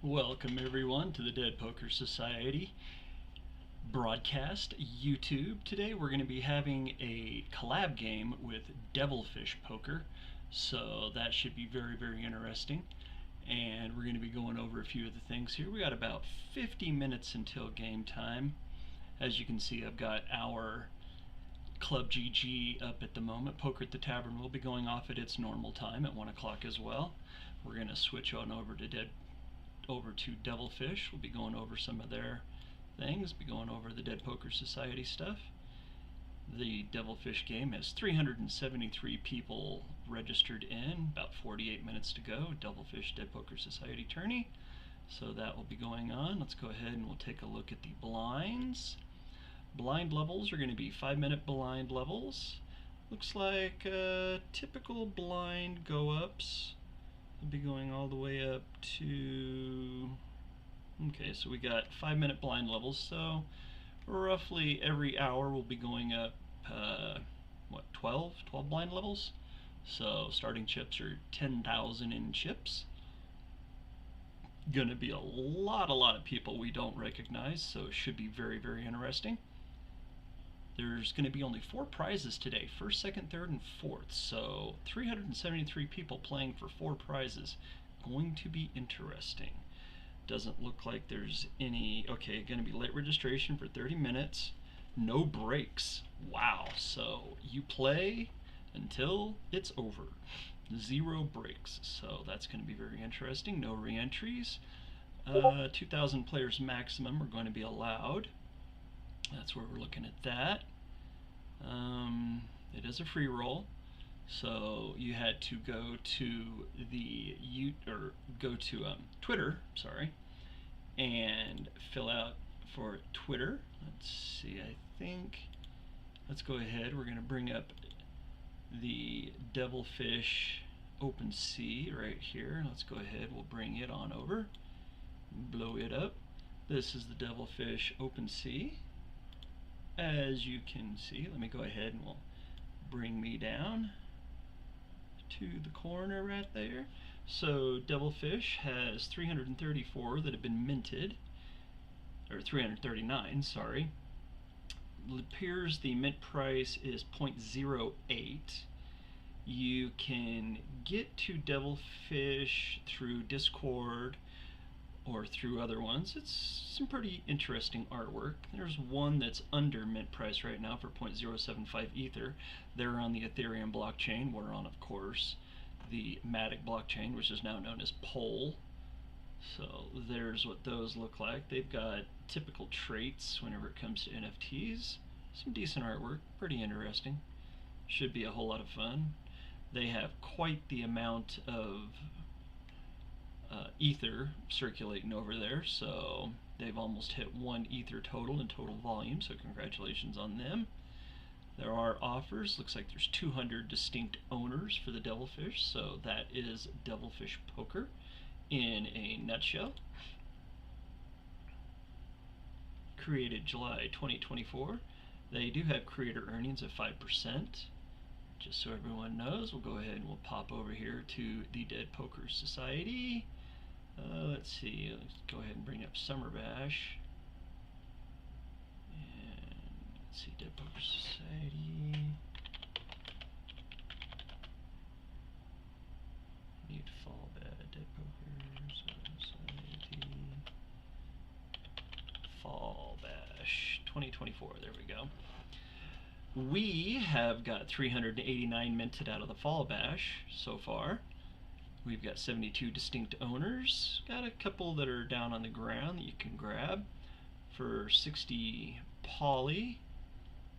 Welcome everyone to the Dead Poker Society broadcast YouTube. Today we're going to be having a collab game with Devilfish Poker, so that should be very interesting. And we're going to be going over a few of the things here. We got about 50 minutes until game time. As you can see, I've got our ClubGG up at the moment. Poker at the Tavern will be going off at its normal time at 1 o'clock as well. We're going to switch on over to Devilfish. We'll be going over some of their things, be going over the Dead Poker Society stuff. The Devilfish game has 373 people registered in, about 48 minutes to go. Devilfish Dead Poker Society Tourney. So that will be going on. Let's go ahead and we'll take a look at the blinds. Blind levels are going to be 5-minute blind levels. Looks like typical blind go-ups. We'll be going all the way up to, okay, so we got 5-minute blind levels, so roughly every hour we'll be going up, 12 blind levels. So starting chips are 10,000 in chips. Gonna be a lot of people we don't recognize, so it should be very interesting. There's going to be only 4 prizes today, first, second, third, and fourth. So 373 people playing for 4 prizes. Going to be interesting. Doesn't look like there's any, okay, going to be late registration for 30 minutes. No breaks. Wow, so you play until it's over. 0 breaks, so that's going to be very interesting. No re-entries. 2,000 players maximum are going to be allowed. That's where we're looking at that. It is a free roll, so you had to go to the Twitter, sorry, and fill out for Twitter. Let's see. Let's go ahead. We're going to bring up the Devilfish OpenSea right here. Let's go ahead. We'll bring it on over. Blow it up. This is the Devilfish OpenSea. As you can see, let me go ahead and we'll bring me down to the corner right there. So Devilfish has 334 that have been minted, or 339, sorry. It appears the mint price is 0.08. You can get to Devilfish through Discord or through other ones. It's some pretty interesting artwork. There's one that's under mint price right now for 0.075 Ether. They're on the Ethereum blockchain. We're on, of course, the Matic blockchain, which is now known as Pole. So there's what those look like. They've got typical traits whenever it comes to NFTs. Some decent artwork, pretty interesting. Should be a whole lot of fun. They have quite the amount of Ether circulating over there, so they've almost hit 1 Ether total in total volume, so congratulations on them. There are offers. Looks like there's 200 distinct owners for the Devilfish, so that is Devilfish Poker in a nutshell. Created July 2024. They do have creator earnings of 5%. Just so everyone knows, we'll go ahead and we'll pop over here to the Dead Poker Society. Let's see, let's go ahead and bring up Summer Bash. And let's see, Dead Poker Society. Need fall back, Dead Poker Society. Fall Bash 2024, there we go. We have got 389 minted out of the Fall Bash so far. We've got 72 distinct owners. Got a couple that are down on the ground that you can grab for 60 poly,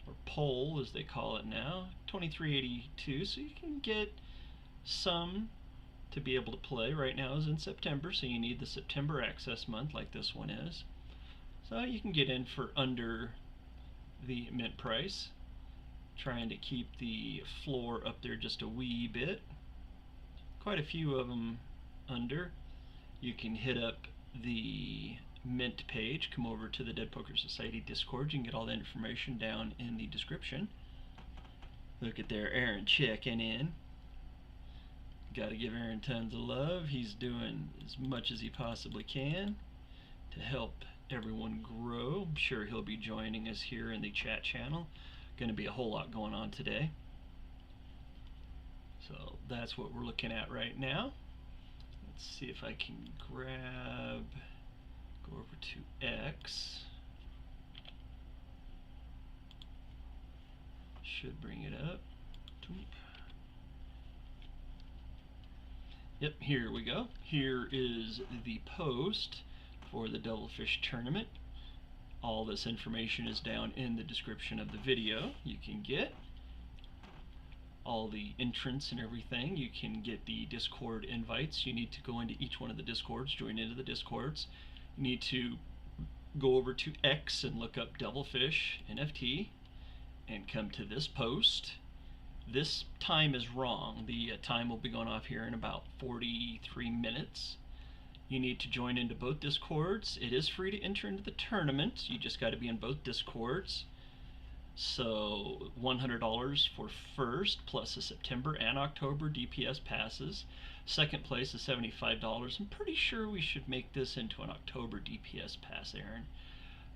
or pole as they call it now, 2382. So you can get some to be able to play. Right now is in September, so you need the September access month like this one is. So you can get in for under the mint price. Trying to keep the floor up there just a wee bit. Quite a few of them under. You can hit up the mint page, come over to the Dead Poker Society Discord. You can get all that information down in the description. Look at there, Aaron checking in. Got to give Aaron tons of love. He's doing as much as he possibly can to help everyone grow. I'm sure he'll be joining us here in the chat channel. Going to be a whole lot going on today. So that's what we're looking at right now. Let's see if I can go over to X. Should bring it up. Yep, here we go. Here is the post for the Devilfish tournament. All this information is down in the description of the video. You can get all the entrants and everything. You can get the Discord invites. You need to go into each one of the Discords, join into the Discords. You need to go over to X and look up Devilfish NFT and come to this post. This time is wrong. The time will be going off here in about 43 minutes. You need to join into both Discords. It is free to enter into the tournament. You just got to be in both Discords. So $100 for first, plus the September and October DPS passes. Second place is $75. I'm pretty sure we should make this into an October DPS pass, Aaron.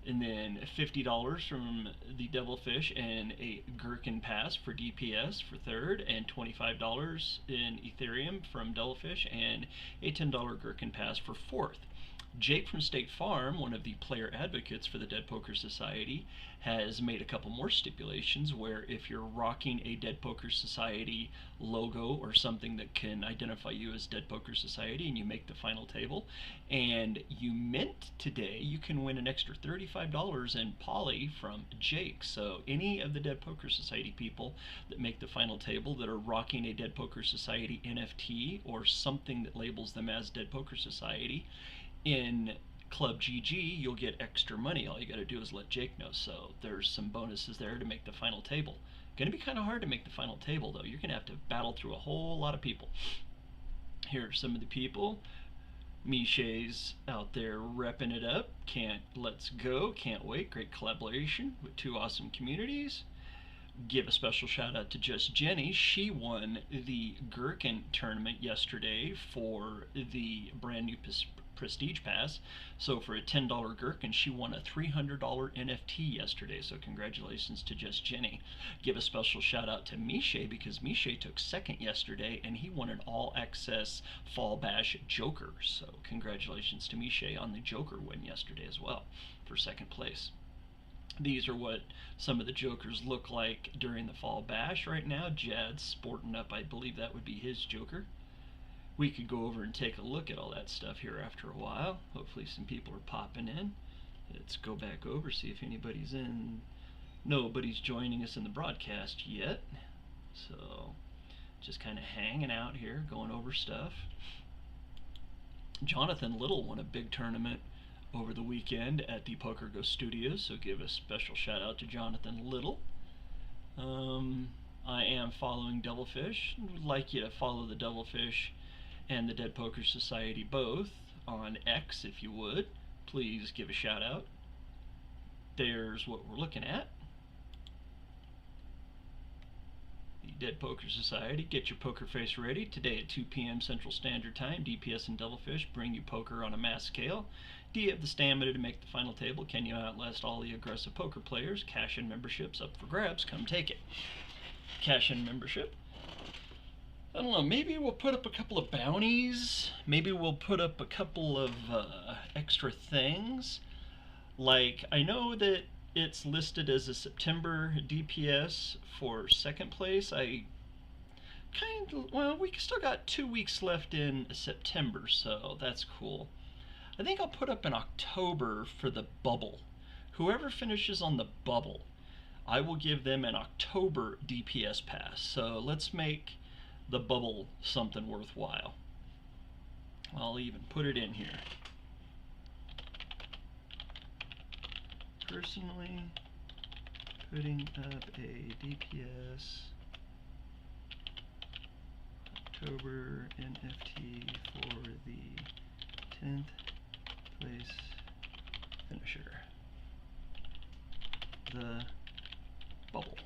And then $50 from the Devilfish and a Gherkin Pass for DPS for third, and $25 in Ethereum from Devilfish and a $10 Gherkin Pass for fourth. Jake from State Farm, one of the player advocates for the Dead Poker Society, has made a couple more stipulations where if you're rocking a Dead Poker Society logo or something that can identify you as Dead Poker Society and you make the final table and you mint today, you can win an extra $35 in poly from Jake. So any of the Dead Poker Society people that make the final table that are rocking a Dead Poker Society NFT or something that labels them as Dead Poker Society, in ClubGG, you'll get extra money. All you got to do is let Jake know. So there's some bonuses there to make the final table. Going to be kind of hard to make the final table, though. You're going to have to battle through a whole lot of people. Here are some of the people. Miche's out there repping it up. Let's go. Can't wait. Great collaboration with two awesome communities. Give a special shout out to Just Jenny. She won the Gherkin tournament yesterday for the brand new Prestige Pass. So for a $10 Gherkin, she won a $300 NFT yesterday. So congratulations to Just Jenny. Give a special shout out to Miche, because Miche took second yesterday and he won an all access Fall Bash Joker. So congratulations to Miche on the Joker win yesterday as well for second place. These are what some of the Jokers look like during the Fall Bash right now. Jad's sporting up, I believe that would be his Joker. We could go over and take a look at all that stuff here after a while. Hopefully some people are popping in. Let's go back over, see if anybody's in. Nobody's joining us in the broadcast yet. So just kind of hanging out here, going over stuff. Jonathan Little won a big tournament over the weekend at the Poker Ghost Studios, so give a special shout out to Jonathan Little. I am following Devilfish. Would like you to follow the Devilfish and the Dead Poker Society both on X if you would. Please give a shout out. There's what we're looking at. The Dead Poker Society. Get your poker face ready. Today at 2 p.m. Central Standard Time, DPS and Devilfish bring you poker on a mass scale. Do you have the stamina to make the final table? Can you outlast all the aggressive poker players? Cash-in memberships up for grabs. Come take it. Cash-in membership. I don't know, maybe we'll put up a couple of bounties. Maybe we'll put up a couple of extra things. Like, I know that it's listed as a September DPS for second place. Well, we still got 2 weeks left in September, so that's cool. I think I'll put up in October for the bubble. Whoever finishes on the bubble, I will give them an October DPS pass. So let's make the bubble something worthwhile. I'll even put it in here. Personally, putting up a DPS October NFT for the 10th place finisher. The bubble.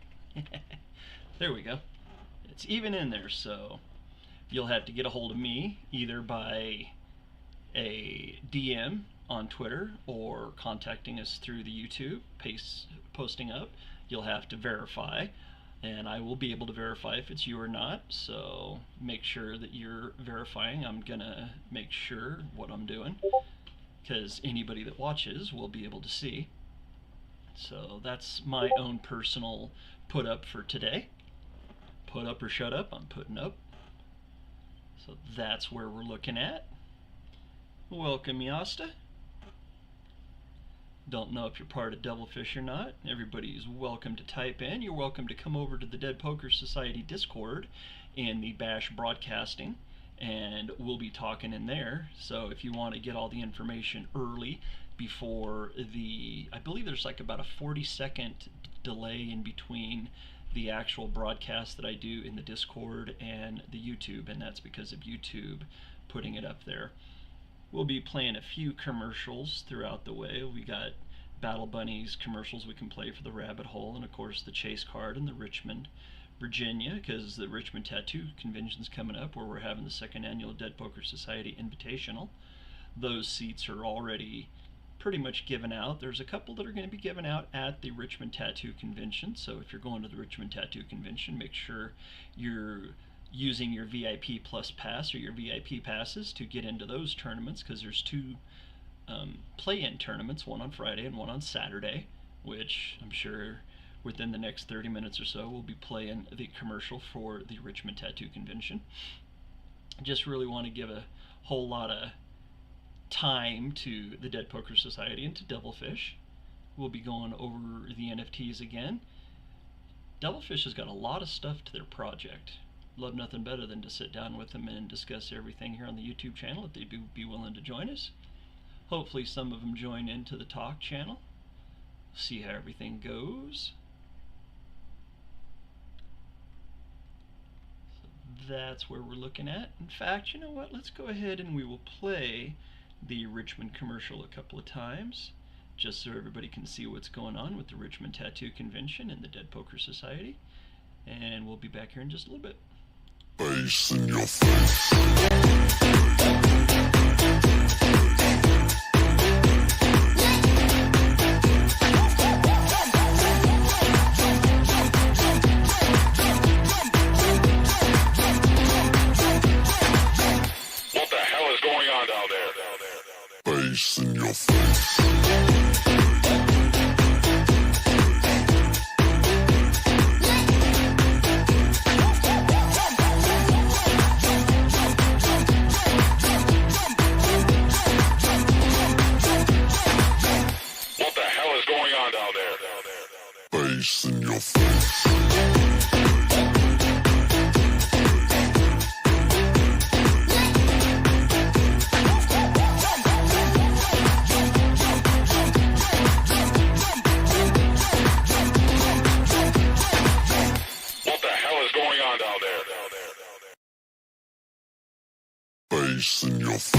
There we go. It's even in there, so you'll have to get a hold of me either by a DM on Twitter or contacting us through the YouTube posting up. You'll have to verify, and I will be able to verify if it's you or not, so make sure that you're verifying. I'm gonna make sure what I'm doing, because anybody that watches will be able to see. So that's my own personal put up for today. Put up or shut up, I'm putting up. So that's where we're looking at. Welcome, Yasta. Don't know if you're part of Devilfish or not. Everybody's welcome to type in. You're welcome to come over to the Dead Poker Society Discord in the Bash Broadcasting, and we'll be talking in there. So if you want to get all the information early before I believe there's like about a 40-second delay in between the actual broadcast that I do in the Discord and the YouTube, and that's because of YouTube putting it up there. We'll be playing a few commercials throughout the way. We got Battle Bunnies commercials we can play for the Rabbit Hole, and of course the Chase card and the Richmond, Virginia, because the Richmond Tattoo Convention's coming up, where we're having the 2nd annual Dead Poker Society Invitational. Those seats are already pretty much given out. There's a couple that are going to be given out at the Richmond Tattoo Convention, so if you're going to the Richmond Tattoo Convention, make sure you're using your VIP Plus Pass or your VIP Passes to get into those tournaments, because there's 2 play-in tournaments, one on Friday and one on Saturday, which I'm sure within the next 30 minutes or so we'll be playing the commercial for the Richmond Tattoo Convention. Just really want to give a whole lot of time to the Dead Poker Society and to Devilfish. We'll be going over the NFTs again. Devilfish has got a lot of stuff to their project. Love nothing better than to sit down with them and discuss everything here on the YouTube channel if they'd be willing to join us. Hopefully some of them join into the talk channel. See how everything goes. So that's where we're looking at. In fact, you know what? Let's go ahead and we will play the Richmond commercial a couple of times, just so everybody can see what's going on with the Richmond Tattoo Convention and the Dead Poker Society. And we'll be back here in just a little bit. Face in your face. What the hell is going on down there? Face in your face. Face in your face. What the hell is going on down there? Face in your face.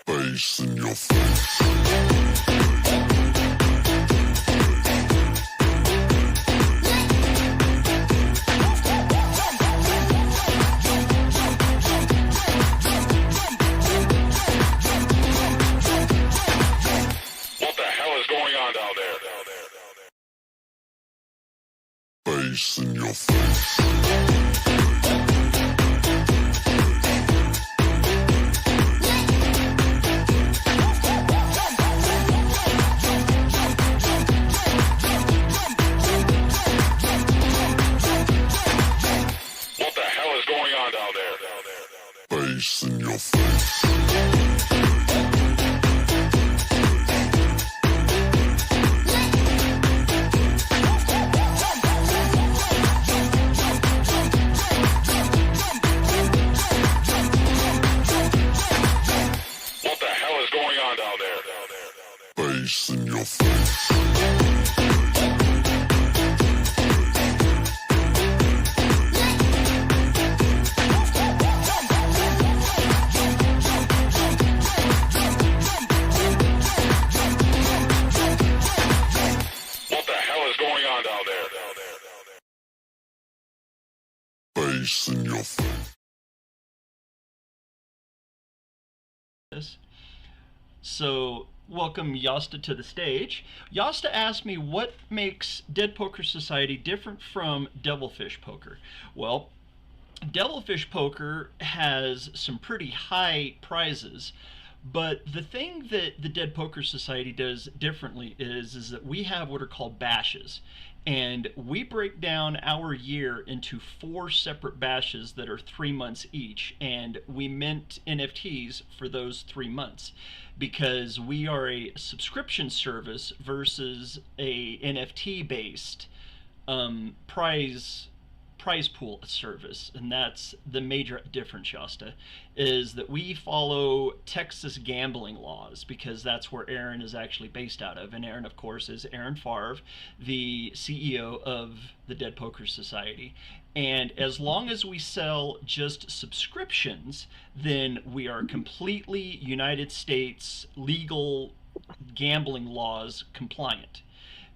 Face in your face. What the hell is going on down there? Face in your face. Face in your face. What the hell is going on down there? Face in your face. in your face. So, welcome Yosta to the stage. Yosta asked me what makes Dead Poker Society different from Devilfish Poker. Well, Devilfish Poker has some pretty high prizes, but the thing that the Dead Poker Society does differently is that we have what are called bashes. And we break down our year into 4 separate bashes that are 3 months each, and we mint NFTs for those 3 months because we are a subscription service versus a NFT based prize pool service. And that's the major difference, Shasta, is that we follow Texas gambling laws because that's where Aaron is actually based out of. And Aaron, of course, is Aaron Favre, the CEO of the Dead Poker Society. And as long as we sell just subscriptions, then we are completely United States legal gambling laws compliant,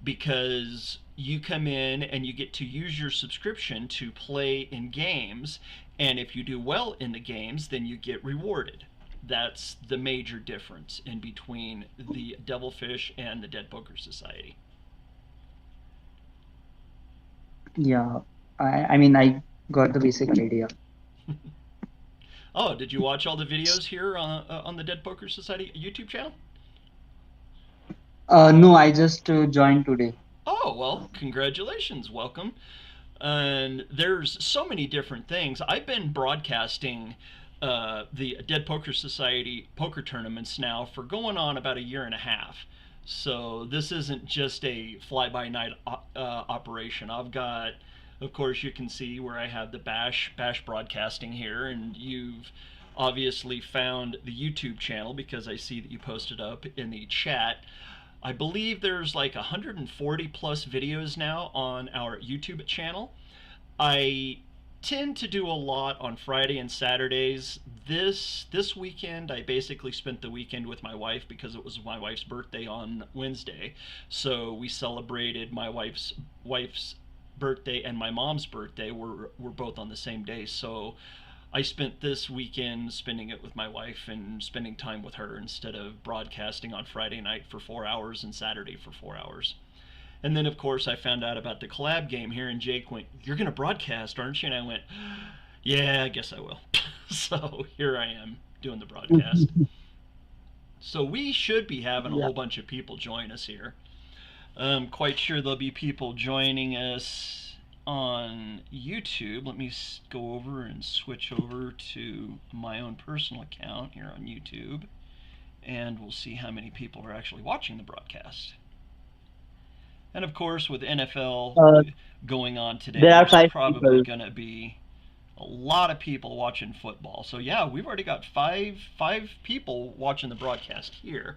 because you come in and you get to use your subscription to play in games, and if you do well in the games, then you get rewarded. That's the major difference in between the Devilfish and the Dead Poker Society. Yeah, I mean, I got the basic idea. Oh, did you watch all the videos here on the Dead Poker Society YouTube channel? No, I just joined today. Oh, well, congratulations, welcome. And there's so many different things. I've been broadcasting the Dead Poker Society poker tournaments now for going on about 1.5 years. So this isn't just a fly-by-night operation. I've got, of course, you can see where I have the bash broadcasting here, and you've obviously found the YouTube channel because I see that you posted up in the chat. I believe there's like 140 plus videos now on our YouTube channel. I tend to do a lot on Friday and Saturdays. This weekend, I basically spent the weekend with my wife because it was my wife's birthday on Wednesday. So we celebrated my wife's birthday and my mom's birthday. Were both on the same day. So I spent this weekend spending it with my wife and spending time with her instead of broadcasting on Friday night for 4 hours and Saturday for 4 hours. And then, of course, I found out about the collab game here, and Jake went, "You're going to broadcast, aren't you?" And I went, "Yeah, I guess I will." So here I am doing the broadcast. So we should be having a whole bunch of people join us here. I'm quite sure there'll be people joining us on YouTube. Let me go over and switch over to my own personal account here on YouTube, and we'll see how many people are actually watching the broadcast. And of course, with NFL going on today, there are there's 5 probably people. going to be a lot of people watching football. So yeah, we've already got five people watching the broadcast here.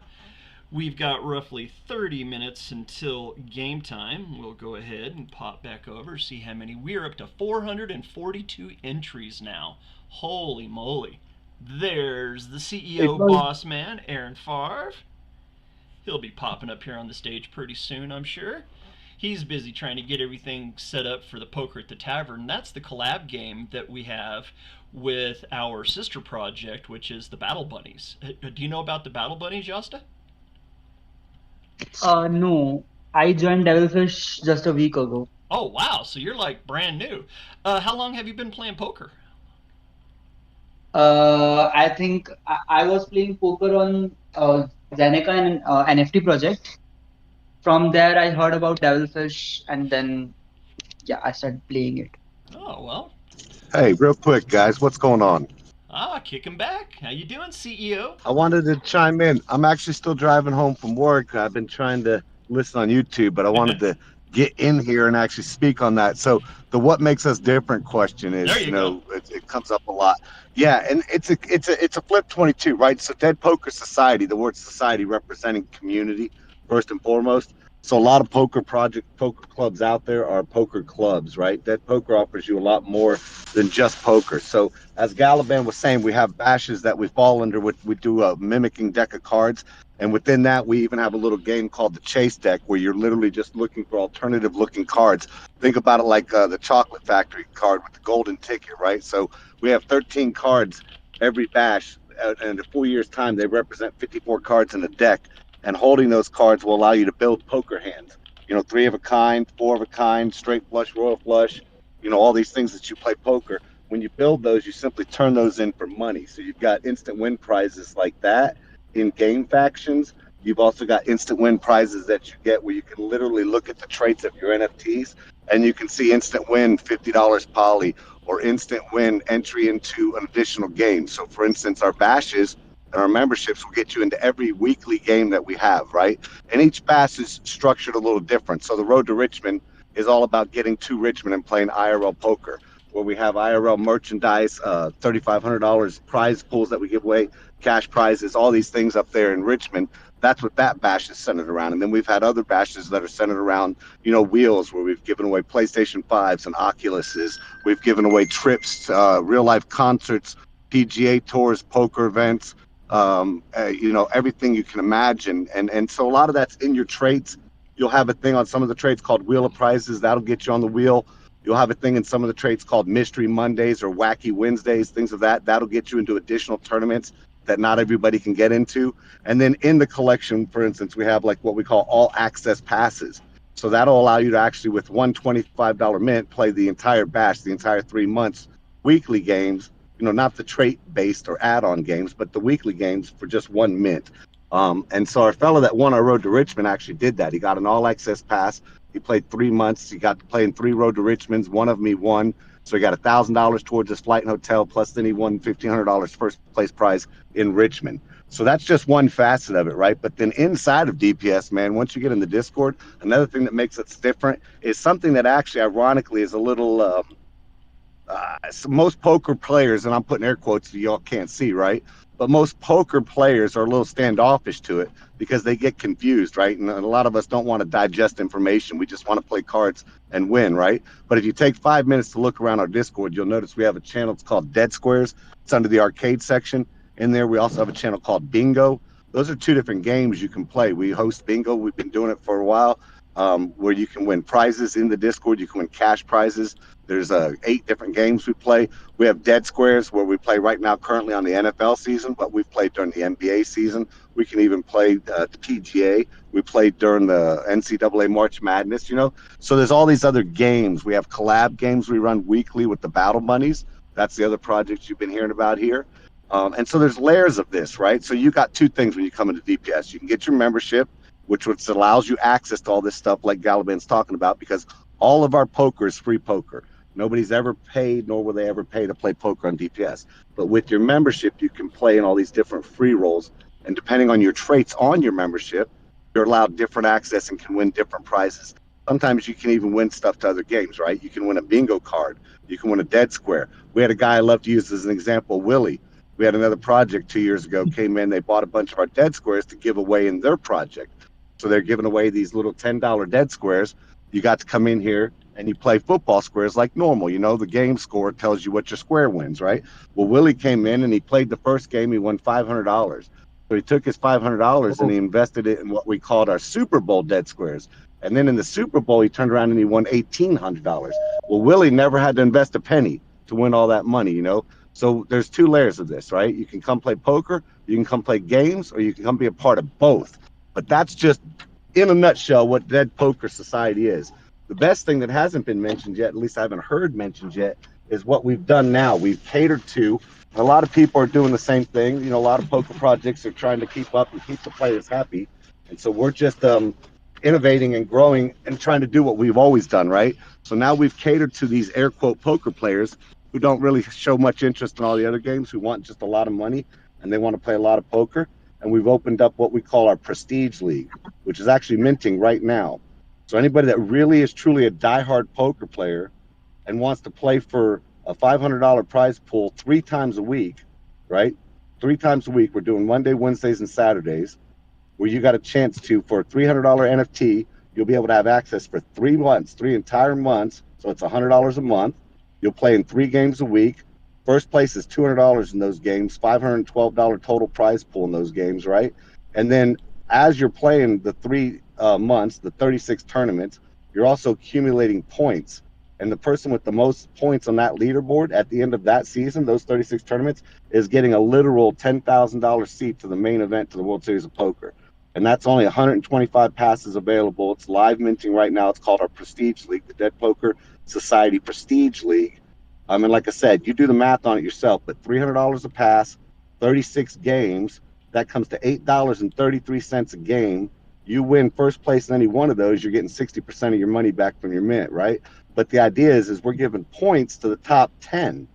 We've got roughly 30 minutes until game time. We'll go ahead and pop back over, see how many. We're up to 442 entries now. Holy moly. There's the CEO boss man, Aaron Favre. He'll be popping up here on the stage pretty soon, I'm sure. He's busy trying to get everything set up for the Poker at the Tavern. That's the collab game that we have with our sister project, which is the Battle Bunnies. Do you know about the Battle Bunnies, Josta? No, I joined Devilfish just a week ago. Oh, wow. So you're like brand new. How long have you been playing poker? I think I was playing poker on Zeneca and NFT project. From there, I heard about Devilfish, and then I started playing it. Oh, well. Hey, real quick, guys, what's going on? Kicking back. How you doing, CEO? I wanted to chime in. I'm actually still driving home from work. I've been trying to listen on YouTube, but I wanted to get in here and actually speak on that. So the what makes us different question is, it comes up a lot. Yeah, and it's a flip 22, right? So Dead Poker Society, the word society representing community first and foremost. So a lot of poker clubs out there are poker clubs, right? Dead Poker offers you a lot more than just poker. So as Galaban was saying, we have bashes that we fall under. We do a mimicking deck of cards. And within that, we even have a little game called the Chase Deck, where you're literally just looking for alternative looking cards. Think about it like the Chocolate Factory card with the golden ticket, right? So we have 13 cards every bash, and in a 4 years' time, they represent 54 cards in the deck. And holding those cards will allow you to build poker hands. 3 of a kind, 4 of a kind, straight flush, royal flush, all these things that you play poker. When you build those, you simply turn those in for money. So you've got instant win prizes like that in game factions. You've also got instant win prizes that you get where you can literally look at the traits of your NFTs and you can see instant win $50 poly or instant win entry into an additional game. So for instance, our bashes and our memberships will get you into every weekly game that we have, right? And each bash is structured a little different. So the Road to Richmond is all about getting to Richmond and playing IRL poker, where we have IRL merchandise, $3,500 prize pools that we give away, cash prizes, all these things up there in Richmond. That's what that bash is centered around. And then we've had other bashes that are centered around, wheels, where we've given away PlayStation 5s and Oculuses. We've given away trips, real life concerts, PGA tours, poker events, everything you can imagine. And so a lot of that's in your traits. You'll have a thing on some of the traits called Wheel of Prizes. That'll get you on the wheel. You'll have a thing in some of the traits called Mystery Mondays or Wacky Wednesdays, things of that. That'll get you into additional tournaments that not everybody can get into. And then in the collection, for instance, we have like what we call all access passes. So that'll allow you to actually, with one $25 mint, play the entire bash, the entire 3 months, weekly games, not the trait-based or add-on games, but the weekly games for just 1 mint. And so our fellow that won our Road to Richmond actually did that. He got an all access pass. He played 3 months. He got to play in 3 Road to Richmonds. One of them he won. So he got $1,000 towards his flight and hotel, plus then he won $1,500 first place prize in Richmond. So that's just one facet of it, right? But then inside of DPS, man, once you get in the Discord, another thing that makes us different is something that actually, ironically, is a little, so most poker players, and I'm putting air quotes so y'all can't see, right? But most poker players are a little standoffish to it because they get confused, right? And a lot of us don't want to digest information. We just want to play cards and win, right? But if you take 5 minutes to look around our Discord, you'll notice we have a channel. It's called Dead Squares. It's under the arcade section. In there, we also have a channel called Bingo. Those are 2 different games you can play. We host Bingo. We've been doing it for a while, where you can win prizes in the Discord. You can win cash prizes. There's 8 different games we play. We have Dead Squares, where we play right now currently on the NFL season, but we've played during the NBA season. We can even play the PGA. We played during the NCAA March Madness, So there's all these other games. We have collab games we run weekly with the Battle Bunnies. That's the other project you've been hearing about here. And so there's layers of this, right? So you got 2 things when you come into DPS. You can get your membership, which allows you access to all this stuff like Galaban's talking about, because all of our poker is free poker. Nobody's ever paid, nor will they ever pay to play poker on DPS. But with your membership, you can play in all these different free rolls. And depending on your traits on your membership, you're allowed different access and can win different prizes. Sometimes you can even win stuff to other games, right? You can win a bingo card. You can win a dead square. We had a guy I love to use as an example, Willie. We had another project 2 years ago, came in, they bought a bunch of our dead squares to give away in their project. So they're giving away these little $10 dead squares. You got to come in here and you play football squares like normal. The game score tells you what your square wins, right? Well, Willie came in and he played the first game. He won $500. So he took his $500 and he invested it in what we called our Super Bowl dead squares. And then in the Super Bowl, he turned around and he won $1,800. Well, Willie never had to invest a penny to win all that money, So there's 2 layers of this, right? You can come play poker, you can come play games, or you can come be a part of both. But that's just, in a nutshell, what Dead Poker Society is. The best thing that hasn't been mentioned yet, at least I haven't heard mentioned yet, is what we've done now. We've catered to, a lot of people are doing the same thing. A lot of poker projects are trying to keep up and keep the players happy. And so we're just innovating and growing and trying to do what we've always done, right? So now we've catered to these air quote poker players who don't really show much interest in all the other games, who want just a lot of money and they want to play a lot of poker. And we've opened up what we call our Prestige League, which is actually minting right now. So anybody that really is truly a diehard poker player and wants to play for a $500 prize pool 3 times a week, right? 3 times a week. We're doing Monday, Wednesdays, and Saturdays, where you got a chance to, for a $300 NFT, you'll be able to have access for 3 months, 3 entire months. So it's $100 a month. You'll play in 3 games a week. First place is $200 in those games, $512 total prize pool in those games, right? And then as you're playing the 3 months, the 36 tournaments, you're also accumulating points. And the person with the most points on that leaderboard at the end of that season, those 36 tournaments, is getting a literal $10,000 seat to the main event to the World Series of Poker. And that's only 125 passes available. It's live minting right now. It's called our Prestige League, the Dead Poker Society Prestige League. And like I said, you do the math on it yourself, but $300 a pass, 36 games, that comes to $8.33 a game. You win first place in any one of those, you're getting 60% of your money back from your mint, right? But the idea is we're giving points to the top 10.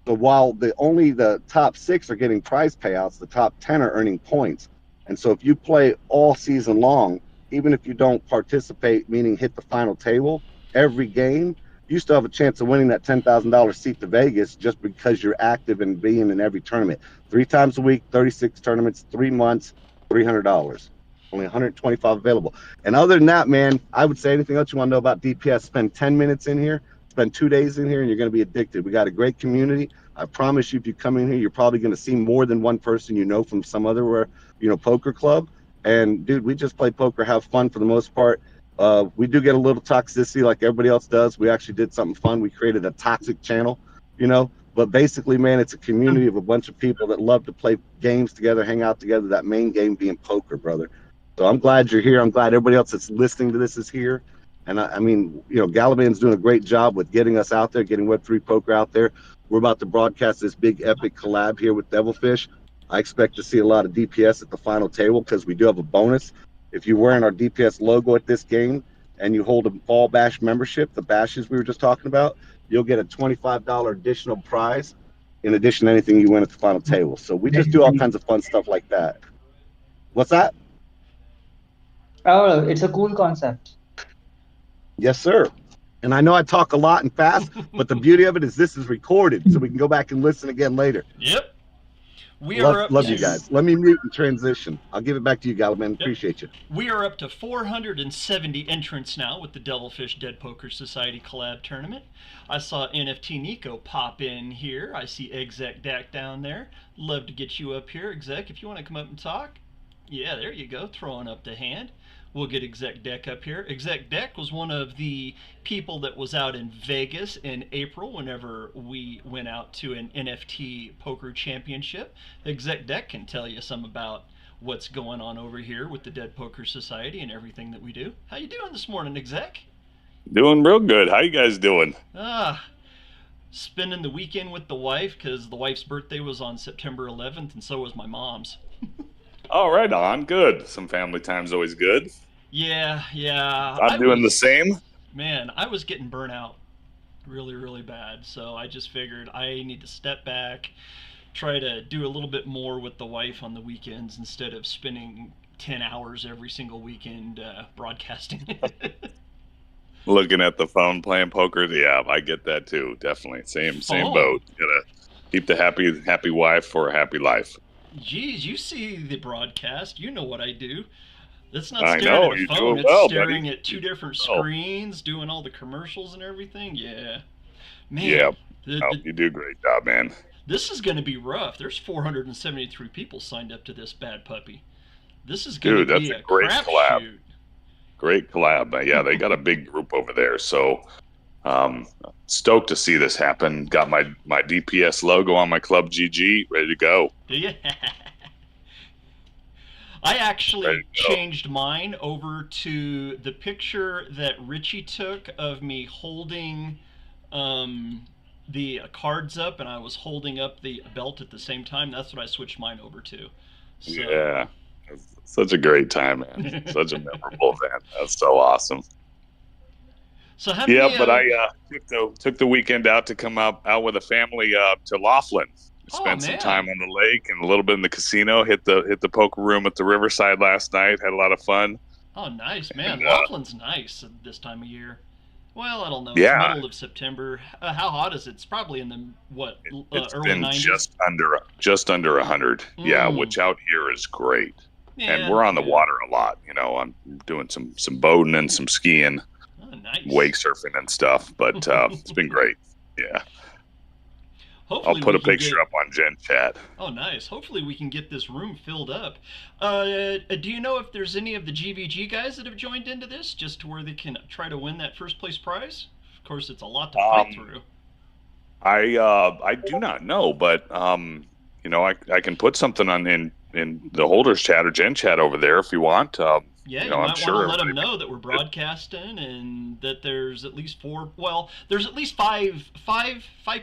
So while only the top 6 are getting prize payouts, the top 10 are earning points. And so if you play all season long, even if you don't participate, meaning hit the final table every game, you still have a chance of winning that $10,000 seat to Vegas just because you're active and being in every tournament. 3 times a week, 36 tournaments, 3 months, $300. Only 125 available. And other than that, man, I would say anything else you want to know about DPS, spend 10 minutes in here, spend 2 days in here, and you're going to be addicted. We got a great community. I promise you, if you come in here, you're probably going to see more than one person you know from some other, poker club. And, dude, we just play poker, have fun for the most part. We do get a little toxicity like everybody else does. We actually did something fun. We created a toxic channel, But basically, man, it's a community of a bunch of people that love to play games together, hang out together, that main game being poker, brother. So I'm glad you're here. I'm glad everybody else that's listening to this is here. And I mean, Galaban's doing a great job with getting us out there, getting Web3 poker out there. We're about to broadcast this big epic collab here with Devilfish. I expect to see a lot of DPS at the final table because we do have a bonus. If you're wearing our DPS logo at this game and you hold a Fall Bash membership, the bashes we were just talking about, you'll get a $25 additional prize in addition to anything you win at the final table. So we just do all kinds of fun stuff like that. What's that? Oh, it's a cool concept. Yes, sir. And I know I talk a lot and fast, but the beauty of it is this is recorded, so we can go back and listen again later. Yep. Love you guys. Let me mute and transition. I'll give it back to you, Galaban. Yep. Appreciate you. We are up to 470 entrants now with the Devilfish Dead Poker Society collab tournament. I saw NFT Nico pop in here. I see Exec Dak down there. Love to get you up here, Exec, if you want to come up and talk. Yeah, there you go, throwing up the hand. We'll get Exec Deck up here. Exec Deck was one of the people that was out in Vegas in April whenever we went out to an NFT poker championship. Exec Deck can tell you some about what's going on over here with the Dead Poker Society and everything that we do. How you doing this morning, Exec? Doing real good. How you guys doing? Spending the weekend with the wife because the wife's birthday was on September 11th and so was my mom's. Oh, right on. Good. Some family time's always good. Yeah. I'm doing the same. Man, I was getting burnt out really, really bad. So I just figured I need to step back, try to do a little bit more with the wife on the weekends instead of spending 10 hours every single weekend broadcasting. Looking at the phone playing poker. Yeah, I get that too. Definitely. Same boat. Gotta keep the happy wife for a happy life. Geez, you see the broadcast. You know what I do. It's not I staring know, at a you phone. do it It's well, staring buddy. at 2 different screens, doing all the commercials and everything. Yeah. Man. Yeah. You do a great job, man. This is going to be rough. There's 473 people signed up to this bad puppy. This is going to be a great collab. Shoot. Great collab. Yeah, they got a big group over there. So stoked to see this happen. Got my DPS logo on my ClubGG, ready to go. Yeah. I actually changed mine over to the picture that Richie took of me holding the cards up, and I was holding up the belt at the same time. That's what I switched mine over to. So. Yeah. Such a great time, man. Such a memorable event. That's so awesome. So but I took the weekend out to come out with a family to Laughlin. Spent some time on the lake and a little bit in the casino. Hit the poker room at the Riverside last night. Had a lot of fun. Oh, nice, man. Laughlin's nice at this time of year. Well, I don't know. It's middle of September. How hot is it? It's probably in the it's early been 90s. just under 100. Yeah, which out here is great. Yeah, and we're on the water a lot. I'm doing some boating and some skiing, nice. Wake surfing and stuff. But it's been great. Yeah. Hopefully I'll put a we can picture up on Gen Chat. Oh, nice. Hopefully we can get this room filled up. Do you know if there's any of the GVG guys that have joined into this, just to where they can try to win that first place prize? Of course, it's a lot to fight through. I do not know, but you know, I can put something on in the holders chat or Gen Chat over there if you want. Yeah, you know, you might I'm sure want to let them know that we're broadcasting and that there's at least there's at least five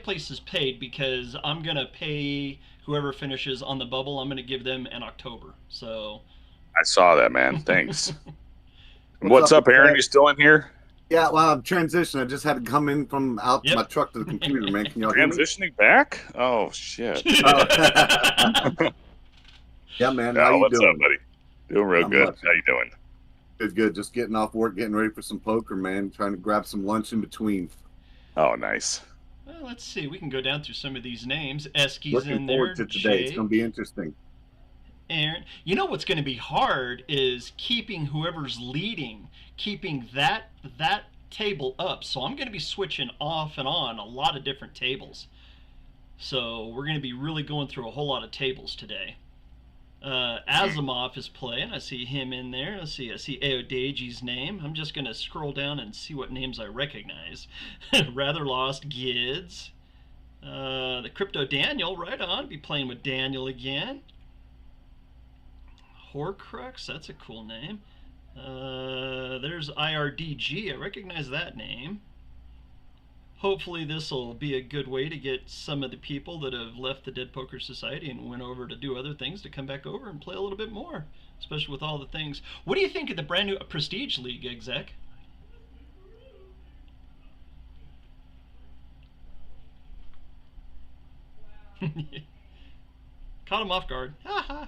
places paid, because I'm going to pay whoever finishes on the bubble. I'm going to give them in October. So I saw that, man. Thanks. What's up, Aaron? You still in here? Yeah, well, I'm transitioning. I just had to come in from out my truck to the computer, man. Can y'all hear me? Transitioning back? Oh, shit. Yeah, man. No, how you what's doing? up, buddy? Doing real good. How you doing? Good. Just getting off work, getting ready for some poker, man. Trying to grab some lunch in between. Oh, nice. Well, let's see. We can go down through some of these names. Esky's Looking in there. forward to today. It's going to be interesting. Aaron, you know what's going to be hard is keeping whoever's leading, keeping that table up. So I'm going to be switching off and on a lot of different tables. So we're going to be really going through a whole lot of tables today. Asimov is playing. I see him in there. I see Aodaji's name. I'm just going to scroll down and see what names I recognize. Rather Lost Gids. The Crypto Daniel, right on. Be playing with Daniel again. Horcrux, that's a cool name. There's IRDG. I recognize that name. Hopefully this will be a good way to get some of the people that have left the Dead Poker Society and went over to do other things to come back over and play a little bit more, especially with all the things. What do you think of the brand new Prestige League, Exec? Caught him off guard. Haha.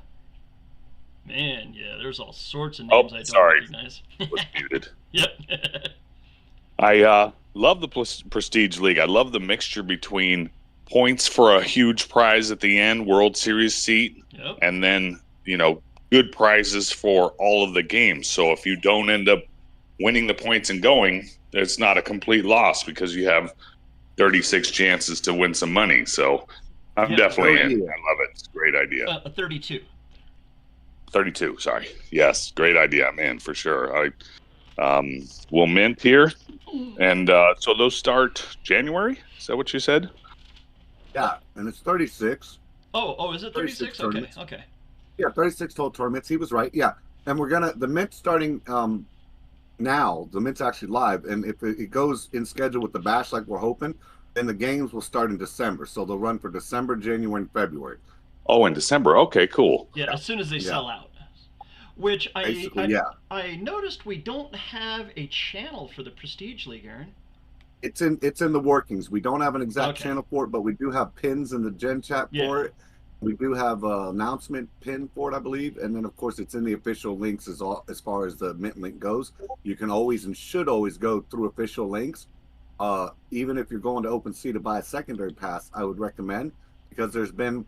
Man, yeah, there's all sorts of names I don't recognize. Was muted. Yep. I love the Prestige League. I love the mixture between points for a huge prize at the end, World Series seat, and then, you know, good prizes for all of the games. So if you don't end up winning the points and going, it's not a complete loss because you have 36 chances to win some money. So I'm definitely in. I love it. It's a great idea. 32. 32, sorry. Yes, great idea. I'm in for sure. We'll mint here. And so those start January? Is that what you said? Yeah, and it's 36. Oh, is it 36? Okay. Yeah, 36 total tournaments. He was right. Yeah. And the mint's starting now. The mint's actually live. And if it goes in schedule with the bash like we're hoping, then the games will start in December. So they'll run for December, January, and February. Oh, in December. Okay, cool. Yeah, as soon as they sell out. Which I noticed we don't have a channel for the Prestige League, Aaron. It's in the workings. We don't have an exact channel for it, but we do have pins in the Gen Chat for it. We do have an announcement pin for it, I believe. And then, of course, it's in the official links as far as the Mint link goes. You can always and should always go through official links. Even if you're going to OpenSea to buy a secondary pass, I would recommend, because there's been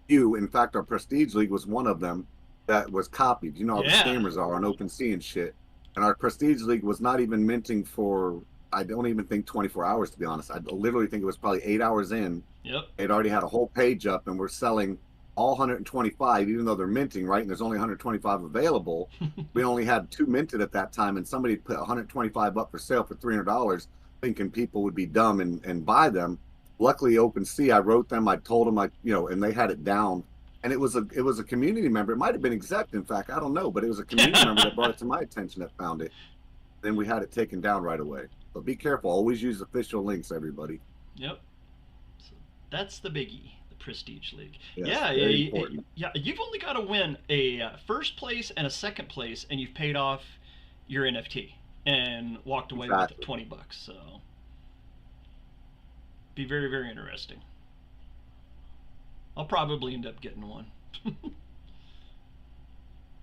in fact, our Prestige League was one of them that was copied. You know how the scammers are on OpenSea and shit. And our Prestige League was not even minting for, I don't even think 24 hours, to be honest. I literally think it was probably 8 hours in. Yep. It already had a whole page up, and we're selling all 125, even though they're minting, right? And there's only 125 available. We only had 2 minted at that time, and somebody put 125 up for sale for $300, thinking people would be dumb and buy them. Luckily, OpenSea, I wrote them, I told them, and they had it down. And it was a community member. It might have been Exec, in fact, I don't know, but it was a community member that brought it to my attention that found it. Then we had it taken down right away. But be careful. Always use official links, everybody. Yep. So that's the biggie, the Prestige League. Yes, you've only got to win a first place and a second place, and you've paid off your NFT and walked away with $20. So be very, very interesting. I'll probably end up getting one.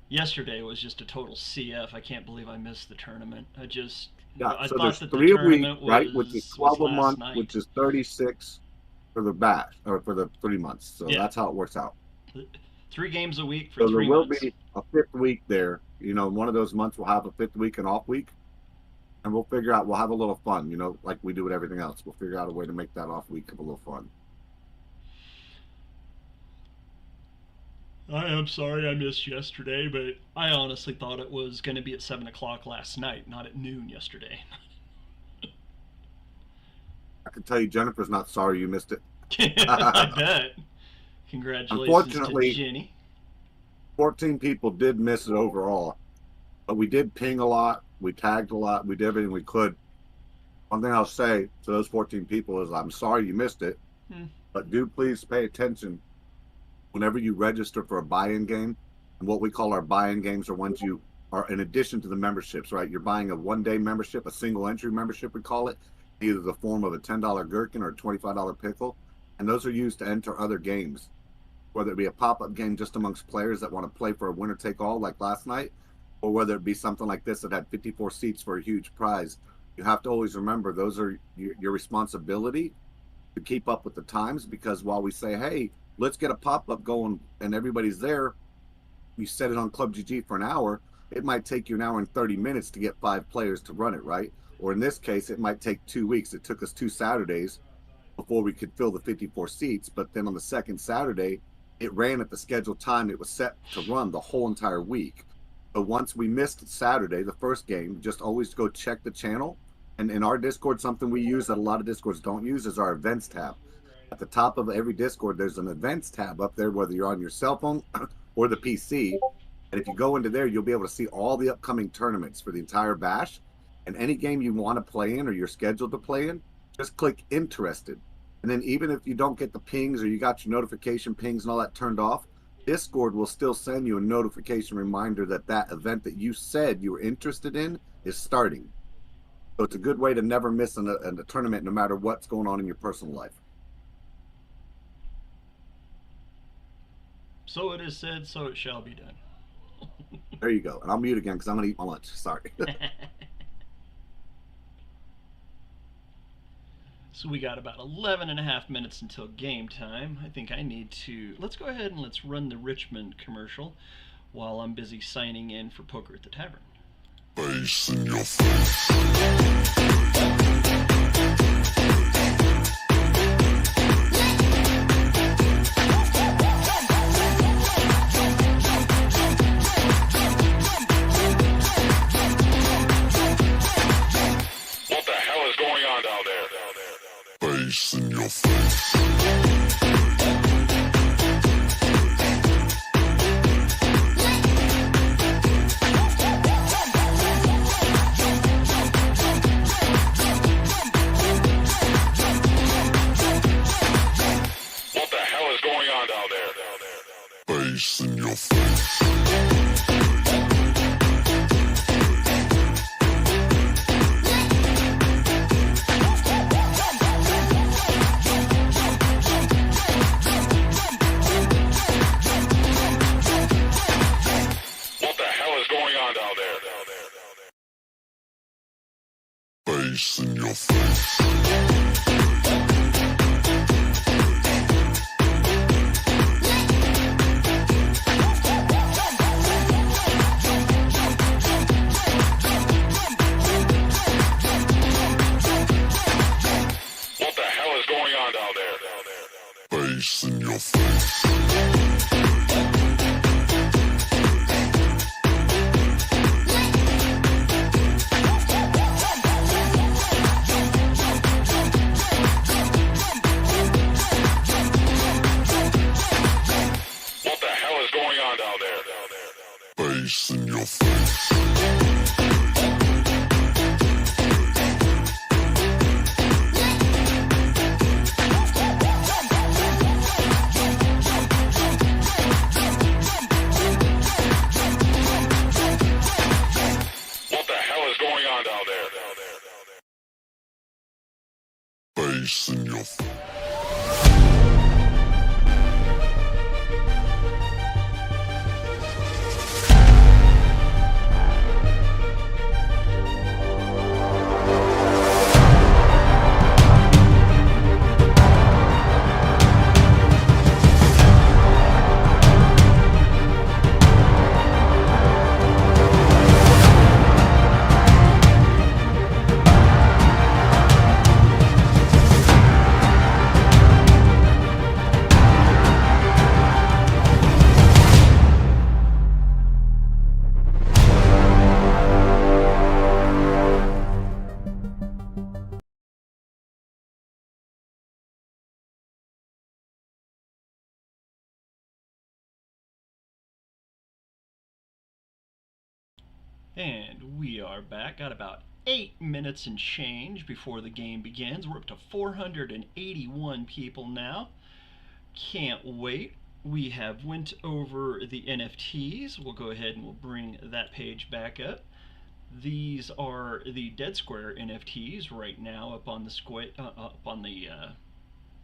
Yesterday was just a total CF. I can't believe I missed the tournament. I so thought there's that 3 the a week, tournament right? Which is 12 a month, night. which is 36 for the bash, or for the 3 months. So that's how it works out. 3 games a week for 3 months. So there will be a 5th week there. You know, one of those months we'll have a 5th week and off week. And we'll have a little fun, like we do with everything else. We'll figure out a way to make that off week a little fun. I am sorry I missed yesterday, but I honestly thought it was going to be at 7 o'clock last night, not at noon yesterday. I can tell you Jennifer's not sorry you missed it. I bet. Congratulations Unfortunately, to Jenny. 14 people did miss it overall, but we did ping a lot, we tagged a lot, we did everything we could. One thing I'll say to those 14 people is I'm sorry you missed it, but do please pay attention whenever you register for a buy-in game. And what we call our buy-in games are ones you are in addition to the memberships, right? You're buying a one-day membership, a single entry membership, we call it, either the form of a $10 gherkin or a $25 pickle. And those are used to enter other games, whether it be a pop-up game just amongst players that want to play for a winner-take-all like last night, or whether it be something like this that had 54 seats for a huge prize. You have to always remember those are your responsibility to keep up with the times, because while we say, hey, let's get a pop-up going and everybody's there, you set it on ClubGG for an hour, it might take you an hour and 30 minutes to get 5 players to run it, right? Or in this case, it might take 2 weeks. It took us 2 Saturdays before we could fill the 54 seats, but then on the second Saturday, it ran at the scheduled time it was set to run the whole entire week. But once we missed Saturday, the first game, just always go check the channel. And in our Discord, something we use that a lot of Discords don't use is our events tab. At the top of every Discord, there's an events tab up there, whether you're on your cell phone or the PC. And if you go into there, you'll be able to see all the upcoming tournaments for the entire bash. And any game you want to play in or you're scheduled to play in, just click interested. And then even if you don't get the pings or you got your notification pings and all that turned off, Discord will still send you a notification reminder that that event that you said you were interested in is starting. So it's a good way to never miss a tournament, no matter what's going on in your personal life. So it is said, so it shall be done. There you go. And I'll mute again because I'm going to eat my lunch. Sorry. So we got about 11 and a half minutes until game time. I think I need to... Let's go ahead and let's run the Richmond commercial while I'm busy signing in for Poker at the Tavern. Face in your face. What the hell is going on down there? Face in your face. Face in your face. What the hell is going on down there? Face in your face. Face in your face. What the hell is going on down there? Face in your face. Face in your face. And we are back. Got about 8 minutes and change before the game begins. We're up to 481 people now. Can't wait. We have went over the NFTs. We'll go ahead and we'll bring that page back up. These are the Dead Square NFTs right now up on the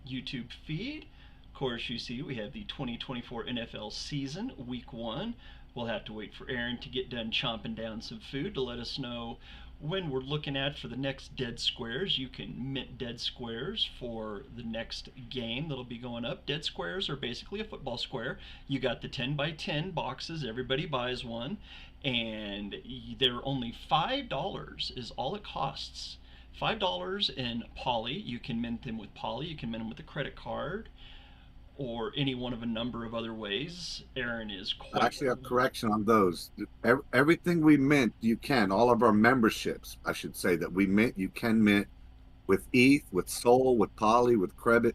YouTube feed. Of course, you see we have the 2024 NFL season, week 1. We'll have to wait for Aaron to get done chomping down some food to let us know when we're looking at for the next Dead Squares. You can mint Dead Squares for the next game that'll be going up. Dead Squares are basically a football square. You got the 10 by 10 boxes, everybody buys one, and they're only $5 is all it costs. $5 in Poly. You can mint them with Poly, you can mint them with a credit card, or any one of a number of other ways. Aaron is quite... Actually, a correction on those. Everything we mint, you can. All of our memberships, I should say, that we mint, you can mint with ETH, with Sol, with Poly, with credit,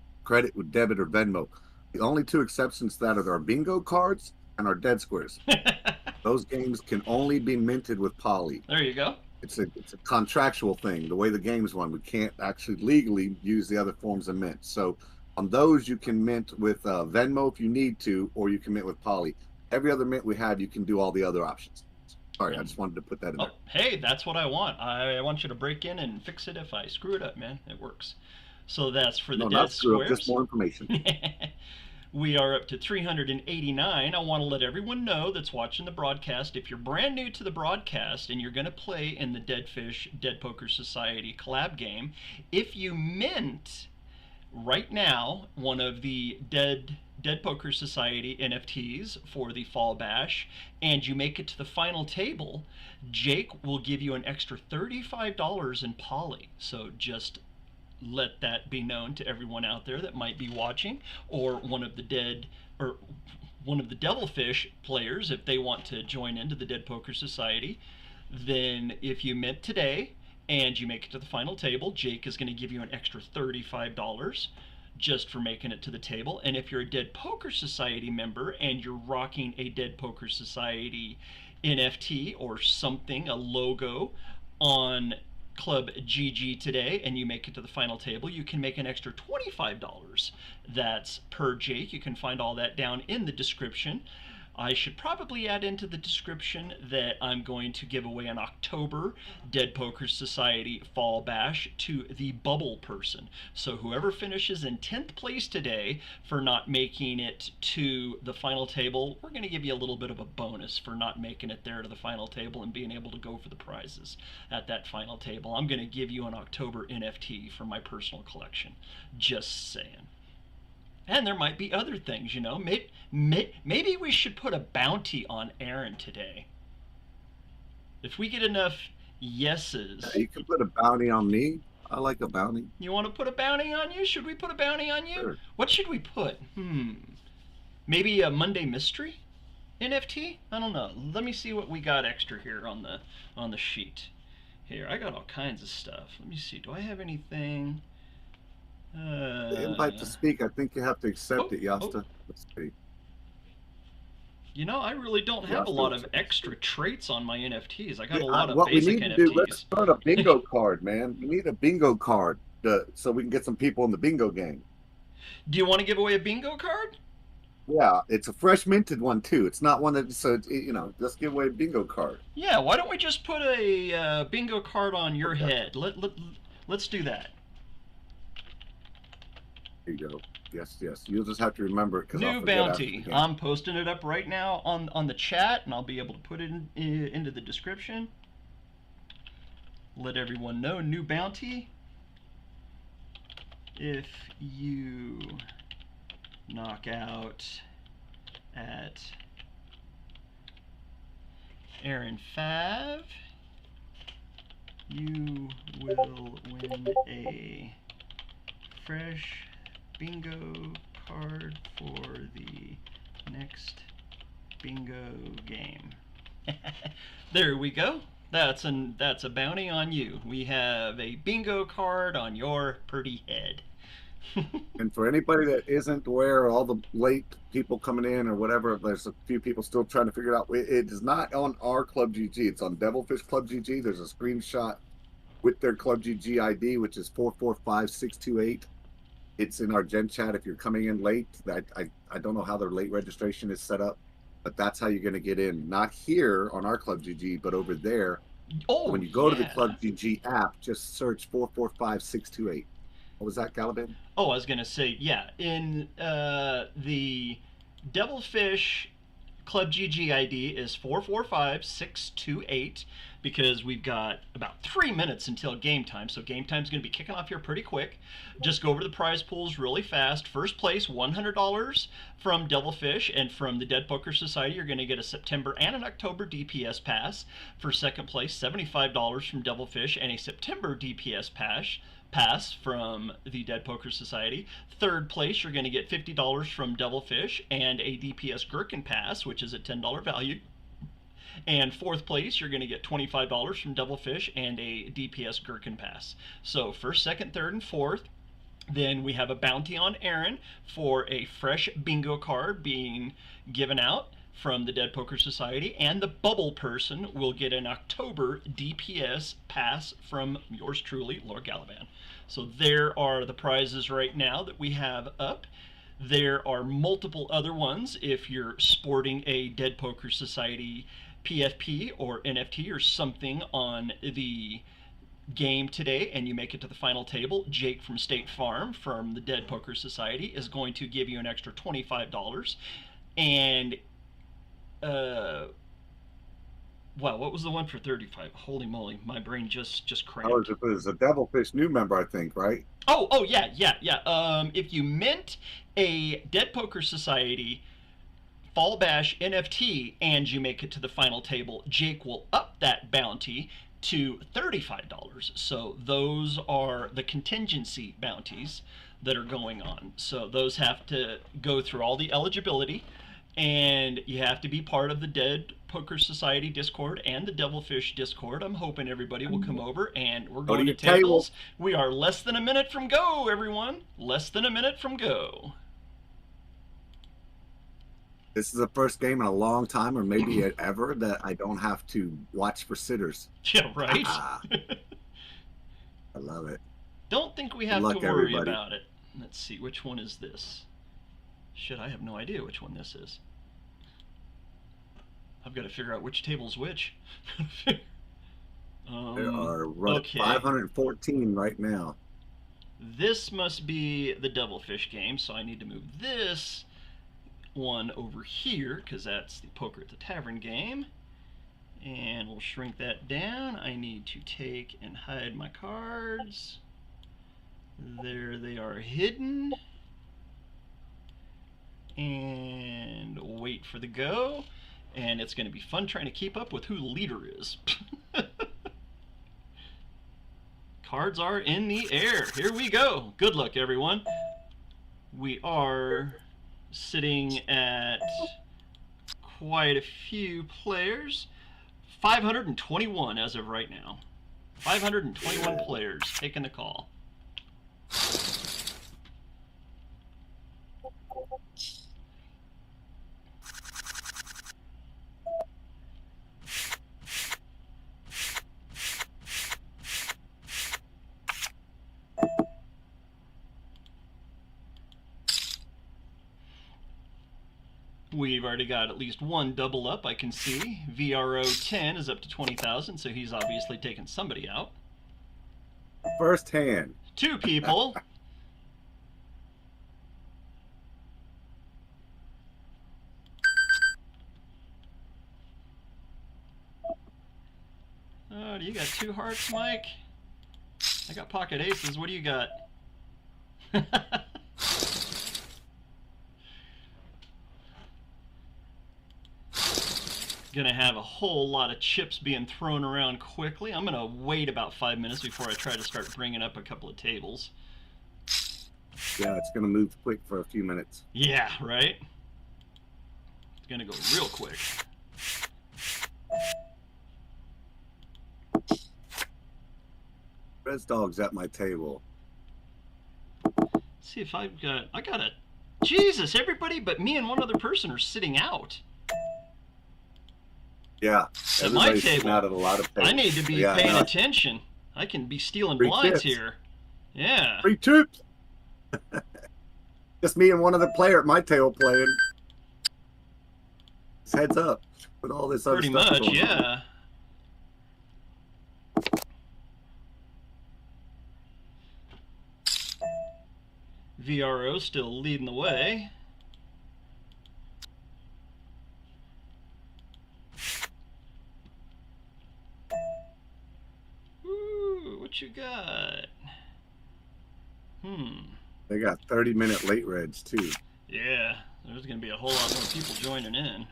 with debit, or Venmo. The only 2 exceptions to that are our bingo cards and our Dead Squares. Those games can only be minted with Poly. There you go. It's a contractual thing. The way the game's run, we can't actually legally use the other forms of mint. So on those, you can mint with Venmo if you need to, or you can mint with Poly. Every other mint we have, you can do all the other options. Sorry, I just wanted to put that in there. Hey, that's what I want. I want you to break in and fix it if I screw it up, man. It works. So that's for the Dead Squares. Just more information. We are up to 389. I want to let everyone know that's watching the broadcast, if you're brand new to the broadcast and you're going to play in the Deadfish Dead Poker Society collab game, if you mint right now one of the Dead Poker Society NFTs for the Fall Bash, and you make it to the final table, Jake will give you an extra $35 in Poly. So just let that be known to everyone out there that might be watching, or one of the Devilfish players, if they want to join into the Dead Poker Society. Then if you mint today and you make it to the final table, Jake is going to give you an extra $35 just for making it to the table. And if you're a Dead Poker Society member and you're rocking a Dead Poker Society NFT or something, a logo on ClubGG today, and you make it to the final table, you can make an extra $25. That's per Jake. You can find all that down in the description. I should probably add into the description that I'm going to give away an October Dead Poker Society Fall Bash to the bubble person. So whoever finishes in 10th place today for not making it to the final table, we're going to give you a little bit of a bonus for not making it there to the final table and being able to go for the prizes at that final table. I'm going to give you an October NFT for my personal collection. Just saying. And there might be other things, you know. Maybe we should put a bounty on Aaron today. If we get enough yeses. Yeah, you can put a bounty on me. I like a bounty. You want to put a bounty on you? Should we put a bounty on you? Sure. What should we put? Maybe a Monday Mystery NFT? I don't know. Let me see what we got extra here on the sheet. Here, I got all kinds of stuff. Let me see. Do I have anything? The invite to speak, I think you have to accept it, Yasta. Let's see. You know, I really don't have a lot of extra traits on my NFTs. I got a lot of what basic we need NFTs. to do, let's start a bingo card, man. We need a bingo card so we can get some people in the bingo game. Do you want to give away a bingo card? Yeah, it's a fresh minted one too. It's not one that, so you know, let's give away a bingo card. Yeah, why don't we just put a bingo card on your head? Let's do that. There you go. Yes. You'll just have to remember it. New bounty. I'm posting it up right now on the chat, and I'll be able to put it into the description. Let everyone know. New bounty. If you knock out at Aaron Fav, you will win a fresh bingo card for the next bingo game. There we go. That's a bounty on you. We have a bingo card on your pretty head And for anybody that isn't aware, all the late people coming in or whatever, there's a few people still trying to figure it out. It is not on our ClubGG. It's on Devilfish ClubGG. There's a screenshot with their ClubGG ID, which is 445628. It's in our Gen chat if you're coming in late. I don't know how their late registration is set up, but that's how you're going to get in. Not here on our ClubGG, but over there. Oh, when you go to the ClubGG app, just search 445628. What was that, Galaban? Oh, I was going to say, yeah, in the Devilfish ClubGG ID is 445628 because we've got about 3 minutes until game time. So game time's going to be kicking off here pretty quick. Just go over to the prize pools really fast. First place, $100 from Devilfish, and from the Dead Poker Society, you're going to get a September and an October DPS pass. For second place, $75 from Devilfish and a September DPS pass from the Dead Poker Society. Third place, you're going to get $50 from Devilfish and a DPS Gherkin Pass, which is a $10 value. And fourth place, you're going to get $25 from Devilfish and a DPS Gherkin Pass. So first, second, third, and fourth. Then we have a bounty on Aaron for a fresh bingo card being given out from the Dead Poker Society, and the bubble person will get an October DPS pass from yours truly, LordGalaban. So there are the prizes right now that we have up. There are multiple other ones if you're sporting a Dead Poker Society PFP or NFT or something on the game today and you make it to the final table. Jake from State Farm from the Dead Poker Society is going to give you an extra $25. And wow, what was the one for 35? Holy moly, my brain just cramped. It was a Devilfish new member, I think, right? Oh yeah. If you mint a Dead Poker Society Fall Bash NFT and you make it to the final table, Jake will up that bounty to $35. So those are the contingency bounties that are going on. So those have to go through all the eligibility, and you have to be part of the Dead Poker Society Discord and the Devilfish Discord. I'm hoping everybody will come over, and we're going to tables. We are less than a minute from go, everyone. Less than a minute from go. This is the first game in a long time, or maybe ever, that I don't have to watch for sitters. Yeah, right? I love it. Don't think we have to worry about it. Let's see, which one is this? Shit, I have no idea which one this is. I've got to figure out which table's which. There are 514 right now. This must be the Devilfish game, so I need to move this one over here because that's the Poker at the Tavern game, and we'll shrink that down. I need to take and hide my cards. There they are, hidden, and wait for the go. And it's going to be fun trying to keep up with who the leader is. Cards are in the air. Here we go. Good luck, everyone. We are sitting at quite a few players. 521 as of right now. 521 players taking the call. We've already got at least one double up, I can see. VRO10 is up to 20,000, so he's obviously taken somebody out. First hand. 2 people. Oh, do you got 2 hearts, Mike? I got pocket aces. What do you got? Gonna have a whole lot of chips being thrown around quickly. I'm gonna wait about 5 minutes before I try to start bringing up a couple of tables. Yeah, it's gonna move quick for a few minutes. Yeah, right? It's gonna go real quick. Res Dog's at my table. see if I got a... Jesus, everybody but me and one other person are sitting out. Yeah. At my Everybody's sitting table. out at a lot of tables. I need to be paying attention. I can be stealing Free blinds tips. here. Yeah. Free tips. Just me and one other player at my table playing. Just heads up with all this other Pretty stuff much, going yeah. on. VRO still leading the way. Ooh, what you got? They got 30-minute late reds too. Yeah, there's going to be a whole lot more people joining in.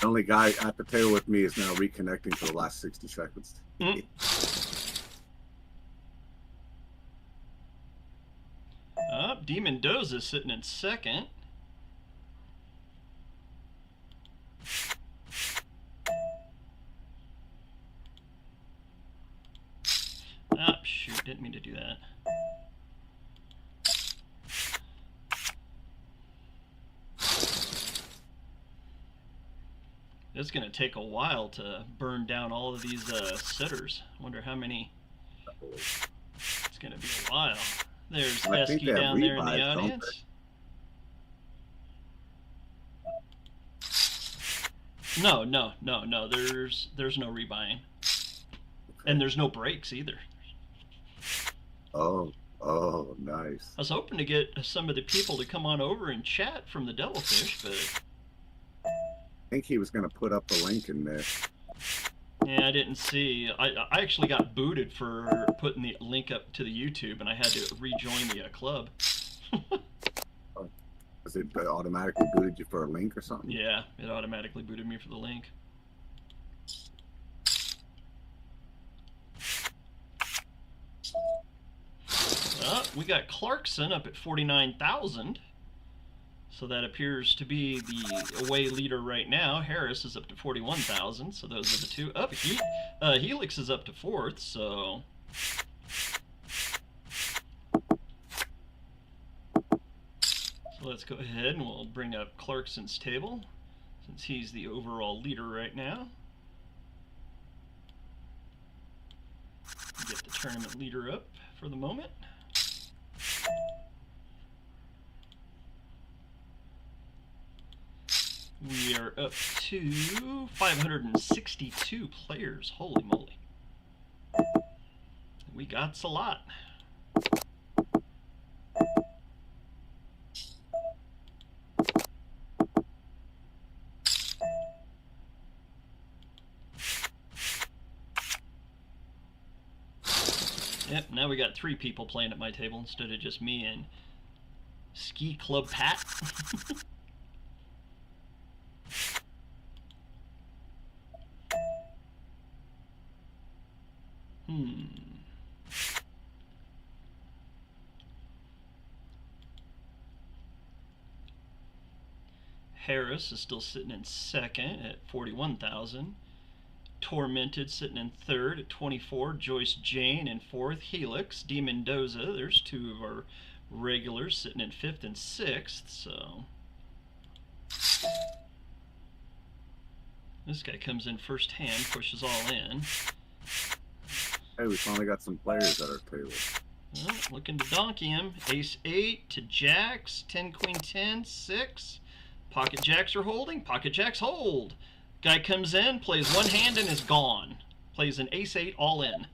The only guy at the table with me is now reconnecting for the last 60 seconds. D Mendoza sitting in second. Ah, shoot, didn't mean to do that. It's going to take a while to burn down all of these sitters. I wonder how many. It's going to be a while. There's Esky down there in the audience. No. There's no rebuying. And there's no breaks either. Oh, nice. I was hoping to get some of the people to come on over and chat from the Devilfish, but... I think he was going to put up a link in there. Yeah, I didn't see. I actually got booted for putting the link up to the YouTube, and I had to rejoin the club. Was it automatically booted you for a link or something? Yeah, it automatically booted me for the link. We got Clarkson up at 49,000. So that appears to be the away leader right now. Harris is up to 41,000, so those are the two. Helix is up to 4th, so... So let's go ahead and we'll bring up Clarkson's table, since he's the overall leader right now. Get the tournament leader up for the moment. We are up to 562 players. Holy moly. We got a lot. Yep, now we got 3 people playing at my table instead of just me and Ski Club Pat. Harris is still sitting in second at 41,000. Tormented sitting in third at 24. Joyce Jane in fourth. Helix. D Mendoza. There's 2 of our regulars sitting in 5th and 6th. So this guy comes in first hand, pushes all in. Hey, we finally got some players at our table. Well, looking to donkey him. Ace 8 to jacks. 10 queen 10 6. Pocket jacks are holding. Pocket jacks hold. Guy comes in, plays one hand and is gone. Plays an ace 8 all in.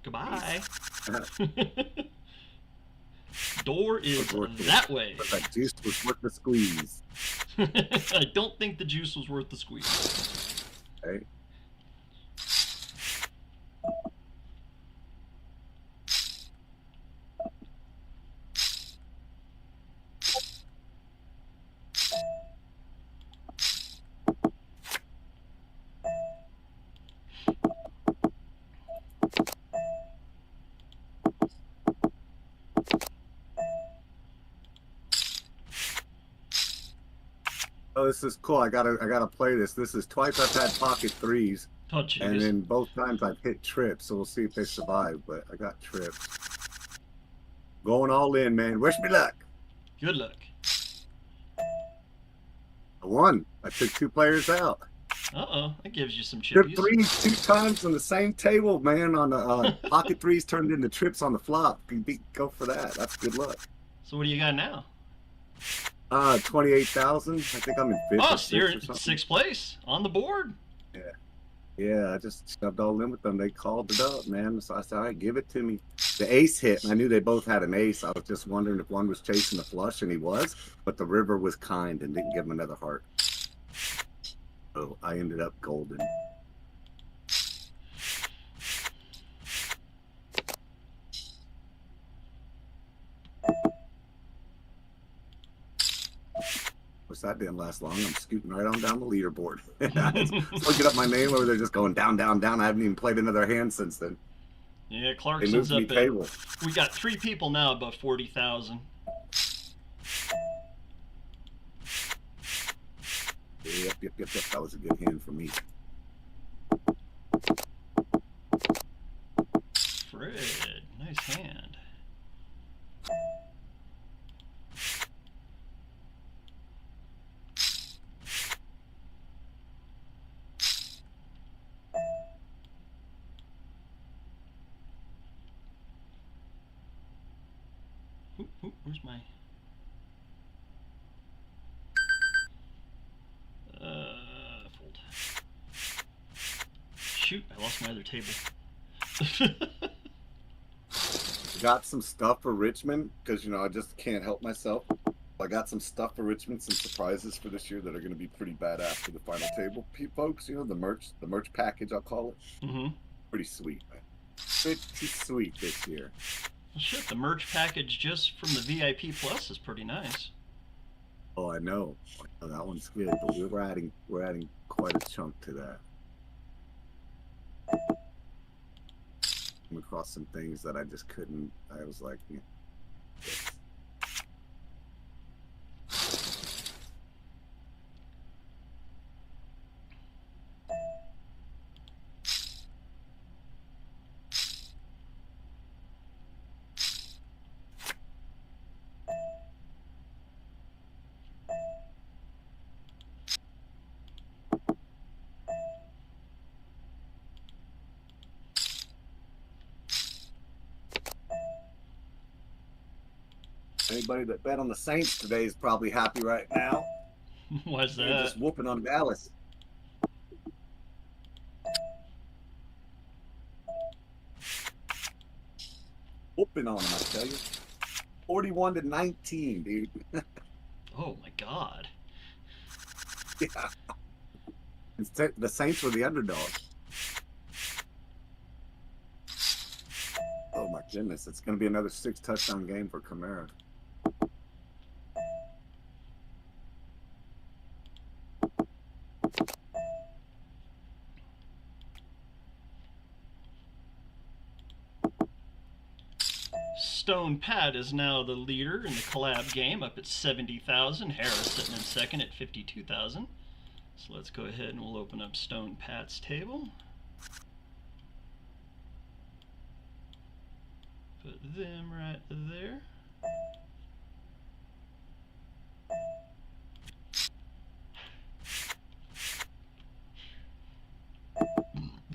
Goodbye. Door is that way. But that juice was worth the squeeze. I don't think the juice was worth the squeeze. Hey. Oh Oh, this is cool. I gotta play this. This is twice I've had pocket threes, Oh, and jeez. then both times I've hit trips. So we'll see if they survive. But I got trips. Going all in, man. Wish me luck. Good luck. I won. I took 2 players out. Uh-oh, that gives you some Took chippies. threes 2 times on the same table, man. On the pocket threes turned into trips on the flop. Go for that. That's good luck. So what do you got now? 28,000. I think I'm in 5th Oh, or so you're 6th or in something. 6th place on the board. Yeah, I just shoved all in with them. They called it up, man. So I said, all right, give it to me. The ace hit, and I knew they both had an ace. I was just wondering if one was chasing the flush, and he was, but the river was kind and didn't give him another heart. So I ended up golden. Of course, that didn't last long. I'm scooting right on down the leaderboard. Looking up my name over there, just going down, down, down. I haven't even played another hand since then. Yeah, They Clarkson's moved me up at... table. We got 3 people now above 40,000. Yep. That was a good hand for me. Fred, nice hand. Ooh, where's my... fold. Shoot, I lost my other table. Got some stuff for Richmond because, you know, I just can't help myself. I got some stuff for Richmond, some surprises for this year that are going to be pretty badass for the final table. Folks, you know, the merch package, I'll call it. Mm-hmm. Pretty sweet, man. Pretty sweet this year. Well, shit, the merch package just from the VIP Plus is pretty nice. Oh, I know. Oh, that one's good, but we're adding quite a chunk to that. Came across some things that I just couldn't. I was like, yeah, yes. Anybody that bet on the Saints today is probably happy right now. Why's They're that? just whooping on Dallas. Whooping on them, I tell you. 41-19, dude. Oh my god. Yeah. The Saints were the underdog. Oh my goodness, it's going to be another 6-touchdown game for Kamara. Stone Pat is now the leader in the collab game, up at 70,000. Harris sitting in second at 52,000. So let's go ahead and we'll open up Stone Pat's table. Put them right there.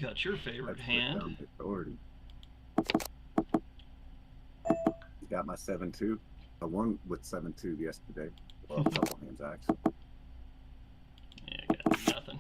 Got your favorite hand. Got my 7-2. I won with 7-2 yesterday. Well, a couple hands actually. Yeah, I got nothing.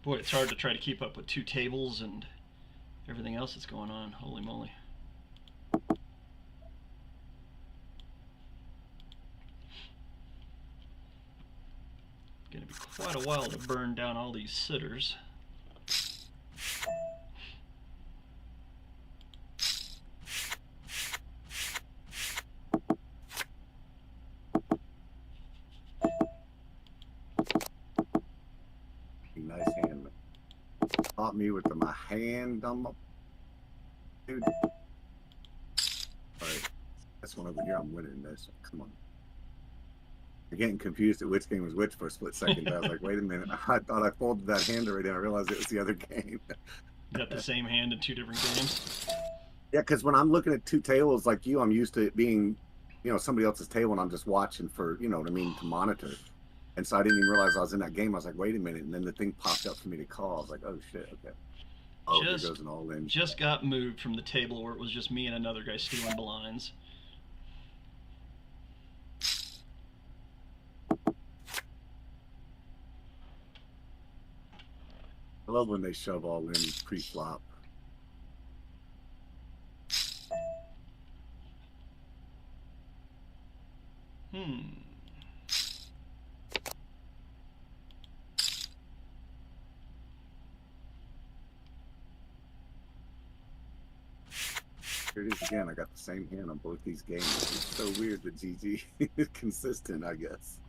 Boy, it's hard to try to keep up with 2 tables and everything else that's going on. Holy moly. quite a while to burn down all these sitters. Nice hand. Caught me with my hand on my dude. Alright. This one over here, I'm winning this. Come on. I'm getting confused at which game was which for a split second. I was like, wait a minute. I thought I folded that hand already and I realized it was the other game. Got the same hand in 2 different games? Yeah, because when I'm looking at 2 tables like you, I'm used to it being, you know, somebody else's table and I'm just watching for, you know what I mean, to monitor. And so I didn't even realize I was in that game. I was like, wait a minute. And then the thing popped up for me to call. I was like, oh, shit, okay. Oh, here goes an all-in. Just got moved from the table where it was just me and another guy stealing blinds. I love when they shove all in pre-flop. Here it is again. I got the same hand on both these games. It's so weird that GG is consistent, I guess.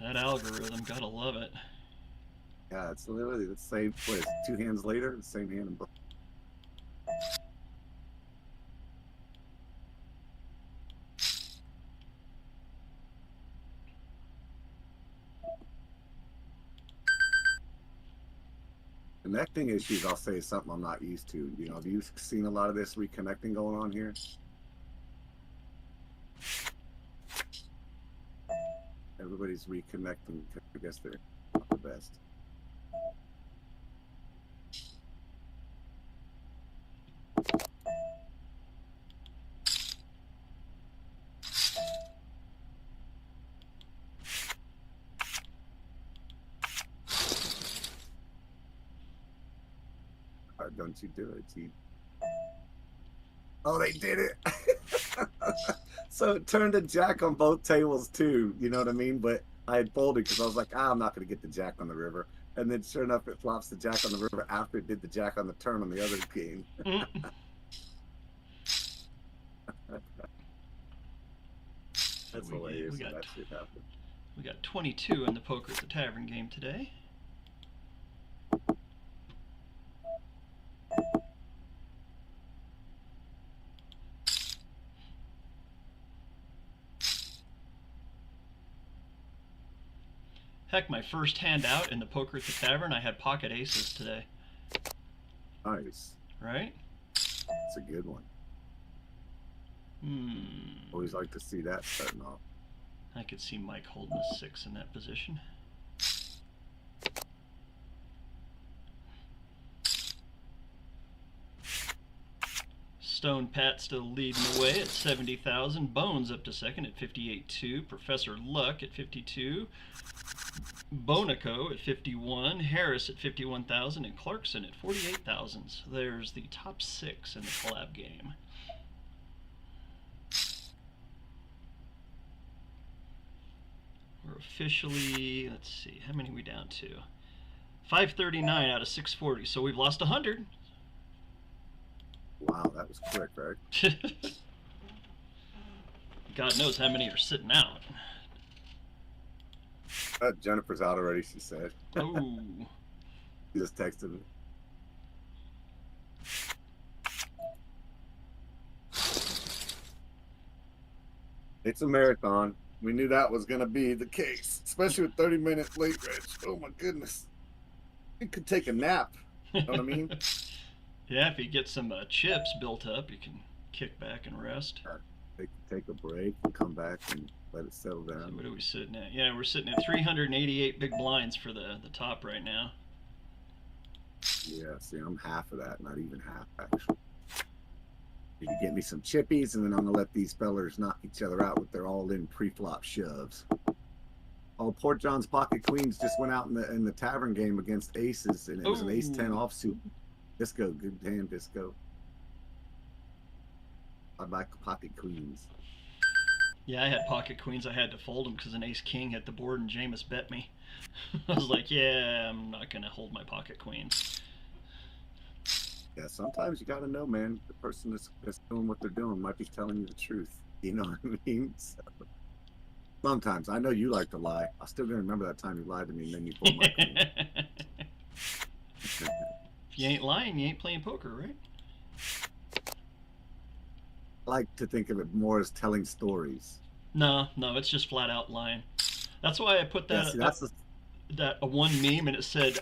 That algorithm, gotta love it. Yeah, it's literally the same. What is it, 2 hands later? The same hand in both. Connecting issues, I'll say, is something I'm not used to. You know, have you seen a lot of this reconnecting going on here? Everybody's reconnecting. I guess they're not the best. Don't you do it, G. Oh, they did it. So it turned a jack on both tables too, you know what I mean? But I had folded because I was like, I'm not going to get the jack on the river. And then sure enough, it flops the jack on the river after it did the jack on the turn on the other game. That's hilarious. That shit happened. We got 22 in the Poker at the Tavern game today. Heck, my first hand out in the Poker at the Tavern, I had pocket aces today. Nice. Right? That's a good one. Always like to see that starting off. I could see Mike holding a 6 in that position. Stone Pat still leading the way at 70,000. Bones up to second at 58.2. Professor Luck at 52. Bonico at 51. Harris at 51,000. And Clarkson at 48,000. So there's the top 6 in the collab game. We're officially, let's see, how many are we down to? 539 out of 640. So we've lost 100. Wow, that was quick, right? God knows how many are sitting out. Jennifer's out already, she said. Oh. She just texted me. It's a marathon. We knew that was going to be the case, especially with 30 minutes late, Rich. Oh, my goodness. You could take a nap. You know what I mean? Yeah, if you get some chips built up, you can kick back and rest. Take a break and come back and let it settle down. So what are we sitting at? Yeah, we're sitting at 388 big blinds for the top right now. Yeah, see, I'm half of that, not even half, actually. You can get me some chippies, and then I'm going to let these fellers knock each other out with their all-in pre-flop shoves. Oh, Port John's Pocket Queens just went out in the tavern game against aces, and it was an ace-10 offsuit. Disco, good hand, Disco. I like Pocket Queens. Yeah, I had pocket queens. I had to fold them because an ace king hit the board and Jameis bet me. I was like, yeah, I'm not gonna hold my pocket queens. Yeah, sometimes you gotta know, man. The person that's doing what they're doing might be telling you the truth. You know what I mean? So, sometimes I know you like to lie. I still gonna remember that time you lied to me and then you pulled my queen. If you ain't lying, you ain't playing poker, right? I like to think of it more as telling stories. No, it's just flat out lying. That's why I put that that one meme, and it said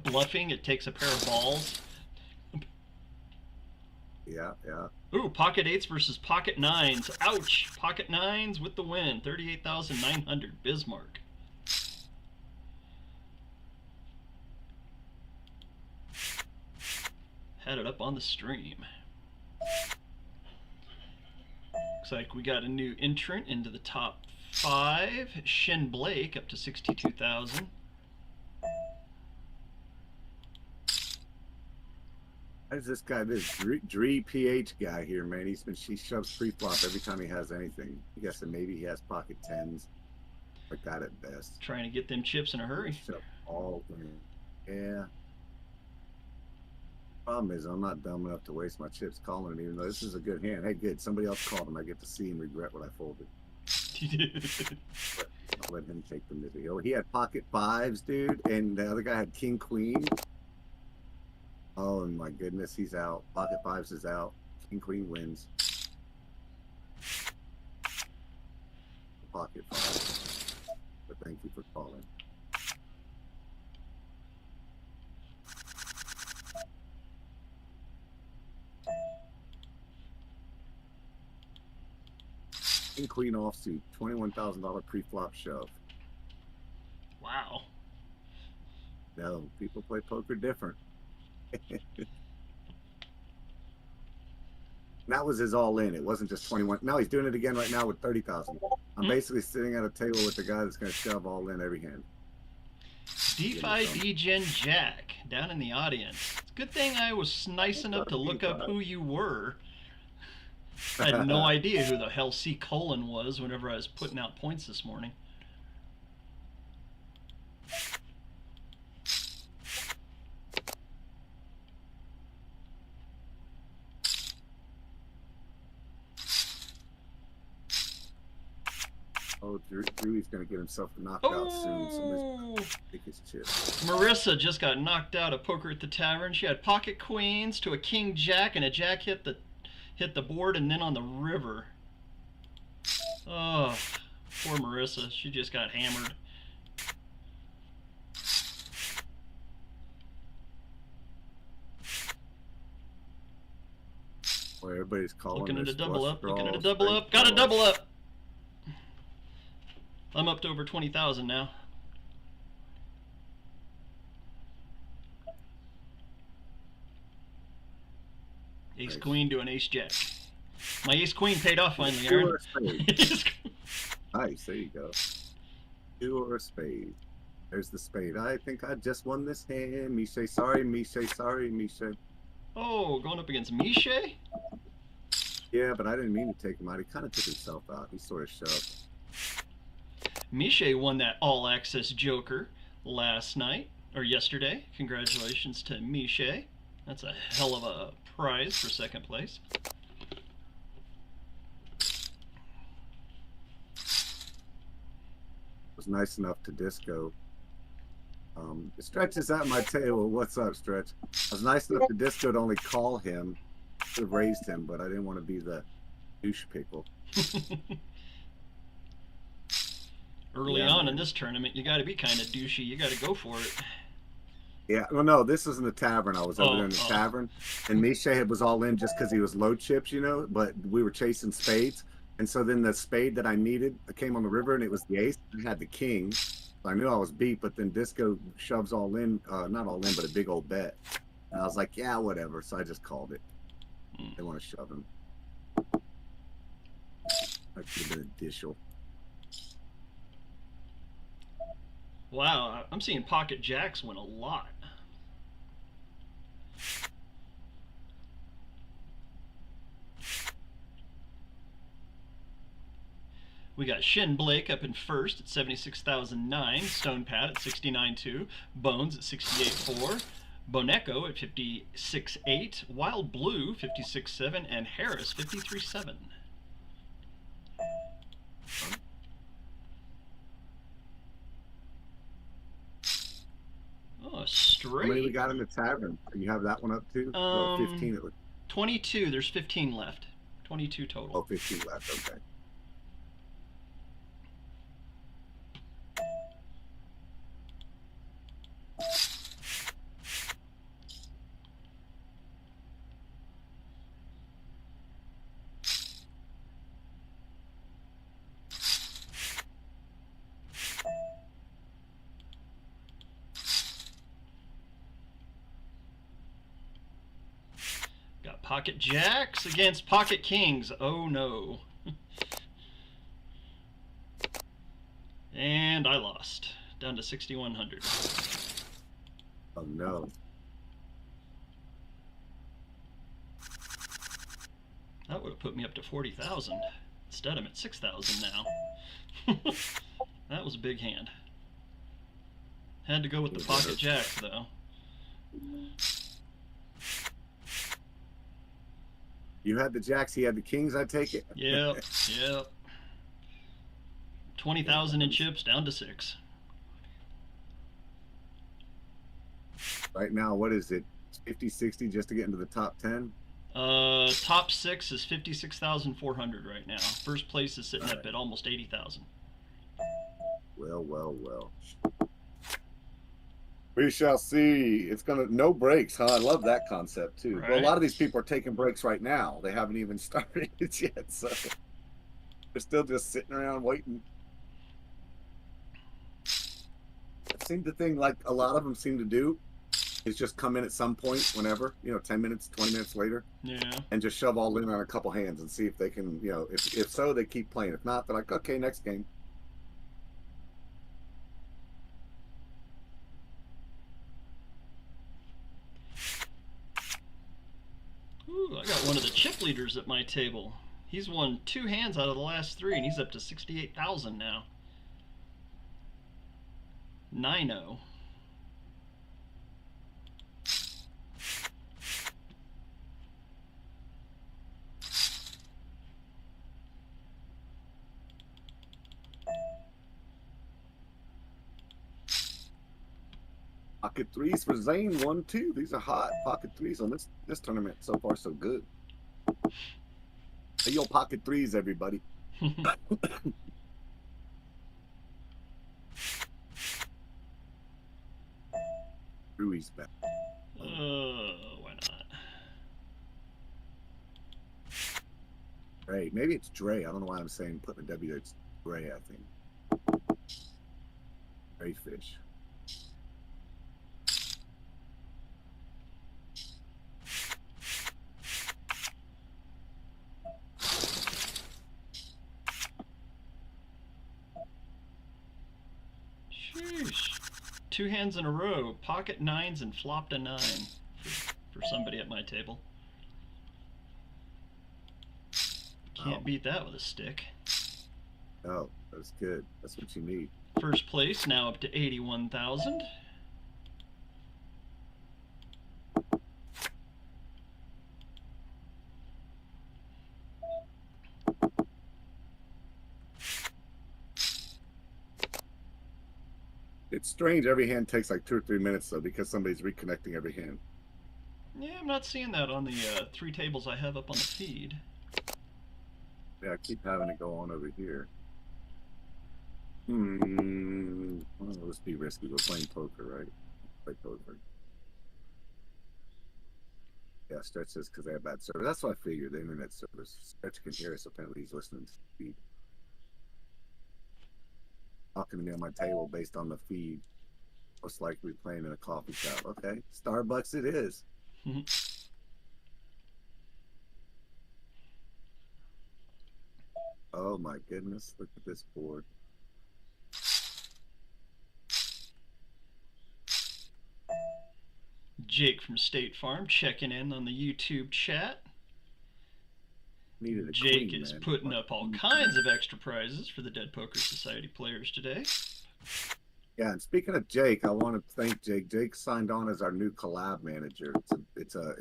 bluffing. It takes a pair of balls. Yeah. Ooh, pocket eights versus pocket nines. Ouch! Pocket nines with the win. 38,900. Bismarck. Had it up on the stream. Looks like we got a new entrant into the top 5. Shin Blake up to 62,000. There's this guy, this Dree PH guy here, man. He shoves pre-flop every time he has anything. I'm guessing maybe he has pocket tens, like that at best. Trying to get them chips in a hurry. Shove all in. Yeah. Problem is, I'm not dumb enough to waste my chips calling him, even though this is a good hand. Hey, good. Somebody else called him. I get to see and regret what I folded. But I'll let him take the video. He had pocket fives, dude, and the other guy had king queen. Oh my goodness, he's out. Pocket fives is out. King queen wins. Pocket fives. But thank you for calling. King queen offsuit, $21,000 pre-flop shove. Wow. No, people play poker different. That was his all in. It wasn't just 21. No, he's doing it again right now with 30,000. I'm basically sitting at a table with the guy that's going to shove all in every hand. DeFi Degen Jack down in the audience. It's a good thing I was nice enough to look up who you were. I had no idea who the hell C. Colon was whenever I was putting out points this morning. Oh, Drew's going to get himself knocked out soon. Somebody's take his chip. Marissa just got knocked out of Poker at the Tavern. She had pocket queens to a king jack, and a jack hit the board and then on the river. Oh, poor Marissa. She just got hammered. Boy, everybody's calling. Looking at a double up. Looking at a draws, double up. Got a double up. I'm up to over 20,000 now. Ace queen to an ace jack. My ace queen paid off finally, Aaron. Nice, there you go. Two or a spade. There's the spade. I think I just won this hand. Miche, sorry, Miche, sorry, Miche. Oh, going up against Miche? Yeah, but I didn't mean to take him out. He kind of took himself out. He sort of shoved. Miche won that all-access Joker last night, or yesterday. Congratulations to Miche. That's a hell of a prize for second place. Was nice enough to disco. Stretch is at my table. What's up, Stretch? I was nice enough to disco to only call him. Could have raised him, but I didn't want to be the douche pickle. Early on in this tournament, you got to be kind of douchey. You got to go for it. Yeah, well, no, this was in the tavern. I was over there in the tavern, and Miche was all in just because he was low chips, you know, but we were chasing spades. And so then the spade that I needed came on the river, and it was the ace. I had the king. So I knew I was beat, but then Disco shoves all in, not all in, but a big old bet. And I was like, yeah, whatever. So I just called it. They want to shove him. That could have been a dishel. Wow, I'm seeing pocket jacks win a lot. We got Shin Blake up in first at 76,009, Stone Pat at 69.2, Bones at 68.4, Boneco at 56.8, Wild Blue 56.7, and Harris 53.7. Oh, straight. How many we got in the tavern? You have that one up too? 15. 22. There's 15 left. 22 total. Oh, 15 left. Okay. Got Pocket Jacks against Pocket Kings. Oh no. And I lost. Down to 6,100. Oh no. That would have put me up to 40,000. Instead, I'm at 6,000 now. That was a big hand. Had to go with the Pocket Jacks, though. You had the jacks, he had the kings, I take it? Yep, yep. 20,000 in chips, down to 6. Right now, what is it? 50, 60 just to get into the top 10? Top 6 is 56,400 right now. First place is sitting up at almost 80,000. Well, well, well. We shall see. It's gonna no breaks, huh? I love that concept too. Right. Well, a lot of these people are taking breaks right now. They haven't even started it yet, so they're still just sitting around waiting. It seemed the thing like a lot of them seem to do is just come in at some point, whenever, 10 minutes, 20 minutes later, Yeah. and just shove all in on a couple hands and see if they can, if so, they keep playing. If not, they're like, okay, next game. Ooh, I got one of the chip leaders at my table. He's won 2 hands out of the last 3, and he's up to 68,000 now. 9-0. Pocket threes for Zane, 1, 2. These are hot. Pocket threes on this tournament. So far, so good. Hey, yo, pocket threes, everybody. Rui's back. Why not? Dre. Maybe it's Dre. I don't know why I'm saying putting a W. It's Dre, I think. Dre fish. Sheesh. 2 hands in a row. Pocket 9s and flopped a 9 for somebody at my table. Can't beat that with a stick. Oh, that's good. That's what you need. First place now up to 81,000. It's strange. Every hand takes like 2 or 3 minutes, though, because somebody's reconnecting every hand. Yeah, I'm not seeing that on the 3 tables I have up on the feed. Yeah, I keep having it go on over here. Well, let's be risky. We're playing poker, right? Play poker. Yeah, Stretch says because they have bad service. That's what I figured. The internet service. Stretch can hear us. Apparently, he's listening to the feed. Talking to me on my table based on the feed. Most likely playing in a coffee shop. Okay, Starbucks it is. Oh my goodness! Look at this board. Jake from State Farm checking in on the YouTube chat. Needed a Jake queen, is man. putting up all kinds of extra prizes for the Dead Poker Society players today. Yeah, and speaking of Jake, I want to thank Jake. Jake signed on as our new collab manager. It's a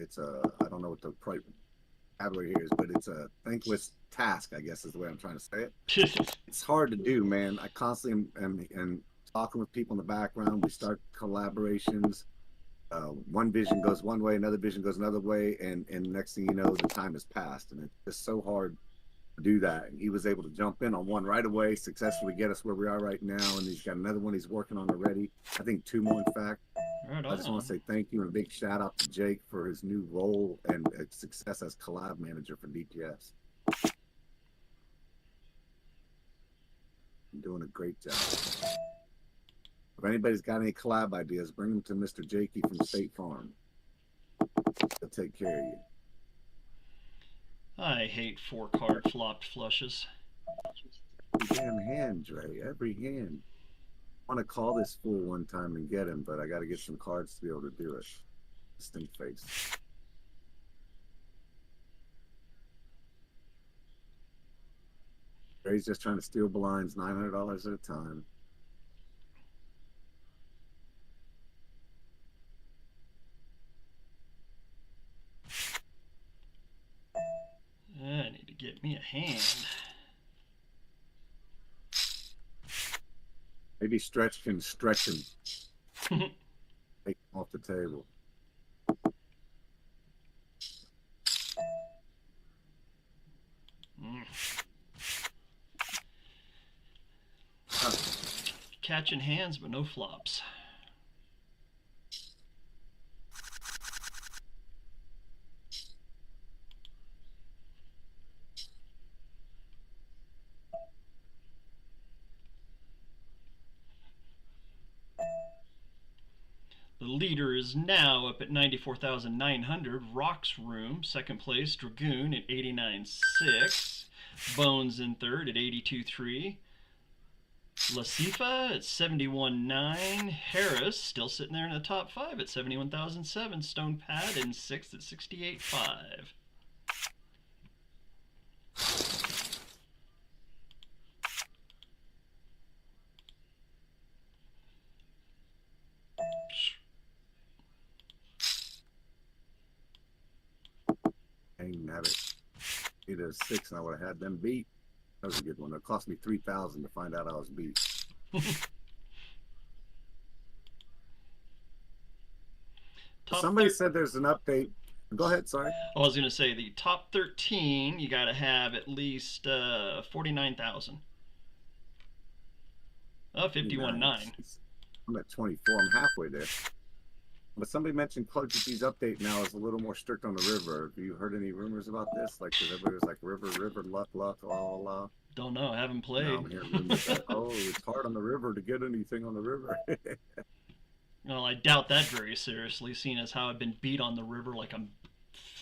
I don't know what the vocabulary here is, but it's a thankless task, I guess is the way I'm trying to say it. It's hard to do, man. I constantly am talking with people in the background. We start collaborations. One vision goes one way, another vision goes another way, and next thing you know, the time has passed, and it's just so hard to do that. And he was able to jump in on one right away, successfully get us where we are right now, and he's got another one he's working on already. I think 2 more, in fact. Right I just want to say thank you and a big shout out to Jake for his new role and success as collab manager for DPS. You're doing a great job. If anybody's got any collab ideas, bring them to Mr. Jakey from State Farm. He'll take care of you. I hate 4-card flopped flushes. Every damn hand, Dre. Every hand. I want to call this fool one time and get him, but I got to get some cards to be able to do it. Distinct face. Dre's just trying to steal blinds, $900 at a time. I need to get me a hand. Maybe Stretch can stretch him. Take him off the table. Catching hands, but no flops. The leader is now up at 94,900. Rock's Room, second place. Dragoon at 89.6. Bones in third at 82.3. Lasifa at 71.9. Harris still sitting there in the top 5 at 71,007. Stone Pad in 6th at 68.5. Dang nabbit. It is 6 and I would have had them beat. That was a good one. It cost me $3,000 to find out I was beat. Somebody said there's an update. Go ahead, sorry. I was going to say the top 13, you got to have at least 49,000. Oh, 51.9. I'm at 24. I'm halfway there. But somebody mentioned ClubGG's update now is a little more strict on the river. Have you heard any rumors about this? Like, because everybody was like, river, luck, la, la. Don't know. I haven't played. No, I'm hearing rumors that, oh, it's hard on the river to get anything on the river. Well, I doubt that very seriously, seeing as how I've been beat on the river like a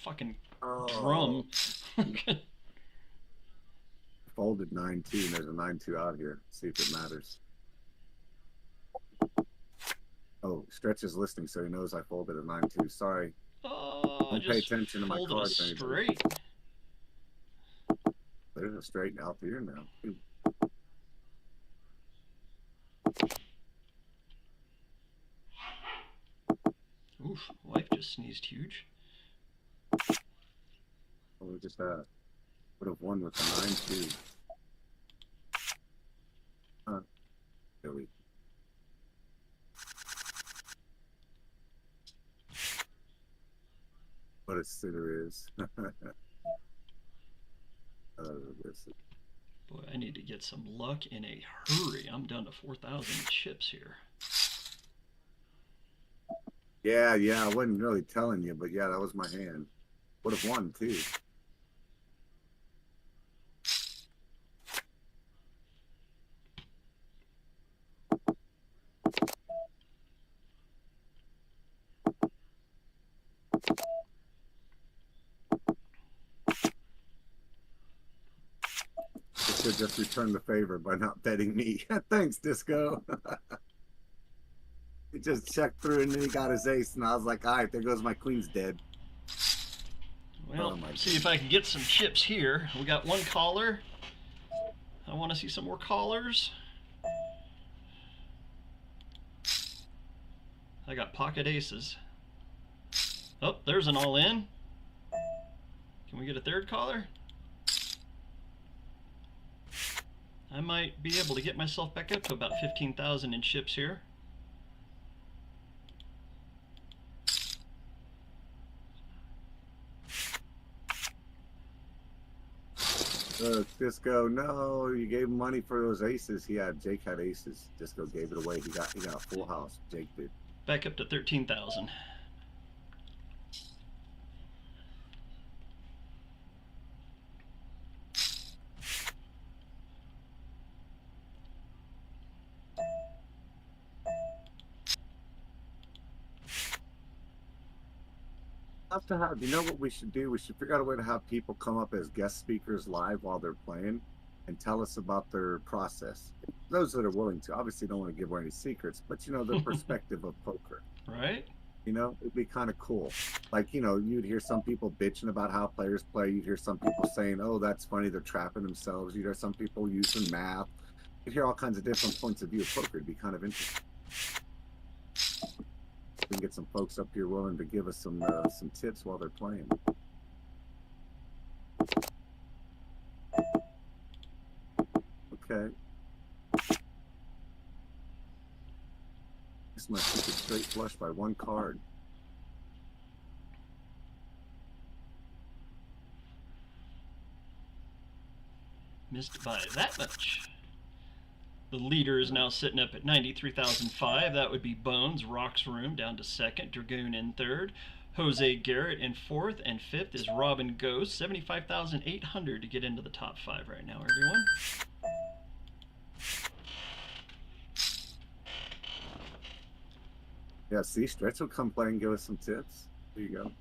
fucking drum. Folded 9-2, and there's a 9-2 out here. See if it matters. Oh, Stretch is listening, so he knows I folded a 9-2. Sorry. Oh, don't pay attention to my cards. Straight. There's a straight out here now. Oof, wife just sneezed huge. Oh, we just would have won with a 9-2. There we go. What a sitter is. Boy, I need to get some luck in a hurry. I'm down to 4,000 chips here. Yeah, I wasn't really telling you, but yeah, that was my hand. Would have won too. Should just return the favor by not betting me. Thanks, Disco. He just checked through and then he got his ace, and I was like, all right, there goes my queen's dead. Well, see if I can get some chips here. We got one caller. I want to see some more callers. I got pocket aces. Oh, there's an all-in. Can we get a third caller? I might be able to get myself back up to about 15,000 in chips here. Disco, no, you gave him money for those aces. Jake had aces. Disco gave it away. He got a full house. Jake did. Back up to 13,000. You know what we should do? We should figure out a way to have people come up as guest speakers live while they're playing and tell us about their process. Those that are willing to. Obviously don't want to give away any secrets, but you know, their perspective of poker. Right? You know, it'd be kind of cool. Like, you know, you'd hear some people bitching about how players play. You'd hear some people saying, oh, that's funny, they're trapping themselves. You'd hear some people using math. You'd hear all kinds of different points of view of poker. It'd be kind of interesting. We can get some folks up here willing to give us some tips while they're playing. Okay. This might keep it straight flush by one card. Missed by that much. The leader is now sitting up at 93,005. That would be Bones, Rock's Room down to second, Dragoon in third, Jose Garrett in fourth, and fifth is Robin Ghost, 75,800 to get into the top 5 right now, everyone. Yeah, see, Stretch will come play and give us some tips. There you go.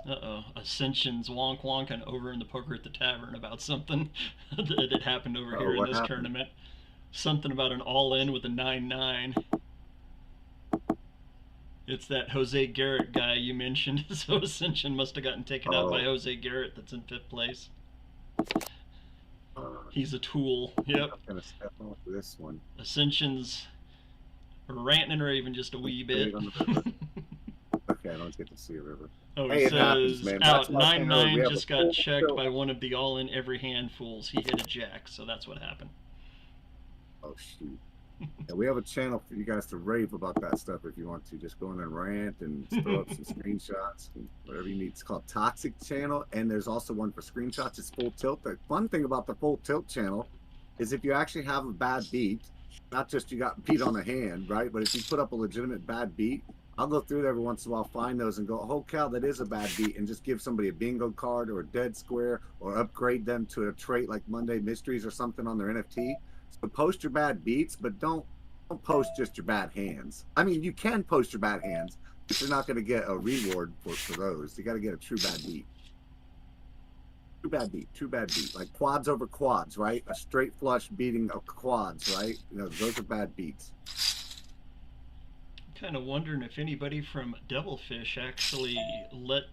Uh-oh, Ascension's wonking over in the Poker at the Tavern about something that happened over here in this tournament. Something about an all-in with a 9-9. It's that Jose Garrett guy you mentioned, so Ascension must have gotten taken out by Jose Garrett that's in 5th place. He's a tool, yep. I'm gonna step off this one. Ascension's ranting and raving just a wee bit. Okay, I don't get to see a river. Oh, hey, it says happens, man. out 9-9 just got checked by one of the all-in every hand fools. He hit a jack, so that's what happened. Oh, shoot. Yeah, we have a channel for you guys to rave about that stuff if you want to. Just go in and rant and throw up some screenshots, and whatever you need. It's called Toxic Channel, and there's also one for screenshots. It's Full Tilt. The fun thing about the Full Tilt channel is if you actually have a bad beat, not just you got beat on the hand, right? But if you put up a legitimate bad beat, I'll go through it every once in a while, find those and go, oh cow, that is a bad beat, and just give somebody a bingo card or a dead square or upgrade them to a trait like Monday Mysteries or something on their NFT. So post your bad beats, but don't post just your bad hands. I mean, you can post your bad hands, but you're not going to get a reward for those. You got to get a true bad beat. True bad beat. Like quads over quads, right? A straight flush beating of quads, right? You know, those are bad beats. Kind of wondering if anybody from Devilfish actually let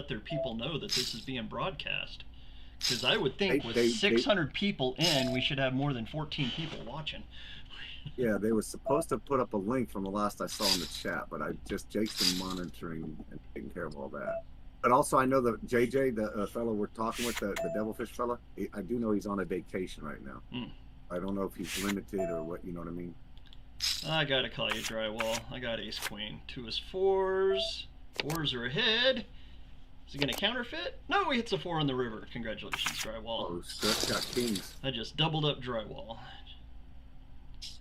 their people know that this is being broadcast, because I would think with 600 people in, we should have more than 14 people watching. Yeah, they were supposed to put up a link from the last I saw in the chat, but Jake's been monitoring and taking care of all that. But also, I know that JJ, the fellow we're talking with, the Devilfish fella, I do know he's on a vacation right now. I don't know if he's limited or what, you know what I mean? I gotta call you Drywall. I got ace queen. 2 is 4s. 4s are ahead. Is he gonna counterfeit? No, he hits a 4 on the river. Congratulations, Drywall. Oh, Stretch got kings. I just doubled up Drywall.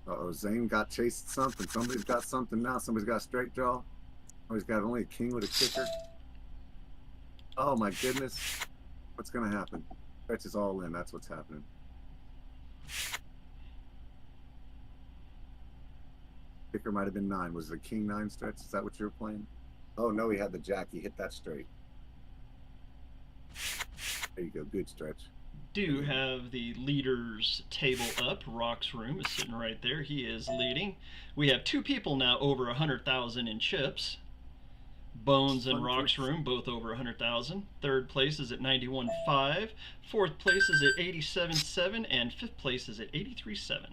Uh-oh, Zane got chased something. Somebody's got something now. Somebody's got a straight draw. Oh, he's got only a king with a kicker. Oh my goodness. What's gonna happen? Stretch is all in. That's what's happening. Kicker might have been 9. Was it king 9 Stretch? Is that what you were playing? Oh no, he had the jack. He hit that straight. There you go. Good Stretch. do have the leaders table up. Rock's room is sitting right there. He is leading. We have 2 people now over 100,000 in chips. Bones and Rock's room both over 100,000. Third place is at 91.5. Fourth place is at 87.7, and fifth place is at 83.7.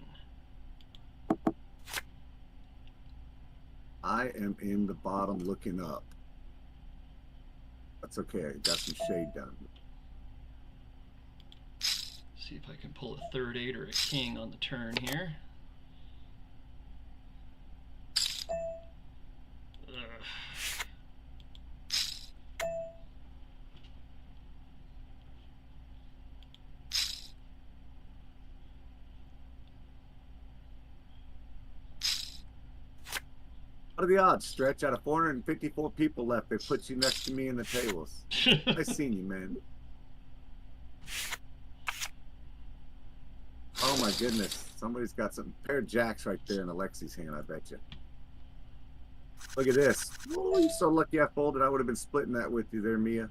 I am in the bottom looking up. That's okay. I got some shade down. See if I can pull a third 8 or a king on the turn here. What are the odds, Stretch? Out of 454 people left, they put you next to me in the tables. I seen you, man. Oh my goodness. Somebody's got some pair of jacks right there in Alexi's hand, I bet you. Look at this. Oh, you're so lucky I folded. I would have been splitting that with you there, Mia.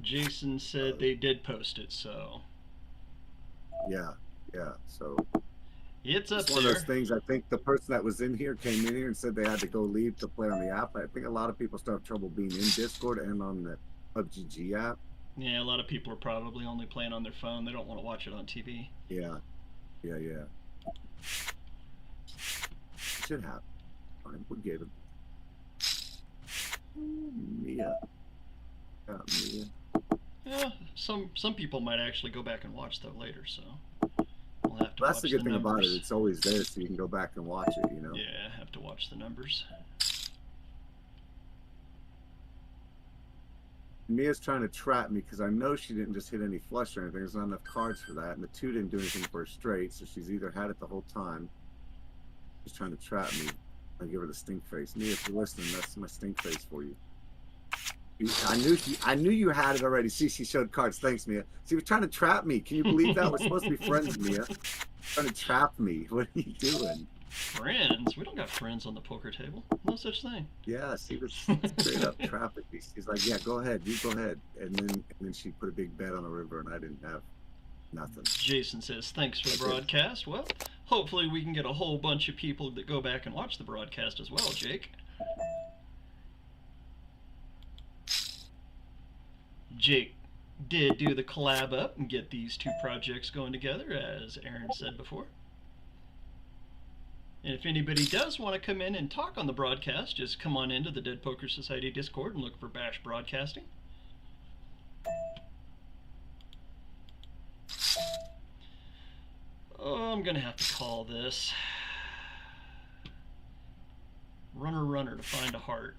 Jason said they did post it, so. Yeah, so. It's up it's there. one of those things. I think the person that was in here came in here and said they had to go leave to play on the app. I think a lot of people still have trouble being in Discord and on the ClubGG app. Yeah, a lot of people are probably only playing on their phone. They don't want to watch it on TV. Yeah. Should happen. Fine, we'll give it. Mia. Yeah, Mia. Yeah, some people might actually go back and watch though later, so we'll have to That's watch the good thing numbers. about it. It's always there, so you can go back and watch it. You know. Yeah, have to watch the numbers. Mia's trying to trap me because I know she didn't just hit any flush or anything. There's not enough cards for that, and the 2 didn't do anything for her straight, so she's either had it the whole time. She's trying to trap me. I give her the stink face. Mia, if you're listening, that's my stink face for you. I knew you had it already. See, she showed cards. Thanks, Mia. She was trying to trap me. Can you believe that? We're supposed to be friends, Mia. Trying to trap me. What are you doing? Friends? We don't got friends on the poker table. No such thing. Yeah, she was straight up trapping me. She's like, "Yeah, go ahead. You go ahead." And then she put a big bet on the river, and I didn't have nothing. Jason says, "Thanks for the broadcast." Well, hopefully we can get a whole bunch of people that go back and watch the broadcast as well, Jake. Jake did do the collab up and get these 2 projects going together, as Aaron said before. And if anybody does want to come in and talk on the broadcast, just come on into the Dead Poker Society Discord and look for Bash Broadcasting. Oh, I'm going to have to call this. Runner to find a heart.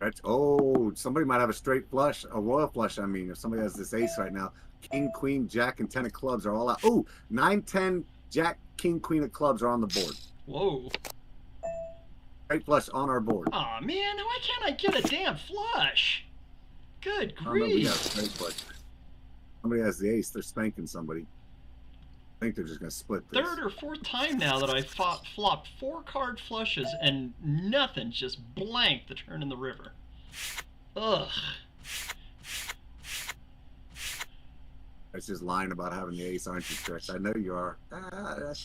That's, oh, somebody might have a straight flush, a royal flush. I mean, if somebody has this ace right now, king, queen, jack, and 10 of clubs are all out. Oh, 9, 10, jack, king, queen of clubs are on the board. Whoa. Straight flush on our board. Aw, man, why can't I get a damn flush? Good Oh, no, we got a grief. straight flush. Somebody has the ace. They're spanking somebody. I think they're just going to split this. Third or fourth time now that I flopped 4 card flushes and nothing, just blank the turn in the river. Ugh. That's just lying about having the ace, aren't you, Stretch? I know you are.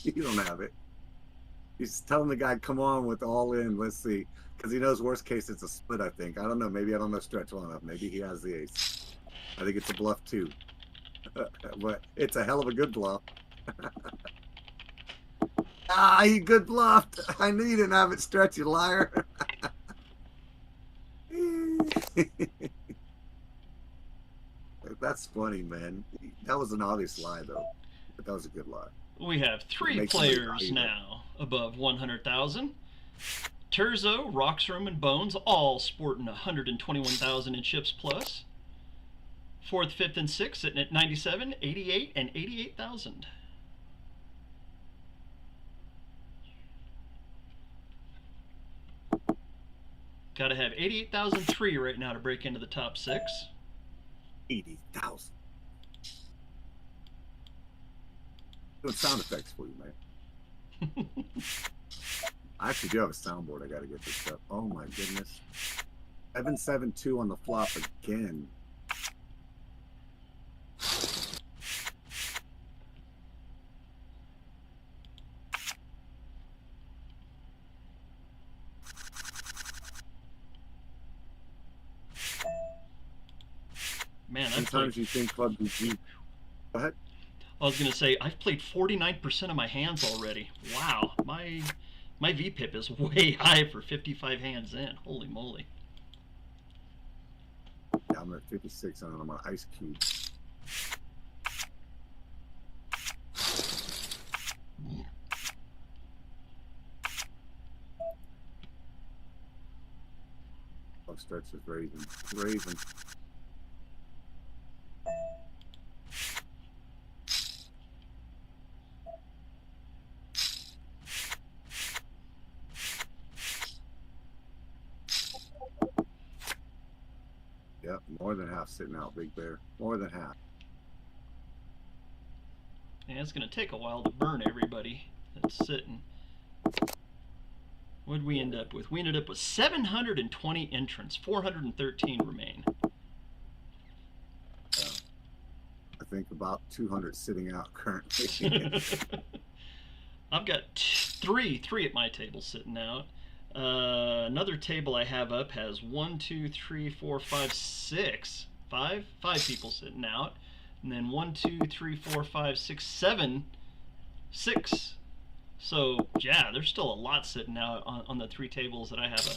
You don't have it. He's telling the guy, come on with all in. Let's see. Because he knows worst case it's a split, I think. I don't know. Maybe I don't know Stretch well enough. Maybe he has the ace. I think it's a bluff, too. But it's a hell of a good bluff. He good bluffed. I knew you didn't have it, Stretch, you liar. That's funny, man. That was an obvious lie, though. But that was a good lie. We have 3 Makes players it now above 100,000. Terzo, Roxroom, and Bones all sporting 121,000 in chips plus. 4th, 5th, and 6th sitting at 97, 88, and 88,000. Gotta have 88,003 right now to break into the top 6. 80,000. Doing sound effects for you, man. I actually do have a soundboard. I gotta get this up. Oh my goodness. 7-7-2 on the flop again. Man, sometimes you think ClubGG. Go ahead. I was gonna say I've played 49% of my hands already. Wow, my VPIP is way high for 55 hands in. Holy moly! Yeah, I'm at 56 and I'm on Ice Cube. Oh, stretch is raising. Yep, more than half sitting out, Big Bear. More than half. And it's gonna take a while to burn everybody that's sitting. What did we end up with? We ended up with 720 entrants, 413 remain. I think about 200 sitting out currently. I've got three at my table sitting out. Another table I have up has 1, 2, 3, 4, 5, 6. Five people sitting out. And then 1, 2, 3, 4, 5, 6, 7. 6. So, yeah, there's still a lot sitting out on the 3 tables that I have up.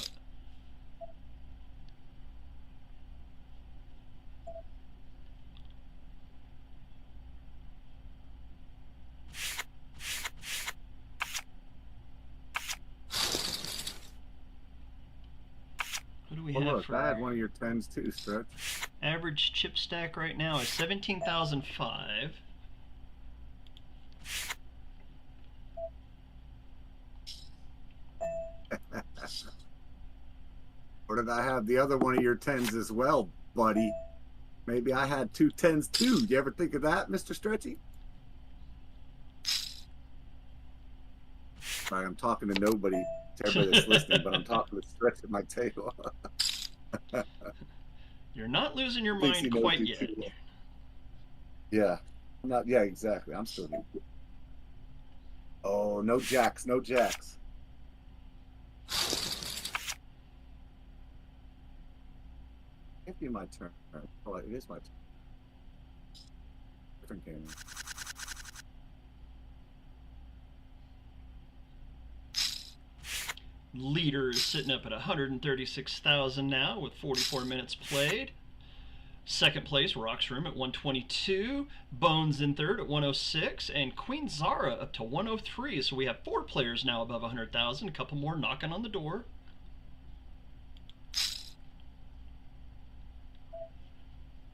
What do we have for... I had one of your 10s too, Stretch. Average chip stack right now is 17,005. Or did I have the other one of your 10s as well, buddy? Maybe I had 2 10s too. You ever think of that, Mr. Stretchy? Sorry, I'm talking to nobody, to everybody that's listening, but I'm talking to Stretch at my table. You're not losing your mind quite yet. Yeah. Not, yeah, exactly. I'm still here. Oh, no jacks, no jacks. It'd be my turn. Oh, it is my turn. Different game. Leader is sitting up at 136,000 now with 44 minutes played. Second place, Rock's Room at 122. Bones in third at 106. And Queen Zara up to 103. So we have 4 players now above 100,000. A couple more knocking on the door.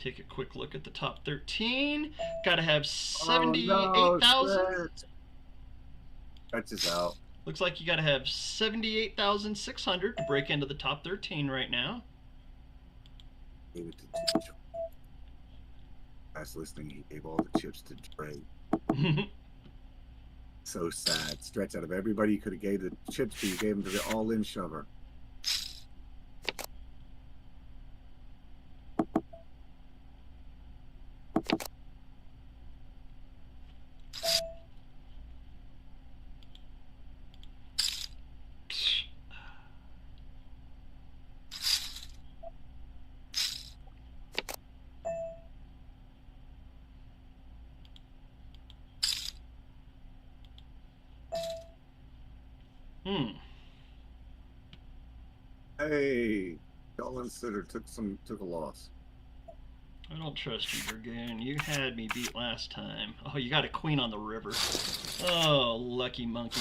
Take a quick look at the top 13. Got to have 78,000. Stretch is out. Looks like you got to have 78,600 to break into the top 13 right now. Gave it to Dre. Last listening, he gave all the chips to Dre. So sad. Stretch, out of everybody you could have gave the chips to, you gave them to the all-in shover. Hey, Colin Sitter took a loss. I don't trust you, Dragoon. You had me beat last time. Oh, you got a queen on the river. Oh, lucky monkey.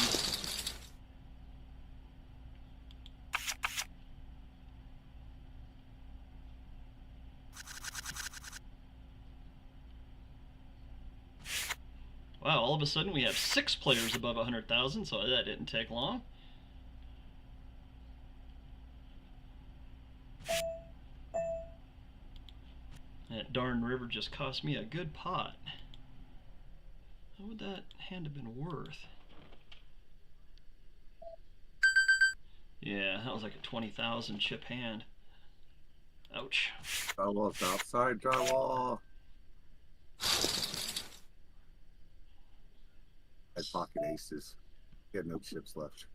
Wow, all of a sudden we have 6 players above 100,000, so that didn't take long. That darn river just cost me a good pot. What would that hand have been worth? Yeah, that was like a 20,000 chip hand. Ouch. Drywall's outside drywall. Had pocket aces. He had no chips left.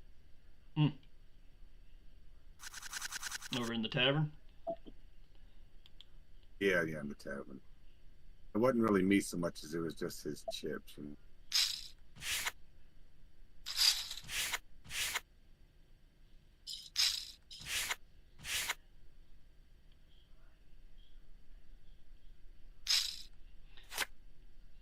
Over in the tavern? Yeah, in the tavern. It wasn't really me so much as it was just his chips.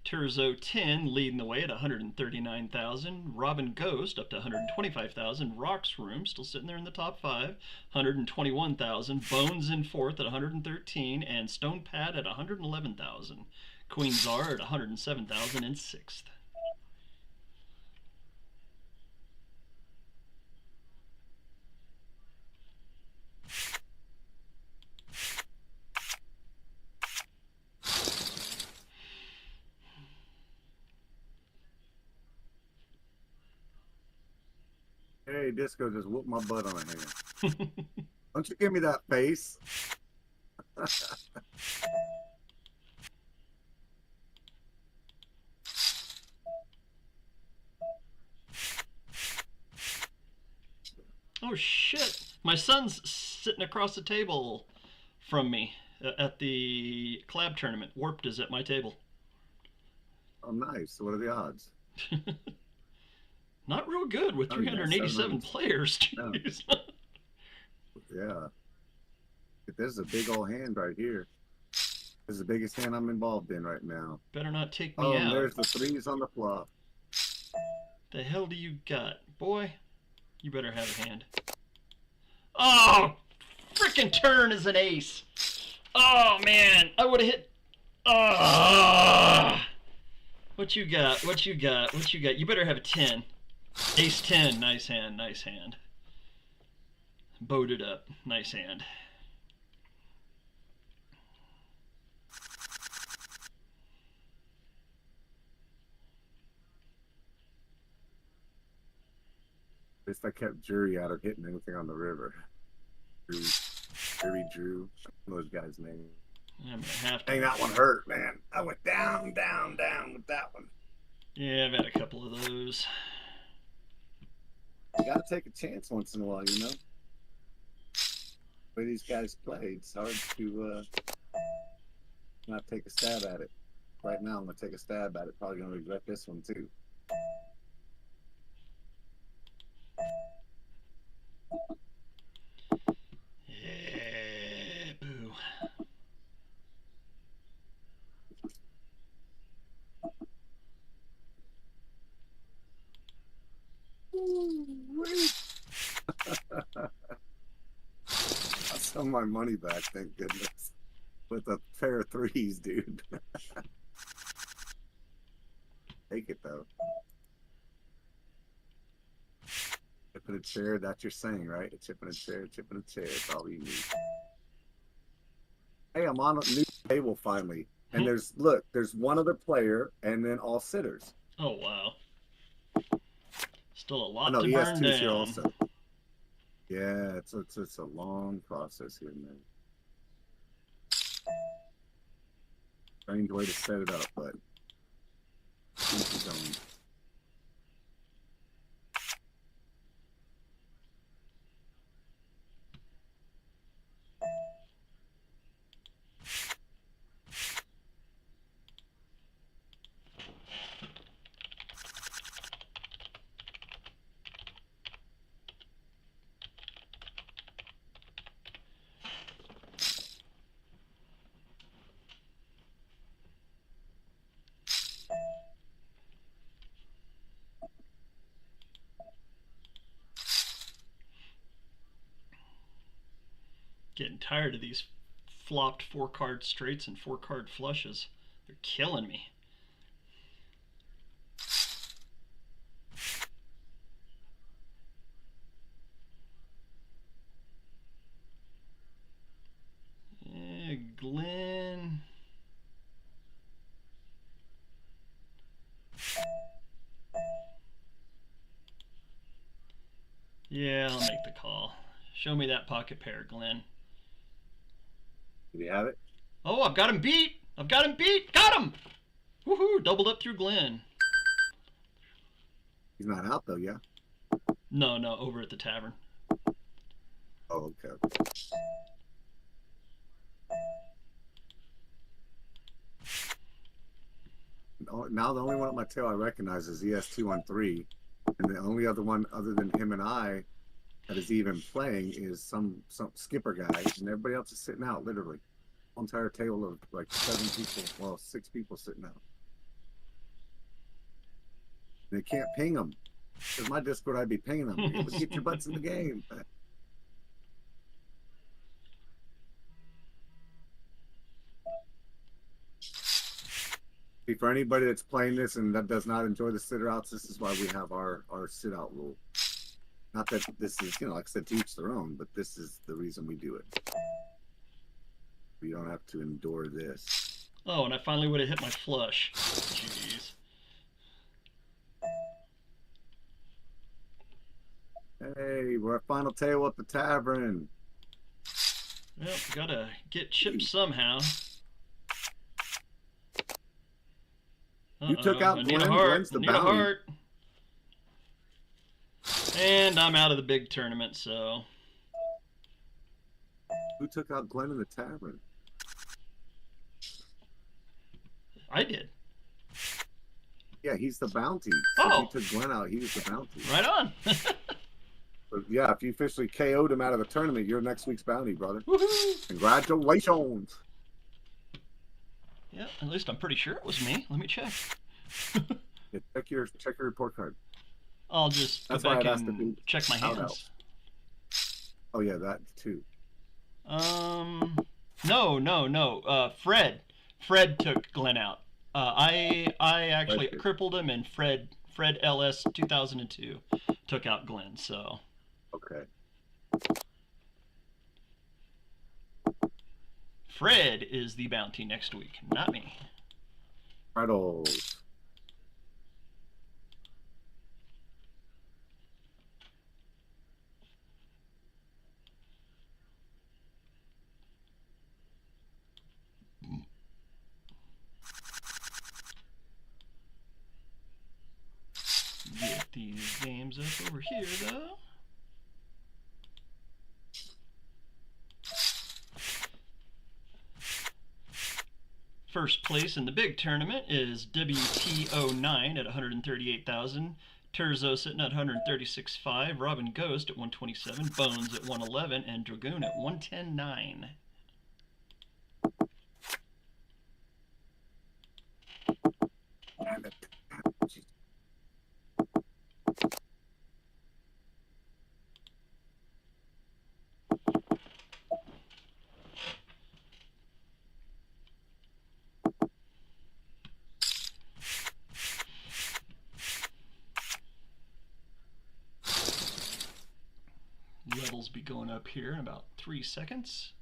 Turzo 10 leading the way at 139,000. Robin Ghost up to 125,000. Rock's Room still sitting there in the top 5, 121,000. Bones in 4th at 113, and Stone Pat at 111,000. Queen Czar at 107,000 in 6th. Hey, Disco just whooped my butt on a hand. Don't you give me that face. Oh shit! My son's sitting across the table from me at the collab tournament. Warped is at my table. Oh, nice. What are the odds? Not real good with 387 players. Jeez. Yeah. This is a big old hand right here. This is the biggest hand I'm involved in right now. Better not take me out. out. Oh, there's the 3s on the flop. The hell do you got? Boy, you better have a hand. Oh! Frickin' turn is an ace. Oh, man. I would have hit... Oh! What you got? What you got? What you got? You better have a 10. Ace 10. Nice hand. Nice hand. Bowed it up. Nice hand. At least I kept Jury out of hitting anything on the river. Drew. I don't know those guys' name. I'm gonna have to. Dang, that one hurt, man. I went down with that one. Yeah, I've had a couple of those. You gotta take a chance once in a while, you know? The way these guys play, it's hard to not take a stab at it. Right now, I'm gonna take a stab at it. Probably gonna regret this one too. Yeah, boo. I saw my money back, thank goodness. With a pair of 3s, dude. Take it though. Chip in a chair, that's your saying, right? A chip in a chair, that's all you need. Hey, I'm on a new table finally. And there's one other player and then all sitters. Oh wow. Still a lot Oh, no, to he has burn 2 down. here also. Yeah, it's a long process here, man. Strange way to set it up, but keep going. Getting tired of these flopped 4-card straights and 4-card flushes. They're killing me. Yeah, Glenn. Yeah, I'll make the call. Show me that pocket pair, Glenn. Did he have it? Oh, I've got him beat! I've got him beat! Got him! Woohoo! Doubled up through Glenn. He's not out though, yeah? No, over at the tavern. Oh, okay. Now the only one on my tail I recognize is ES213, and the only other one other than him and I that is even playing is some skipper guy, and everybody else is sitting out literally. Entire table of like 7 people, well 6 people sitting out. They can't ping them. Because my Discord, I'd be pinging them. Hey, get your butts in the game. For anybody that's playing this and that does not enjoy the sit-outs, this is why we have our sit-out rule. Not that this is, you know, like I said, to each their own, but this is the reason we do it. We don't have to endure this. Oh, and I finally would have hit my flush. Jeez. Hey, we're at final table at the tavern. Yep, gotta get chips somehow. You took out I need Glenn. a heart. Glenn's the I need a bounty. heart. And I'm out of the big tournament, so. Who took out Glenn in the tavern? I did. Yeah, he's the bounty. Oh. So he took Glenn out. He was the bounty. Right on. But yeah, if you officially KO'd him out of the tournament, you're next week's bounty, brother. Woohoo! Congratulations. Yeah, at least I'm pretty sure it was me. Let me check. Yeah, check your report card. I'll just go That's why back I'd asked and to check my shout hands. Oh yeah, that too. No. Fred took Glenn out. I actually Fred. crippled him, and Fred LS 2002 took out Glenn. So. Okay. Fred is the bounty next week, not me. Freddles. Get these games up over here, though. First place in the big tournament is WT09 at 138,000. Terzo sitting at 136.5, Robin Ghost at 127, Bones at 111, and Dragoon at 110.9. Levels be going up here in about 3 seconds.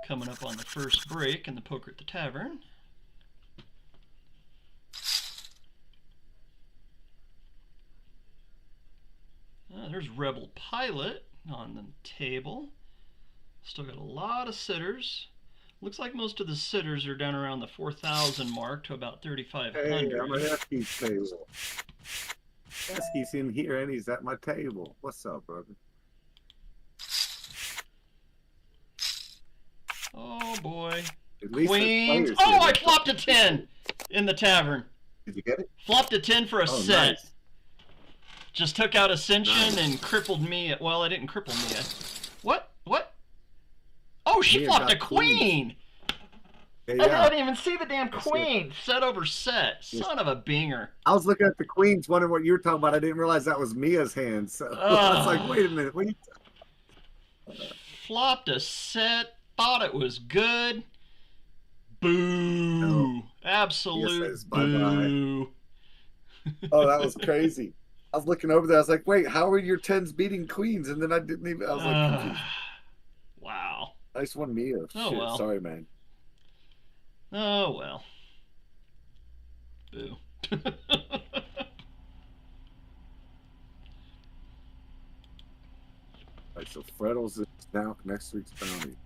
Coming up on the first break in the Poker at the Tavern. There's Rebel Pilot on the table. Still got a lot of sitters. Looks like most of the sitters are down around the 4,000 mark to about 3,500. Hey, I'm at Esky's table. Esky's in here and he's at my table. What's up, brother? Oh boy. At least Queens. there's players Oh, here. I flopped a 10 in the tavern. Did you get it? Flopped a 10 for a Oh, set. nice. Just took out Ascension Nice. and crippled me. Well, I didn't cripple me. What? Oh, she Mia flopped a got queen. queen. Yeah, I yeah. didn't even see the damn That's queen. Set over set. Yes. Son of a binger. I was looking at the queens, wondering what you were talking about. I didn't realize that was Mia's hand. So I was like, wait a minute. What are you Flopped a set. Thought it was good. Boo. No. Absolute says bye-bye. boo. Oh, that was crazy. I was looking over there. I was like, wait, how are your 10s beating queens? And then I didn't even, I was like, confused. Wow. Nice one, Mia. Oh, Shit, well. sorry, man. Oh, well. Boo. All right, so Freddles is now next week's bounty.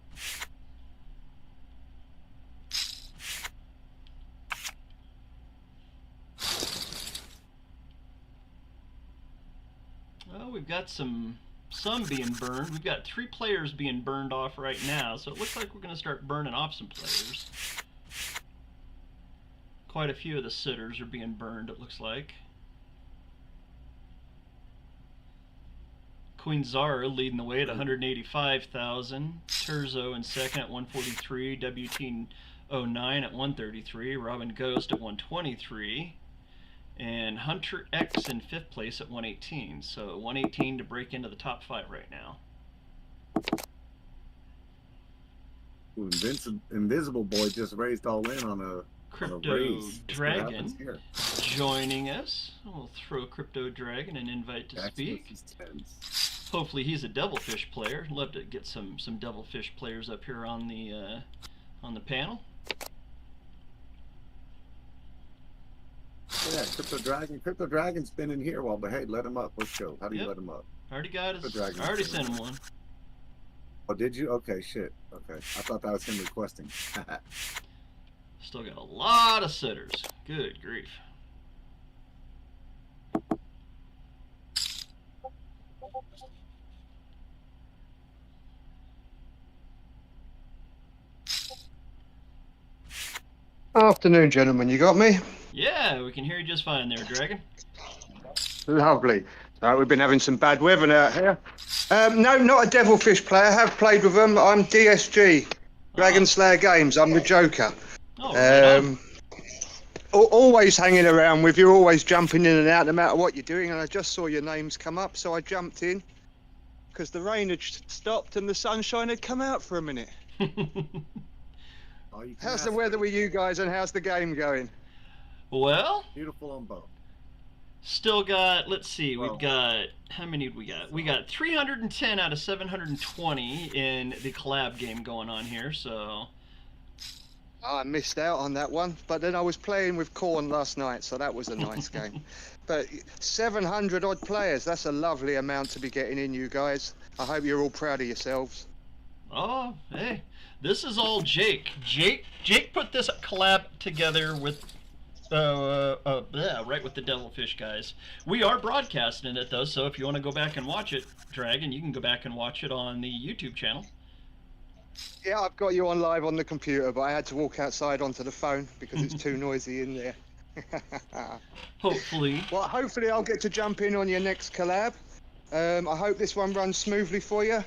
got some being burned. We've got 3 players being burned off right now, so it looks like we're going to start burning off some players. Quite a few of the sitters are being burned, it looks like. Queen Zara leading the way at 185,000. Terzo in second at 143. WT09 at 133. Robin Ghost at 123. And Hunter X in 5th place at 118. So 118 to break into the top 5 right now. Invisible Boy just raised all in on a Crypto Dragon joining us. We'll throw Crypto Dragon an invite to speak. Hopefully he's a Devilfish player. Love to get some Devilfish players up here on the panel. Yeah, Crypto Dragon's been in here a while, but hey, let him up. Let's go. How do you let him up? Already got his. I already sent him one. Oh, did you? Okay, shit. Okay, I thought that was him requesting. Still got a lot of sitters. Good grief. Afternoon, gentlemen. You got me? Yeah, we can hear you just fine there, Dragon. Lovely. We've been having some bad weather out here. No, not a Devilfish player. I have played with them. I'm DSG, Dragon Slayer Games. I'm the Joker. Oh, right always hanging around with you, always jumping in and out no matter what you're doing. And I just saw your names come up, so I jumped in because the rain had stopped and the sunshine had come out for a minute. How's the weather with you guys and how's the game going? Well, beautiful on both. Still got, let's see, we've got, how many did we got? We got 310 out of 720 in the collab game going on here, so. I missed out on that one, but then I was playing with Korn last night, so that was a nice game. But 700 odd players, that's a lovely amount to be getting in, you guys. I hope you're all proud of yourselves. Oh, hey, this is all Jake. Jake put this collab together with right with the Devilfish guys. We are broadcasting it though, so if you want to go back and watch it, Dragon, you can go back and watch it on the YouTube channel. Yeah, I've got you on live on the computer, but I had to walk outside onto the phone because it's too noisy in there. Hopefully. Well, hopefully I'll get to jump in on your next collab. I hope this one runs smoothly for you.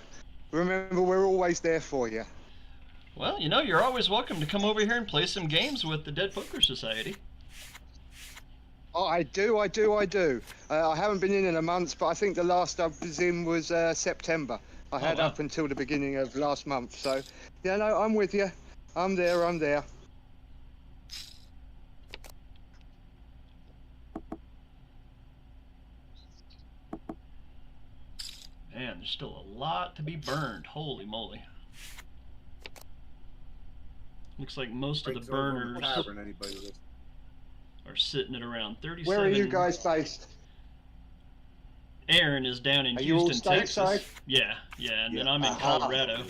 Remember, we're always there for you. Well, you know, you're always welcome to come over here and play some games with the Dead Poker Society. Oh, I do. I haven't been in a month, but I think the last I was in was September. I had up until the beginning of last month. So, yeah, no, I'm with you. I'm there. Man, there's still a lot to be burned. Holy moly. Looks like most of the burners are sitting at around 37. Where are you guys based? Aaron is down in Houston, Texas. Yeah, and then I'm in Colorado.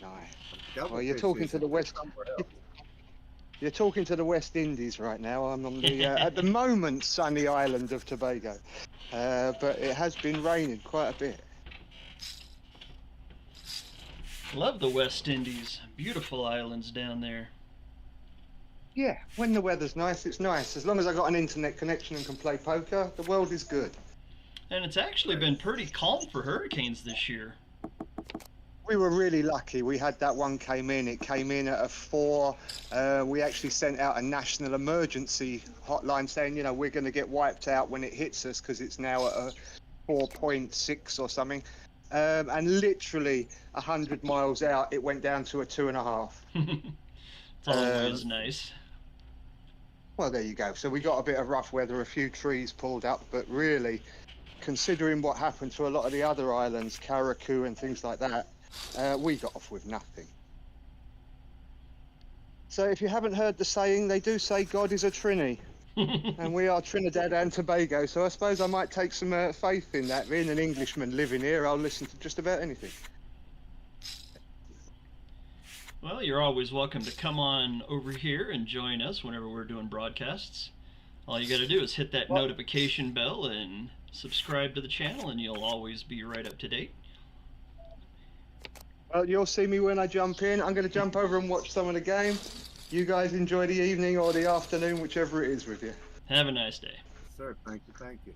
Nice. Well, you're talking to the West. You're talking to the West Indies right now. I'm on the at the moment sunny island of Tobago, but it has been raining quite a bit. Love the West Indies. Beautiful islands down there. Yeah, when the weather's nice, it's nice. As long as I got an internet connection and can play poker, the world is good. And it's actually been pretty calm for hurricanes this year. We were really lucky. We had that one came in. It came in at a 4. We actually sent out a national emergency hotline saying, you know, we're going to get wiped out when it hits us because it's now at a 4.6 or something. And literally 100 miles out, it went down to a 2.5. It's always nice. Well, there you go. So we got a bit of rough weather, a few trees pulled up, but really, considering what happened to a lot of the other islands, Karaku and things like that, we got off with nothing. So if you haven't heard the saying, they do say God is a Trini. And we are Trinidad and Tobago, so I suppose I might take some faith in that. Being an Englishman living here, I'll listen to just about anything. Well, you're always welcome to come on over here and join us whenever we're doing broadcasts. All you got to do is hit that notification bell and subscribe to the channel and you'll always be right up to date. Well, you'll see me when I jump in. I'm going to jump over and watch some of the game. You guys enjoy the evening or the afternoon, whichever it is with you. Have a nice day. Sir, thank you, thank you.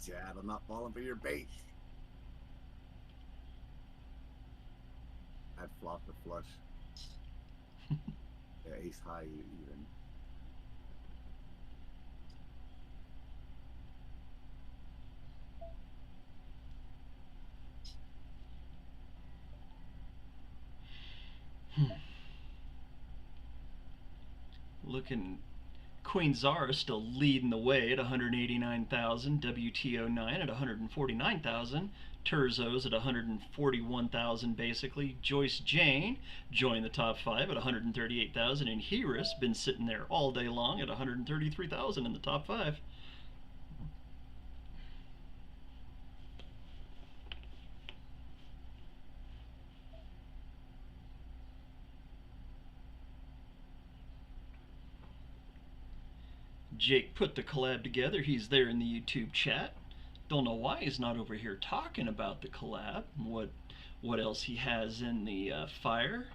Chad, I'm not falling for your bait. I'd flop the flush. Yeah, ace high even. Looking, Queen Zara still leading the way at 189,000, WTO9 at 149,000, Turzo's at 141,000 basically, Joyce Jane joined the top 5 at 138,000, and Heris been sitting there all day long at 133,000 in the top 5. Jake put the collab together. He's there in the YouTube chat. Don't know why he's not over here talking about the collab. What else he has in the fire.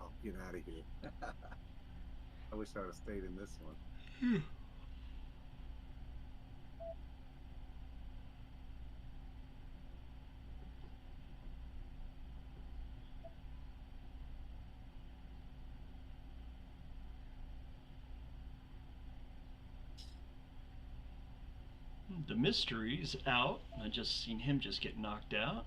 Oh, get out of here. I wish I would have stayed in this one. The mystery's out. I just seen him just get knocked out.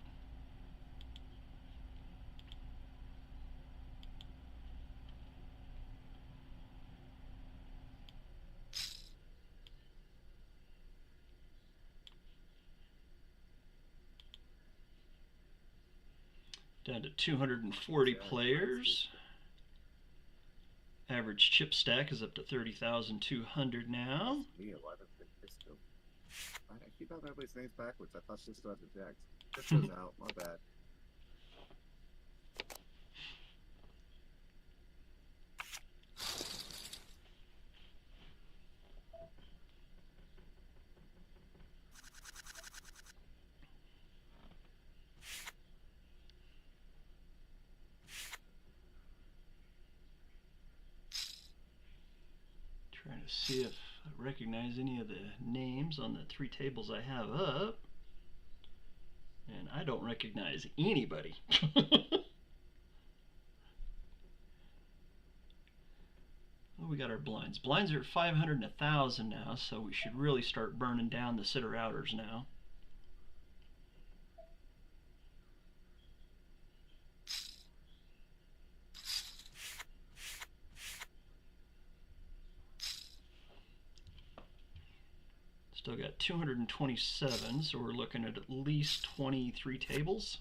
Down to 240 players. Average chip stack is up to 30,200 now. I keep out everybody's names backwards. I thought Sisto had the jacks. Sisto's out. My bad. Trying to see if I recognize any of the names on the 3 tables I have up. And I don't recognize anybody. Oh, we got our blinds. Blinds are at 500 and 1,000 now, so we should really start burning down the sitter outers now. Still got 227, so we're looking at least 23 tables.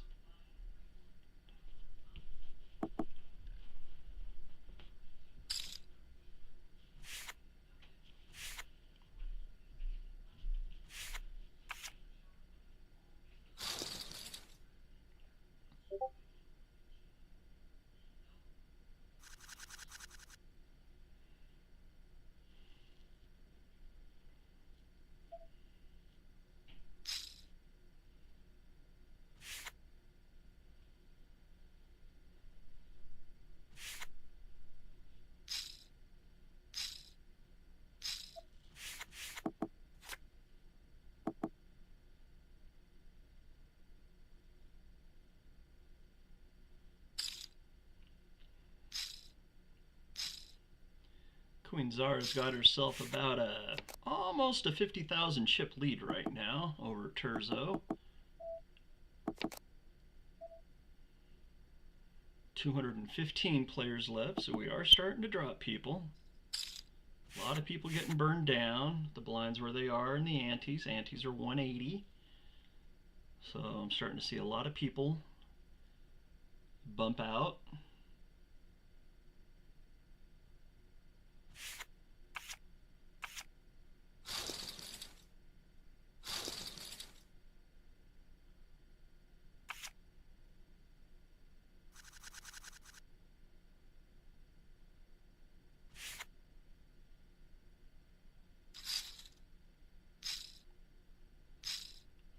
Queen Zara's got herself about almost a 50,000 chip lead right now over Turzo. 215 players left, so we are starting to drop people. A lot of people getting burned down. The blinds where they are and the antes. Antes are 180. So I'm starting to see a lot of people bump out.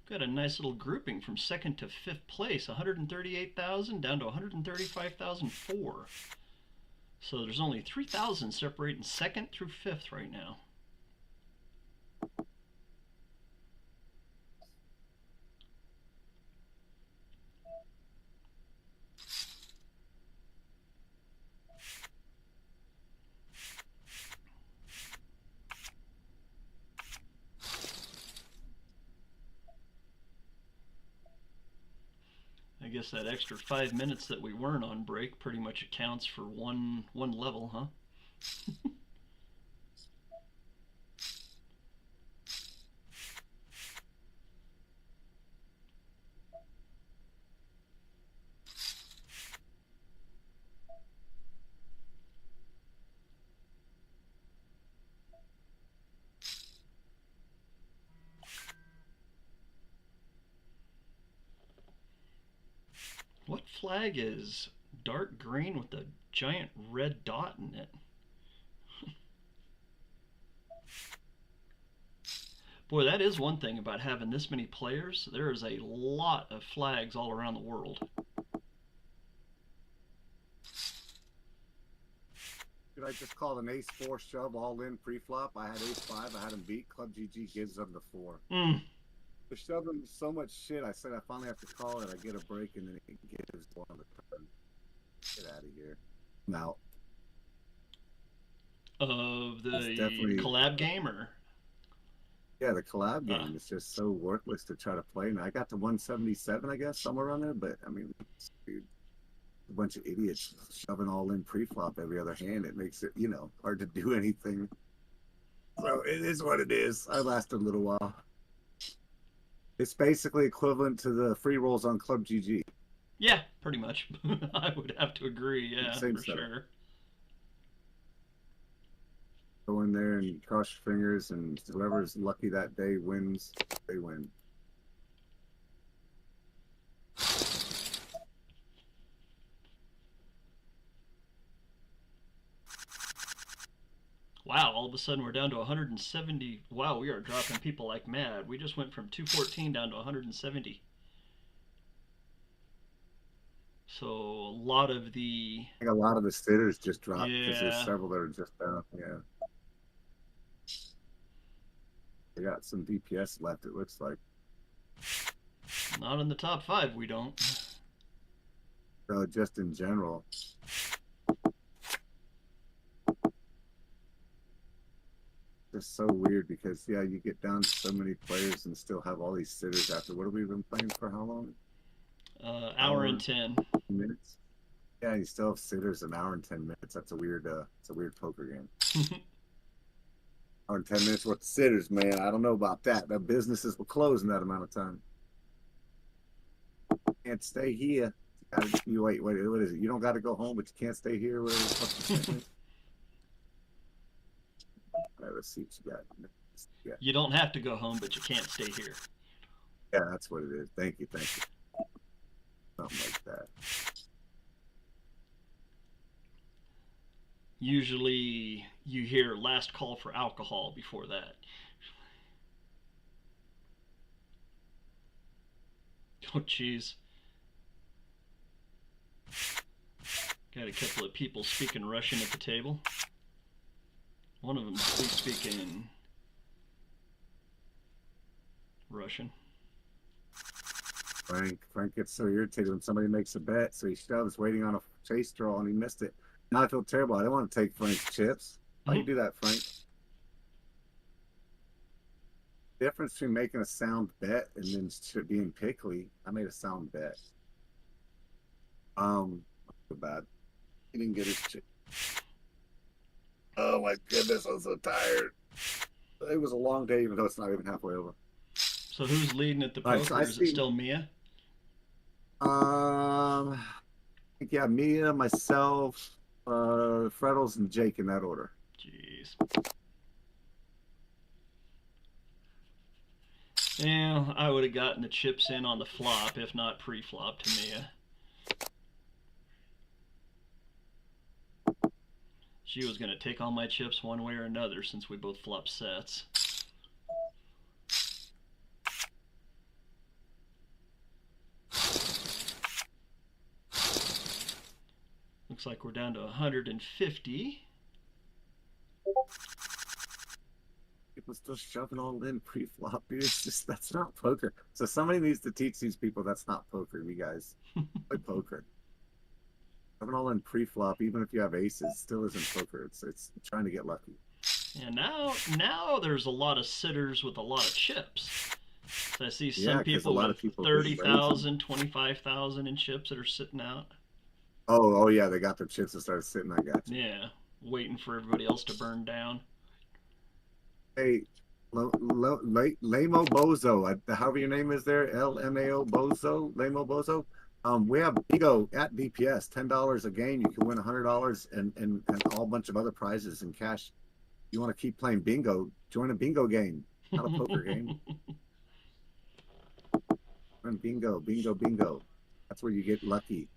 Got a nice little grouping from second to fifth place, 138,000 down to 135,004. So there's only 3,000 separating second through fifth right now. I guess that extra 5 minutes that we weren't on break pretty much accounts for one level, huh? What flag is dark green with a giant red dot in it? Boy, that is one thing about having this many players. There is a lot of flags all around the world. Did I just call an ace-4 shove all in pre-flop? I had ace-5. I had him beat. ClubGG gives them the 4. They're shoving so much shit. I said I finally have to call it. I get a break, and then it gives one on the turn. Get out of here. Now. Of the collab game, or? Yeah, the collab game is just so worthless to try to play. Now I got to 177, I guess, somewhere around there. But I mean, dude, a bunch of idiots shoving all in pre-flop every other hand. It makes it, you know, hard to do anything. So it is what it is. I lasted a little while. It's basically equivalent to the free rolls on ClubGG. Yeah, pretty much. I would have to agree. Yeah, Same for setup. sure. Go in there and cross your fingers, and whoever's lucky that day wins. They win. Wow, all of a sudden we're down to 170. Wow, we are dropping people like mad. We just went from 214 down to 170. So a lot of the... I think a lot of the sitters just dropped because Yeah. there's several that are just down. Yeah. They got some DPS left, it looks like. Not in the top 5, we don't. So just in general. Just so weird because, yeah, you get down to so many players and still have all these sitters after. What have we been playing for? How long? Hour and 10 minutes. Yeah, you still have sitters an hour and 10 minutes. That's a weird, it's a weird poker game. Hour and 10 minutes worth of sitters, man. I don't know about that. That businesses will close in that amount of time. Can't stay here. You wait, what is it? You don't got to go home, but you can't stay here. Whatever the fuck you All right, let's see what you got. Yeah. You don't have to go home, but you can't stay here. Yeah, that's what it is. Thank you, thank you. Something like that. Usually you hear last call for alcohol before that. Oh, jeez. Got a couple of people speaking Russian at the table. One of them speaking Russian. Frank gets so irritated when somebody makes a bet, so he shoves, waiting on a chase draw, and he missed it. Now I feel terrible. I don't want to take Frank's chips. Why you do that, Frank? The difference between making a sound bet and then being pickly. I made a sound bet. Not so bad. He didn't get his chip. Oh my goodness, I'm so tired. It was a long day, even though it's not even halfway over. So who's leading at the poker? So Is it still Mia? I think, yeah, Mia, myself, Freddles, and Jake in that order. Jeez. Yeah, I would have gotten the chips in on the flop, if not pre-flop to Mia. She was going to take all my chips one way or another since we both flopped sets. Looks like we're down to 150. People still shoving all in pre-flop, dude. It's just, that's not poker. So somebody needs to teach these people that's not poker, you guys. Play poker. Shoving all in pre-flop, even if you have aces, still isn't poker. It's trying to get lucky. Yeah, now there's a lot of sitters with a lot of chips. So I see some people with 30,000, 25,000 in chips that are sitting out. Oh yeah, they got their chips and started sitting. I got you. Yeah, waiting for everybody else to burn down. Hey, Lamo Bozo, however your name is there, LMAO Bozo, Lamo Bozo. We have bingo at DPS, $10 a game. You can win $100 and a whole bunch of other prizes in cash. You want to keep playing bingo? Join a bingo game, not a poker game. Run bingo, bingo, bingo. That's where you get lucky.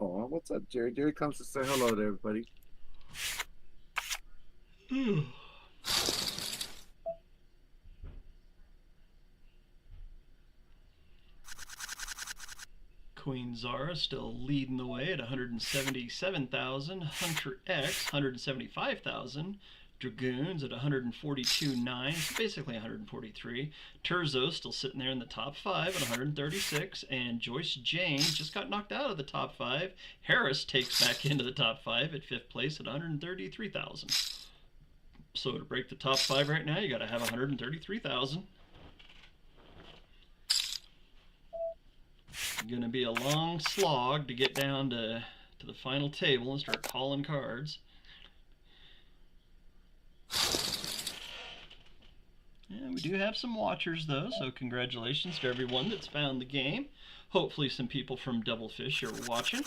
Oh, what's up, Jerry? Jerry comes to say hello to everybody. Queen Zara still leading the way at 177,000. Hunter X, 175,000. Dragoons at 142.9, so basically 143. Terzo still sitting there in the top 5 at 136, and Joyce Jane just got knocked out of the top 5. Harris takes back into the top 5 at 5th place at 133,000. So to break the top 5 right now, you got to have 133,000. Going to be a long slog to get down to the final table and start calling cards. And we do have some watchers though, so congratulations to everyone that's found the game. Hopefully some people from Devilfish are watching.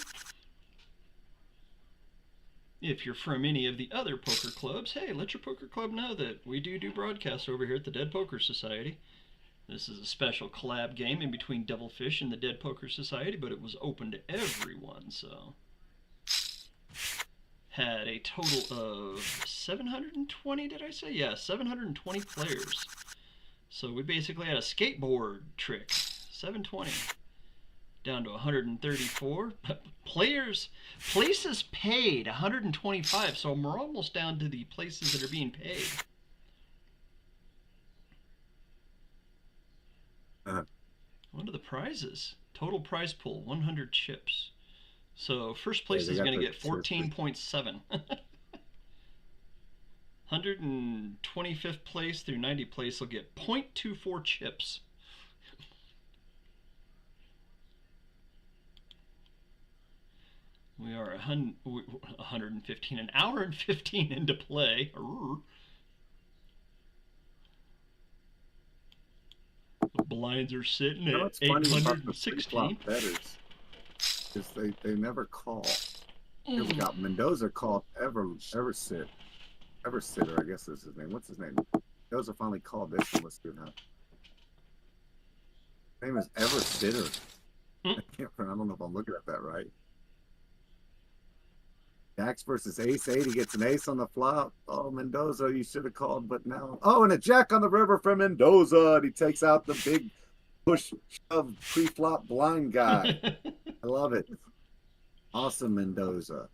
If you're from any of the other poker clubs, hey, let your poker club know that we do broadcasts over here at the Dead Poker Society. This is a special collab game in between Devilfish and the Dead Poker Society, but it was open to everyone, so... Had a total of 720, did I say? Yeah, 720 players. So we basically had a skateboard trick. 720. Down to 134. Places paid, 125. So we're almost down to the places that are being paid. What are the prizes? Total prize pool, 100 chips. So first place is going to get 14.7. 125th place through 90th place will get 0.24 chips. We are 115, an hour and 15 into play. The blinds are sitting at 816. Because they never call. Here we got Mendoza called Eversitter, I guess is his name. What's his name? Mendoza finally called this one. Let's do that. His name is Eversitter. I don't know if I'm looking at that right. Jacks versus Ace 8. He gets an ace on the flop. Oh, Mendoza, you should have called, but now. Oh, and a jack on the river from Mendoza. And he takes out the big push shove pre-flop blind guy. I love it. Awesome, Mendoza.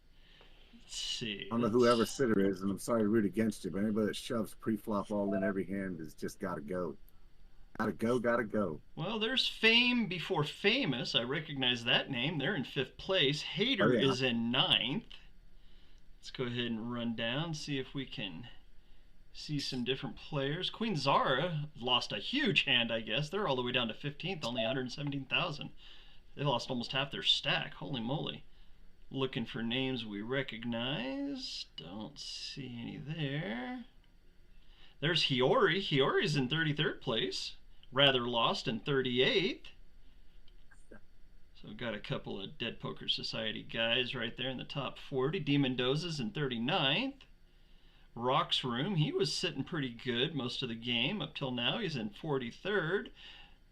Let's see. I don't know who Eversitter is, and I'm sorry to root against you, but anybody that shoves pre-flop all in every hand is just got to go. Gotta go, gotta go. Well, there's Fame before Famous. I recognize that name. They're in 5th place. Hater is in 9th. Let's go ahead and run down, see if we can see some different players. Queen Zara lost a huge hand, I guess. They're all the way down to 15th, only 117,000. They lost almost half their stack. Holy moly. Looking for names we recognize. Don't see any there. There's Hiyori. Hiyori's in 33rd place. Rather Lost in 38th. So we've got a couple of Dead Poker Society guys right there in the top 40. D Mendoza's in 39th. Rock's Room, he was sitting pretty good most of the game up till now. He's in 43rd.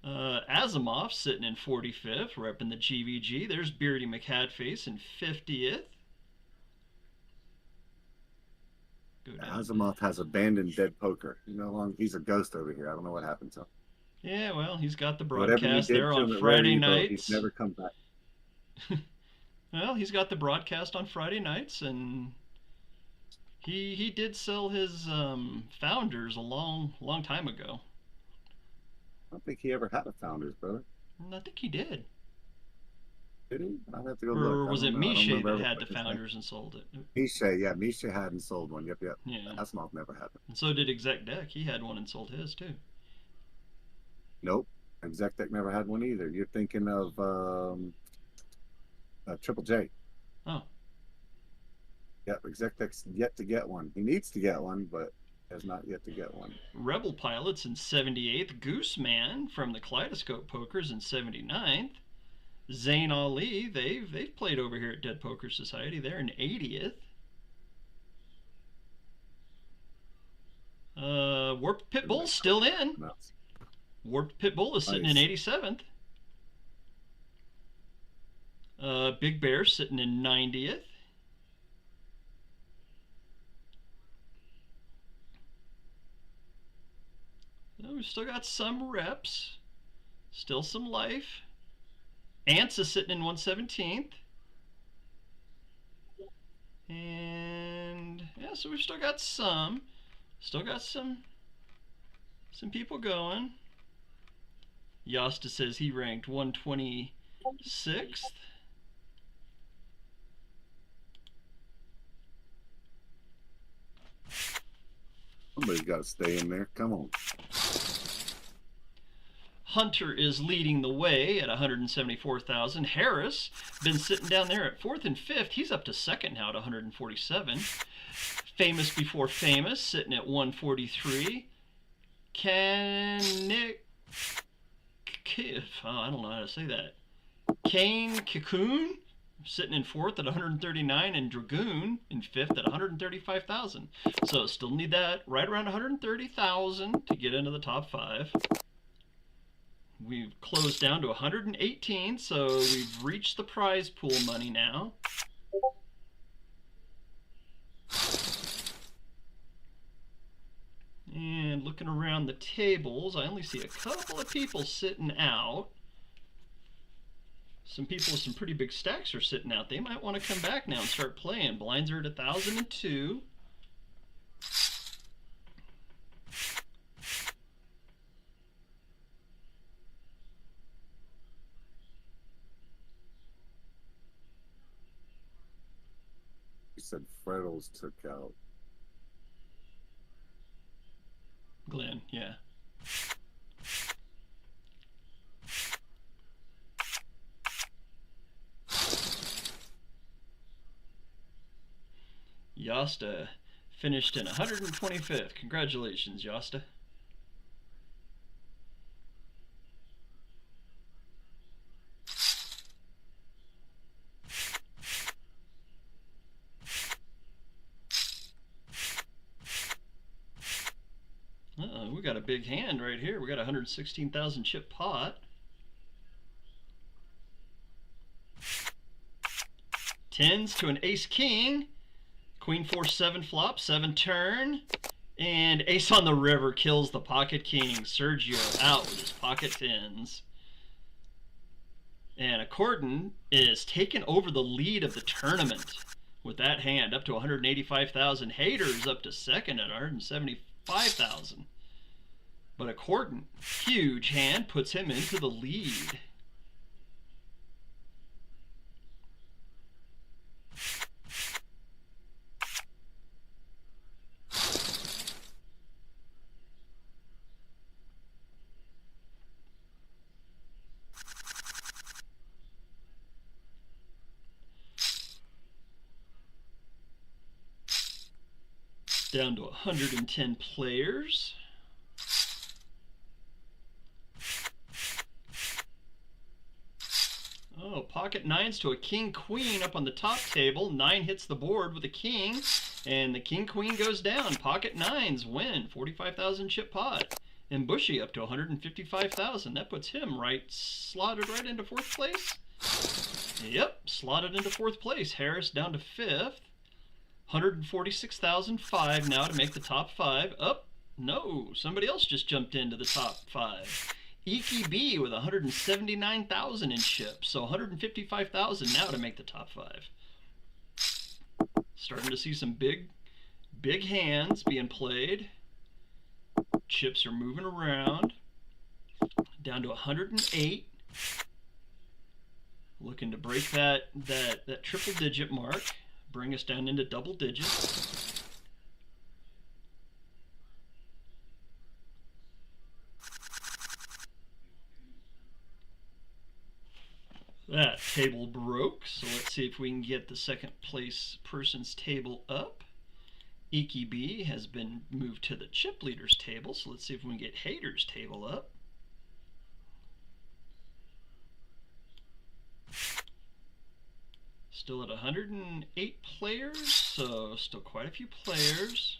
Asimov sitting in 45th, repping the GVG. There's Beardy McHatface in 50th. Asimov has abandoned Dead Poker. You know, long he's a ghost over here. I don't know what happened to him. Yeah, well, he's got the broadcast there on Friday nights. He's never come back. Well, he's got the broadcast on Friday nights, and he did sell his Founders a long time ago. I don't think he ever had a Founders, brother. I think he did. Did he? I'd have to go or look. Or was it Misha that had the Founders and sold it? Misha, yeah. Misha hadn't sold one. Yep. Yeah. Asimov never had it. And so did Exec Deck. He had one and sold his, too. Nope. Exec Deck never had one either. You're thinking of Triple J. Oh. Yep, Exec Deck's yet to get one. He needs to get one, but has not yet to get one. Rebel Pilots in 78th. Gooseman from the Kaleidoscope Pokers in 79th. Zayn Ali, they've played over here at Dead Poker Society. They're in 80th. Warped Pitbull's still in. No. Warped Pitbull is sitting in 87th. Big Bear sitting in 90th. So we've still got some reps. Still some life. Ants is sitting in 117th. And yeah, so we've still got some. Still got some people going. Yosta says he ranked 126th. Somebody's got to stay in there. Come on. Hunter is leading the way at 174,000. Harris been sitting down there at 4th and 5th. He's up to 2nd now at 147. Famous Before Famous sitting at 143. I don't know how to say that. Kane Cocoon sitting in 4th at 139, and Dragoon in 5th at 135,000. So still need that right around 130,000 to get into the top 5. We've closed down to 118, so we've reached the prize pool money now. And looking around the tables, I only see a couple of people sitting out. Some people with some pretty big stacks are sitting out. They might want to come back now and start playing. Blinds are at 1,002. He said Freddles took out Glenn, yeah. Yosta finished in 125th. Congratulations, Yosta. We got a big hand right here. We got a 116,000 chip pot. 10s to an ace king. Queen 4-7 flop, 7 turn. And ace on the river kills the pocket king. Sergio out with his pocket 10s. And Accordon is taking over the lead of the tournament with that hand, up to 185,000. Haters up to 2nd at 175,000. But Accordon, huge hand, puts him into the lead. Down to 110 players. Oh, pocket nines to a king queen up on the top table. 9 hits the board with a king, and the king queen goes down. Pocket nines win 45,000 chip pot. And Bushy up to 155,000. That puts him slotted right into 4th place. Yep, slotted into 4th place. Harris down to 5th. 146,005 now to make the top 5. No, somebody else just jumped into the top 5. Iki B with 179,000 in chips, so 155,000 now to make the top 5. Starting to see some big hands being played. Chips are moving around. Down to 108. Looking to break that triple digit mark. Bring us down into double digits. That table broke, so let's see if we can get the second place person's table up. Iki B has been moved to the chip leaders table, so let's see if we can get Hater's table up. Still at 108 players, so still quite a few players.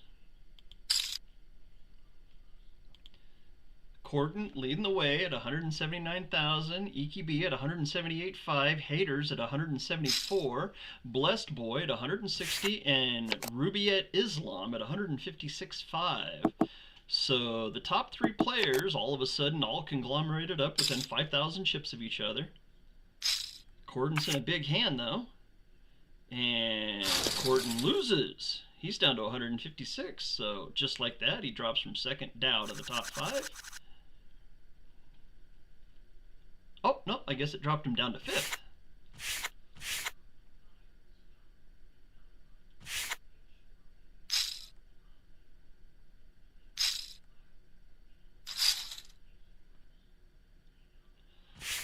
Corden leading the way at 179,000, Iki B at 178.5, Haters at 174, Blessed Boy at 160, and Rubiet Islam at 156.5. So the top 3 players all of a sudden all conglomerated up within 5,000 chips of each other. Corden's in a big hand though, and Corden loses. He's down to 156, so just like that he drops from 2nd down to the top 5. Oh, no, I guess it dropped him down to 5th.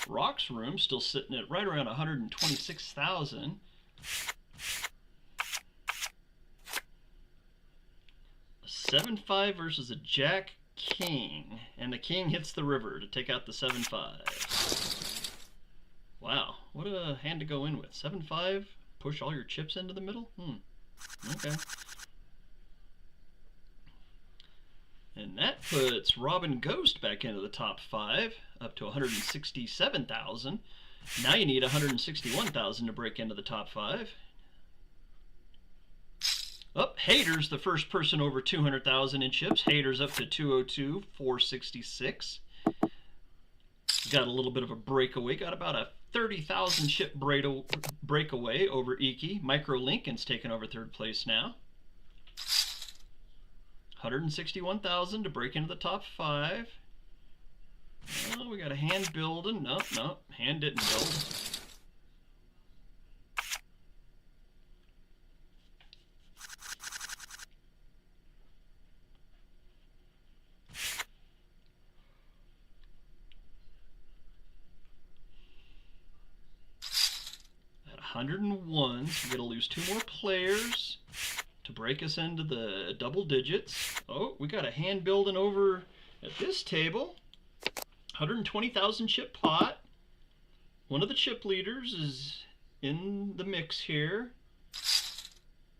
Rock's room still sitting at right around 126,000. A 7-5 versus a Jack King, and the king hits the river to take out the 7-5. Wow, what a hand to go in with. 7-5, push all your chips into the middle? Okay. And that puts Robin Ghost back into the top 5, up to 167,000. Now you need 161,000 to break into the top 5. Haters, the first person over 200,000 in chips. Haters up to 202,466. Got a little bit of a breakaway. Got about a 30,000 chip breakaway over Iki. Micro Lincoln's taken over 3rd place now. 161,000 to break into the top 5. Oh, we got a hand building. No, hand didn't build. At 101, so we're going to lose 2 more players to break us into the double digits. Oh, we got a hand building over at this table. 120,000 chip pot. One of the chip leaders is in the mix here.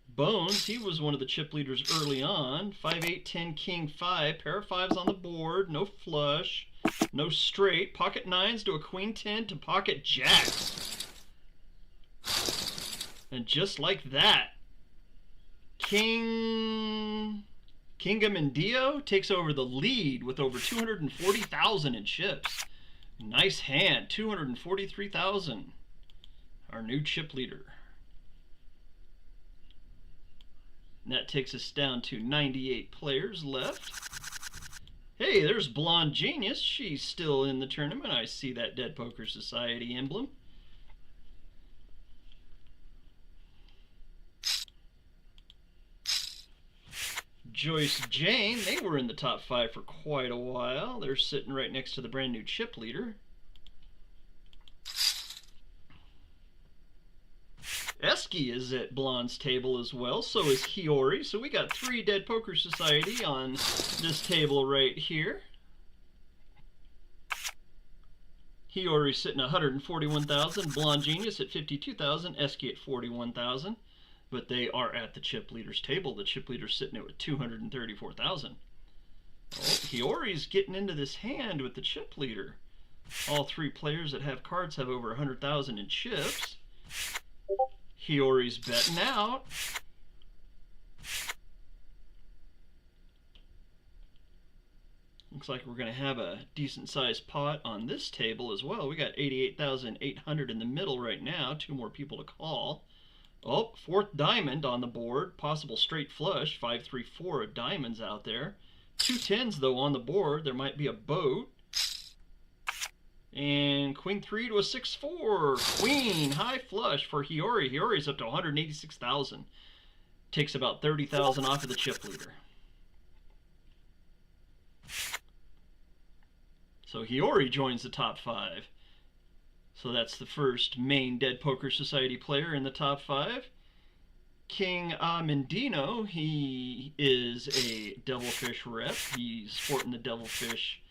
Bones, he was one of the chip leaders early on. 5, 8, 10, king 5. Pair of 5s on the board. No flush. No straight. Pocket 9s to a queen 10 to pocket jacks. And just like that, Kingdom and Dio takes over the lead with over 240,000 in chips. Nice hand, 243,000. Our new chip leader. And that takes us down to 98 players left. Hey, there's Blonde Genius. She's still in the tournament. I see that Dead Poker Society emblem. Joyce Jane, they were in the top 5 for quite a while. They're sitting right next to the brand new chip leader. Esky is at Blonde's table as well. So is Hiyori. So we got 3 Dead Poker Society on this table right here. Hiyori sitting at 141,000. Blonde Genius at 52,000. Esky at 41,000. But they are at the chip leader's table. The chip leader's sitting at 234,000. Oh, Hiyori's getting into this hand with the chip leader. All 3 players that have cards have over 100,000 in chips. Hiyori's betting out. Looks like we're going to have a decent sized pot on this table as well. We got 88,800 in the middle right now. 2 more people to call. Oh, 4th diamond on the board. Possible straight flush. 5-3-4 of diamonds out there. 2 10s though on the board. There might be a boat. And Queen 3 to a 6-4. Queen, high flush for Hiyori. Hiyori's up to 186,000. Takes about 30,000 off of the chip leader. So Hiyori joins the top 5. So that's the first main Dead Poker Society player in the top 5. King Amendino, he is a Devilfish rep. He's sporting the Devilfish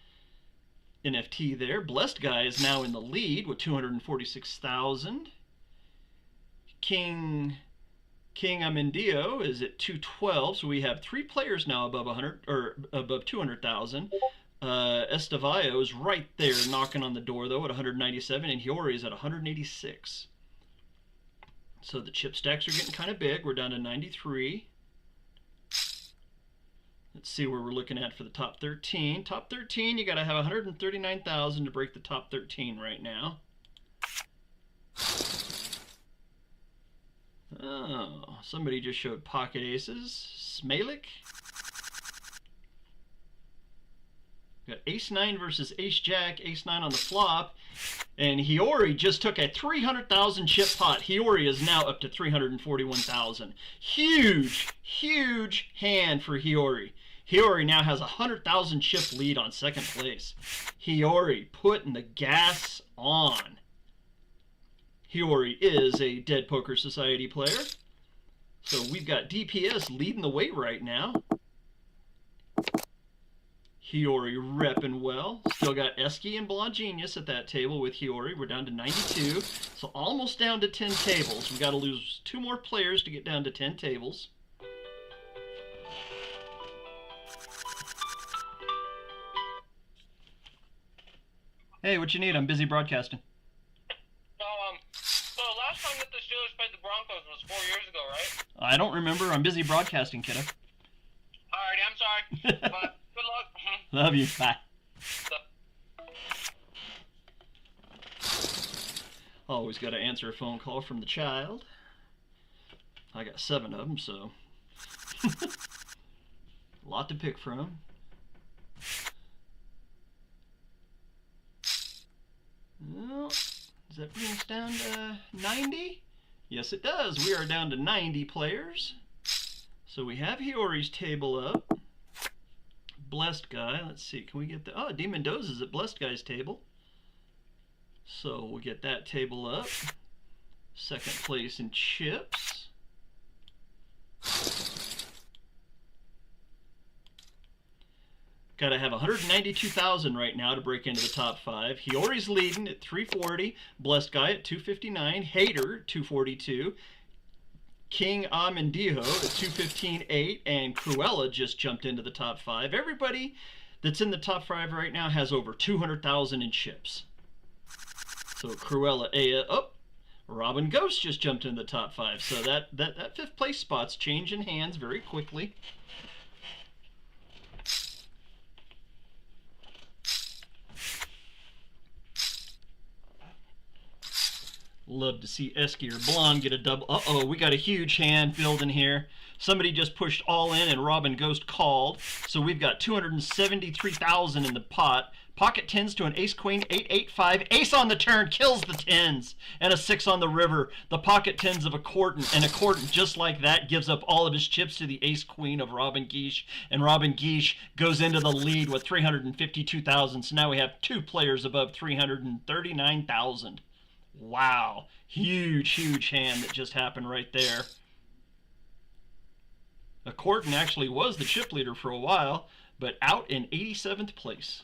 NFT there. Blessed Guy is now in the lead with 246,000. King Amendio is at 212, so we have 3 players now above 100 or above 200,000. Estevayo is right there knocking on the door though at 197, and Hiyori is at 186. So the chip stacks are getting kind of big. We're down to 93. Let's see where we're looking at for the top 13. Top 13, you got to have 139,000 to break the top 13 right now. Oh, somebody just showed pocket aces. Smelik. Got ace-9 versus ace-jack, ace-9 on the flop. And Hiyori just took a 300,000 chip pot. Hiyori is now up to 341,000. Huge, huge hand for Hiyori. Hiyori now has a 100,000 chip lead on second place. Hiyori putting the gas on. Hiyori is a Dead Poker Society player. So we've got DPS leading the way right now. Hiyori repping well. Still got Esky and Blonde Genius at that table with Hiyori. We're down to 92. So almost down to 10 tables. We've got to lose 2 more players to get down to 10 tables. Hey, what you need? I'm busy broadcasting. So last time that the Steelers played the Broncos was 4 years ago, right? I don't remember. I'm busy broadcasting, kiddo. Alrighty, I'm sorry. But good luck. Love you. Bye. Always got to answer a phone call from the child. I got 7 of them, so a lot to pick from. Well, does that bring us down to 90? Yes, it does. We are down to 90 players. So we have Hiyori's table up. Blessed Guy. Let's see. Can we get the... Oh, D Mendoza's at Blessed Guy's table. So we'll get that table up. Second place in chips. Got to have 192,000 right now to break into the top 5. Hiyori's leading at 340. Blessed Guy at 259. Hater 242. King Amendijo at 215.8. And Cruella just jumped into the top 5. Everybody that's in the top 5 right now has over 200,000 in chips. So Cruella, Robin Ghost just jumped into the top 5. So that 5th place spot's changing hands very quickly. Love to see Esky or Blonde get a double. Uh-oh, we got a huge hand building here. Somebody just pushed all in and Robin Ghost called. So we've got 273,000 in the pot. Pocket 10s to an ace-queen, 8-8-5. Ace on the turn, kills the 10s. And a 6 on the river. The pocket 10s of a Corton. And a Corton just like that gives up all of his chips to the ace-queen of Robin Guiche. And Robin Guiche goes into the lead with 352,000. So now we have 2 players above 339,000. Wow. Huge, huge hand that just happened right there. Accordon actually was the chip leader for a while, but out in 87th place.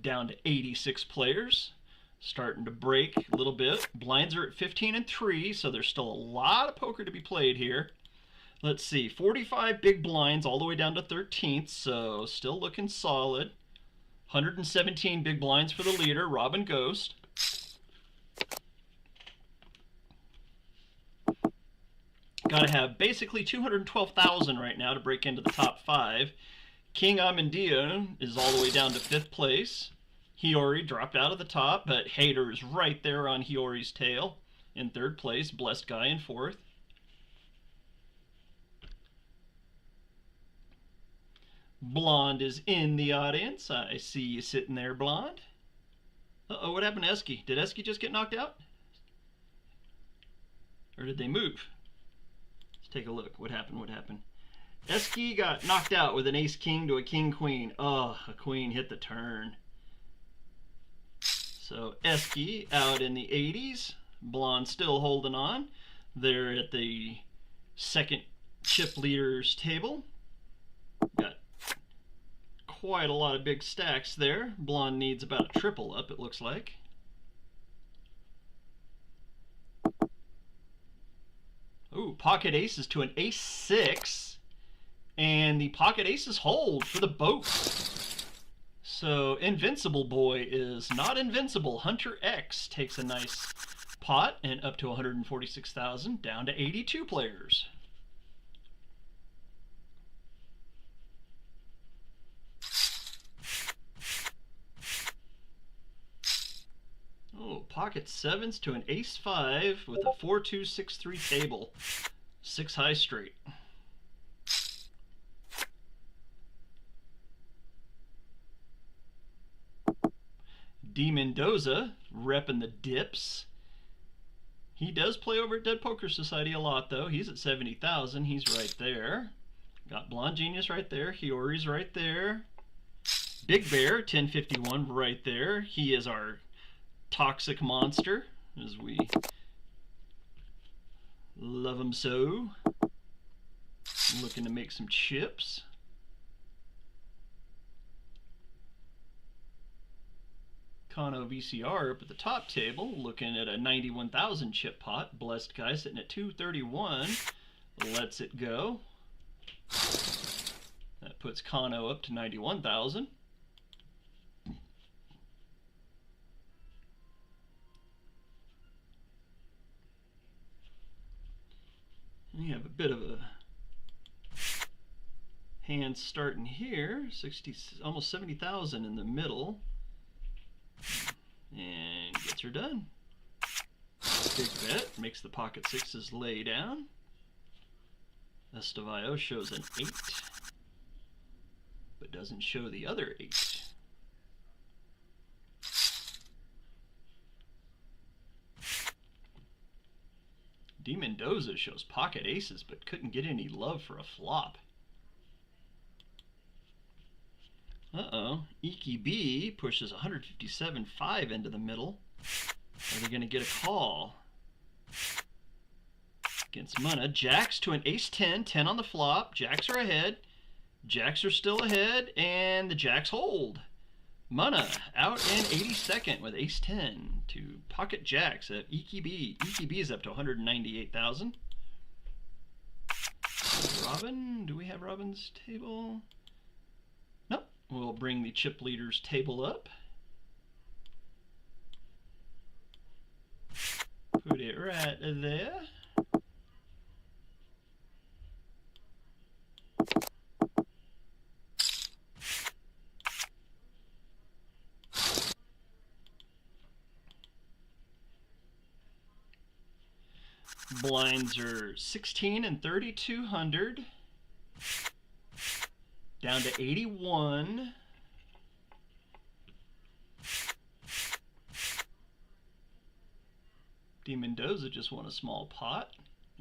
Down to 86 players. Starting to break a little bit. Blinds are at 15 and 3, so there's still a lot of poker to be played here. Let's see, 45 big blinds all the way down to 13th, so still looking solid. 117 big blinds for the leader, Robin Ghost. Got to have basically 212,000 right now to break into the top 5. King Amendia is all the way down to 5th place. Hiyori dropped out of the top, but Hater is right there on Hiyori's tail in 3rd place. Blessed Guy in 4th. Blonde is in the audience. I see you sitting there, Blonde. Uh-oh, what happened to Esky? Did Esky just get knocked out? Or did they move? Let's take a look. What happened? What happened? Esky got knocked out with an ace-king to a king-queen. Oh, a queen hit the turn. So Esky out in the 80s. Blonde still holding on. They're at the 2nd chip leaders table. Got quite a lot of big stacks there. Blonde needs about a triple up, it looks like. Ooh, pocket aces to an ace-6. And the pocket aces hold for the boat. So Invincible Boy is not invincible. Hunter X takes a nice pot and up to 146,000, down to 82 players. Oh, pocket 7s to an ace-5 with a 4-2-6-3 table. 6 high straight. D. Mendoza repping the dips. He does play over at Dead Poker Society a lot, though. He's at 70,000. He's right there. Got Blonde Genius right there. Hiyori's right there. Big Bear, 1051 right there. He is our toxic monster, as we love him so. Looking to make some chips. Kano VCR up at the top table, looking at a 91,000 chip pot. Blessed Guy sitting at 231. Lets it go. That puts Kano up to 91,000. We have a bit of a hand starting here, 60, almost 70,000 in the middle, and gets her done. Big bet, makes the pocket 6s lay down. Estevao shows an 8, but doesn't show the other 8. D. Mendoza shows pocket aces, but couldn't get any love for a flop. Uh-oh. Iki B pushes 157.5 into the middle. Are they going to get a call? Against Munna. Jacks to an ace-10. 10 on the flop. Jacks are ahead. Jacks are still ahead, and the Jacks hold. Munna out in 82nd with ace-10 to pocket Jacks at Iki B. Iki B is up to 198,000. Robin, do we have Robin's table? Nope. We'll bring the chip leaders table up. Put it right there. Blinds are 16 and 3,200. Down to 81. D. Mendoza just won a small pot.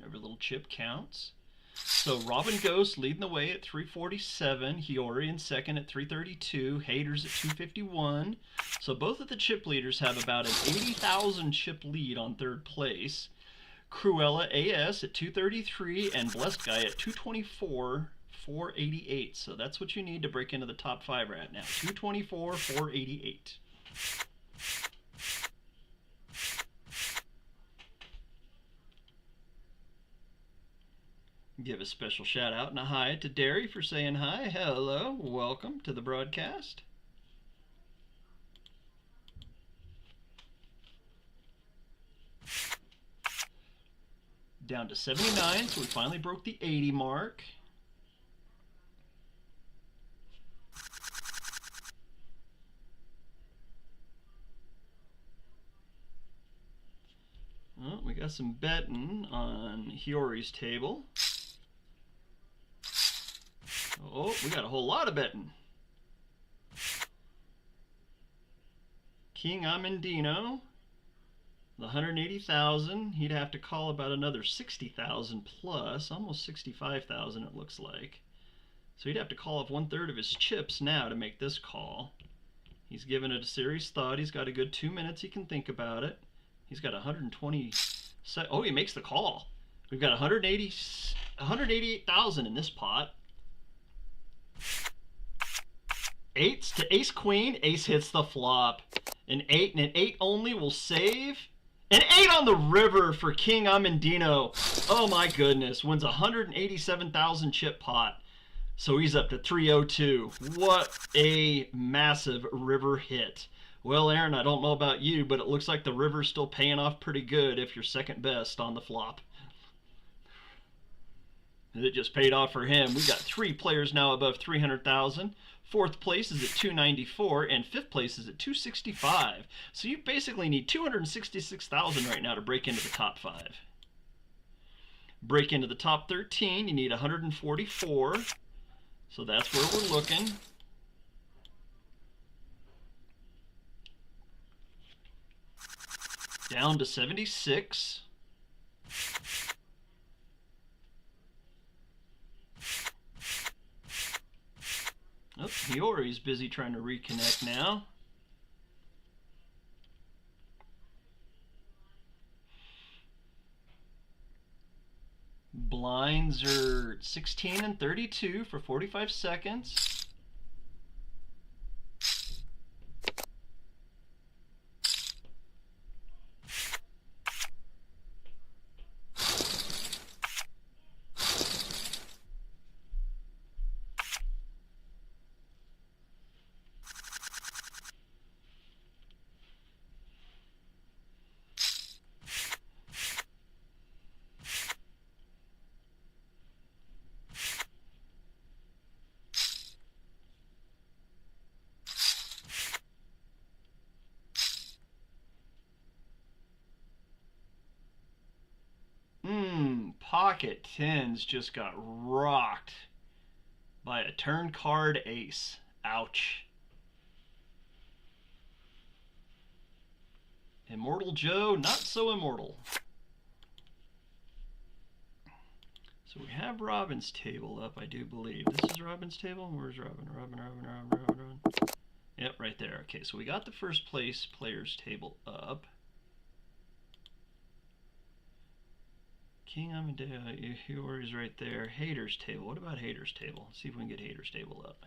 Every little chip counts. So Robin Ghost leading the way at 347, Hiyori in second at 332, Haters at 251. So both of the chip leaders have about an 80,000 chip lead on third place. Cruella AS at 233 and Blessed Guy at 224, 488. So that's what you need to break into the top 5 right now. 224, 488. Give a special shout out and a hi to Derry for saying hi. Hello, welcome to the broadcast. Down to 79, so we finally broke the 80 mark. Well, we got some betting on Hiyori's table. Oh, we got a whole lot of betting. King Amandino, the 180,000. He'd have to call about another 60,000 plus, almost 65,000 it looks like. So he'd have to call off 1/3 of his chips now to make this call. He's given it a serious thought. He's got a good 2 minutes he can think about it. He's got 120. Oh, he makes the call. We've got 188,000 in this pot. Eights to ace queen. Ace hits the flop. An 8 and an 8 only will save. An 8 on the river for King Amandino. Oh my goodness. Wins 187,000 chip pot. So he's up to 302. What a massive river hit. Well, Aaron, I don't know about you, but it looks like the river's still paying off pretty good if you're second best on the flop. It just paid off for him. We got 3 players now above 300,000. Fourth place is at 294, and fifth place is at 265. So you basically need 266,000 right now to break into the top 5. Break into the top 13, you need 144. So that's where we're looking. Down to 76. Oh, Hiyori's busy trying to reconnect now. Blinds are 16 and 32 for 45 seconds. Pocket tens just got rocked by a turn card ace. Ouch. Immortal Joe, not so immortal. So we have Robin's table up, I do believe. This is Robin's table. Where's Robin? Robin. Yep, right there. Okay, so we got the first place player's table up. King Amadeo, Hiyori's right there. Haters table. What about Haters table? Let's see if we can get Haters table up.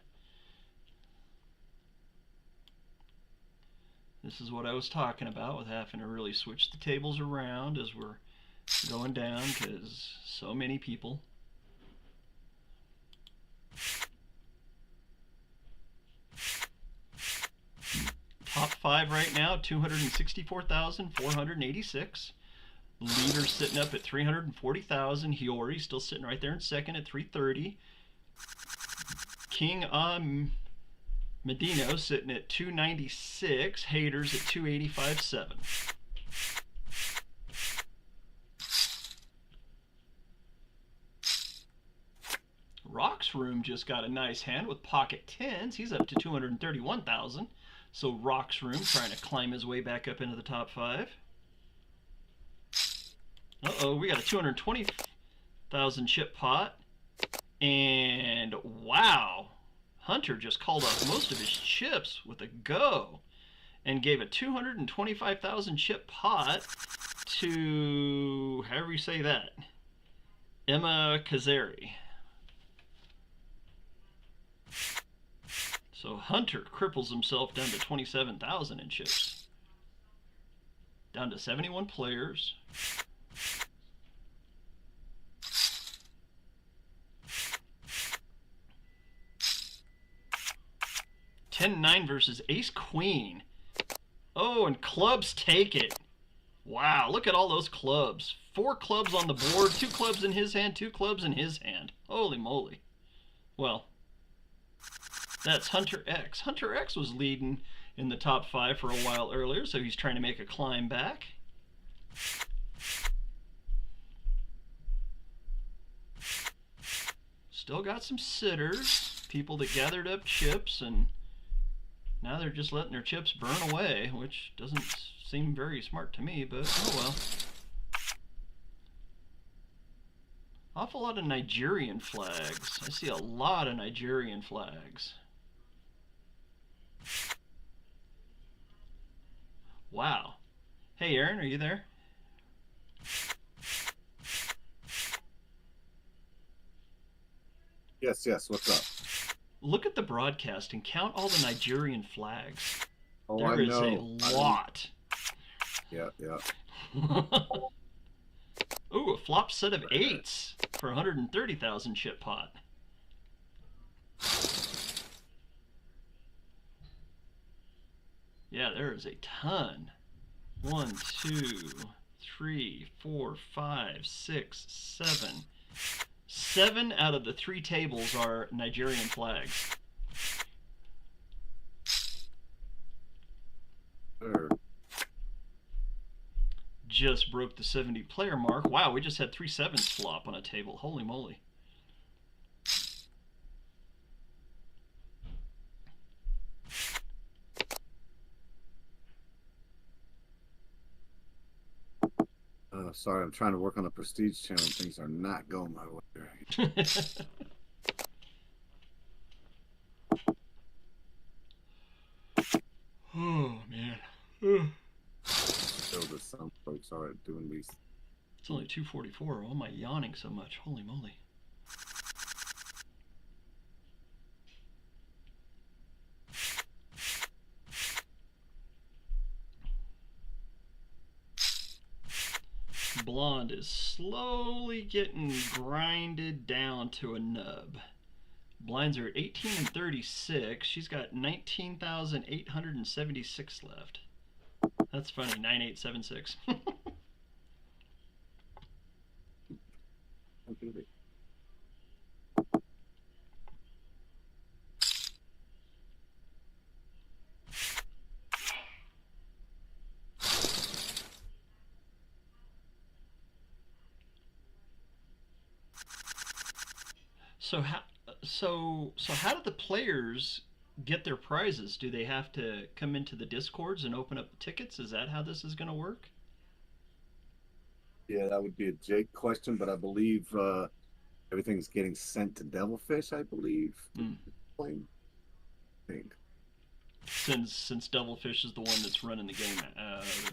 This is what I was talking about with having to really switch the tables around as we're going down because so many people. Top 5 right now, 264,486. Leader sitting up at 340,000. Hiyori still sitting right there in second at 330. King Medino sitting at 296. Haters at 285.7. Rock's Room just got a nice hand with pocket tens. He's up to 231,000. So Rock's Room trying to climb his way back up into the top 5. Uh-oh, we got a 220,000 chip pot. And wow, Hunter just called off most of his chips with a go and gave a 225,000 chip pot to, however you say that, Emma Kazari. So Hunter cripples himself down to 27,000 in chips. Down to 71 players. (10-9) versus Ace Queen. Oh, and clubs take it. Wow, look at all those clubs. 4 clubs on the board, 2 clubs in his hand, 2 clubs in his hand. Holy moly. Well, that's Hunter X. Hunter X was leading in the top 5 for a while earlier, so he's trying to make a climb back. Still got some sitters, people that gathered up chips, and now they're just letting their chips burn away, which doesn't seem very smart to me, but oh well. Awful lot of Nigerian flags. I see a lot of Nigerian flags. Wow. Hey Aaron, are you there? Yes, what's up? Look at the broadcast and count all the Nigerian flags. Oh, There is a lot. Yeah. Ooh, a flop set of 8s for 130,000 chip pot. Yeah, there is a ton. 1, 2, 3, 4, 5, 6, 7. 7 out of the 3 tables are Nigerian flags. Just broke the 70 player mark. Wow, we just had 3 7s flop on a table. Holy moly. Sorry, I'm trying to work on a prestige channel. Things are not going my way right. Oh, man. So that some folks are doing these. It's only 2:44. Why am I yawning so much? Holy moly. Blonde is slowly getting grinded down to a nub. Blinds are 18 and 36. She's got 19,876 left. That's funny, 9876. So how do the players get their prizes? Do they have to come into the Discords and open up the tickets? Is that how this is going to work? Yeah, that would be a Jake question, but I believe everything's getting sent to Devilfish, I believe. I think. Since Devilfish is the one that's running the game,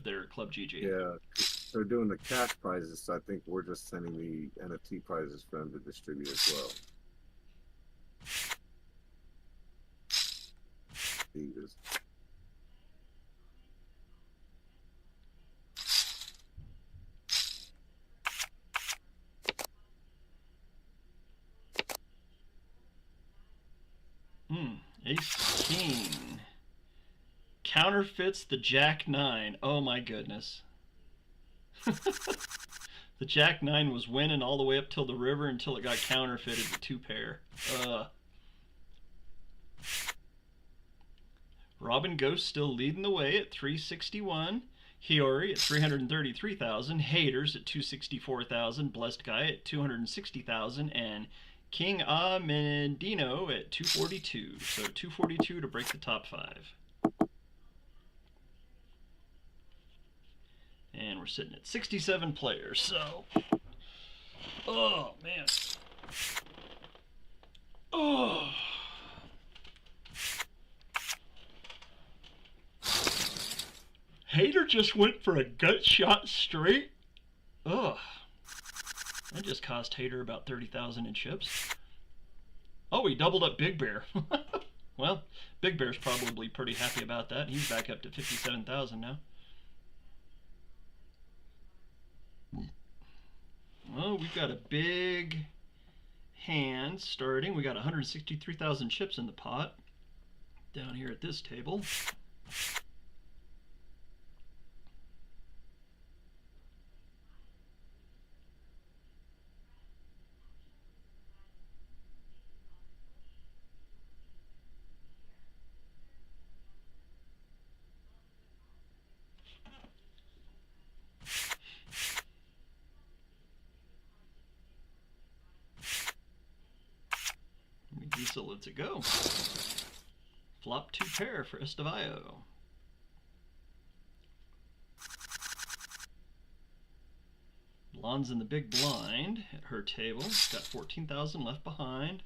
their ClubGG. Yeah, they're doing the cash prizes, so I think we're just sending the NFT prizes for them to distribute as well. Jesus. Ace King counterfeits the Jack 9. Oh my goodness. The Jack 9 was winning all the way up till the river until it got counterfeited with 2 pair. Robin Ghost still leading the way at 361. Hiyori at 333,000. Haters at 264,000. Blessed Guy at 260,000. And King Mendino at 242. So 242 to break the top 5. And we're sitting at 67 players, so... Oh, man. Oh. Hater just went for a gut shot straight. Ugh. That just cost Hater about 30,000 in chips. Oh, he doubled up Big Bear. Well, Big Bear's probably pretty happy about that. He's back up to 57,000 now. Well, we've got a big hand starting. We got 163,000 chips in the pot down here at this table. So let's it go. Flop 2 pair for Estevao. Blonde's in the big blind at her table. Got 14,000 left behind.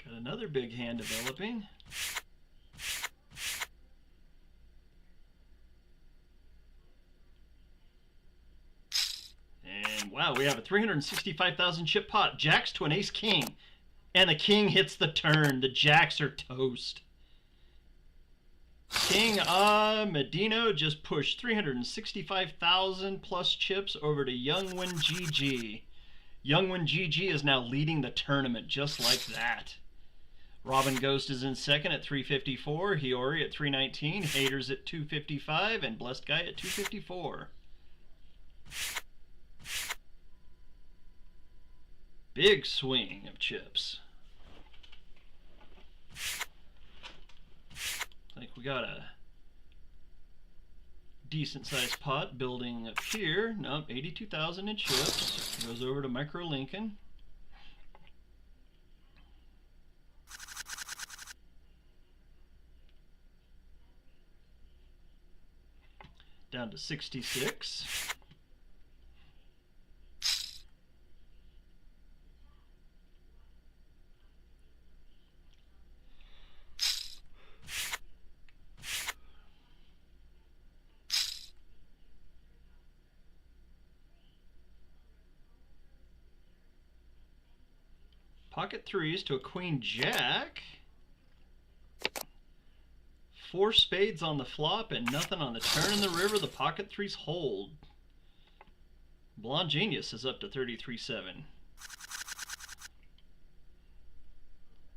Got another big hand developing. And wow, we have a 365,000 chip pot. Jacks to an ace king. And the king hits the turn. The jacks are toast. King Medino just pushed 365,000 plus chips over to Youngwin GG. Youngwin GG is now leading the tournament just like that. Robin Ghost is in second at 354, Hiyori at 319, Haters at 255, and Blessed Guy at 254. Big swing of chips. I think we got a decent sized pot building up here. Nope, 82,000 in chips. Goes over to Micro Lincoln. Down to 66. Pocket threes to a queen jack. 4 spades on the flop and nothing on the turn in the river. The pocket threes hold. Blonde Genius is up to 33.7.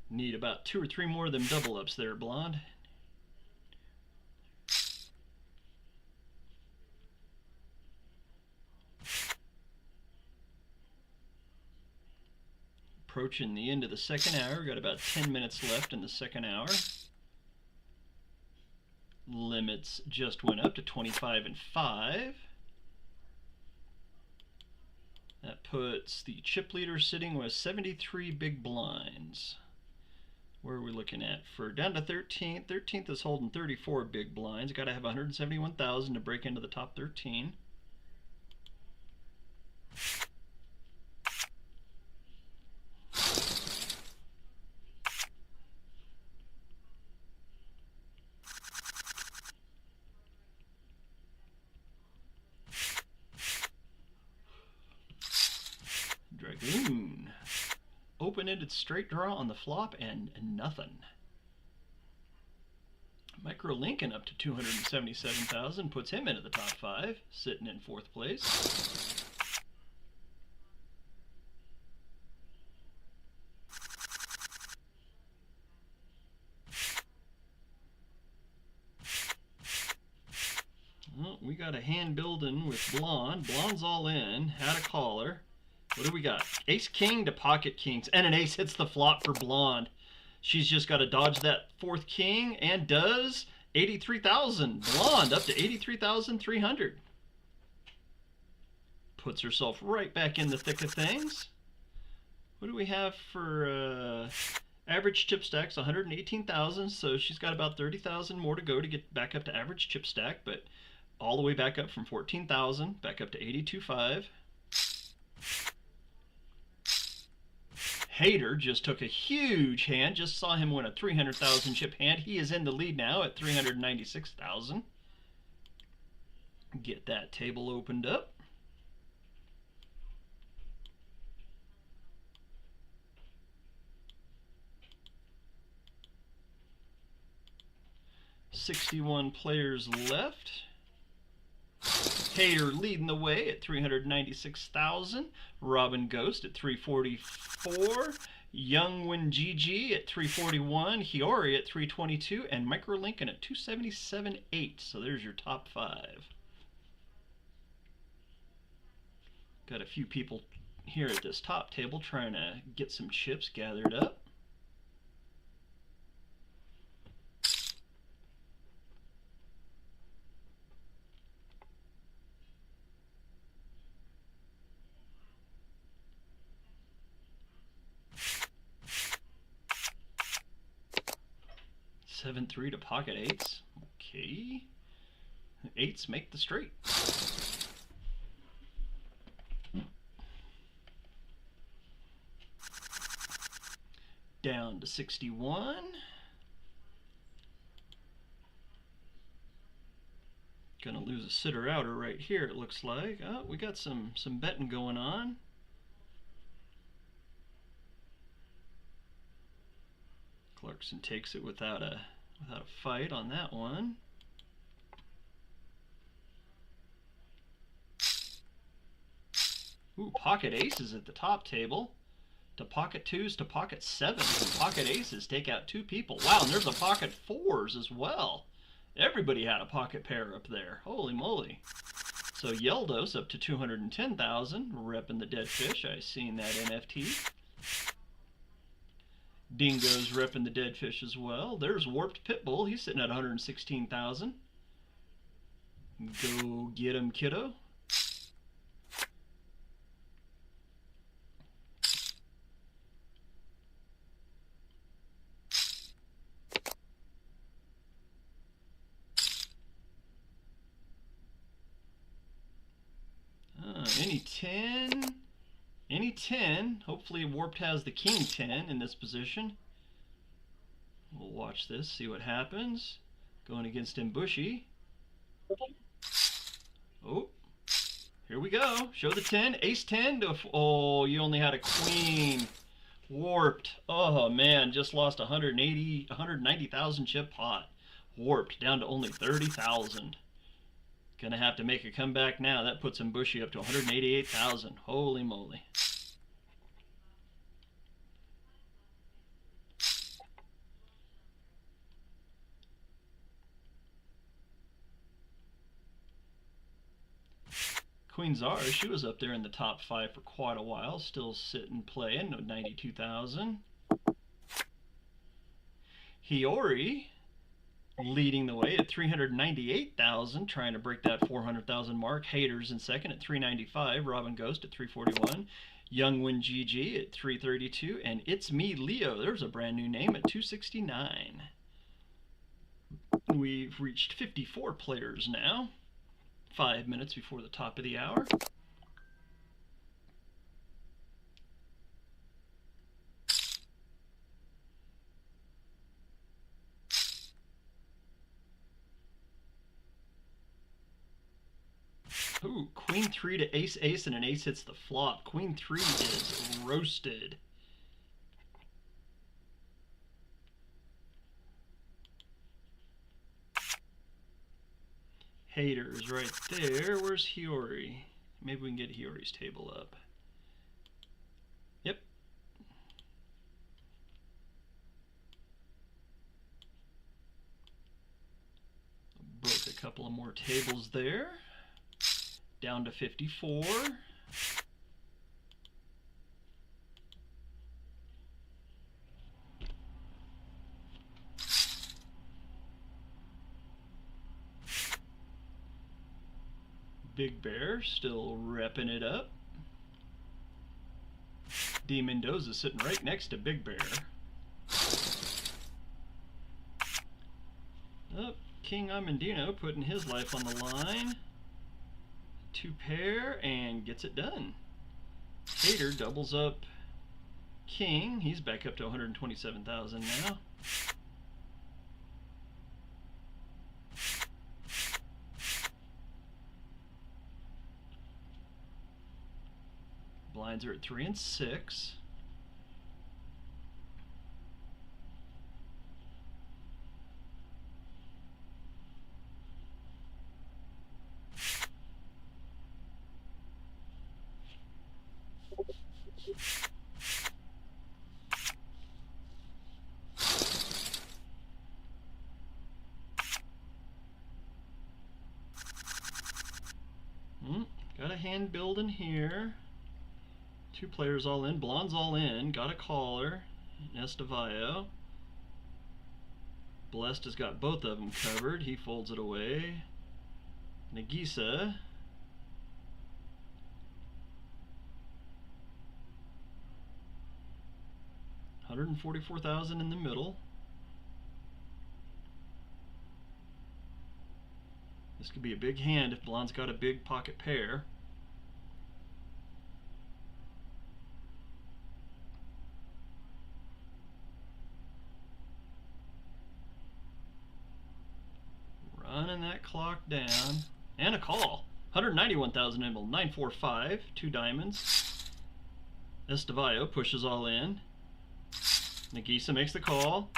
Need about 2 or 3 more of them double ups there, Blonde. Approaching the end of the second hour. Got about 10 minutes left in the second hour. Limits just went up to 25 and 5. That puts the chip leader sitting with 73 big blinds. Where are we looking at? For down to 13th. 13th is holding 34 big blinds. Got to have 171,000 to break into the top 13. Dragoon. Open-ended straight draw on the flop and nothing. Micro Lincoln up to 277,000 puts him into the top 5, sitting in 4th place. Well, we got a hand building with Blonde. Blonde's all in. Had a caller. What do we got? Ace King to pocket kings. And an ace hits the flop for Blonde. She's just got to dodge that 4th king and does 83,000. Blonde up to 83,300. Puts herself right back in the thick of things. What What do we have for average chip stacks? 118,000, so she's got about 30,000 more to go to get back up to average chip stack, but all the way back up from 14,000 back up to 82.5. Hater just took a huge hand. Just saw him win a 300,000 chip hand. He is in the lead now at 396,000. Get that table opened up. $61 players left. Hater leading the way at 396,000. Robin Ghost at 344. Youngwin GG at 341. Hiyori at 322. And Micro Lincoln at 277.8. So there's your top 5. Got a few people here at this top table trying to get some chips gathered up. $7-3 to pocket eights. Okay. Eights make the straight. Down to 61. Gonna lose a sitter outer right here, it looks like. Oh, we got some betting going on. Clarkson takes it without a fight on that one. Ooh, pocket aces at the top table. To pocket twos to pocket sevens, and pocket aces take out 2 people. Wow, and there's a pocket fours as well. Everybody had a pocket pair up there. Holy moly. So Yeldos up to 210,000, repping the dead fish. I seen that NFT. Dingo's repping the dead fish as well. There's Warped Pitbull. He's sitting at 116,000. Go get him, kiddo. Any 10. Hopefully Warped has the King 10 in this position. We'll watch this, see what happens. Going against Mbushy. Oh, here we go. Show the 10. Ace 10 to... Oh, you only had a queen. Warped. Oh, man, just lost 190,000 chip pot. Warped down to only 30,000. Gonna have to make a comeback now. That puts Mbushy up to 188,000. Holy moly. Queen Zara, she was up there in the top 5 for quite a while. Still sitting playing, 92,000. Hiyori leading the way at 398,000, trying to break that 400,000 mark. Haters in second at 395. Robin Ghost at 341. Youngwin GG at 332. And It's Me Leo, there's a brand new name, at 269. We've reached 54 players now. 5 minutes before the top of the hour. Ooh, Queen 3 to Ace Ace, and an ace hits the flop. Queen 3 is roasted. Haters right there. Where's Hiyori? Maybe we can get Hiyori's table up. Yep. Broke a couple of more tables there. Down to 54. Big Bear still repping it up. D Mendoza sitting right next to Big Bear. Oh, King Amandino putting his life on the line. 2 pair and gets it done. Hater doubles up King. He's back up to 127,000 now. Blinds are at 3 and 6. Got a hand building here. 2 players all in. Blonde's all in. Got a caller. Estevayo. Blessed has got both of them covered. He folds it away. Nagisa. $144,000 in the middle. This could be a big hand if Blonde's got a big pocket pair. Running that clock down. And a call. 191,000 in middle. 945. 2 diamonds. Estevayo pushes all in. Nagisa makes the call.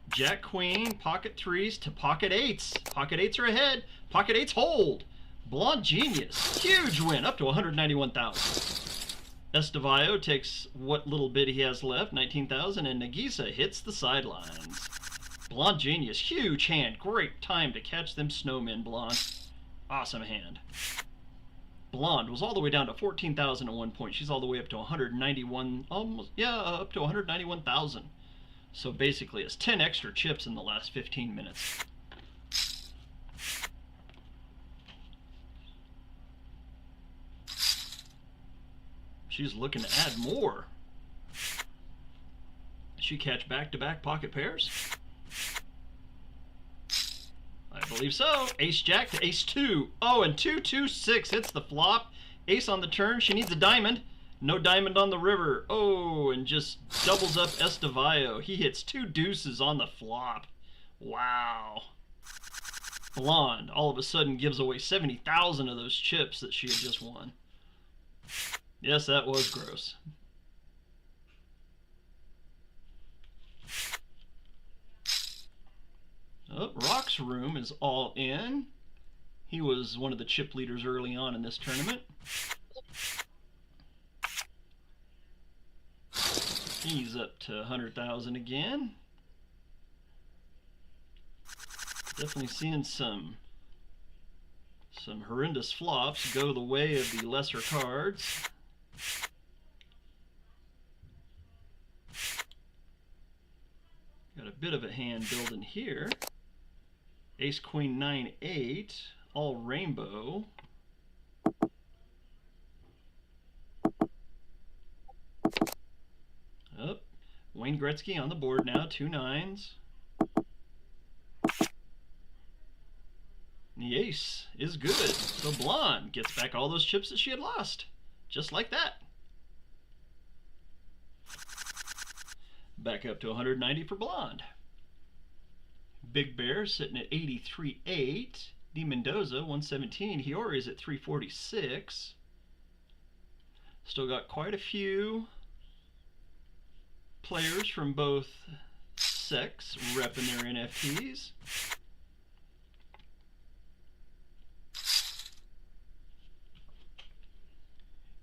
Jack Queen, pocket 3s to pocket 8s. Pocket 8s are ahead. Pocket 8s hold. Blonde Genius. Huge win, up to 191,000. Estevayo takes what little bit he has left, 19,000, and Nagisa hits the sidelines. Blonde Genius, huge hand. Great time to catch them snowmen, Blonde. Awesome hand. Blonde was all the way down to 14,000 at one point. She's all the way up to 191, almost, yeah, up to 191,000. So basically it's 10 extra chips in the last 15 minutes. She's looking to add more. Did she catch back-to-back pocket pairs? I believe so. Ace Jack to Ace 2. Oh, and 2-2-6 hits the flop. Ace on the turn. She needs a diamond. No diamond on the river. Oh, and just doubles up Estevayo. He hits 2 deuces on the flop. Wow. Blonde all of a sudden gives away 70,000 of those chips that she had just won. Yes, that was gross. Oh, Rock's Room is all in. He was one of the chip leaders early on in this tournament. He's up to 100,000 again. Definitely seeing some horrendous flops go the way of the lesser cards. Got a bit of a hand building here. Ace Queen 9-8, all rainbow. Oh, Wayne Gretzky on the board now, 2 9s. The ace is good. So Blonde gets back all those chips that she had lost. Just like that. Back up to 190 for Blonde. Big Bear sitting at 83.8. D Mendoza 117. Hiyori's at 346. Still got quite a few players from both sex repping their NFTs.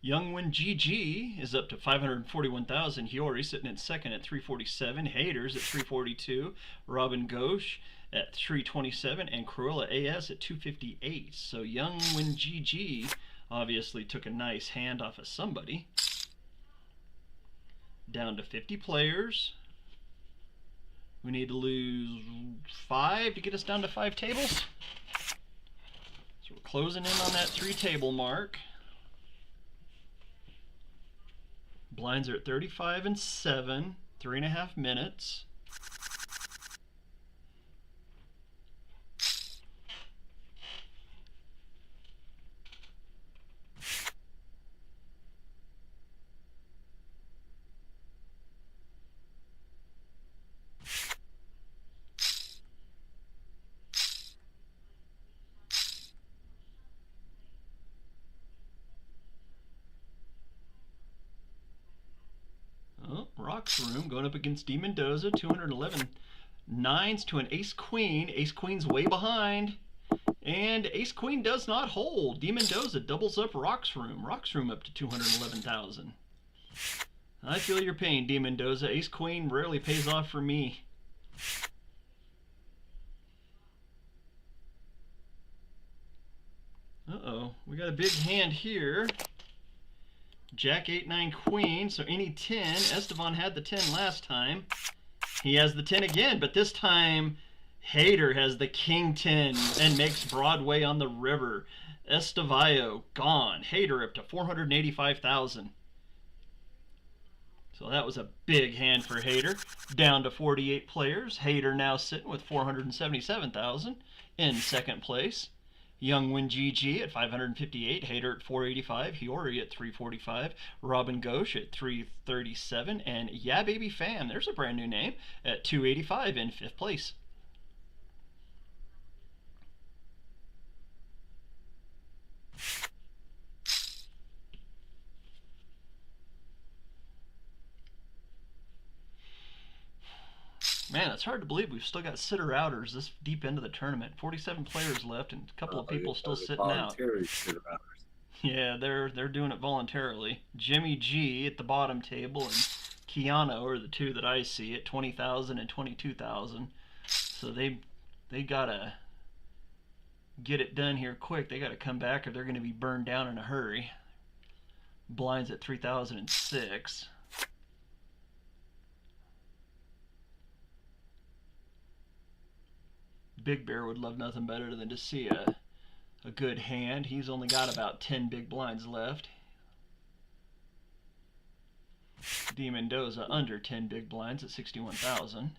Youngwin GG is up to 541,000. Hiyori sitting in second at 347. Haters at 342. Robin Ghosh at 327. And Cruella AS at 258. So Youngwin GG obviously took a nice hand off of somebody. Down to 50 players. We need to lose 5 to get us down to 5 tables. So we're closing in on that 3 table mark. Blinds are at 35 and 7, 3.5 minutes. Oh, Rock's Room going up against D Mendoza, 211 nines to an ace queen. Ace queen's way behind. And ace queen does not hold. D Mendoza doubles up Rock's Room. Rock's Room up to 211,000. I feel your pain, D Mendoza. Ace queen rarely pays off for me. Uh-oh, we got a big hand here. Jack 8-9 queen, so any 10. Esteban had the 10 last time. He has the 10 again, but this time Hader has the king 10 and makes Broadway on the river. Estevallo gone. Hader up to 485,000. So that was a big hand for Hader. Down to 48 players. Hader now sitting with 477,000 in second place. Youngwin GG at 558, Hader at 485, Hiyori at 345, Robin Ghosh at 337, and Yeah Baby Fam, there's a brand new name, at 285 in fifth place. Man, it's hard to believe we've still got sitter-outers this deep into the tournament. 47 players left and a couple of people still sitting out. Yeah, they're doing it voluntarily. Jimmy G at the bottom table and Keanu are the two that I see at 20,000 and 22,000. So they gotta get it done here quick. They gotta come back or they're gonna be burned down in a hurry. Blinds at 3,006. Big Bear would love nothing better than to see a good hand. He's only got about 10 big blinds left. D Mendoza under 10 big blinds at 61,000.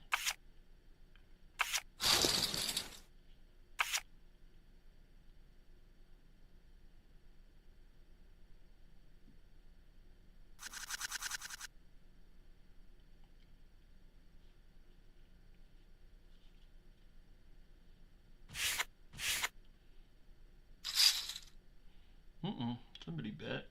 Somebody bet.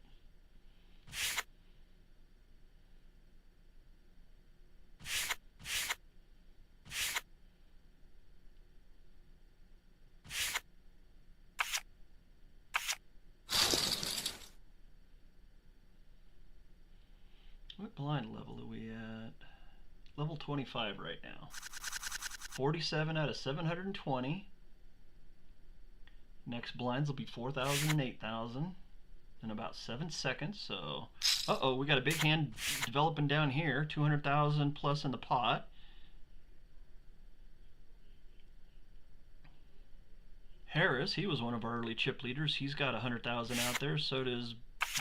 What blind level are we at? Level 25 right now. 47 out of 720. Next blinds will be 4,000 and 8,000 in about 7 seconds. So, uh-oh, we got a big hand developing down here. 200,000 plus in the pot. Harris, he was one of our early chip leaders. He's got 100,000 out there. So does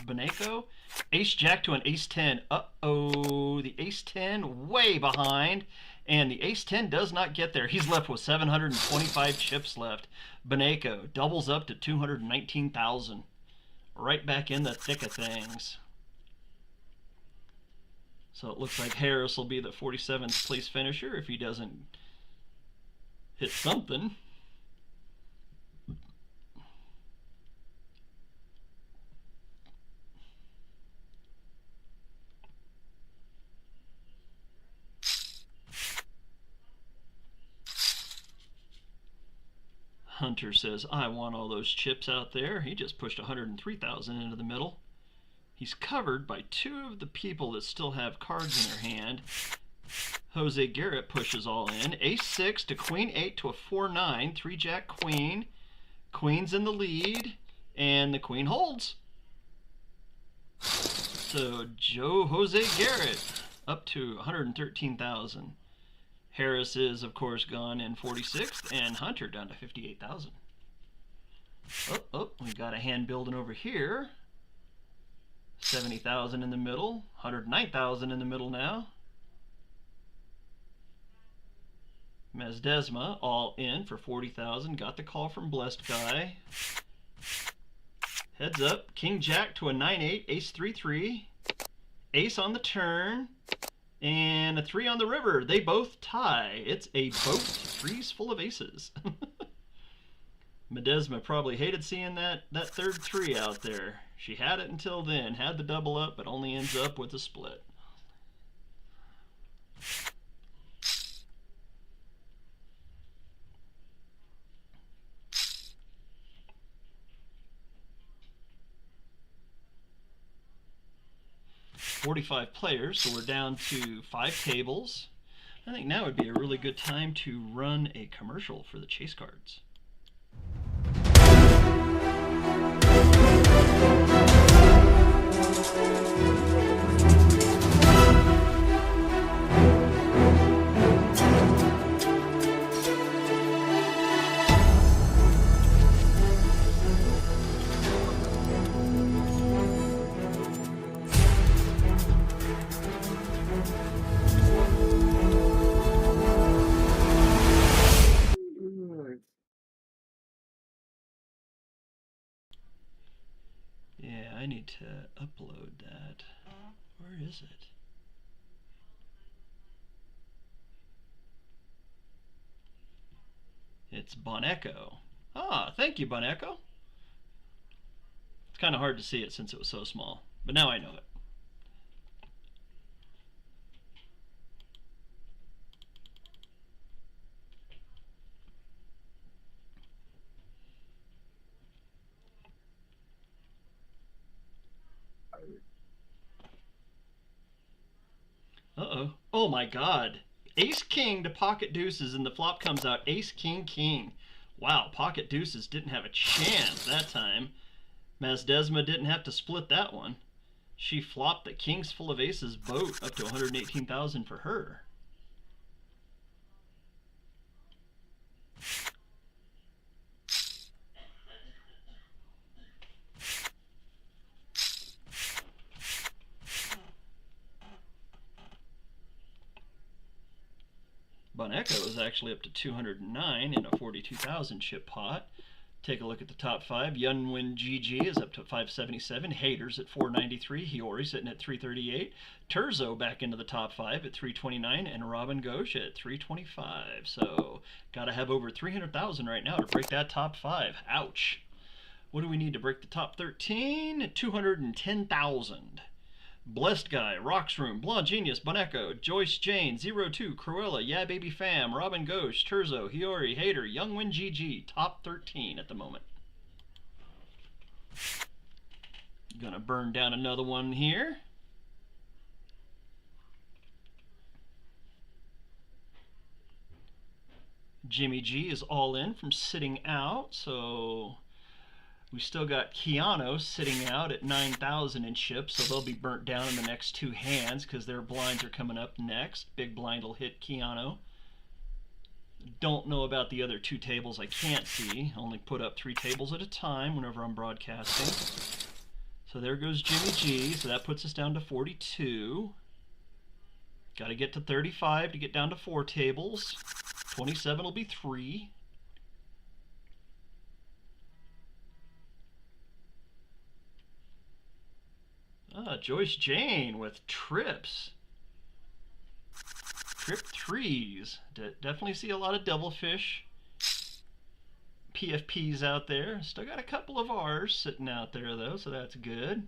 Beneko. Ace Jack to an Ace 10. Uh-oh, the Ace 10 way behind. And the Ace 10 does not get there. He's left with 725 chips left. Beneko doubles up to 219,000. Right back in the thick of things. So it looks like Harris will be the 47th place finisher if he doesn't hit something. Hunter says, I want all those chips out there. He just pushed 103,000 into the middle. He's covered by two of the people that still have cards in their hand. Jose Garrett pushes all in. Ace 6 to Queen 8 to a 4-9. 3-Jack Queen. Queen's in the lead. And the Queen holds. So Jose Garrett up to 113,000. Harris is, of course, gone in 46th, and Hunter down to 58,000. Oh, we got a hand building over here. 70,000 in the middle, 109,000 in the middle now. Mazdesma all in for 40,000. Got the call from Blessed Guy. Heads up, King Jack to a 9-8, Ace 3-3, Ace on the turn, and a 3 on the river. They both tie. It's a boat, threes full of aces. Medesma probably hated seeing that third 3 out there. She had it until then, had the double up, but only ends up with a split. "45 players, so we're down to 5 tables. I think now would be a really good time to run a commercial for the chase cards. Yeah, I need to upload that. Where is it? It's Boneco. Ah, thank you, Boneco. It's kind of hard to see it since it was so small, but now I know it. Uh-oh. Oh my god. Ace King to pocket deuces, and the flop comes out Ace King King. Wow, pocket deuces didn't have a chance that time. Mazdesma didn't have to split that one. She flopped the kings full of aces boat up to 118,000 for her. Boneco is actually up to 209 in a 42,000 chip pot. Take a look at the top 5. Yunwin GG is up to 577. Haters at 493. Hiyori sitting at 338. Terzo back into the top 5 at 329. And Robin Ghosh at 325. So, gotta have over 300,000 right now to break that top 5. Ouch. What do we need to break the top 13? 210,000. Blessed Guy, Rocks Room, Blonde Genius, Boneco, Joyce Jane, 02, Cruella, Yeah Baby Fam, Robin Ghosh, Terzo, Hiyori, Hater, Youngwin GG, top 13 at the moment. Gonna burn down another one here. Jimmy G is all in from sitting out, so we still got Keanu sitting out at 9,000 in chips, so they'll be burnt down in the next 2 hands because their blinds are coming up next. Big blind will hit Keanu. Don't know about the other 2 tables, I can't see. Only put up 3 tables at a time whenever I'm broadcasting. So there goes Jimmy G, so that puts us down to 42. Got to get to 35 to get down to 4 tables. 27 will be 3. Joyce Jane with trips. Trip 3s. Definitely see a lot of Devilfish PFPs out there. Still got a couple of R's sitting out there though, so that's good.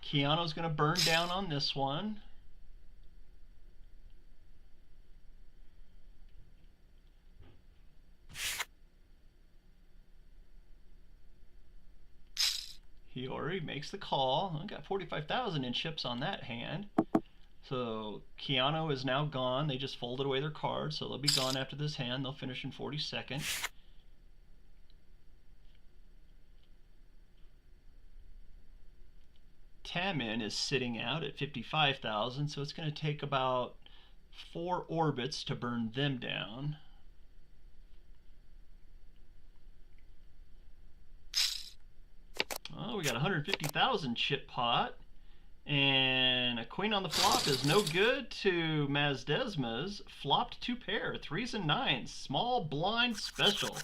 Keanu's going to burn down on this one. Hiyori makes the call. I got 45,000 in chips on that hand. So Keanu is now gone. They just folded away their cards, so they'll be gone after this hand. They'll finish in 42nd. Tamin is sitting out at 55,000, so it's going to take about 4 orbits to burn them down. we got 150,000 chip pot. And a queen on the flop is no good to Mazdesma's flopped 2 pair, 3s and 9s. Small blind special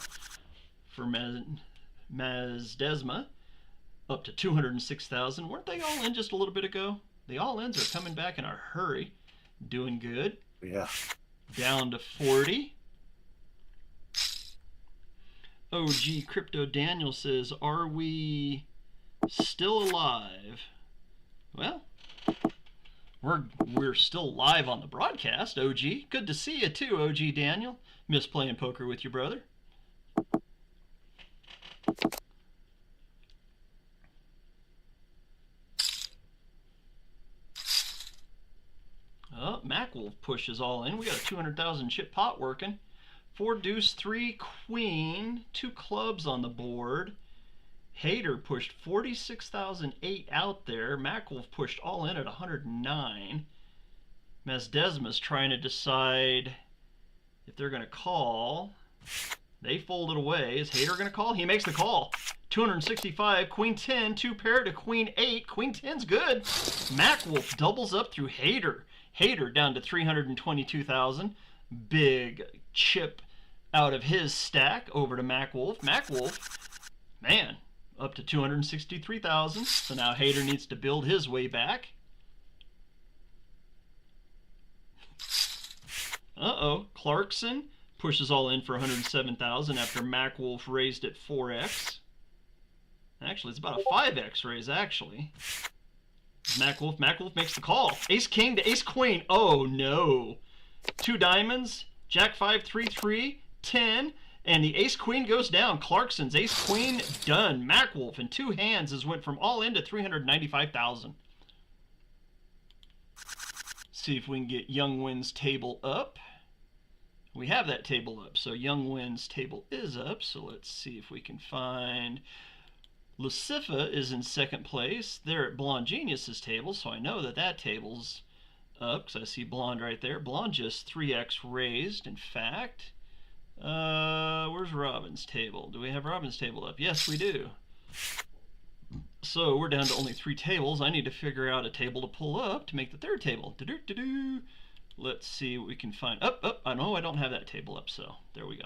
for Mazdesma. Up to 206,000. Weren't they all in just a little bit ago? The all-ins are coming back in a hurry. Doing good. Yeah. Down to 40. OG Crypto Daniel says, are we still alive? Well, we're still live on the broadcast, OG. Good to see you too, OG Daniel. Miss playing poker with your brother. Oh, MacWolf pushes all in. We got a 200,000 chip pot working. 4 deuce, 3 queen, 2 clubs on the board. Hater pushed 46,008 out there. MacWolf pushed all in at 109. Mazdesma's trying to decide if they're going to call. They folded away. Is Hater going to call? He makes the call. 265, queen 10, 2 pair to queen 8. Queen 10's good. MacWolf doubles up through Hater. Hater down to 322,000. Big chip out of his stack over to MacWolf. MacWolf, man, up to 263,000. So now Hater needs to build his way back. Uh-oh. Clarkson pushes all in for 107,000 after MacWolf raised at 4x. Actually, it's about a 5x raise, actually. MacWolf makes the call. Ace King to Ace Queen. Oh, no. 2 diamonds. Jack 5, 3, 3, 10. And the Ace Queen goes down. Clarkson's Ace Queen done. MacWolf in 2 hands went from all in to 395,000. See if we can get Young Win's table up. We have that table up. So Young Win's table is up. So let's see if we can find... Lucifa is in 2nd place. They're at Blonde Genius's table, so I know that that table's up because I see Blonde right there. Blonde just 3x raised, in fact. Where's Robin's table? Do we have Robin's table up? Yes, we do. So we're down to only 3 tables. I need to figure out a table to pull up to make the 3rd table. Do-do-do-do. Let's see what we can find. Up. I know I don't have that table up, so there we go.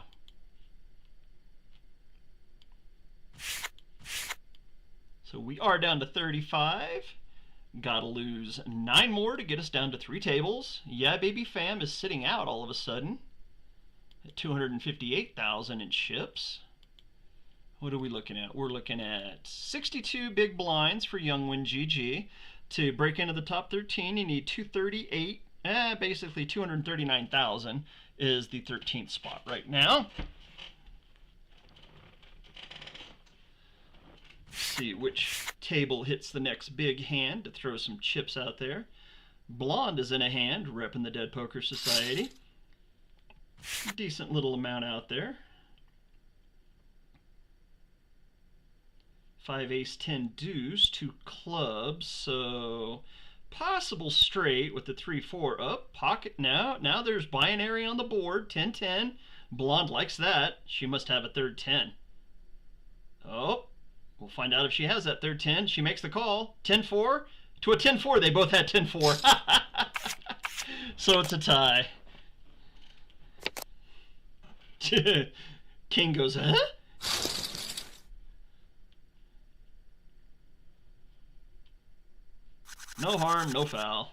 So we are down to 35. Gotta lose 9 more to get us down to 3 tables. Yeah, Baby Fam is sitting out all of a sudden at 258,000 in chips. What are we looking at? We're looking at 62 big blinds for Youngwin GG. To break into the top 13, you need 238. Basically 239,000 is the 13th spot right now. See which table hits the next big hand to throw some chips out there. Blonde is in a hand, repping the Dead Poker Society. Decent little amount out there. 5 ace 10 deuce, 2 clubs, so possible straight with the 3-4 up. Pocket now. Now there's binary on the board, 10-10. Blonde likes that. She must have a 3rd 10. Oh. We'll find out if she has that 3rd 10. She makes the call. 10-4 to a 10-4. They both had 10-4. So it's a tie. King goes, huh? No harm, no foul.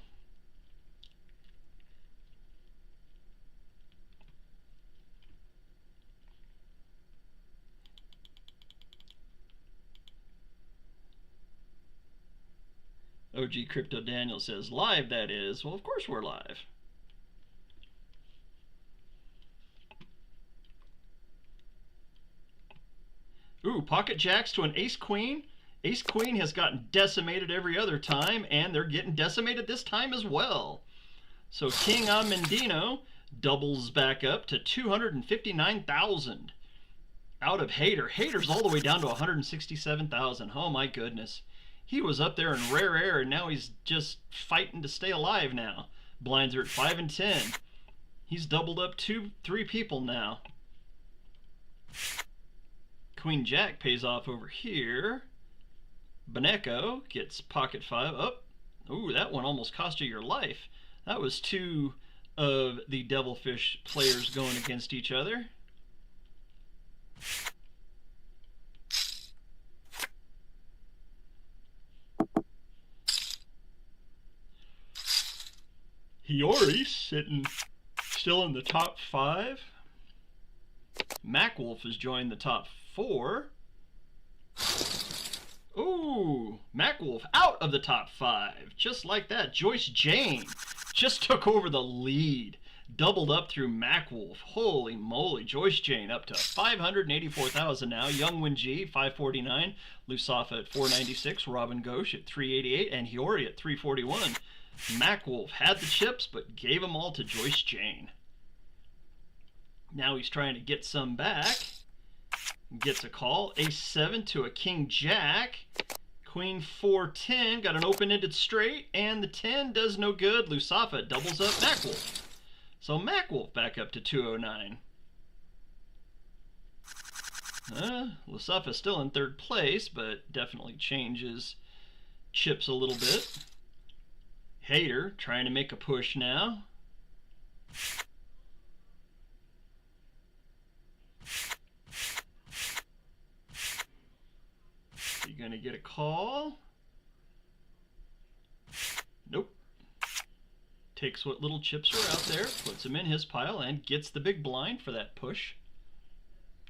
OG Crypto Daniel says, live that is. Well, of course we're live. Ooh, pocket jacks to an ace queen. Ace queen has gotten decimated every other time, and they're getting decimated this time as well. So King Amendino doubles back up to 259,000. Out of Hater. Hater's all the way down to 167,000. Oh my goodness. He was up there in rare air, and now he's just fighting to stay alive now. Blinds are at 5 and 10. He's doubled up 3 people now. Queen Jack pays off over here. Boneko gets pocket 5 up. Ooh, that one almost cost you your life. That was 2 of the Devilfish players going against each other. Hiyori sitting still in the top 5. MacWolf has joined the top 4. Ooh, MacWolf out of the top 5. Just like that, Joyce Jane just took over the lead. Doubled up through MacWolf. Holy moly, Joyce Jane up to 584,000 now. Youngwin G, 549. Lusafa at 496. Robin Ghosh at 388. And Hiyori at 341. MacWolf had the chips, but gave them all to Joyce Jane. Now he's trying to get some back. Gets a call. Ace-7 to a King-Jack. Queen 4-10. Got an open-ended straight. And the 10 does no good. Lusafa doubles up MacWolf. So MacWolf back up to 209. Lusafa still in 3rd place, but definitely changes chips a little bit. Hater trying to make a push now. You gonna get a call? Nope. Takes what little chips are out there, puts them in his pile, and gets the big blind for that push.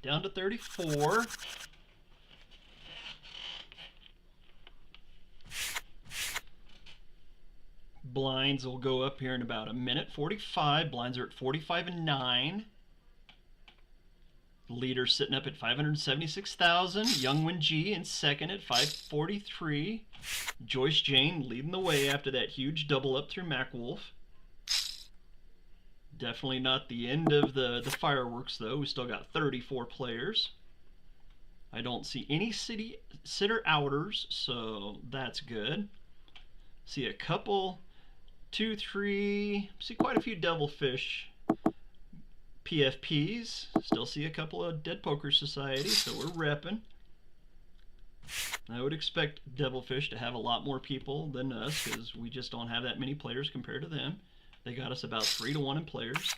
Down to 34. Blinds will go up here in about a minute 45. Blinds are at 45 and 9. Leader sitting up at 576,000. Youngwin G in second at 543. Joyce Jane leading the way after that huge double up through MacWolf. Definitely not the end of the fireworks though. We still got 34 players. I don't see any sitter outers, so that's good. See a couple, 2, 3, see quite a few Devilfish PFPs. Still see a couple of Dead Poker Society, so we're repping. I would expect Devilfish to have a lot more people than us because we just don't have that many players compared to them. They got us about 3 to 1 in players.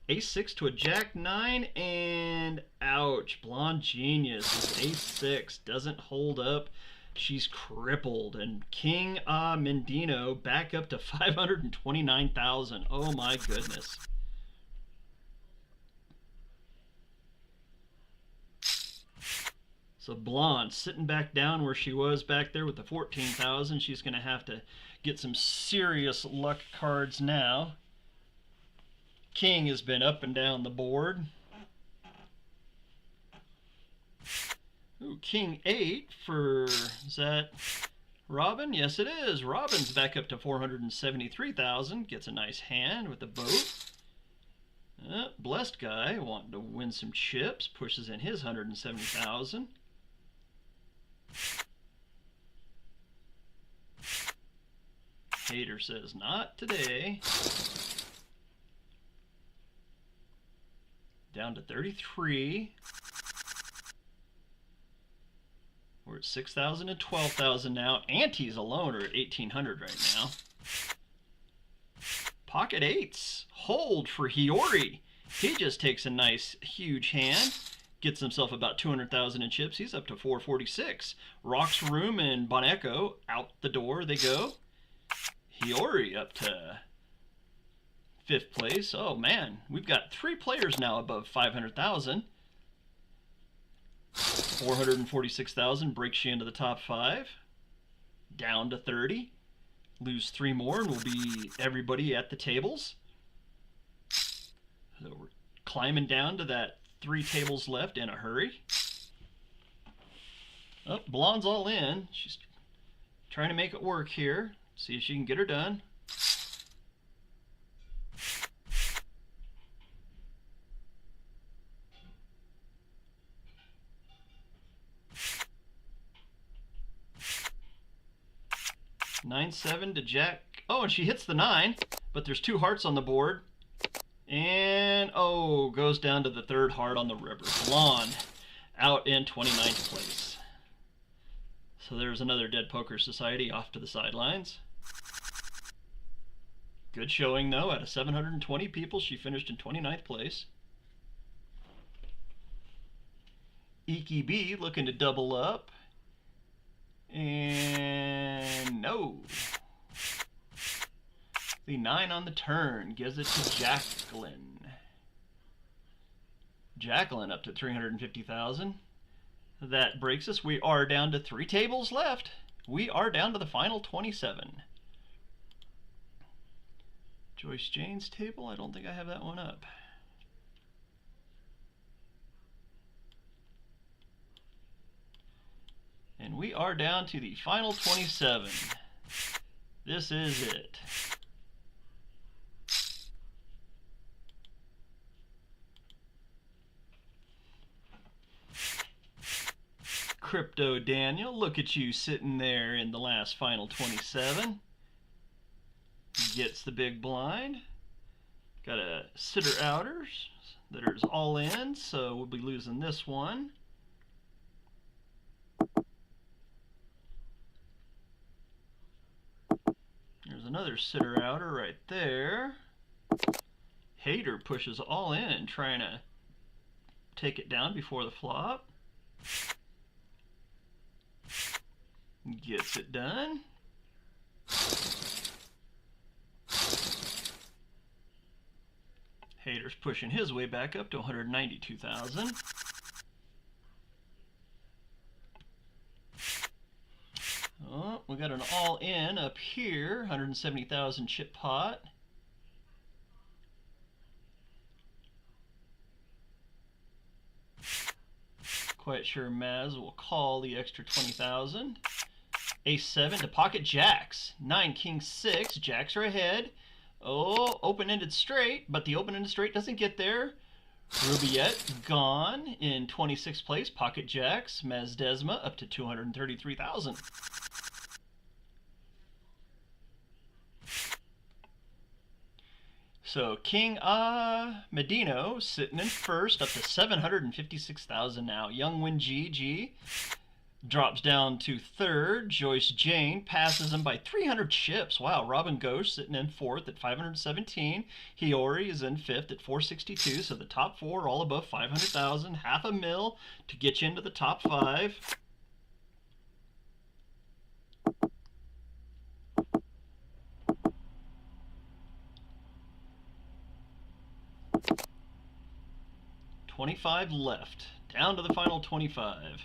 Ace-6 to a Jack-9, and ouch, Blonde Genius with Ace-6 doesn't hold up. She's crippled, and King Mendino back up to 529,000. Oh my goodness. So Blonde sitting back down where she was back there with the 14,000. She's going to have to get some serious luck cards now. King has been up and down the board. Ooh, King 8 for, is that Robin? Yes, it is. Robin's back up to 473,000. Gets a nice hand with the boat. Blessed guy wanting to win some chips. Pushes in his 170,000. Hater says, not today. Down to 33. We're at 6,000 and 12,000 now. Antes alone are at 1,800 right now. Pocket 8s. Hold for Hiyori. He just takes a nice, huge hand. Gets himself about 200,000 in chips. He's up to 446. Rock's Room and Boneko out the door they go. Hiyori up to 5th place. Oh man, we've got 3 players now above 500,000. 446,000 breaks you into the top 5. Down to 30. Lose 3 more and we'll be everybody at the tables. So we're climbing down to that 3 tables left in a hurry. Oh, Blonde's all in. She's trying to make it work here. See if she can get her done. Nine-7 to Jack. Oh, and she hits the 9, but there's 2 hearts on the board. And, oh, goes down to the 3rd heart on the river. Blonde out in 29th place. So there's another Dead Poker Society off to the sidelines. Good showing though. Out of 720 people, she finished in 29th place. Iki B looking to double up. And no. The 9 on the turn gives it to Jacqueline. Jacqueline up to 350,000. That breaks us. We are down to 3 tables left. We are down to the final 27. Joyce Jane's table, I don't think I have that one up. And we are down to the final 27. This is it. Crypto Daniel, look at you sitting there in the last final 27. Gets the big blind. Got a sitter outers that are all in, so we'll be losing this one. There's another sitter outer right there. Hater pushes all in, trying to take it down before the flop. Gets it done. Hater's pushing his way back up to 192,000. Oh, we got an all-in up here, 170,000 chip pot. Quite sure Maz will call the extra 20,000. Ace 7 to pocket jacks. 9 king 6. Jacks are ahead. Oh, open-ended straight, but the open-ended straight doesn't get there. Rubiette gone in 26th place. Pocket jacks. Mazdesma up to 233,000. So King Medino sitting in first, up to 756,000 now. Youngwin GG drops down to third. Joyce Jane passes him by 300 chips. Wow, Robin Ghosh sitting in fourth at 517. Hiyori is in fifth at 462. So the top 4 are all above 500,000. Half a mil to get you into the top 5. $25 left. Down to the final 25.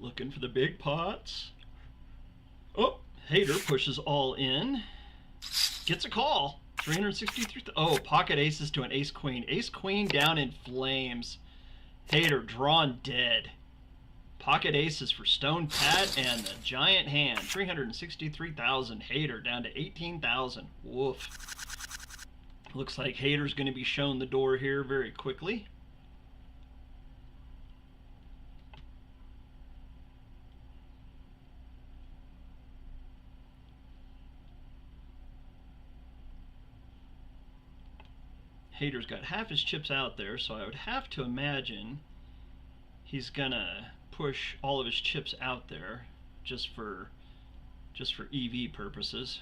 Looking for the big pots. Oh, Hater pushes all in. Gets a call. 363. Oh, pocket aces to an ace queen. Ace queen down in flames. Hater drawn dead. Pocket aces for Stone Pat and the giant hand. 363,000. Hater down to 18,000. Woof. Looks like Hater's going to be shown the door here very quickly. Hater's got half his chips out there, so I would have to imagine he's gonna push all of his chips out there just for EV purposes.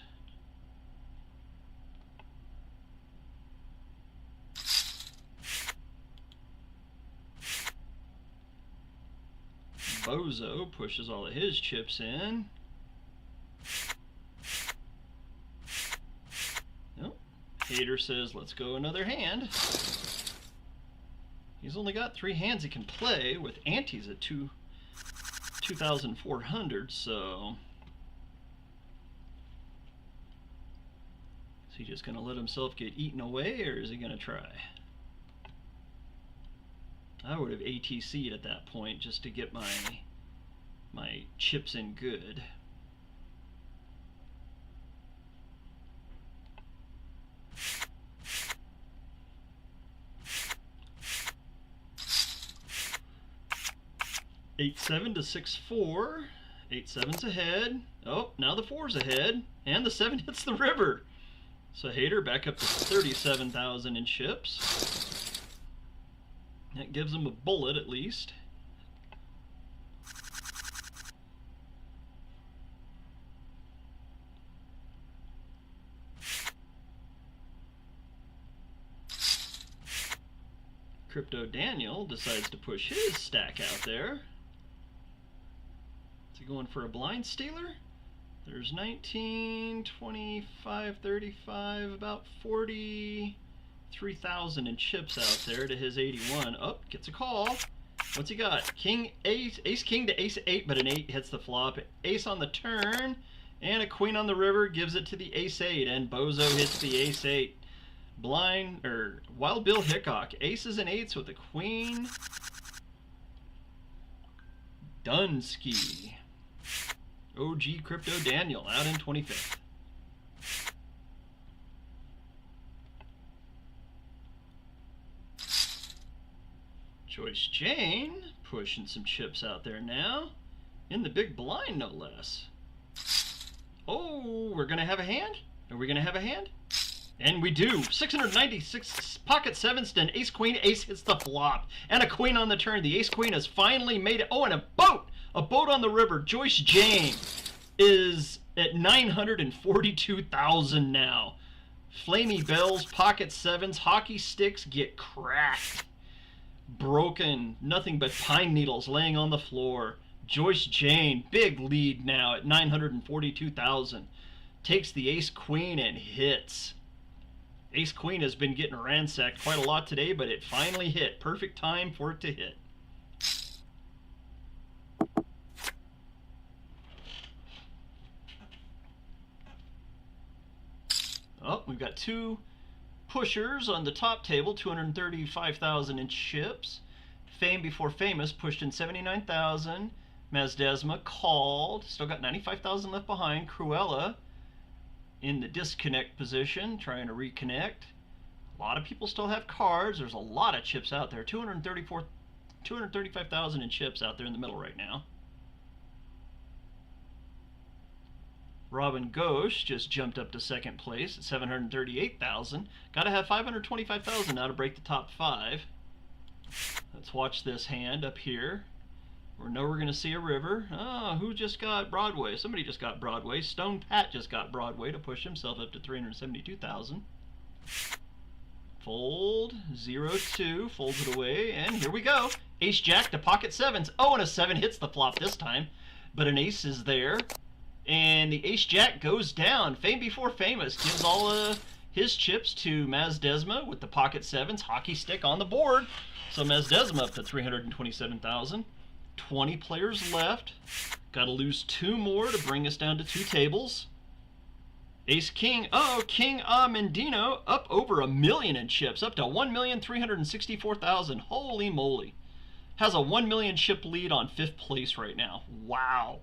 Bozo pushes all of his chips in. Hater says, let's go another hand. He's only got 3 hands he can play with antes at 2,400, so... Is he just going to let himself get eaten away, or is he going to try? I would have ATC'd at that point just to get my chips in good. 8-7 to 6-4. 8-7's ahead. Oh, now the 4's ahead. And the 7 hits the river. So Hater back up to 37,000 in chips. That gives him a bullet at least. Crypto Daniel decides to push his stack out there. Is he going for a blind stealer? There's 19, 25, 35, about 43,000 in chips out there to his 81. Oh, gets a call. What's he got? King, ace, ace king to ace 8, but an 8 hits the flop. Ace on the turn, and a queen on the river gives it to the ace 8, and Bozo hits the ace 8. Blind, or Wild Bill Hickok, aces and 8s with a queen. Dunsky. OG Crypto Daniel out in 25th. Joyce Jane pushing some chips out there now. In the big blind, no less. Oh, we're going to have a hand? Are we going to have a hand? And we do. 696 pocket 7s to an ace queen. Ace hits the flop. And a queen on the turn. The ace queen has finally made it. Oh, and a boat! A boat on the river. Joyce Jane is at 942,000 now. Flamey bells, pocket 7s, hockey sticks get cracked. Broken. Nothing but pine needles laying on the floor. Joyce Jane, big lead now at 942,000. Takes the ace queen and hits. Ace queen has been getting ransacked quite a lot today, but it finally hit. Perfect time for it to hit. Oh, we've got two pushers on the top table, 235,000 in chips. Fame Before Famous pushed in 79,000. Mazdesma called, still got 95,000 left behind. Cruella in the disconnect position, trying to reconnect. A lot of people still have cards. There's a lot of chips out there. 235,000 in chips out there in the middle right now. Robin Ghosh just jumped up to second place at 738,000. Got to have 525,000 now to break the top 5. Let's watch this hand up here. We know we're going to see a river. Oh, who just got Broadway? Somebody just got Broadway. Stone Pat just got Broadway to push himself up to 372,000. Fold, 0-2, folds it away, and here we go. Ace Jack to pocket 7s. Oh, and a 7 hits the flop this time, but an ace is there. And the Ace Jack goes down. Fame Before Famous gives all of his chips to Mazdesma with the pocket 7s. Hockey stick on the board. So Mazdesma up to 327,000. 20 players left. Got to lose 2 more to bring us down to 2 tables. Ace King. Oh, King Mendino up over 1 million in chips. Up to 1,364,000. Holy moly. Has a 1 million chip lead on 5th place right now. Wow.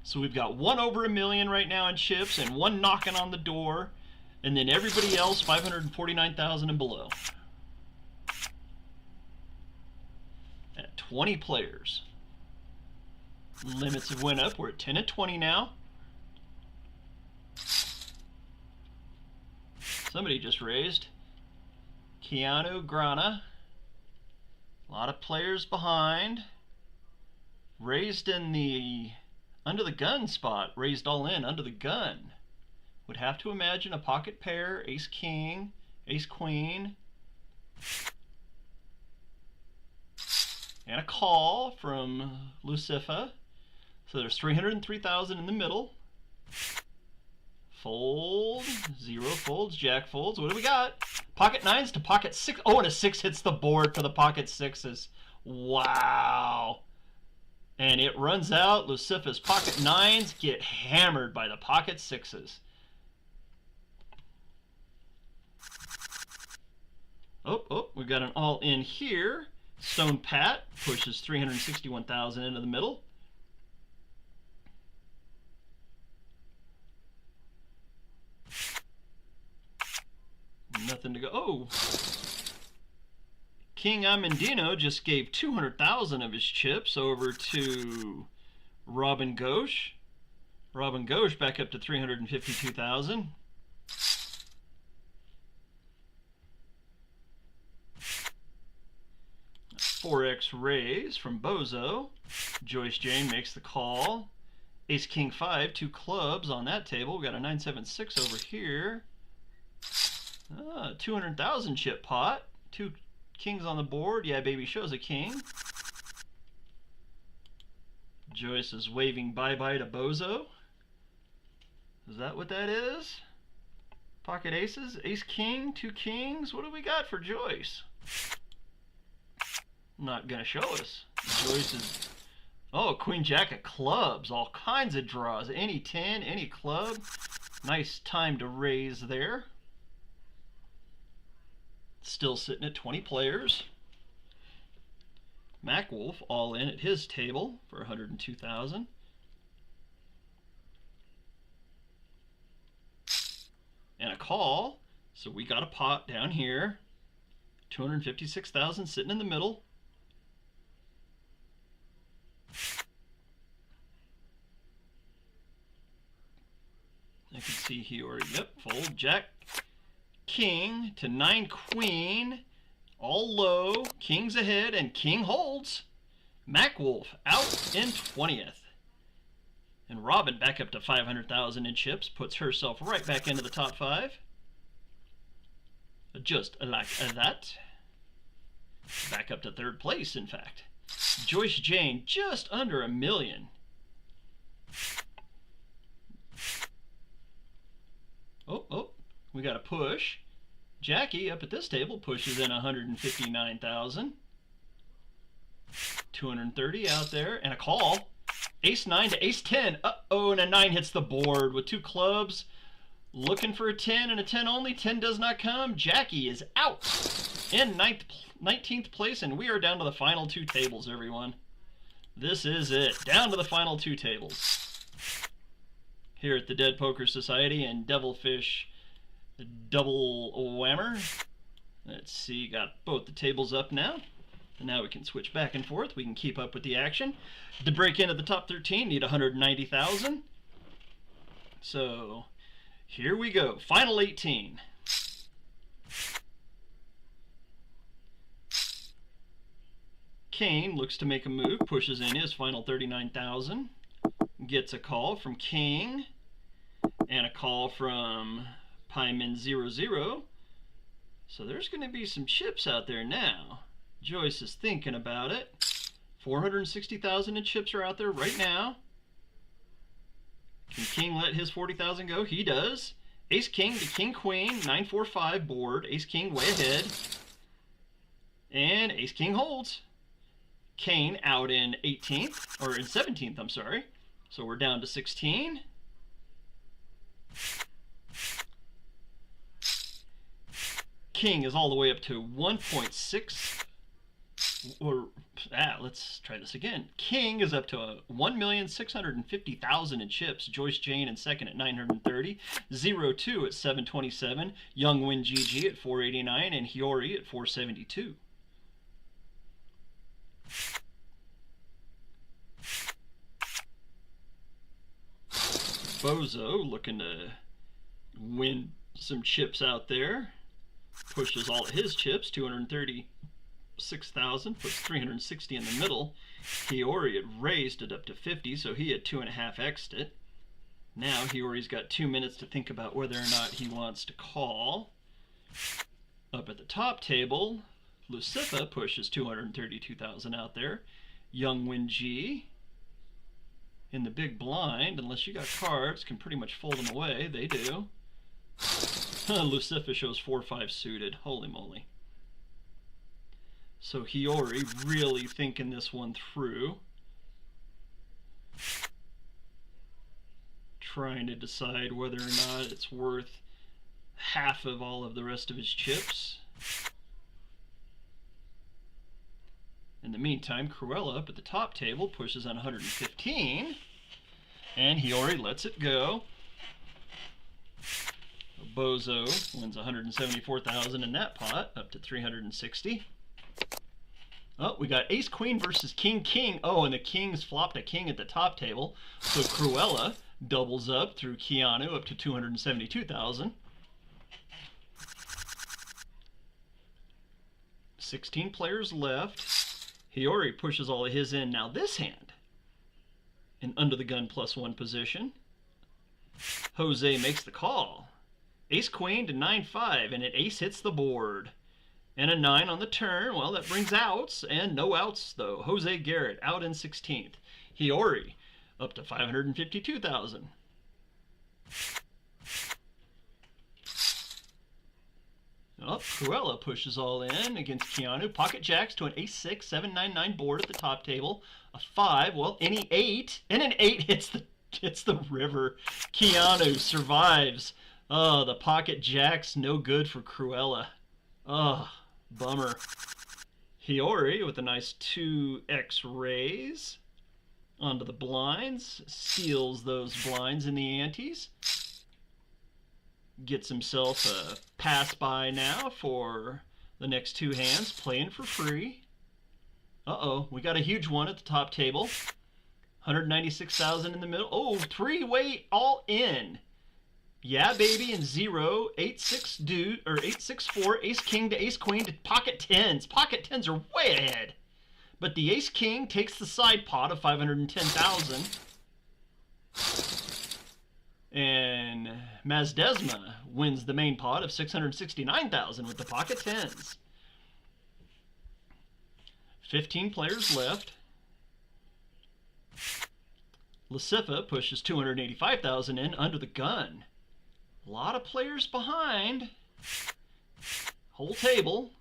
So we've got 1 over 1 million right now in chips and 1 knocking on the door. And then everybody else 549,000 and below. At 20 players. Limits have went up. We're at 10 and 20 now. Somebody just raised. Keanu Grana. A lot of players behind. Raised in the under the gun spot. Raised all in under the gun. Would have to imagine a pocket pair, ace king, ace queen. And a call from Lucifa. So there's 303,000 in the middle. Fold, 0 folds, jack folds. What do we got? Pocket 9s to pocket 6. Oh, and a 6 hits the board for the pocket 6s. Wow. And it runs out. Lucifa's pocket 9s get hammered by the pocket 6s. Oh, we've got an all in here. Stone Pat pushes 361,000 into the middle. Nothing to go. Oh! King Amandino just gave 200,000 of his chips over to Robin Ghosh. Robin Ghosh back up to 352,000. 4x raise from Bozo. Joyce Jane makes the call. Ace King 5, 2 clubs on that table. We got a 976 over here. 200,000 chip pot. 2 kings on the board. Yeah, baby shows a king. Joyce is waving bye-bye to Bozo. Is that what that is? Pocket aces, ace king, 2 kings. What do we got for Joyce? Not gonna show us. Joyce is, oh, queen jack of clubs, all kinds of draws. Any 10, any club. Nice time to raise there. Still sitting at 20 players. Mac Wolf all in at his table for 102,000. And a call. So we got a pot down here. 256,000 sitting in the middle. I can see he already, yep, fold, jack, king to 9 queen, all low, king's ahead, and king holds. Mac Wolf out in 20th. And Robin back up to 500,000 in chips, puts herself right back into the top 5. Just like that. Back up to 3rd place, in fact. Joyce Jane just under 1 million. Oh, we got a push. Jackie up at this table pushes in 159,000. 230 out there, and a call. Ace 9 to ace 10. Uh-oh, and a 9 hits the board with 2 clubs. Looking for a 10 and a 10 only. 10 does not come. Jackie is out in 19th place, and we are down to the final 2 tables, everyone. This is it. Down to the final 2 tables. Here at the Dead Poker Society and Devilfish Double Whammer. Let's see, got both the tables up now. And now we can switch back and forth. We can keep up with the action. To break into the top 13, need 190,000. So, here we go. Final 18. Kane looks to make a move, pushes in his final 39,000. Gets a call from King. And a call from Pieman00. So there's going to be some chips out there now. Joyce is thinking about it. 460,000 in chips are out there right now. Can King let his 40,000 go? He does. Ace King to King Queen, 945 board. Ace King way ahead. And Ace King holds. Kane out in 18th, or in 17th, I'm sorry. So we're down to 16. King is all the way up to 1.6. Or let's try this again. King is up to 1,650,000 in chips. Joyce Jane in second at 930. 0-2 at 727. Young Win GG at 489, and Hiyori at 472. Bozo looking to win some chips out there. Pushes all of his chips, 236,000, puts 360 in the middle. Hiyori had raised it up to 50, so he had 2.5x'd it. Now Hiyori's got 2 minutes to think about whether or not he wants to call. Up at the top table, Lucifa pushes 232,000 out there. Young Win G in the big blind, unless you got cards, can pretty much fold them away. They do. Lucifa shows 4-5 suited. Holy moly. So Hiyori really thinking this one through. Trying to decide whether or not it's worth half of all of the rest of his chips. In the meantime, Cruella up at the top table pushes on 115, and Hiyori lets it go. Bozo wins 174,000 in that pot, up to 360. Oh, we got Ace Queen versus King King. Oh, and the Kings flopped a king at the top table. So Cruella doubles up through Keanu up to 272,000. 16 players left. Hiyori pushes all of his in. Now this hand, in under the gun +1 position. Jose makes the call. Ace Queen to 9-5, and an ace hits the board. And a 9 on the turn. Well, that brings outs, and no outs though. Jose Garrett out in 16th. Hiyori up to 552,000. Oh, Cruella pushes all in against Keanu. Pocket jacks to an ace-6, 7-9-9 board at the top table. A 5, well, any 8, and an 8 hits the river. Keanu survives. Oh, the pocket jacks no good for Cruella. Oh, bummer. Hiyori with a nice 2x raise onto the blinds. Steals those blinds in the antes. Gets himself a pass by now for the next 2 hands, playing for free. Uh-oh, we got a huge one at the top table. 196,000 in the middle. Oh, 3-way all in. Yeah, baby, and 0, 8-6 dude, or 8-6-4, ace king to ace queen to pocket tens. Pocket tens are way ahead. But the ace king takes the side pot of 510,000. And Mazdesma wins the main pot of 669,000 with the pocket tens. 15 players left. Lucifa pushes 285,000 in under the gun. A lot of players behind. Whole table.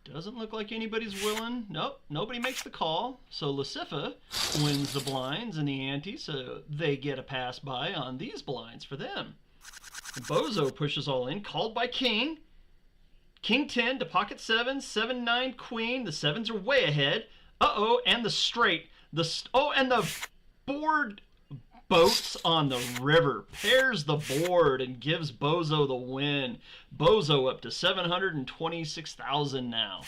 Doesn't look like anybody's willing. Nope, nobody makes the call. So Lucifa wins the blinds and the ante, so they get a pass by on these blinds for them. Bozo pushes all in, called by King. King 10 to pocket 7, 7-9 queen. The 7s are way ahead. Uh-oh, and the straight. And the board boats on the river. Pairs the board and gives Bozo the win. Bozo up to 726,000 now.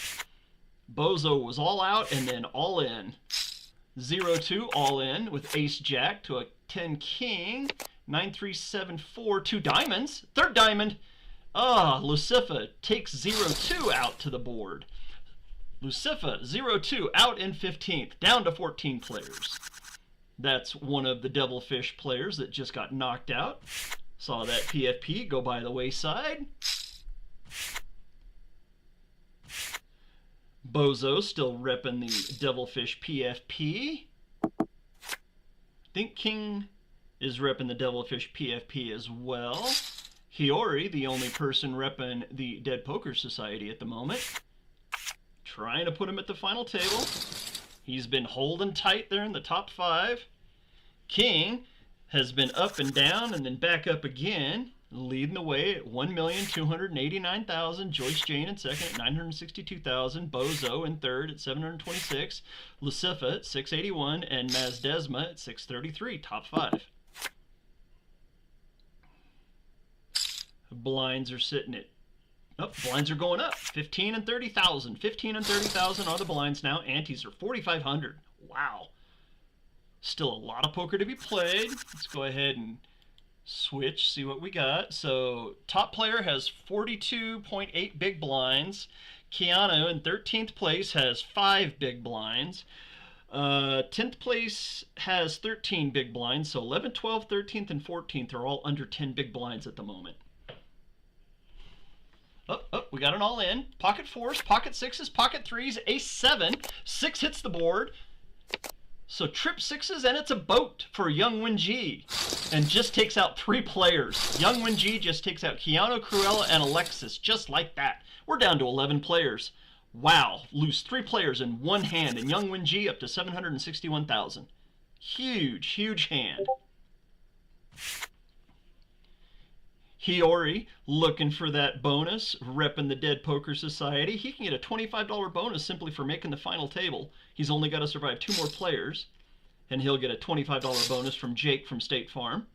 Bozo was all out and then all in. 0-2 all in with ace jack to a 10 king. 9-3-7-4, 2 diamonds. Third diamond. Lucifa takes 0-2 out to the board. Lucifa 0-2 out in 15th, down to 14 players. That's one of the Devilfish players that just got knocked out. Saw that PFP go by the wayside. Bozo still repping the Devilfish PFP. I think King is repping the Devilfish PFP as well. Hiyori, the only person repping the Dead Poker Society at the moment. Trying to put him at the final table. He's been holding tight there in the top 5. King has been up and down and then back up again, leading the way at 1,289,000. Joyce Jane in second at 962,000. Bozo in third at 726. Lucifa at 681 and Mazdesma at 633. Top 5. Blinds are sitting at blinds are going up. 15 and 30,000. 15 and 30,000 are the blinds now. Antes are 4,500. Wow. Still a lot of poker to be played. Let's go ahead and switch, see what we got. So, top player has 42.8 big blinds. Keanu in 13th place has 5 big blinds. 10th place has 13 big blinds. So, 11th, 12th, 13th, and 14th are all under 10 big blinds at the moment. We got an all in. Pocket 4s, pocket 6s, pocket 3s, ace 7. 6 hits the board. So trip 6s, and it's a boat for Young Wen-ji. And just takes out 3 players. Young Wen-ji just takes out Keanu, Cruella, and Alexis, just like that. We're down to 11 players. Wow, lose 3 players in one hand, and Young Wen-ji up to 761,000. Huge, huge hand. Hiyori looking for that bonus, repping the Dead Poker Society. He can get a $25 bonus simply for making the final table. He's only got to survive 2 more players, and he'll get a $25 bonus from Jake from State Farm.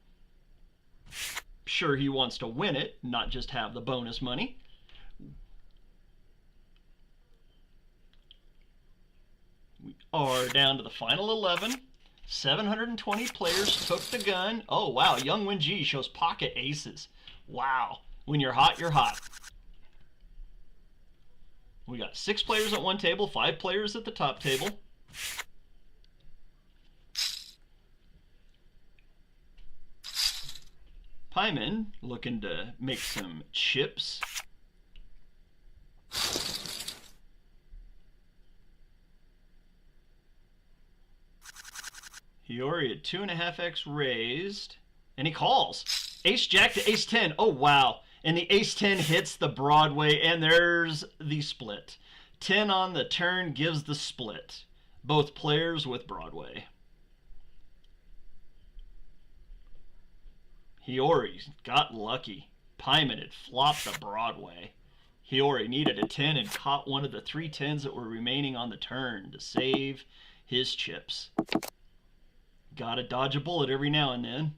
Sure, he wants to win it, not just have the bonus money. We are down to the final 11. 720 players took the gun. Oh, wow. Young Win G shows pocket aces. Wow. When you're hot, you're hot. We got 6 players at one table, 5 players at the top table. Pyman looking to make some chips. Hiyori at 2.5x raised, and he calls. Ace Jack to Ace 10. Oh, wow. And the Ace 10 hits the Broadway, and there's the split. 10 on the turn gives the split. Both players with Broadway. Hiyori got lucky. Pyman had flopped the Broadway. Hiyori needed a 10 and caught one of the 3 10s that were remaining on the turn to save his chips. Gotta dodge a bullet every now and then.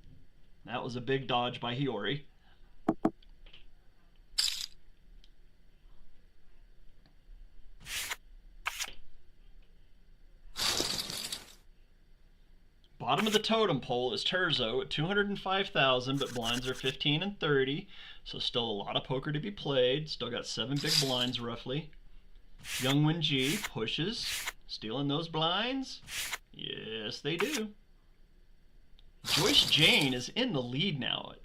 That was a big dodge by Hiyori. Bottom of the totem pole is Terzo at 205,000, but blinds are 15 and 30, so still a lot of poker to be played. Still got 7 big blinds roughly. Young Win G pushes, stealing those blinds. Yes, they do. Joyce Jane is in the lead now at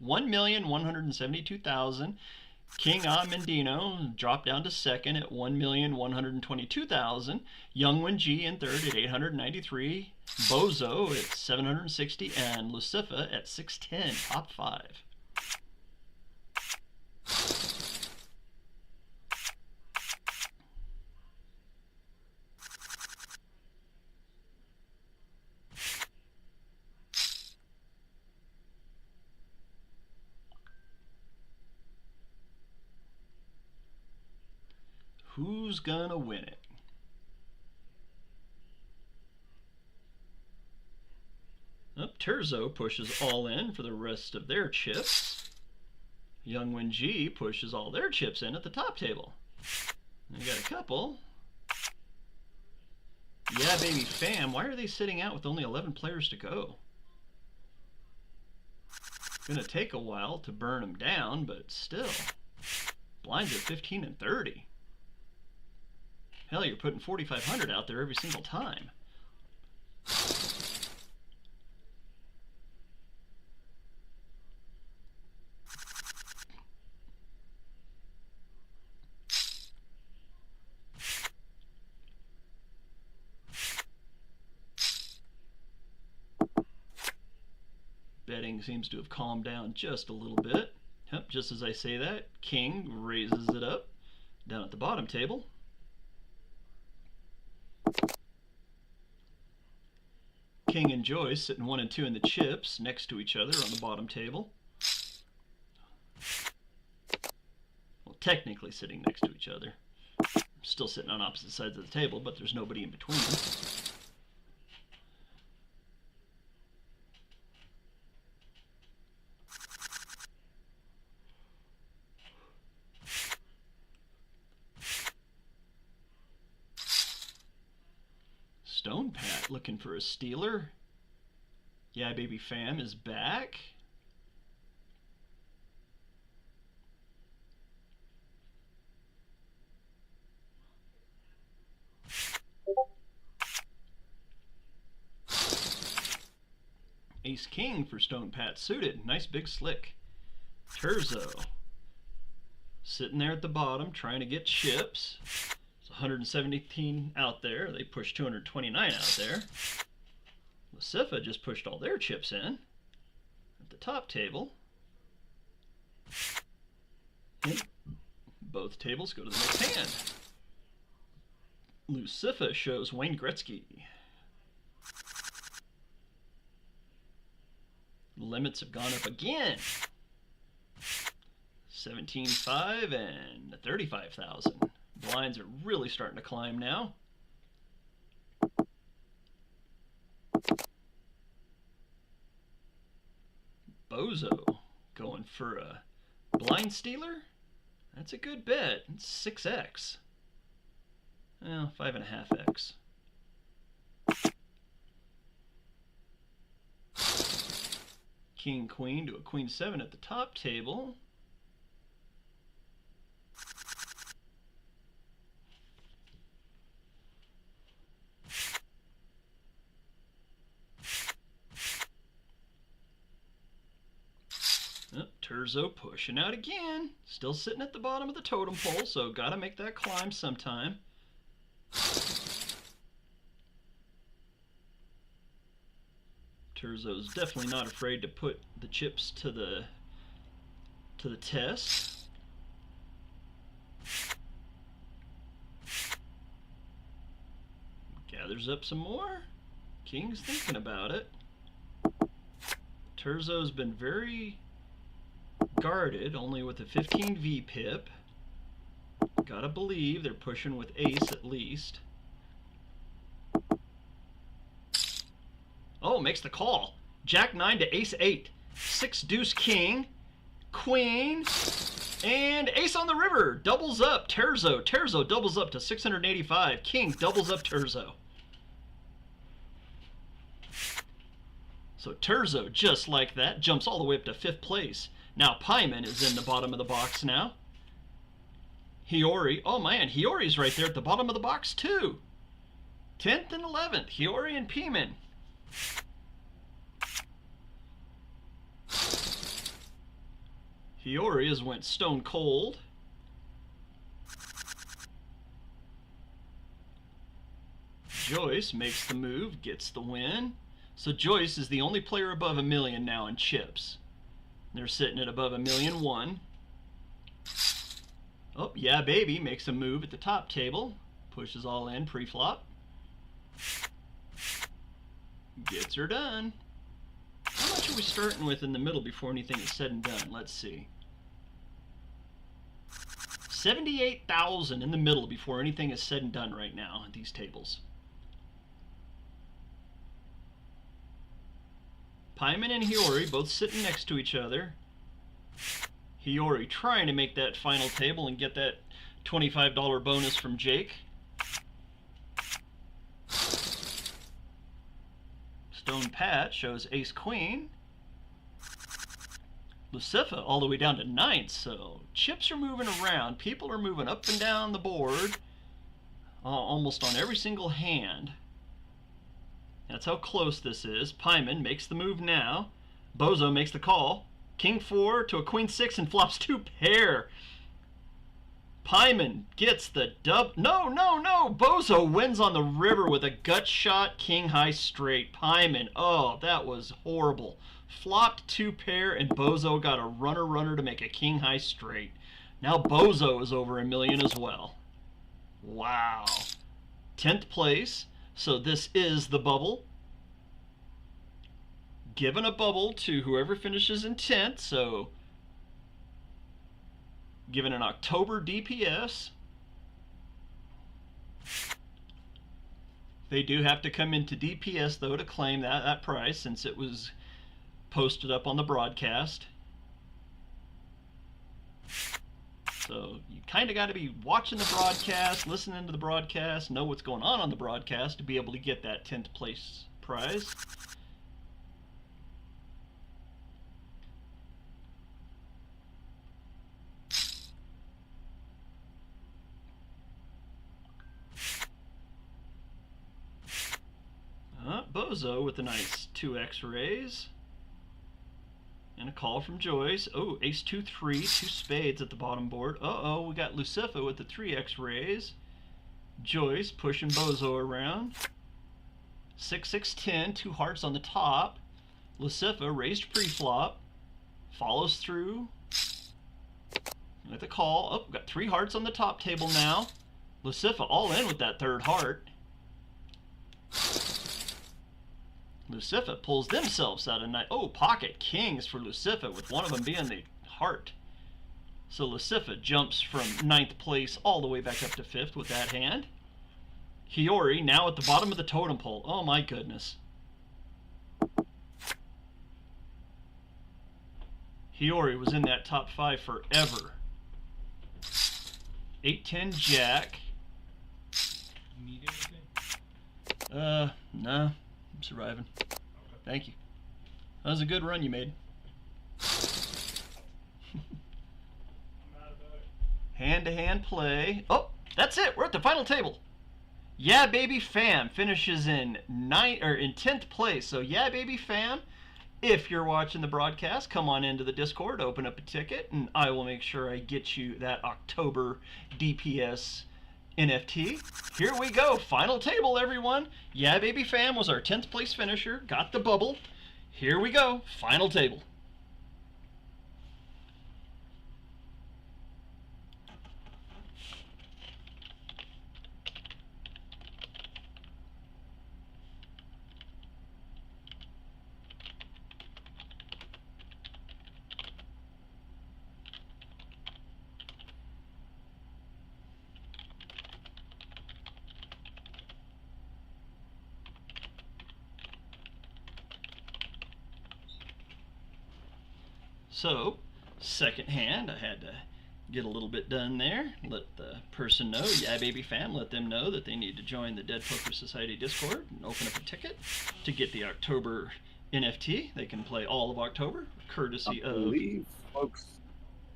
1,172,000. King A Mendino dropped down to second at 1,122,000. Young Win G in third at 893. Bozo at 760 and Lucifa at 610, top 5. Who's gonna win it? Terzo pushes all in for the rest of their chips. Young Win G pushes all their chips in at the top table. We got a couple. Yeah, baby fam, why are they sitting out with only 11 players to go? Gonna take a while to burn them down, but still. Blinds at 15 and 30. Hell, you're putting 4,500 out there every single time. Betting seems to have calmed down just a little bit. Yep, just as I say that, King raises it up down at the bottom table. King and Joyce sitting 1 and 2 in the chips next to each other on the bottom table. Well, technically sitting next to each other. Still sitting on opposite sides of the table, but there's nobody in between them. Stone Pat looking for a stealer. Yeah, baby fam is back. Ace King for Stone Pat suited. Nice big slick. Terzo sitting there at the bottom trying to get chips. 117 out there. They pushed 229 out there. Lucifa just pushed all their chips in at the top table. And both tables go to the next hand. Lucifa shows Wayne Gretzky. Limits have gone up again. 17.5 and 35,000. Blinds are really starting to climb now. Bozo going for a blind stealer? That's a good bet. It's 6x. Well, 5.5x. King, Queen to a Queen 7 at the top table. Oh, Terzo pushing out again. Still sitting at the bottom of the totem pole, so gotta make that climb sometime. Terzo's definitely not afraid to put the chips to the test. Gathers up some more. King's thinking about it. Terzo's been very guarded, only with a 15 V pip. Gotta believe they're pushing with ace at least. Oh, makes the call. Jack 9 to ace 8. 6 deuce king. Queen. And ace on the river. Doubles up Terzo. Terzo doubles up to 685. King doubles up Terzo. So Terzo, just like that, jumps all the way up to 5th place. Now Pyman is in the bottom of the box now. Hiyori. Oh man, Hiyori's right there at the bottom of the box too. 10th and 11th. Hiyori and Pyman. Hiyori has went stone cold. Joyce makes the move, gets the win. So Joyce is the only player above $1 million now in chips. They're sitting at above $1,000,001. Oh, yeah, baby makes a move at the top table. Pushes all in pre-flop. Gets her done. How much are we starting with in the middle before anything is said and done? Let's see. 78,000 in the middle before anything is said and done right now at these tables. Pyman and Hiyori both sitting next to each other. Hiyori trying to make that final table and get that $25 bonus from Jake. Stone Pat shows ace queen. Lucifa all the way down to 9th, so chips are moving around. People are moving up and down the board almost on every single hand. That's how close this is. Pyman makes the move now. Bozo makes the call. King 4 to a Queen 6 and flops 2 pair. Pyman gets the dub. No, no, no. Bozo wins on the river with a gut shot king high straight. Pyman, oh, that was horrible. Flopped 2 pair and Bozo got a runner to make a king high straight. Now Bozo is over $1 million as well. Wow. 10th place. So this is the bubble. Given a bubble to whoever finishes in 10th. So given an October DPS. They do have to come into DPS though to claim that prize since it was posted up on the broadcast. So you kind of got to be watching the broadcast, listening to the broadcast, know what's going on the broadcast to be able to get that 10th place prize. Bozo with a nice 2x raise. And a call from Joyce. Oh, ace 2-3, 2 spades at the bottom board. Uh-oh, we got Lucifa with the 3x raise. Joyce pushing Bozo around. 6-6-10, 2 hearts on the top. Lucifa raised pre-flop. Follows through with a call. Oh, we've got 3 hearts on the top table now. Lucifa all in with that 3rd heart. Lucifa pulls themselves out of night. Oh, pocket kings for Lucifa, with one of them being the heart. So Lucifa jumps from 9th place all the way back up to 5th with that hand. Hiyori now at the bottom of the totem pole. Oh my goodness. Hiyori was in that top 5 forever. 8-10 jack. Need anything? No. I'm surviving. Thank you. That was a good run you made. hand-to-hand play. Oh, that's it. We're at the final table. Yeah, Baby Fam finishes in 10th place. So yeah, Baby Fam, if you're watching the broadcast, come on into the Discord, open up a ticket, and I will make sure I get you that October DPS NFT. Here we go. Final table, everyone. Yeah, Baby Fam was our 10th place finisher. Got the bubble. Here we go. Final table. So, second hand, I had to get a little bit done there. Let the person know, yeah, Baby Fam, let them know that they need to join the Dead Poker Society Discord and open up a ticket to get the October NFT. They can play all of October, courtesy I believe folks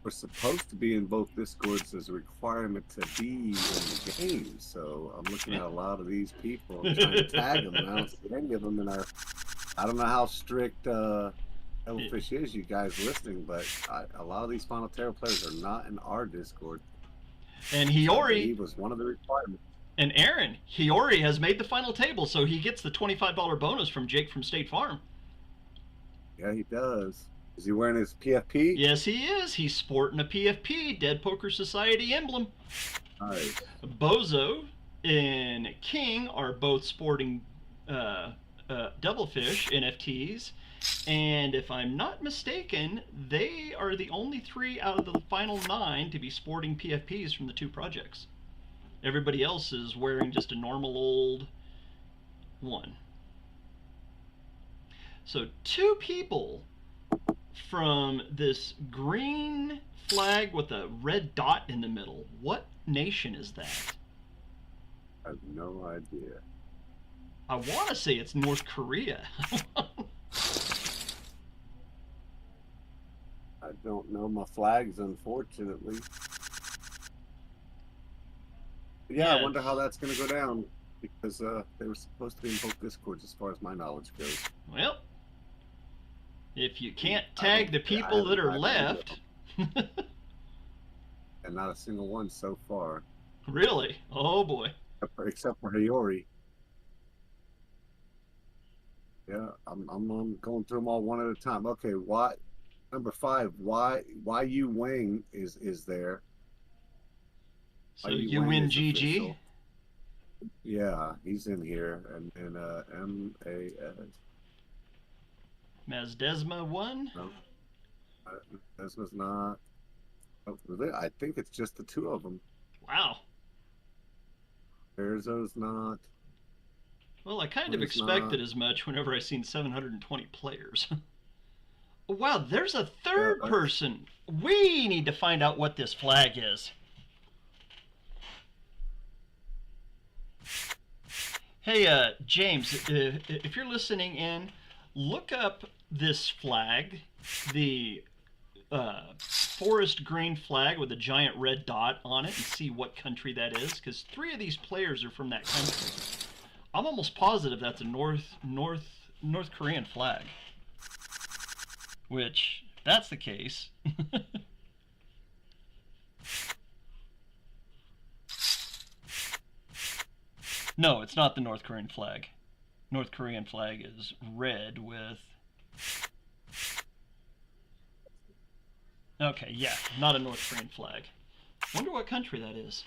are supposed to be in both Discords as a requirement to be in the game. So I'm looking at a lot of these people. I'm trying to tag them, and I don't see any of them in our. I don't know how strict Devilfish is, you guys listening, but a lot of these Final Terror players are not in our Discord. And Hiyori, he was one of the requirements. And Aaron, Hiyori has made the final table, so he gets the $25 bonus from Jake from State Farm. Yeah, he does. Is he wearing his PFP? Yes, he is. He's sporting a PFP, Dead Poker Society emblem. Nice. Bozo and King are both sporting Devilfish NFTs. And if I'm not mistaken, they are the only 3 out of the final 9 to be sporting PFPs from the 2 projects. Everybody else is wearing just a normal old one. So 2 people from this green flag with a red dot in the middle. What nation is that? I have no idea. I want to say it's North Korea. I don't know my flags, unfortunately. Yeah, I wonder how that's going to go down, because they were supposed to be in both Discords as far as my knowledge goes. Well, if you can't tag the people that are left... And not a single one so far. Really? Oh boy. Except for Hiyori. Yeah, I'm going through them all one at a time. Okay, number 5, why Yu Wang is there. So you win GG? Official. Yeah, he's in here, and M-A-S. Mazdesma won? No, Desma's not. Oh, really? I think it's just the 2 of them. Wow. Erzo's not. Well, I kind of expected as much whenever I seen 720 players. Wow, there's a 3rd person. We need to find out what this flag is. Hey, James, if you're listening in, look up this flag, the forest green flag with a giant red dot on it, and see what country that is, because 3 of these players are from that country. I'm almost positive that's a North Korean flag. Which, if that's the case... No, it's not the North Korean flag. North Korean flag is red with... Okay, yeah, not a North Korean flag. Wonder what country that is.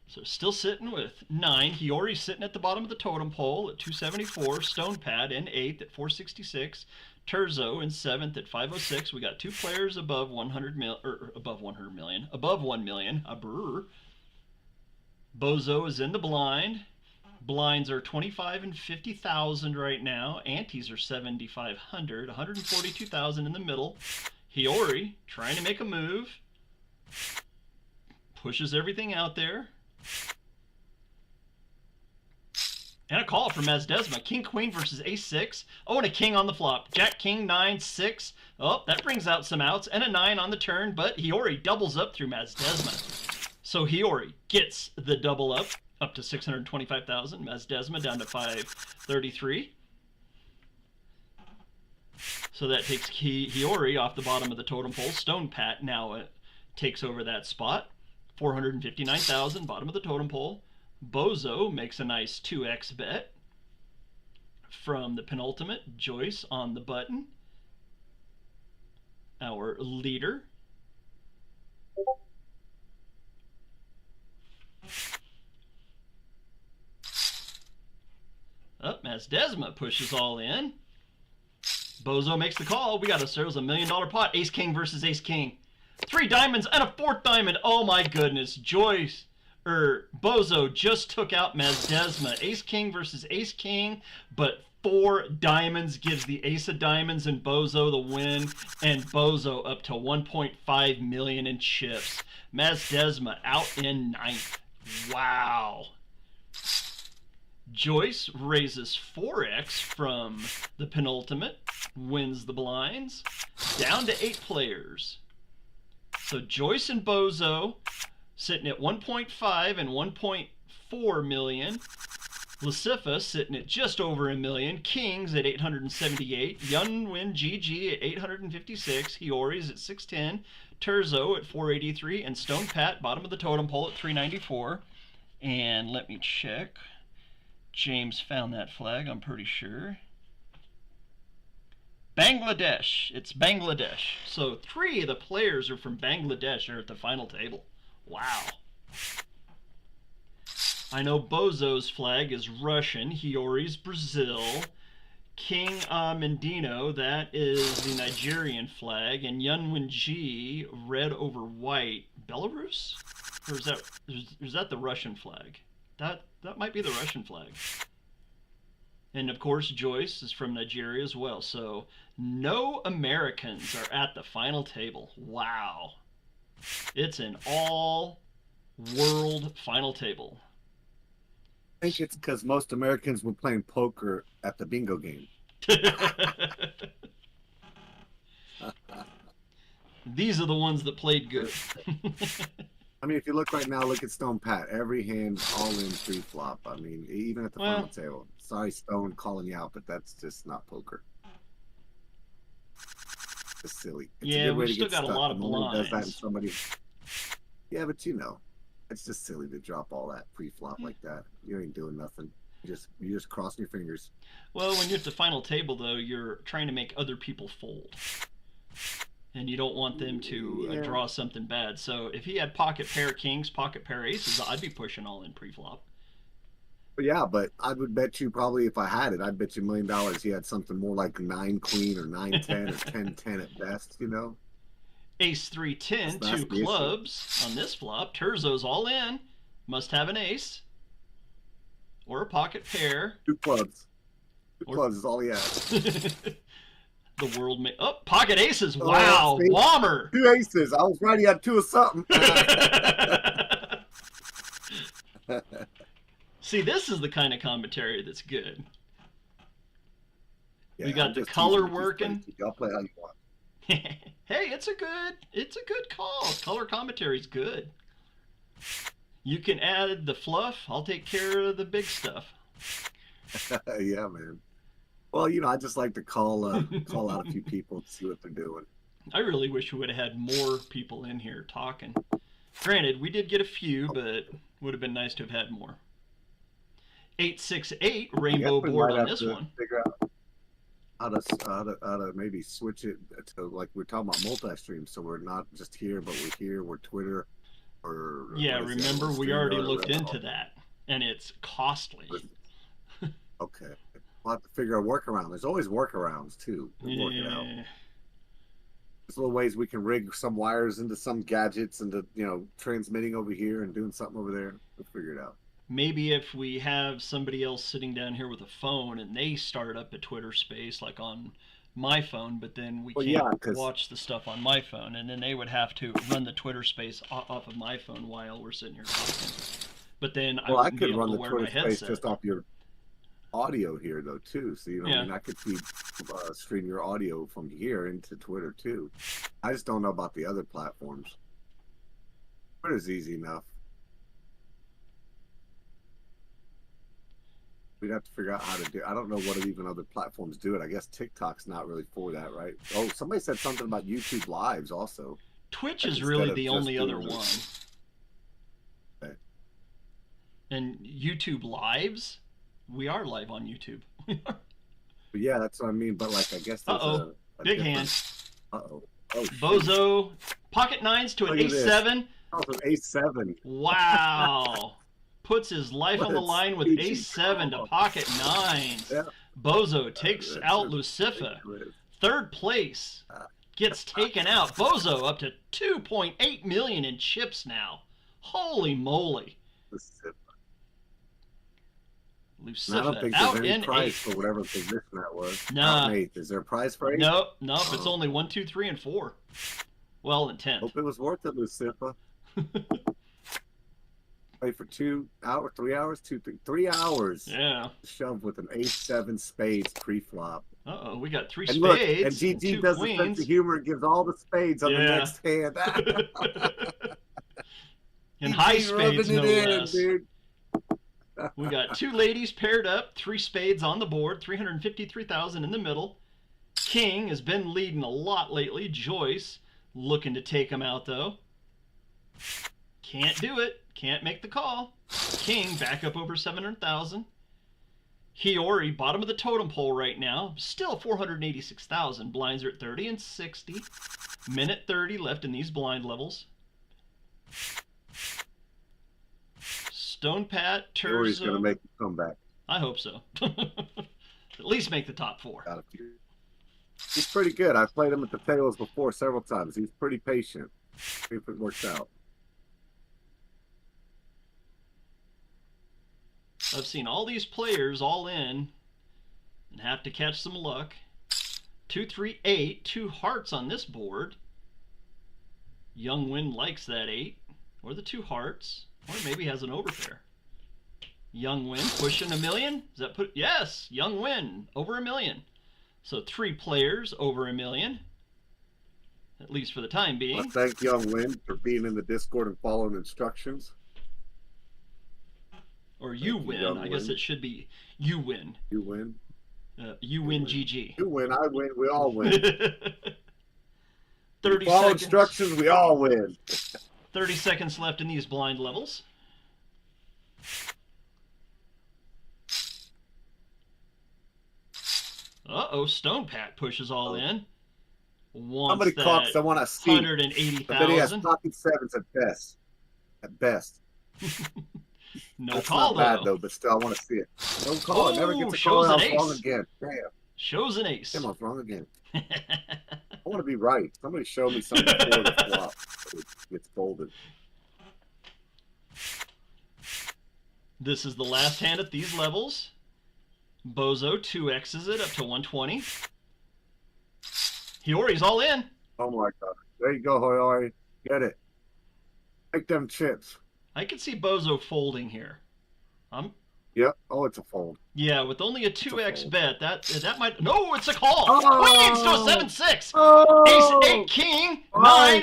So still sitting with 9. Hiyori's sitting at the bottom of the totem pole at 274. Stonepad in 8th at 466. Terzo in 7th at 506. We got 2 players above 100 million, or above 100 million, above 1 million. Bozo is in the blind. Blinds are 25 and 50,000 right now. Antes are 7,500, 142,000 in the middle. Hiyori trying to make a move. Pushes everything out there. And a call from Mazdesma. King, queen versus ace-6. Oh, and a king on the flop. Jack, king, 9, 6. Oh, that brings out some outs. And a 9 on the turn, but Hiyori doubles up through Mazdesma. So Hiyori gets the double up to 625,000. Mazdesma down to 533. So that takes Hiyori off the bottom of the totem pole. Stone Pat now takes over that spot. 459,000, bottom of the totem pole. Bozo makes a nice 2x bet from the penultimate. Joyce on the button. Our leader. Up, Mazdesma pushes all in. Bozo makes the call. We got ourselves $1 million pot. Ace King versus Ace King. 3 diamonds and a 4th diamond. Oh my goodness. Joyce, Bozo just took out Mazdesma. Ace King versus Ace King, but 4 diamonds gives the Ace of Diamonds and Bozo the win, and Bozo up to 1.5 million in chips. Mazdesma out in 9th. Wow. Joyce raises 4x from the penultimate, wins the blinds, down to 8 players. So Joyce and Bozo sitting at 1.5 and 1.4 million. Lasifa sitting at just over $1 million. Kings at 878. Yunwin GG at 856. Hiyori's at 610. Terzo at 483. And Stone Pat, bottom of the totem pole, at 394. And let me check. James found that flag, I'm pretty sure. Bangladesh. It's Bangladesh. So 3 of the players are from Bangladesh are at the final table. Wow. I know Bozo's flag is Russian. Hiyori's Brazil. King Mendino, that is the Nigerian flag. And Yunwin G, red over white. Belarus? Or is that the Russian flag? That might be the Russian flag. And of course, Joyce is from Nigeria as well. So no Americans are at the final table. Wow. It's an all-world final table. I think it's because most Americans were playing poker at the bingo game. These are the ones that played good. I mean, if you look right now, look at Stone Pat. Every hand all in pre-flop. I mean, even at the final table. Sorry, Stone, calling you out, but that's just not poker. It's silly. It's yeah, we've still got a lot of blinds. Does that in somebody... Yeah, but you know, it's just silly to drop all that pre-flop like that. You ain't doing nothing. You're just crossing your fingers. Well, when you're at the final table, though, you're trying to make other people fold. And you don't want them to draw something bad. So if he had pocket pair kings, pocket pair aces, I'd be pushing all in pre-flop. Yeah, but I would bet you probably if I had it, I'd bet you $1 million he had something more like 9 queen or 9-10 or 10-10 at best, you know? Ace 3-10, 2 clubs on this flop. Terzo's all in. Must have an ace. Or a pocket pair. 2 clubs. 2 clubs is all he has. The world may... Oh, pocket aces. Wow. Wommer. 2 aces. I was right. He had 2 of something. See, this is the kind of commentary that's good. Yeah, we got the color working. Y'all play how you want. Hey, it's a good call. Color commentary's good. You can add the fluff. I'll take care of the big stuff. Yeah, man. Well, you know, I just like to call out a few people and see what they're doing. I really wish we would have had more people in here talking. Granted, we did get a few, but would have been nice to have had more. 868 rainbow board on this one. Figure out how to maybe switch it to, like, we're talking about multi-stream, so we're not just here, but we're here, we're Twitter, or yeah. Remember, we already looked into that, and it's costly. Okay. We'll have to figure a workaround. There's always workarounds too. We'll work it out. There's little ways we can rig some wires into some gadgets and transmitting over here and doing something over there. We'll figure it out. Maybe if we have somebody else sitting down here with a phone and they start up a Twitter space like on my phone, but then we can't watch the stuff on my phone, and then they would have to run the Twitter space off of my phone while we're sitting here talking. But then I could run the Twitter space just off your. audio here though too. So I mean, I could stream your audio from here into Twitter too. I just don't know about the other platforms. Twitter's easy enough. We'd have to figure out how to do. I don't know what even other platforms do it. I guess TikTok's not really for that, right? Oh, somebody said something about YouTube Lives also. Twitch is really the only other one. Okay. And YouTube Lives, we are live on YouTube. But yeah, that's what I mean. But like, I guess there's a big different... hand. Uh-oh. Oh, Bozo, pocket nines to an ace-7. Oh, an ace-7. Wow. Puts his life on the line with ace-7 to pocket nines. Yeah. Bozo takes out Lucifer. Third place gets taken out. Bozo up to 2.8 million in chips now. Holy moly. Lucifer I don't think out there's any in prize 8. for whatever position that was. Nah. Out in 8. Is there a prize for 8? Nope, it's only 1, 2, 3, and 4. Well, and 10. Hope it was worth it, Lucifer. Play for 3 hours, 3 hours. Yeah. Shoved with an ace-7 spades pre-flop. Uh-oh, we got 3 And spades. look, and GG does queens. a sense of humor and gives all the spades on the next hand. And high spades, no less. Dude. We got 2 ladies paired up, 3 spades on the board, 353,000 in the middle. King has been leading a lot lately. Joyce looking to take him out, though. Can't do it. Can't make the call. King back up over 700,000. Hiyori, bottom of the totem pole right now. Still 486,000. Blinds are at 30 and 60. Minute 30 left in these blind levels. Stone Pat, Hiyori's going to Terzo. make a comeback. I hope so. At least make the top 4. He's pretty good. I've played him at the tables before several times. He's pretty patient. See if it works out. I've seen all these players all in and have to catch some luck. 2, 3, 8, 2 hearts on this board. Young Win likes that 8, or the 2 hearts, or maybe has an overpair. Young Win pushing $1 million. Does that put? Yes, Young Win over $1 million. So 3 players over $1 million, at least for the time being. I thank Young Win for being in the Discord and following instructions. Or you win. I guess it should be you win. You win. You win GG. You win. I win. We all win. 30 Follow seconds. instructions. We all win. 30 seconds left in these blind levels. Uh-oh, Stone Pat pushes all in. How many clocks I want to see? 180,000. But then he has pocket 7s at best. At best. No That's call, not bad, though, but still, I want to see it. No call. It never gets a call. I was wrong again. Damn. Shows an ace. Damn, I was wrong again. I want to be right. Somebody show me something before the flop. So it gets folded. This is the last hand at these levels. Bozo 2x's it up to 120. Hiyori's all in. Oh my god. There you go, Hiyori. Get it. Make them chips. I can see Bozo folding here. Yep. Oh, it's a fold. Yeah, with only a 2x bet, that might... No, it's a call! Oh! Queens to a 7-6! Oh! Ace, 8, king, 9, Five,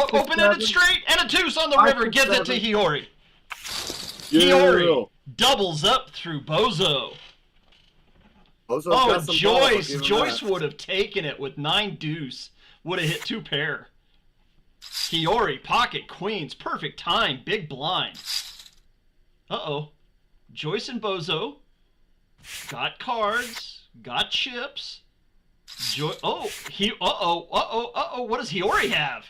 six, open-ended seven. straight, and a deuce on the Five, river, six, gives it to seven. Hiyori. Yeah. Hiyori doubles up through Bozo. Bozo's Oh, got and some balls, I'll Joyce. give him Joyce that. would have taken it with 9 deuce. Would have hit 2 pair. Hiyori, pocket queens. Perfect time. Big blind. Uh-oh. Joyce and Bozo got cards. Got chips. Uh-oh. What does Hiyori have?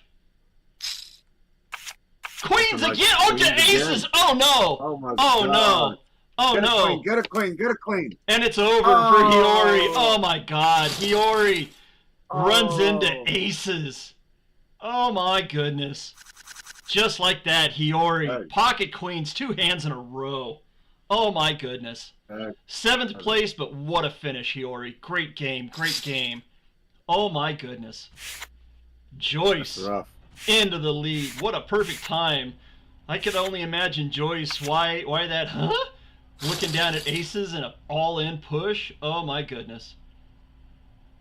Queens Like again. Oh, queens aces. again. Oh, no. Oh my Oh, god. no. Oh, Get a no. queen, get a queen, get a queen. And it's over for Hiyori. Oh my god. Hiyori runs into aces. Oh my goodness. Just like that, Hiyori. Hey. Pocket queens, 2 hands in a row. Oh my goodness. Hey. 7th place, but what a finish, Hiyori. Great game, great game. Oh my goodness. Joyce That's rough. into the lead. What a perfect time. I could only imagine Joyce. Why that, huh? Looking down at aces and an all-in push. Oh my goodness.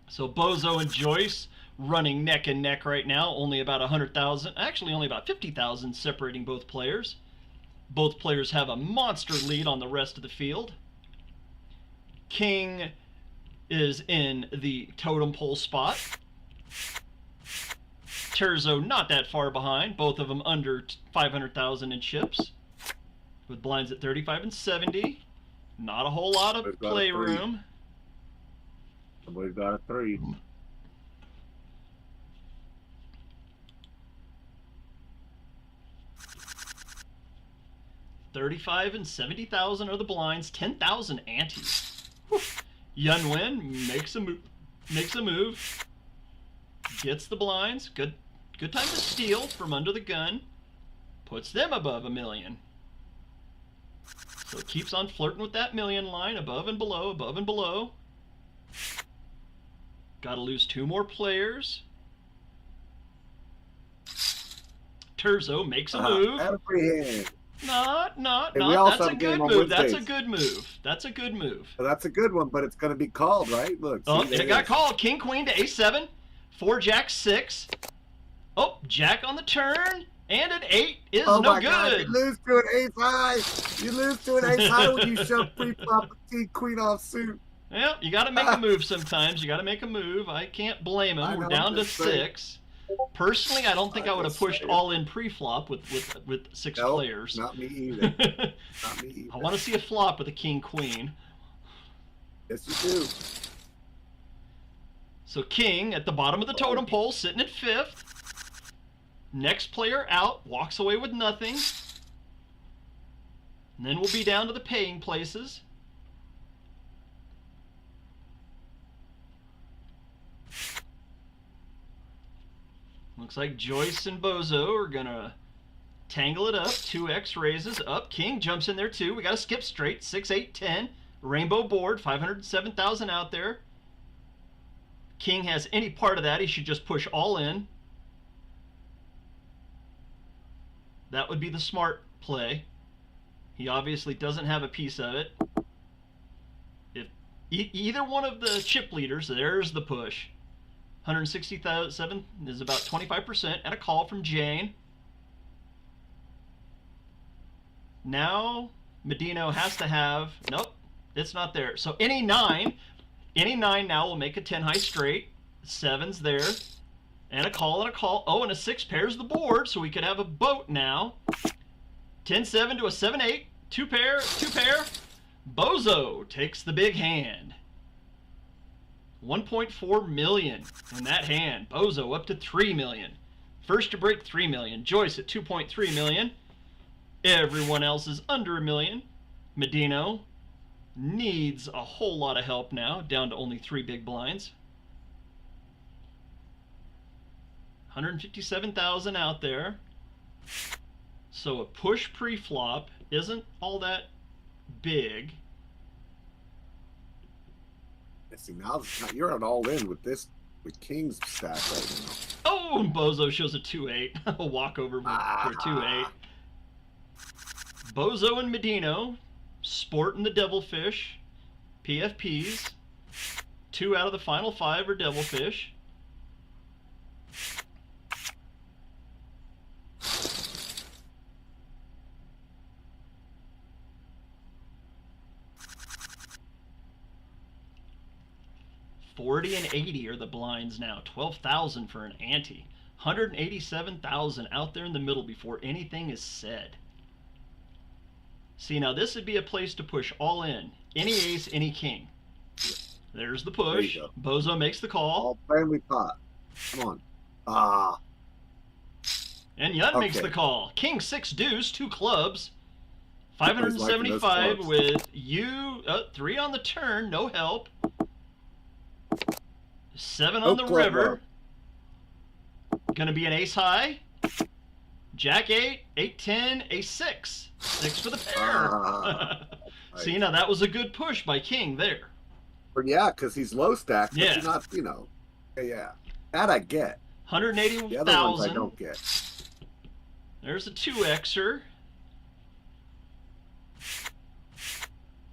So Bozo and Joyce running neck and neck right now. Only about 100,000, actually only about 50,000 separating both players. Both players have a monster lead on the rest of the field. King is in the totem pole spot. Terzo not that far behind, both of them under 500,000 in chips, with blinds at 35 and 70. Not a whole lot of playroom. Somebody's got a 3. $35 and 70,000 are the blinds. 10,000 antes. Yun Wen makes a move. Gets the blinds. Good time to steal from under the gun. Puts them above $1 million. So it keeps on flirting with that million line, above and below, above and below. Gotta lose 2 more players. Terzo makes a move. Not. That's a good move. That's a good move. That's a good move. Well, that's a good one, but it's going to be called, right? Look. Oh, it got called. King, queen to a7. 4, jack, 6. Oh, jack on the turn. And an 8 is no my good. God, you lose to an ace high. You lose to an ace high when you shove pre-flop a king, queen off suit. Well, you got to make a move sometimes. You got to make a move. I can't blame him. We're down to 6. Personally, I don't think I would have pushed all in pre-flop with 6 players. Not me either. Not me either. I want to see a flop with a king queen. Yes, you do. So king at the bottom of the totem pole, sitting at 5th. Next player out, walks away with nothing. And then we'll be down to the paying places. Looks like Joyce and Bozo are gonna tangle it up. 2x raises up. King jumps in there too. We gotta skip straight. 6, 8, 10. Rainbow board. 507,000 out there. King has any part of that, he should just push all in. That would be the smart play. He obviously doesn't have a piece of it. If either one of the chip leaders, there's the push. 167 is about 25%, and a call from Jane. Now Medino has to have, nope, it's not there. So any 9 now will make a 10 high straight. 7's there. And a call and a call. Oh, and a 6 pairs the board, so we could have a boat now. 10-7 to a 7-8. 2 pair. Bozo takes the big hand. 1.4 million in that hand. Bozo up to 3 million. First to break 3 million. Joyce at 2.3 million. Everyone else is under $1 million. Medino needs a whole lot of help now, down to only 3 big blinds. 157,000 out there. So a push pre-flop isn't all that big. See, now you're on all in with this, with King's stack right now. Oh, and Bozo shows a 2-8. A walkover for 2-8. Bozo and Medino sporting the Devilfish PFPs. 2 out of the final 5 are Devilfish. $40 and $80 are the blinds now. 12,000 for an ante. 187,000 out there in the middle before anything is said. See, now this would be a place to push all in. Any ace, any king. There's the push. There you Bozo makes the call. All family pot. Come on. And Yun makes the call. King 6 deuce, 2 clubs. 575 with you. 3 on the turn, no help. 7 on the river. Gonna be an ace high. Jack 8, 8, 10, ace 6. 6 for the pair. See, now that was a good push by King there. But yeah, because he's low stack. But Yeah. you're not, you know. Yeah. That I get. 180,000. The other ones I don't get. There's a 2xer.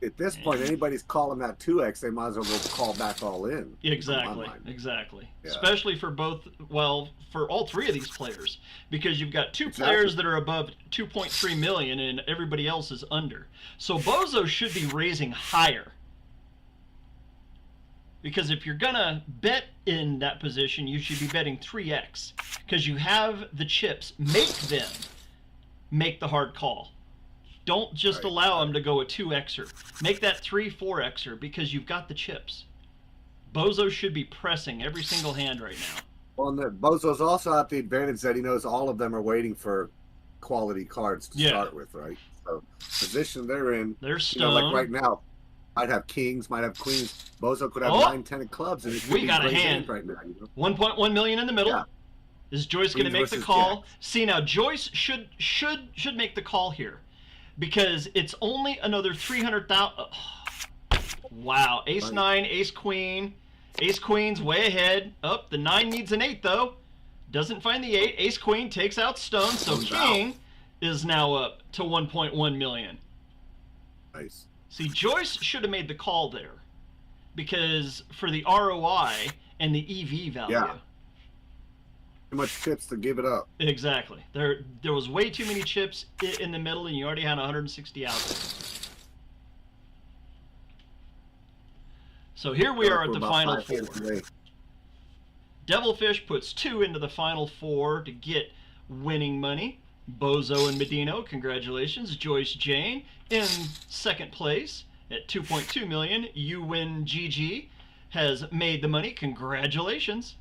At this point, anybody's calling that 2x, they might as well go call back all in. Exactly, exactly. Yeah. Especially for both, well, for all three of these players, because you've got two players that are above 2.3 million and everybody else is under. So Bozo should be raising higher. Because if you're gonna bet in that position, you should be betting 3x, because you have the chips. Make them make the hard call. Don't just allow them to go a 2xer. Make that 3-4xer, because you've got the chips. Bozo should be pressing every single hand right now. Well, and Bozo's also at the advantage that he knows all of them are waiting for quality cards to start with, right? So position they're in, they're stoned. You know, like right now, might have kings, might have queens. Bozo could have 9, 10 of clubs, and we got a hand right now. You know? 1.1 million in the middle. Yeah. Is Joyce going to make the call? See, now Joyce should make the call here, because it's only another 300,000. Wow, ace 9, ace queen, ace queen's way ahead. Up, the 9 needs an 8 though. Doesn't find the 8. Ace queen takes out stone, so king is now up to 1.1 million. Nice. See, Joyce should have made the call there, because for the ROI and the EV value. Yeah. Too much chips to give it up. Exactly. There was way too many chips in the middle, and you already had 160 out there. So here we are at the final 4. Devilfish puts 2 into the final 4 to get winning money. Bozo and Medino, congratulations. Joyce Jane in second place at 2.2 million. You win GG has made the money. Congratulations.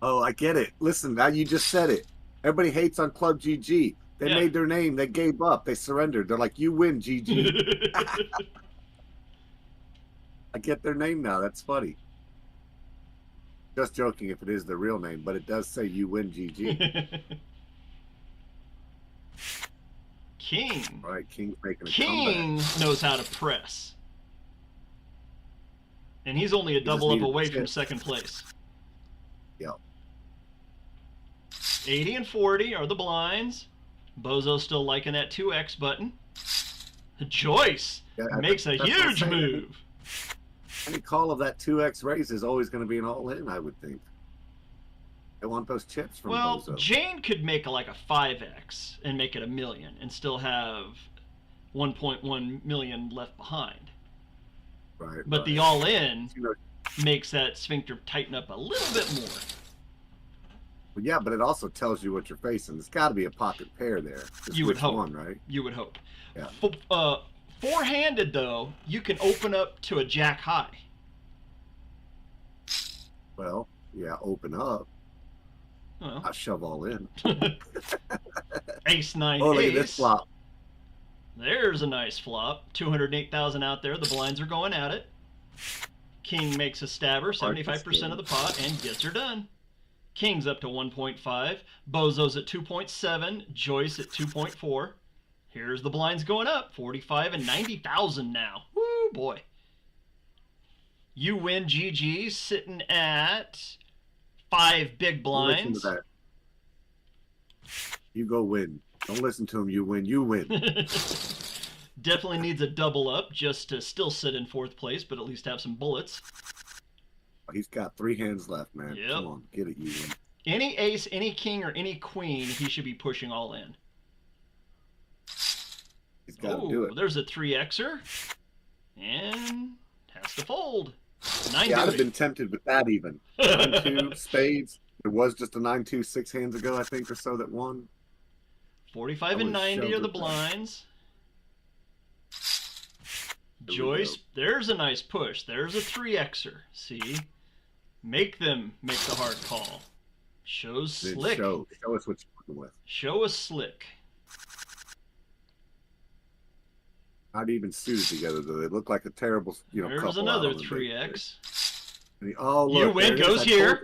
Oh, I get it. Listen, now you just said it. Everybody hates on ClubGG. They made their name. They gave up. They surrendered. They're like, you win, GG. I get their name now. That's funny. Just joking if it is their real name, but it does say you win, GG. King. All right, King's making a King comeback. knows how to press. And he's only a double up away from second place. Yep. 80 and 40 are the blinds. Bozo's still liking that 2x button. Joyce makes a huge move. Any call of that 2x raise is always going to be an all-in, I would think. I want those chips from Bozo. Jane could make like a 5x and make it $1 million and still have 1.1 million left behind. Right. But the all-in makes that sphincter tighten up a little bit more. Well, yeah, but it also tells you what you're facing. There's got to be a pocket pair there. Just you would hope. One, right? You would hope. Yeah. Four-handed, though, you can open up to a jack high. Well, yeah, open up. Well. I shove all in. Ace 9 look ace. at this flop. There's a nice flop. 208,000 out there. The blinds are going at it. King makes a stabber, 75% of the pot, and gets her done. King's up to 1.5. Bozo's at 2.7. Joyce at 2.4. Here's the blinds going up. 45 and 90,000 now. Woo, boy. You win GG sitting at 5 big blinds. Listen to that. You go win. Don't listen to him. You win. You win. Definitely needs a double up just to still sit in 4th place, but at least have some bullets. He's got 3 hands left, man. Yep. Come on, get it, you win. Any ace, any king, or any queen, he should be pushing all in. He's got to do it. There's a 3xer. And has to fold. 9 I'd have been tempted with that even. 9-2, spades. There was just a 9-2 6 hands ago, I think, or so that won. 45 and 90 are the blinds. Joyce, there's a nice push. There's a 3xer. See? Make them make the hard call. Shows slick. Show us what you're working with. Show us slick. Not even suited together, though. They look like a terrible, There's couple. Another 3x. Oh, look, you win, goes here.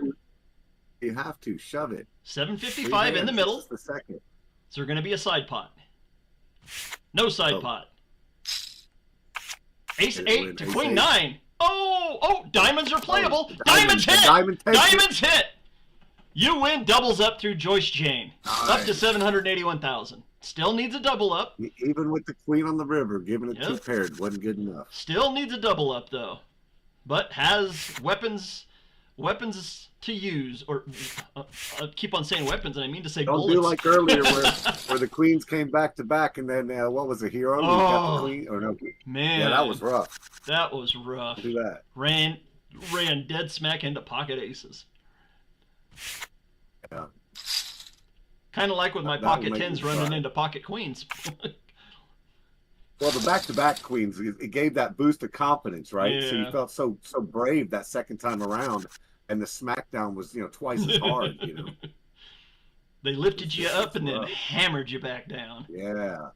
You have to shove it. 755 in the middle. The second. Is there going to be a side pot? No side pot. Ace 8 to Queen 9. Oh, diamonds are playable. Diamonds hit. Diamonds hit. You win, doubles up through Joyce Jane. Up to 781,000. Still needs a double up. Even with the queen on the river, giving it Yep. 2 paired wasn't good enough. Still needs a double up though, but has weapons to use, or I keep on saying weapons, and I mean to say Don't bullets. do like earlier where the queens came back to back, and then what was the hero? Who got the queen? Or no? Man, Yeah, that was rough. That was rough. Don't do that. Ran dead smack into pocket aces. Yeah. Kind of like with my That pocket would make tens me running cry. into pocket queens. Well, the back-to-back queens, it gave that boost of confidence, right? So Yeah. you felt so brave that second time around, and the smackdown was, twice as hard, They lifted you up and then rough. hammered you back down. Yeah.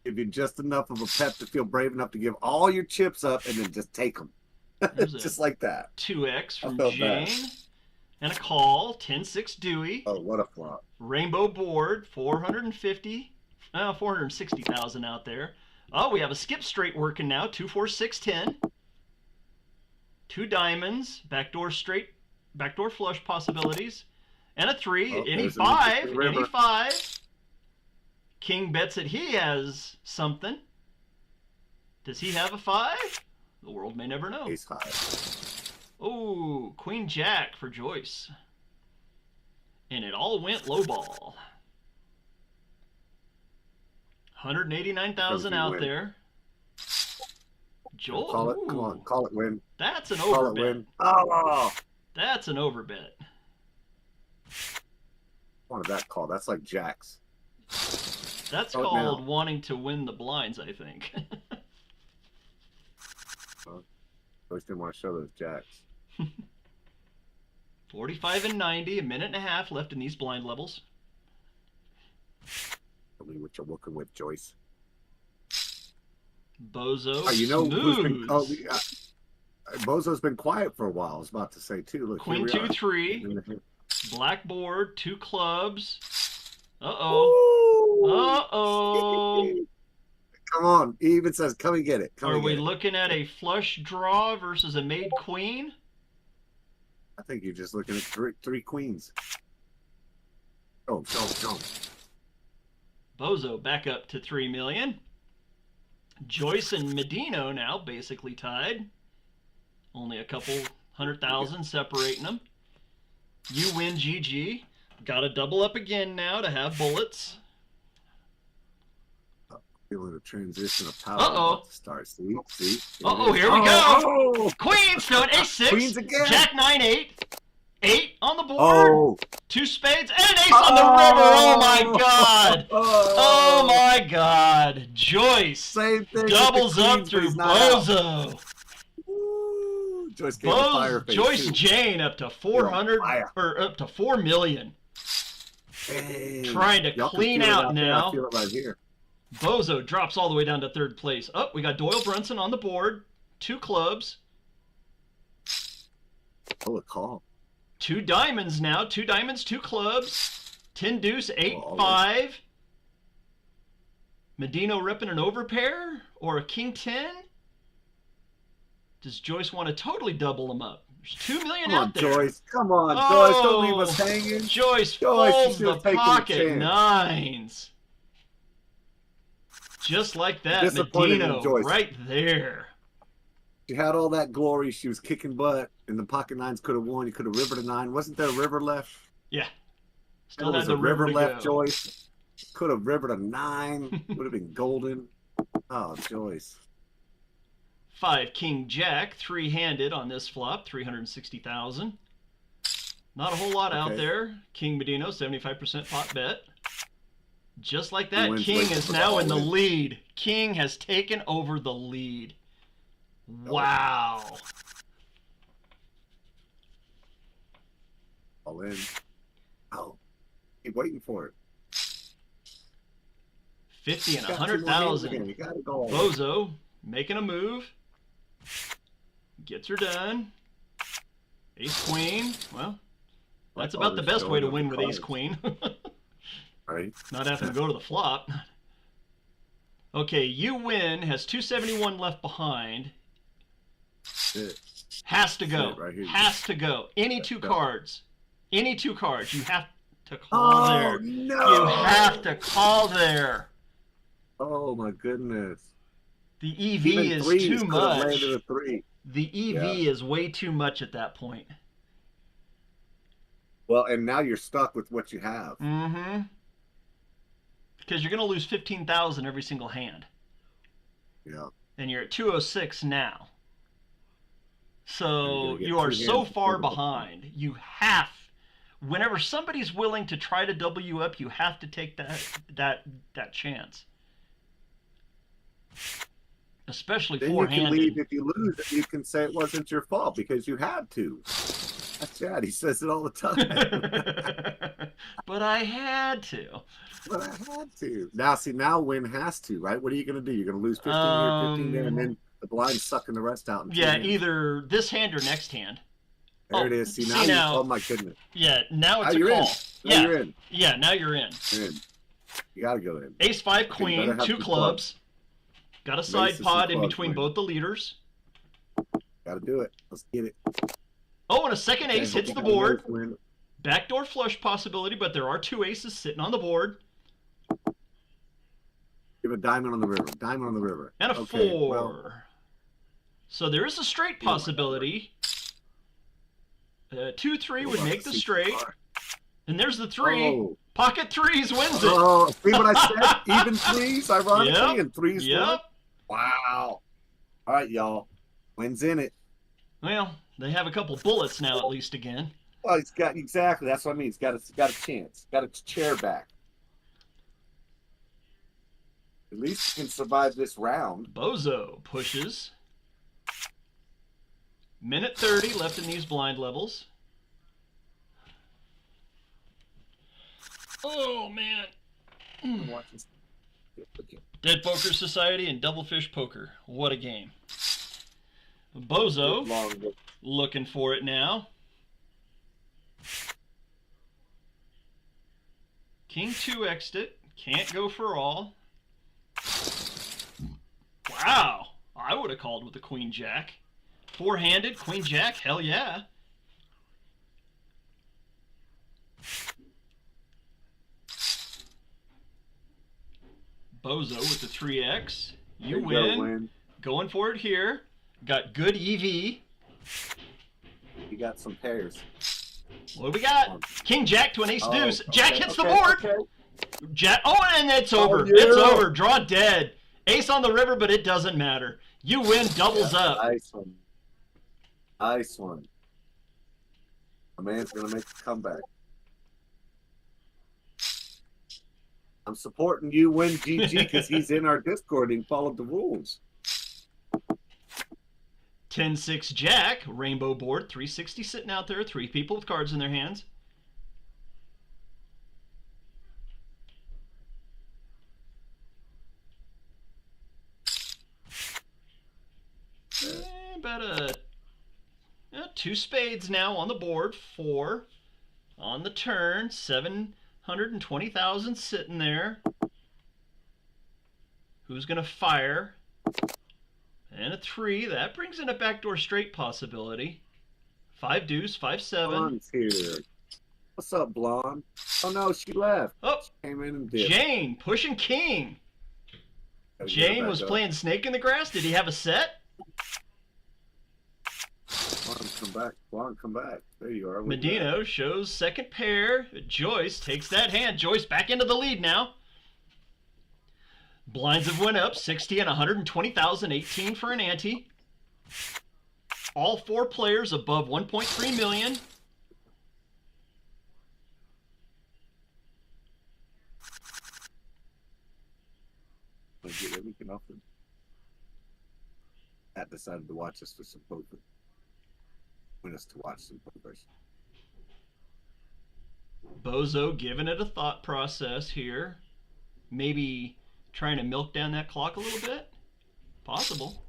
Give you just enough of a pep to feel brave enough to give all your chips up and then just take them. There's Just a like that. 2x from felt Jane. that. And a call, 10-6 Dewey. Oh, what a flop. Rainbow board, 460,000 out there. Oh, we have a skip straight working now, 2-4-6-10. 2 diamonds, backdoor straight, backdoor flush possibilities, and a 3. Oh, Any there's an 5, interesting river. any 5. King bets that he has something. Does he have a 5? The world may never know. Ace high. Oh, Queen Jack for Joyce. And it all went low ball. 189,000 out win. there. Joel, Call it. Come ooh, on. Call it win. that's an Call it overbet. win. Oh! That's an overbet. Wanted that call. That's like Jack's. That's Call it called now. wanting to win the blinds, I think. Always didn't want to show those Jacks. 45 and 90, a minute and a half left in these blind levels. Tell me what you're working with, Joyce. Bozo Oh, who's been, smooths. Bozo's been quiet for a while. I was about to say too. Look, Queen here we 2-3, are. blackboard, 2 clubs. Uh-oh. Uh-oh. Come on. He even says, come and get it. Come Are and we get it. looking at a flush draw versus a made queen? I think you're just looking at three queens. Oh, don't. Bozo back up to 3 million. Joyce and Medino now basically tied. Only a couple 100,000 separating them. You win, GG. Got to double up again now to have bullets. Feeling a transition of power Uh-oh. about to start. See? Uh-oh, here we go. Oh! Queens, no, an ace 6. Queens again. Jack 9-8. 8 on the board. Oh! 2 spades and an ace on the river. Oh my god. Oh my god. Joyce Same thing. with the doubles up queens, but through he's not out. Bozo. Ooh, Joyce gave a fire face Joyce too. Jane up to 400 Fire. or up to 4 million. Dang. Trying to Y'all can clean feel it out there. now. I feel it right here. Bozo drops all the way down to 3rd place. Oh, we got Doyle Brunson on the board. 2 clubs. Oh, a call. 2 diamonds now. 2 diamonds, 2 clubs. 10 deuce, 8 Oh, 5. Medino ripping an overpair or a king 10. Does Joyce want to totally double them up? There's 2 million Come on, out there. Joyce. Come on, Oh, Joyce. Don't leave us hanging. Joyce Joyce, you folds should the have taken a pocket chance. 9s. Just like that, Disappointed in Medino Joyce. right there. She had all that glory. She was kicking butt, and the pocket 9s could have won. You could have rivered a 9. Wasn't there a river left? Yeah. Still There had was the a river to left, go. Joyce. Could have rivered a 9. Would have been golden. Oh, Joyce. 5 king jack, 3-handed on this flop, 360,000. Not a whole lot out Okay. there. King Medino, 75% pot bet. Just like that, wins King late is for now all in the wins. lead. King has taken over the lead. Wow. All in. Oh, keep waiting for it. 50 and Got 2 more hands again. 100,000. You gotta go all in. Bozo making a move. Gets her done. Ace queen. Well, that's Like about the others best way to going win over with ace cards. queen. Right? Not having to go to the flop. Okay, you win. Has 271 left behind. It. Has to go. Right here. Has to go. Any 2 Go. cards. Any 2 cards. You have to call there. No! You have to call there. Oh my goodness. The EV Even is threes too could have much. landed a 3. The EV is way too much at that point. Well, and now you're stuck with what you have. Mm-hmm. Because you're going to lose 15,000 every single hand. Yeah. And you're at 206 now. So get you are 2 so hands far before the- behind. You have, whenever somebody's willing to try to double you up, you have to take that chance. Especially Then you four-handed. can leave if you lose it. You can say it wasn't your fault because you had to. That's Chad. He says it all the time. But I had to. But I had to. Now, see, now Win has to, right? What are you going to do? You're going to lose 15 here, 15 there, and then the blind's sucking the rest out. Yeah, either this hand or next hand. There it is. See, now, oh my goodness. Yeah, now it's Now a you're call. in. Now you're in. Yeah, now you're in. You're in. You got to go in. Ace 5 queen, better have 2 some clubs. Got a side Aces and pod in clubs, between man. both the leaders. Got to do it. Let's get it. Oh, and a second ace Okay, hits the hope you got a board. nice win. Backdoor flush possibility, but there are 2 aces sitting on the board. Give a diamond on the river. Diamond on the river. And a Okay, 4. well, So there is a straight possibility. 2-3 would make the straight. And there's the 3. Oh. Pocket 3s wins it. Oh, see what I said? Even 3s, ironically, Yep. and 3s. Yep. Wow. All right, y'all. Win's in it. Well, they have a couple bullets now, at least again. Well, he's got exactly. That's what I mean. He's got a chance. Got a chair back. At least he can survive this round. Bozo pushes. Minute 30 left in these blind levels. Oh, man. Dead Poker Society and Devilfish Poker. What a game. Bozo looking for it now. King 2x'd it. Can't go for all. Wow. I would have called with the Queen Jack. 4-handed, Queen Jack, hell yeah. Bozo with the 3x. You win. Going for it here. Got good EV. You got some pairs. What do we got? King Jack to an ace deuce. Jack hits the okay, board. okay. Jack. Oh, and it's over. yeah. It's over. Draw dead. Ace on the river, but it doesn't matter. You win. Doubles up. Nice one. Nice one. A man's gonna make a comeback. I'm supporting you, Win GG, because he's in our Discord and followed the rules. 10-6 Jack. Rainbow board. 360 sitting out there. 3 people with cards in their hands. About 2 spades now on the board. 4 on the turn. 720,000 sitting there. Who's going to fire? And a 3. That brings in a backdoor straight possibility. 5 deuce, 5-7. Blonde's here. What's up, Blonde? Oh no, she left. Oh, she came in and dipped. Jane pushing king. Gotta get her Jane back was up. playing snake in the grass. Did he have a set? Blonde, come back. Blonde, come back. There you are. Medino shows second pair. Joyce takes that hand. Joyce back into the lead now. Blinds have went up 60 and 120,000, 18 for an ante. All 4 players above 1.3 million. Get everything off them. Pat decided to watch us for some poker. Want us to watch some poker. Bozo giving it a thought process here. Maybe trying to milk down that clock a little bit. Possible.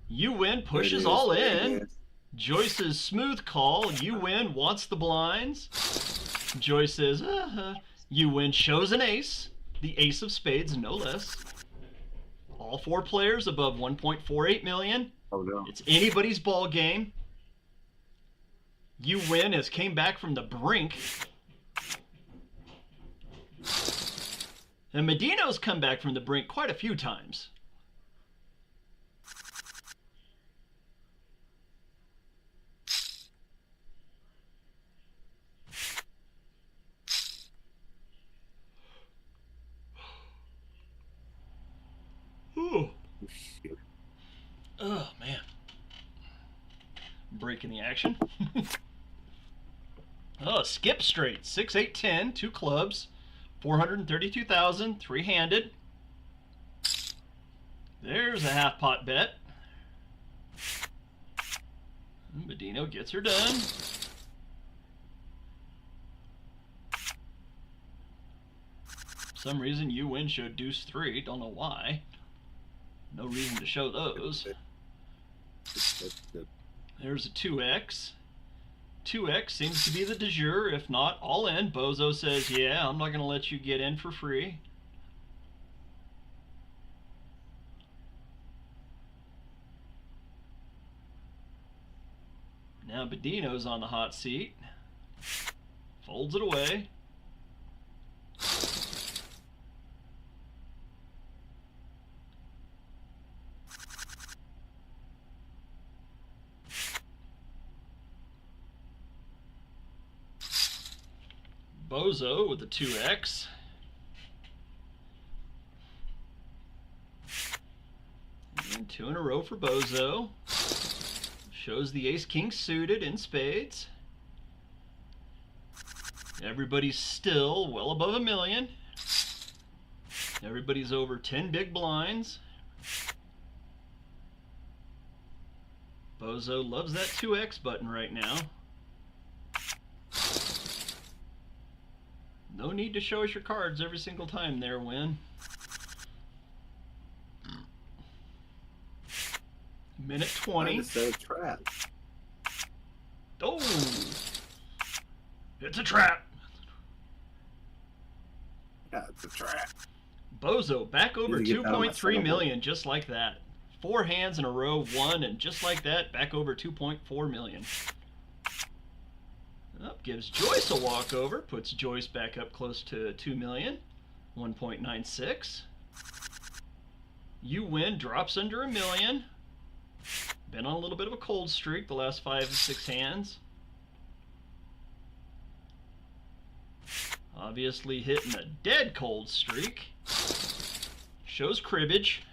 You win, pushes all in. Joyce's smooth call. You win, wants the blinds. Joyce says, You win, shows an ace. The ace of spades, no less. All 4 players above 1.48 million. Oh no. It's anybody's ball game. You Win has came back from the brink. And Medino's come back from the brink quite a few times. Ooh. Oh, man. Breaking the action. Oh, skip straight. 6, 8, 10, 2 clubs. 432,000, 3-handed. There's a half pot bet. Medino gets her done. For some reason, You Win showed deuce 3. Don't know why. No reason to show those. There's a 2x. 2x seems to be the de jure, if not all in. Bozo says, yeah, I'm not going to let you get in for free. Now Bedino's on the hot seat. Folds it away. Bozo with the 2x. And 2 in a row for Bozo. Shows the ace-king suited in spades. Everybody's still well above $1 million. Everybody's over 10 big blinds. Bozo loves that 2x button right now. No need to show us your cards every single time there, Win. Minute 20. It's a trap. Oh! It's a trap! Yeah, it's a trap. Bozo back over 2.3 million just like that. 4 hands in a row, 1, and just like that, back over 2.4 million. Up, gives Joyce a walkover, puts Joyce back up close to 2 million, 1.96. You Win drops under $1 million. Been on a little bit of a cold streak the last 5 and 6 hands. Obviously hitting a dead cold streak. Shows cribbage.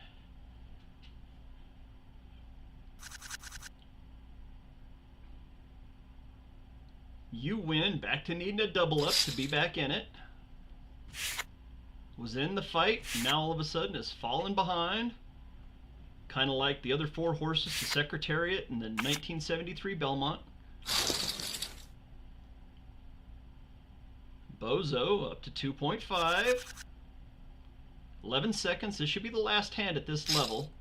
You Win back to needing a double up to be back in it. Was in the fight, now all of a sudden is falling behind. Kind of like the other 4 horses to Secretariat in the 1973 Belmont. Bozo up to 2.5. 11 seconds, this should be the last hand at this level.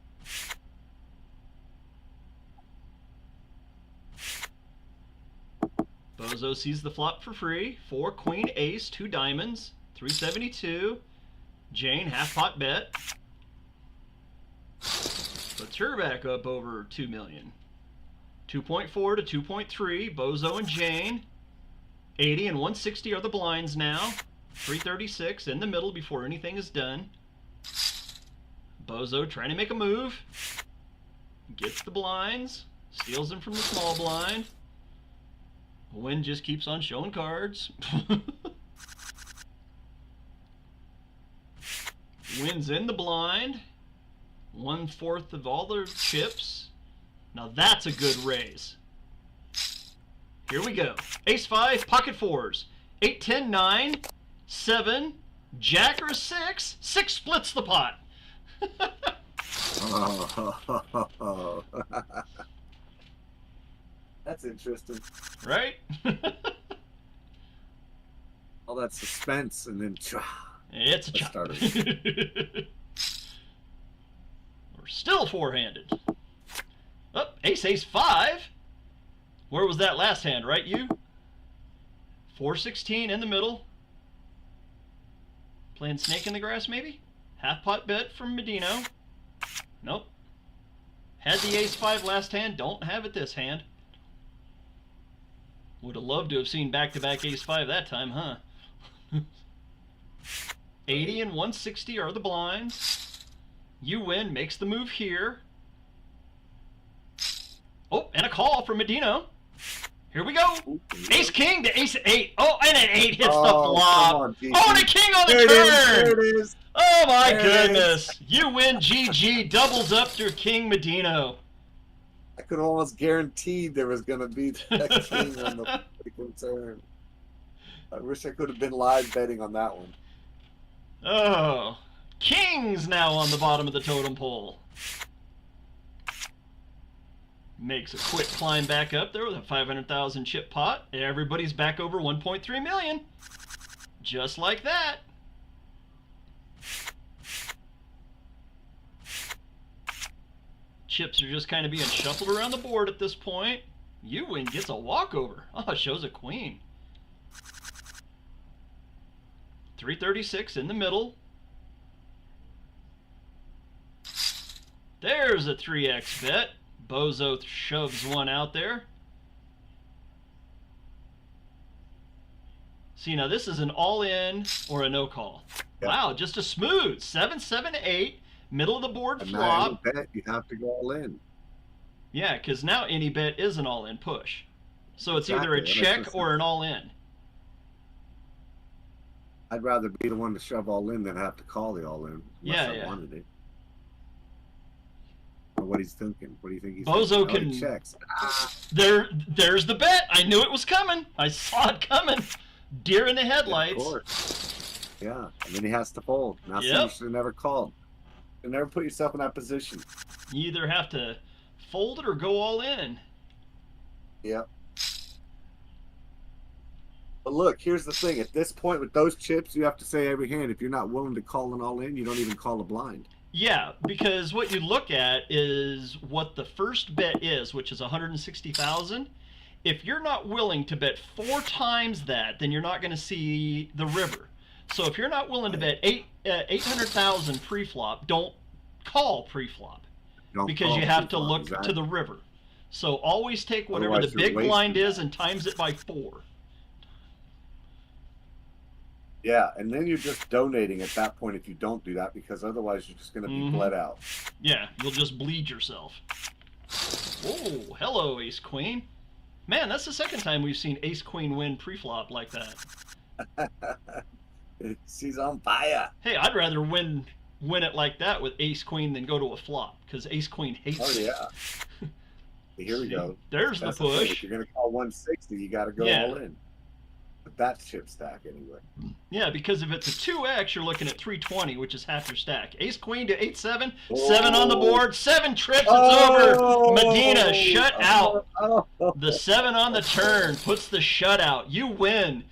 Bozo sees the flop for free. 4 queen ace, 2 diamonds, 372. Jane half pot bet. Puts her back up over 2 million. 2.4 to 2.3. Bozo and Jane. 80 and 160 are the blinds now. 336 in the middle before anything is done. Bozo trying to make a move. Gets the blinds. Steals them from the small blind. Win just keeps on showing cards. Win's in the blind. 1/4 of all their chips. Now that's a good raise. Here we go. Ace 5, pocket 4s. 8, 10, 9, 7, jack or 6. 6 splits the pot. That's interesting. Right? All that suspense and then It's a chop. We're still 4-handed. Oh, ace, ace, 5. Where was that last hand, right, you? 416 in the middle. Playing snake in the grass, maybe? Half pot bet from Medino. Nope. Had the ace 5 last hand, don't have it this hand. Would have loved to have seen back-to-back ace-5 that time, huh? 80 and 160 are the blinds. You win, makes the move here. Oh, and a call from Medino. Here we go. Ace-king to ace-8. Oh, and an 8 hits the flop. On, oh, and a king on the there turn. There it is. Oh, my There goodness. You win, GG. Doubles up your king Medino. I could almost guarantee there was going to be that king on the freaking turn. I wish I could have been live betting on that one. Oh, king's now on the bottom of the totem pole. Makes a quick climb back up there with a 500,000 chip pot. Everybody's back over 1.3 million. Just like that. Chips are just kind of being shuffled around the board at this point. You win gets a walkover. Oh, it shows a queen. 336 in the middle. There's a 3x bet. Bozo shoves one out there. See, now this is an all-in or a no-call. Yep. Wow, just a smooth 7-7-8, middle of the board And flop. now bet, you have to go all in. Yeah, because now any bet is an all-in push. So it's either a Exactly, that makes check no or sense. an all-in. I'd rather be the one to shove all in than have to call the all in. Yeah, I yeah. wanted it. Or what he's thinking. What do you think he's Bozo thinking? can- He checks. There's the bet. I knew it was coming. I saw it coming. Deer in the Yeah, of headlights. course. Yeah, and then he has to fold. Now see, Yep. you should have never called. You never put yourself in that position. You either have to fold it or go all in. Yep. But look, here's the thing. At this point with those chips, you have to say every hand. If you're not willing to call an all in, you don't even call a blind. Yeah, because what you look at is what the first bet is, which is 160,000. If you're not willing to bet 4 times that, then you're not going to see the river. So if you're not willing to bet 800,000 pre-flop, don't call pre-flop Don't because call you have to pre-flop, look exactly. to the river. So always take whatever Otherwise the you're big wasting blind is that. and times it by 4. Yeah, and then you're just donating at that point if you don't do that, because otherwise you're just going to be Mhm. bled out. Yeah, you'll just bleed yourself. Oh, hello, Ace Queen. Man, that's the second time we've seen Ace Queen win pre-flop like that. She's on fire. Hey, I'd rather win it like that with Ace Queen than go to a flop, because Ace Queen hates Oh, it. yeah. Here we go. There's That's the the thing. push. If you're going to call 160, you got to go Yeah. all in. But that's chip stack anyway. Yeah, because if it's a 2x, you're looking at 320, which is half your stack. Ace Queen to 8-7, Oh. 7 on the board, 7 trips, it's Oh. over. Medina shut out. Oh. The 7 on the turn puts the shutout. You win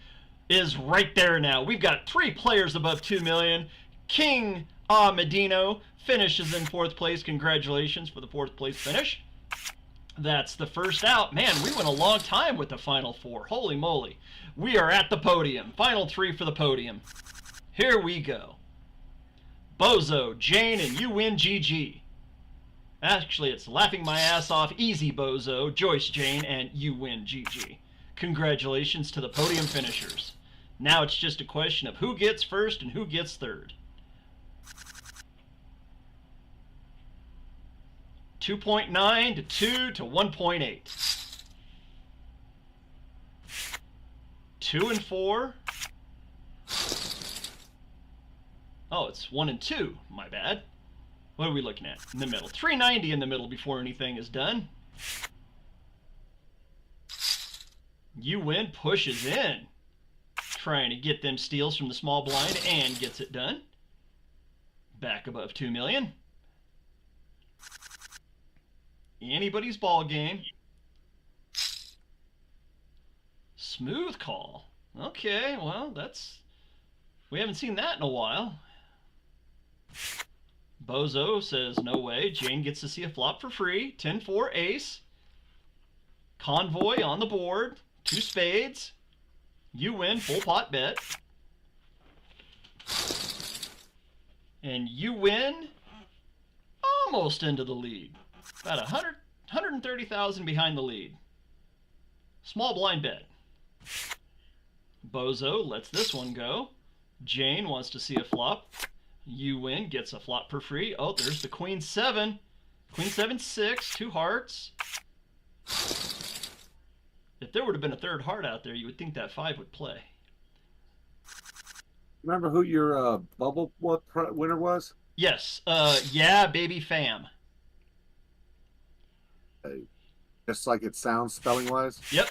is right there now. We've got 3 players above 2 million. King Medino finishes in 4th place. Congratulations for the 4th place finish. That's the first out. Man, we went a long time with the final 4. Holy moly. We are at the podium. Final 3 for the podium. Here we go. Bozo, Jane, and you win GG. Actually, it's laughing my ass off. Easy Bozo, Joyce, Jane, and you win GG. Congratulations to the podium finishers. Now it's just a question of who gets first and who gets third. 2.9 to 2 to 1.8. 2 and 4. Oh, it's 1 and 2. My bad. What are we looking at? In the middle. 390 in the middle before anything is done. You win, pushes in. Trying to get them steals from the small blind and gets it done. Back above 2 million. Anybody's ball game. Smooth call. Okay, well, we haven't seen that in a while. Bozo says no way. Jane gets to see a flop for free. 10-4 ace. Convoy on the board. 2 spades. You win, full pot bet. And you win almost into the lead. About 130,000 behind the lead. Small blind bet. Bozo lets this one go. Jane wants to see a flop. You win, gets a flop for free. Oh, there's the Queen 7. Queen 7, 6, 2 hearts. If there would have been a third heart out there, you would think that 5 would play. Remember who your bubble winner was? Yes. Yeah, baby fam. Just like it sounds spelling-wise? Yep.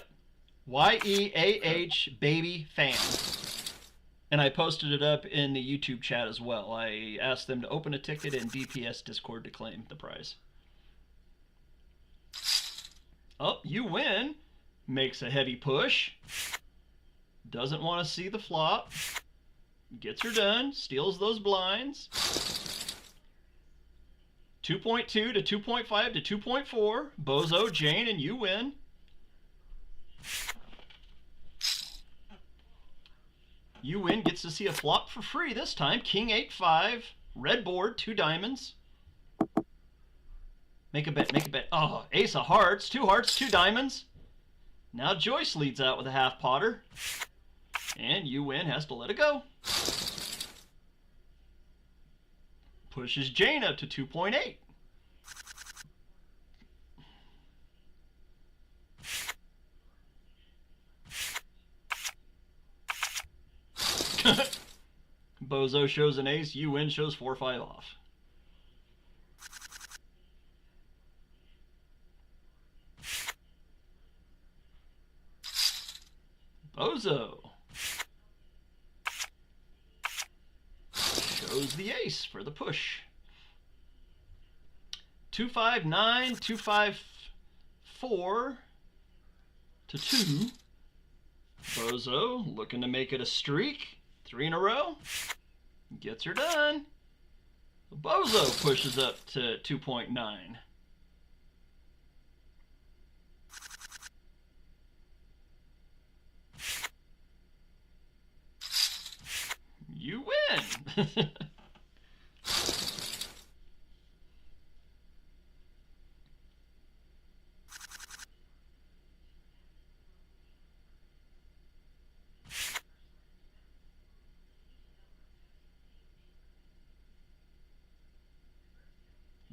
Y-E-A-H, baby fam. And I posted it up in the YouTube chat as well. I asked them to open a ticket in DPS Discord to claim the prize. Oh, you win. Makes a heavy push. Doesn't want to see the flop. Gets her done. Steals those blinds. 2.2 to 2.5 to 2.4. Bozo, Jane, and you win. You win gets to see a flop for free this time. King 8-5. Red board, 2 diamonds. Make a bet, make a bet. Oh, ace of hearts, 2 hearts, 2 diamonds. Now Joyce leads out with a half potter. And you win has to let it go. Pushes Jane up to 2.8. Bozo shows an ace, you win shows 4-5 off. Bozo shows the ace for the push. 2-5-9, 2-5-4 to 2. Bozo looking to make it a streak. 3 in a row. Gets her done. Bozo pushes up to 2.9. You win.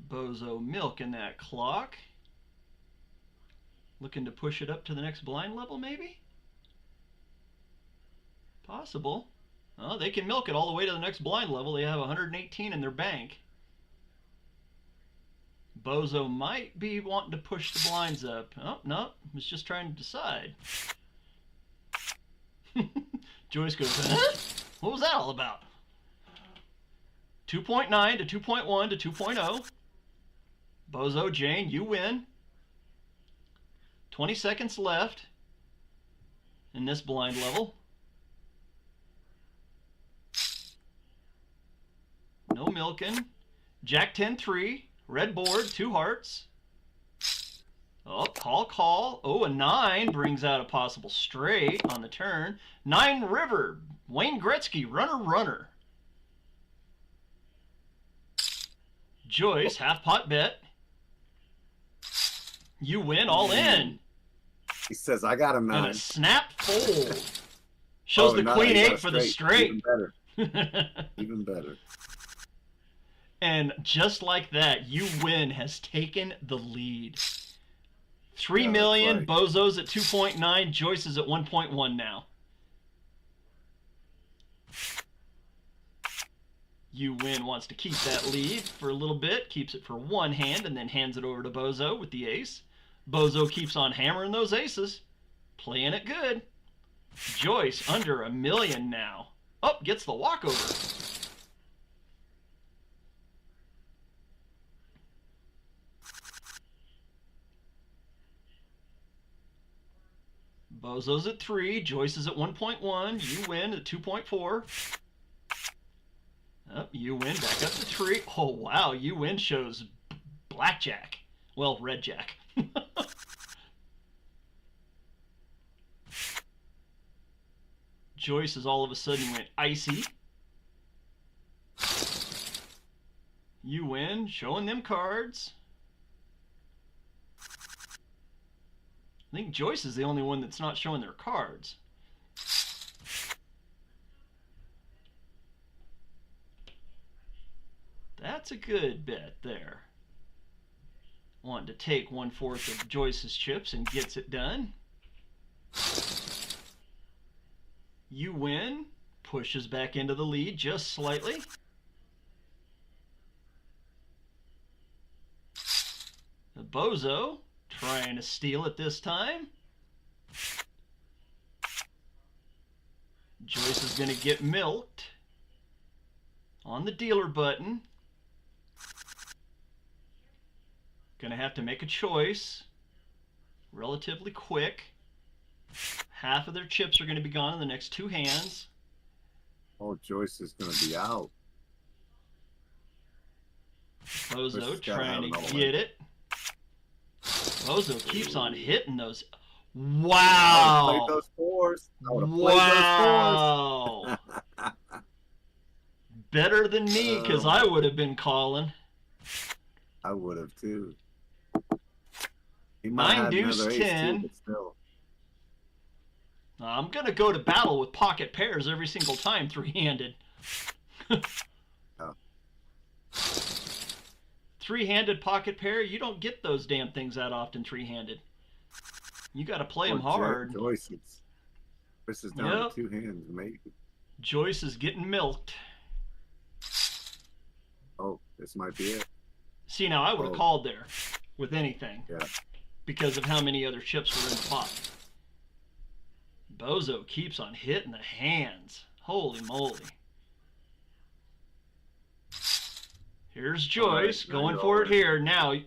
Bozo milking that clock. Looking to push it up to the next blind level, maybe? Possible. Oh, they can milk it all the way to the next blind level. They have 118 in their bank. Bozo might be wanting to push the blinds up. Oh, no. Was just trying to decide. Joyce goes, huh? What was that all about? 2.9 to 2.1 to 2.0. Bozo, Jane, you win. 20 seconds left in this blind level. No milking. Jack 10-3. Red board, 2 hearts. Oh, call. Oh, a 9 brings out a possible straight on the turn. 9 river. Wayne Gretzky, runner. Joyce, half pot bet. You win, all in. He says, I got a 9. And a snap fold. Shows the Queen 8 for the straight. Even better. Even better. And just like that, you win has taken the lead. 3 million, right. Bozo's at 2.9, Joyce is at 1.1 now. You win wants to keep that lead for a little bit, keeps it for one hand, and then hands it over to Bozo with the ace. Bozo keeps on hammering those aces, playing it good. Joyce under $1 million now. Oh, gets the walkover. Bozo's at 3, Joyce is at 1.1, you win at 2.4. Oh, you win back up to 3. Oh, wow, you win shows blackjack. Well, red jack. Joyce is all of a sudden went icy. You win, showing them cards. I think Joyce is the only one that's not showing their cards. That's a good bet there. Wanting to take 1/4 of Joyce's chips and gets it done. You win. Pushes back into the lead just slightly. The Bozo trying to steal it this time. Joyce is going to get milked on the dealer button. Going to have to make a choice relatively quick. Half of their chips are going to be gone in the next 2 hands. Oh, Joyce is going to be out. Bozo trying to get it. Bozo keeps on hitting those. Wow! I would have played those 4s. I would have Wow! played those 4s. Better than me, because I would have been calling. I would have too. He might 9 have deuce another ace 10. too, but still. I'm going to go to battle with pocket pairs every single time, 3-handed. Oh. 3-handed pocket pair, you don't get those damn things that often 3-handed. You got to play them hard. Joyce is down to 2 hands, maybe. Joyce is getting milked. Oh, this might be it. See, now I would have called there with anything. Yeah. Because of how many other chips were in the pot. Bozo keeps on hitting the hands. Holy moly. Here's Joyce going for it here. Now, you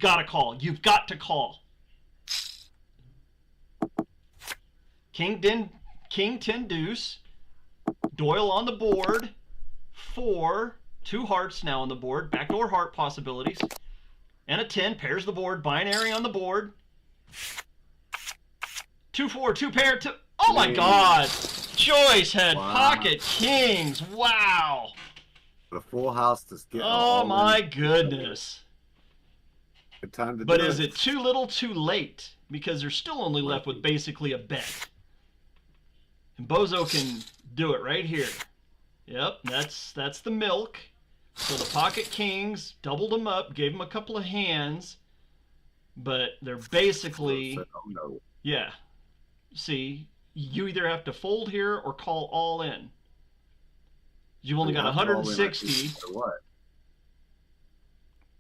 gotta call. You've got to call. King 10 deuce. Doyle on the board. 4. 2 hearts now on the board. Backdoor heart possibilities. And a 10 pairs the board. Binary on the board. 2-4, 2 pair. Oh my God! Joyce had pocket kings. Wow. The full house to get. Oh my goodness. Good time to but do is it too little, too late? Because they're still only left with basically a bet. And Bozo can do it right here. Yep, that's the milk. So the pocket kings doubled them up, gave them a couple of hands, but they're basically yeah. See, you either have to fold here or call all in. You've only got 160. What?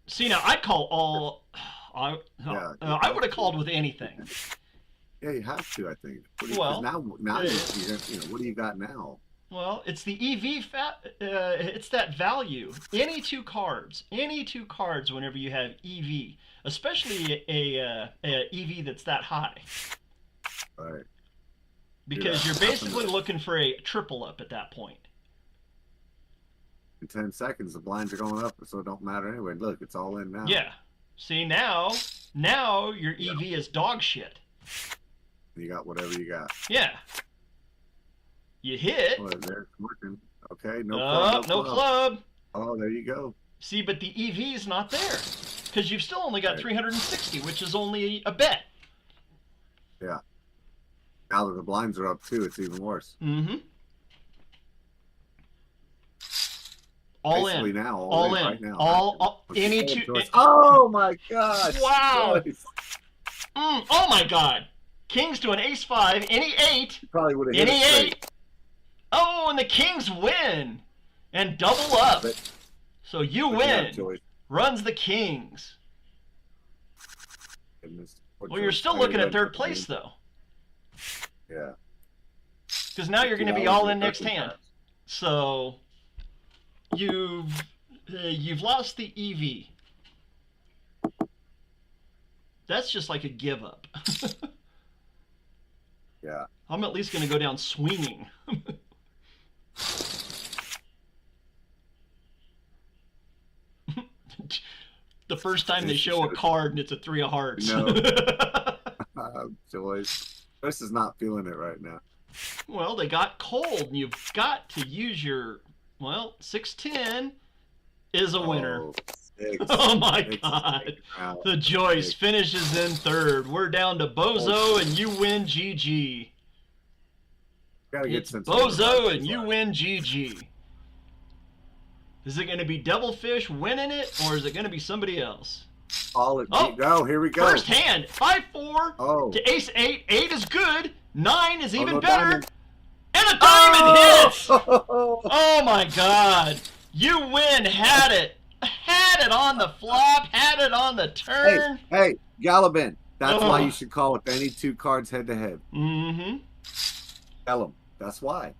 See, now I'd call all. I would have called with anything. Yeah, you have to, I think. Well, now what do you got now? Well, it's the EV. It's that value. Any two cards. Whenever you have EV, especially a EV that's that high. Right. Because you're basically looking for a triple up at that point. In 10 seconds, the blinds are going up, so it don't matter anyway. Look, it's all in now. Yeah. See, now your EV is dog shit. You got whatever you got. Yeah. You hit. Oh, there's working. Okay, no club. Oh, there you go. See, but the EV is not there. Because you've still only got 360, which is only a bet. Yeah. Now that the blinds are up, too, it's even worse. Mm-hmm. All Basically in. Now, all in. Right now. All any two. Oh, my God. Wow. Oh, my God. Kings to an ace-5. Any 8. Probably would have hit Any it 8. Oh, and the Kings win. And double up. So you win. Runs the Kings. Well, you're still looking at third place, though. Yeah. Because now you're going to be all in next hand. So you've lost the EV. That's just like a give up. Yeah. I'm at least going to go down swinging. The first time they show a card and it's a 3 of hearts. No. Joyce. Joyce is not feeling it right now. Well, they got cold, and you've got to use your... Well, 6-10 is a winner. Oh my God. The Joyce finishes in third. We're down to Bozo, and you win GG. It's Bozo, and you win GG. Is it going to be Devilfish winning it, or is it going to be somebody else? All it. Oh, Oh, here we go. First hand, 5-4 to ace 8. 8 is good. 9 is even no better. diamond. And a diamond hits! Oh! Oh my god. You win, had it. Had it on the flop, had it on the turn. Hey, Galaban. That's why you should call with any 2 cards head to head. Mm-hmm. Tell them. That's why.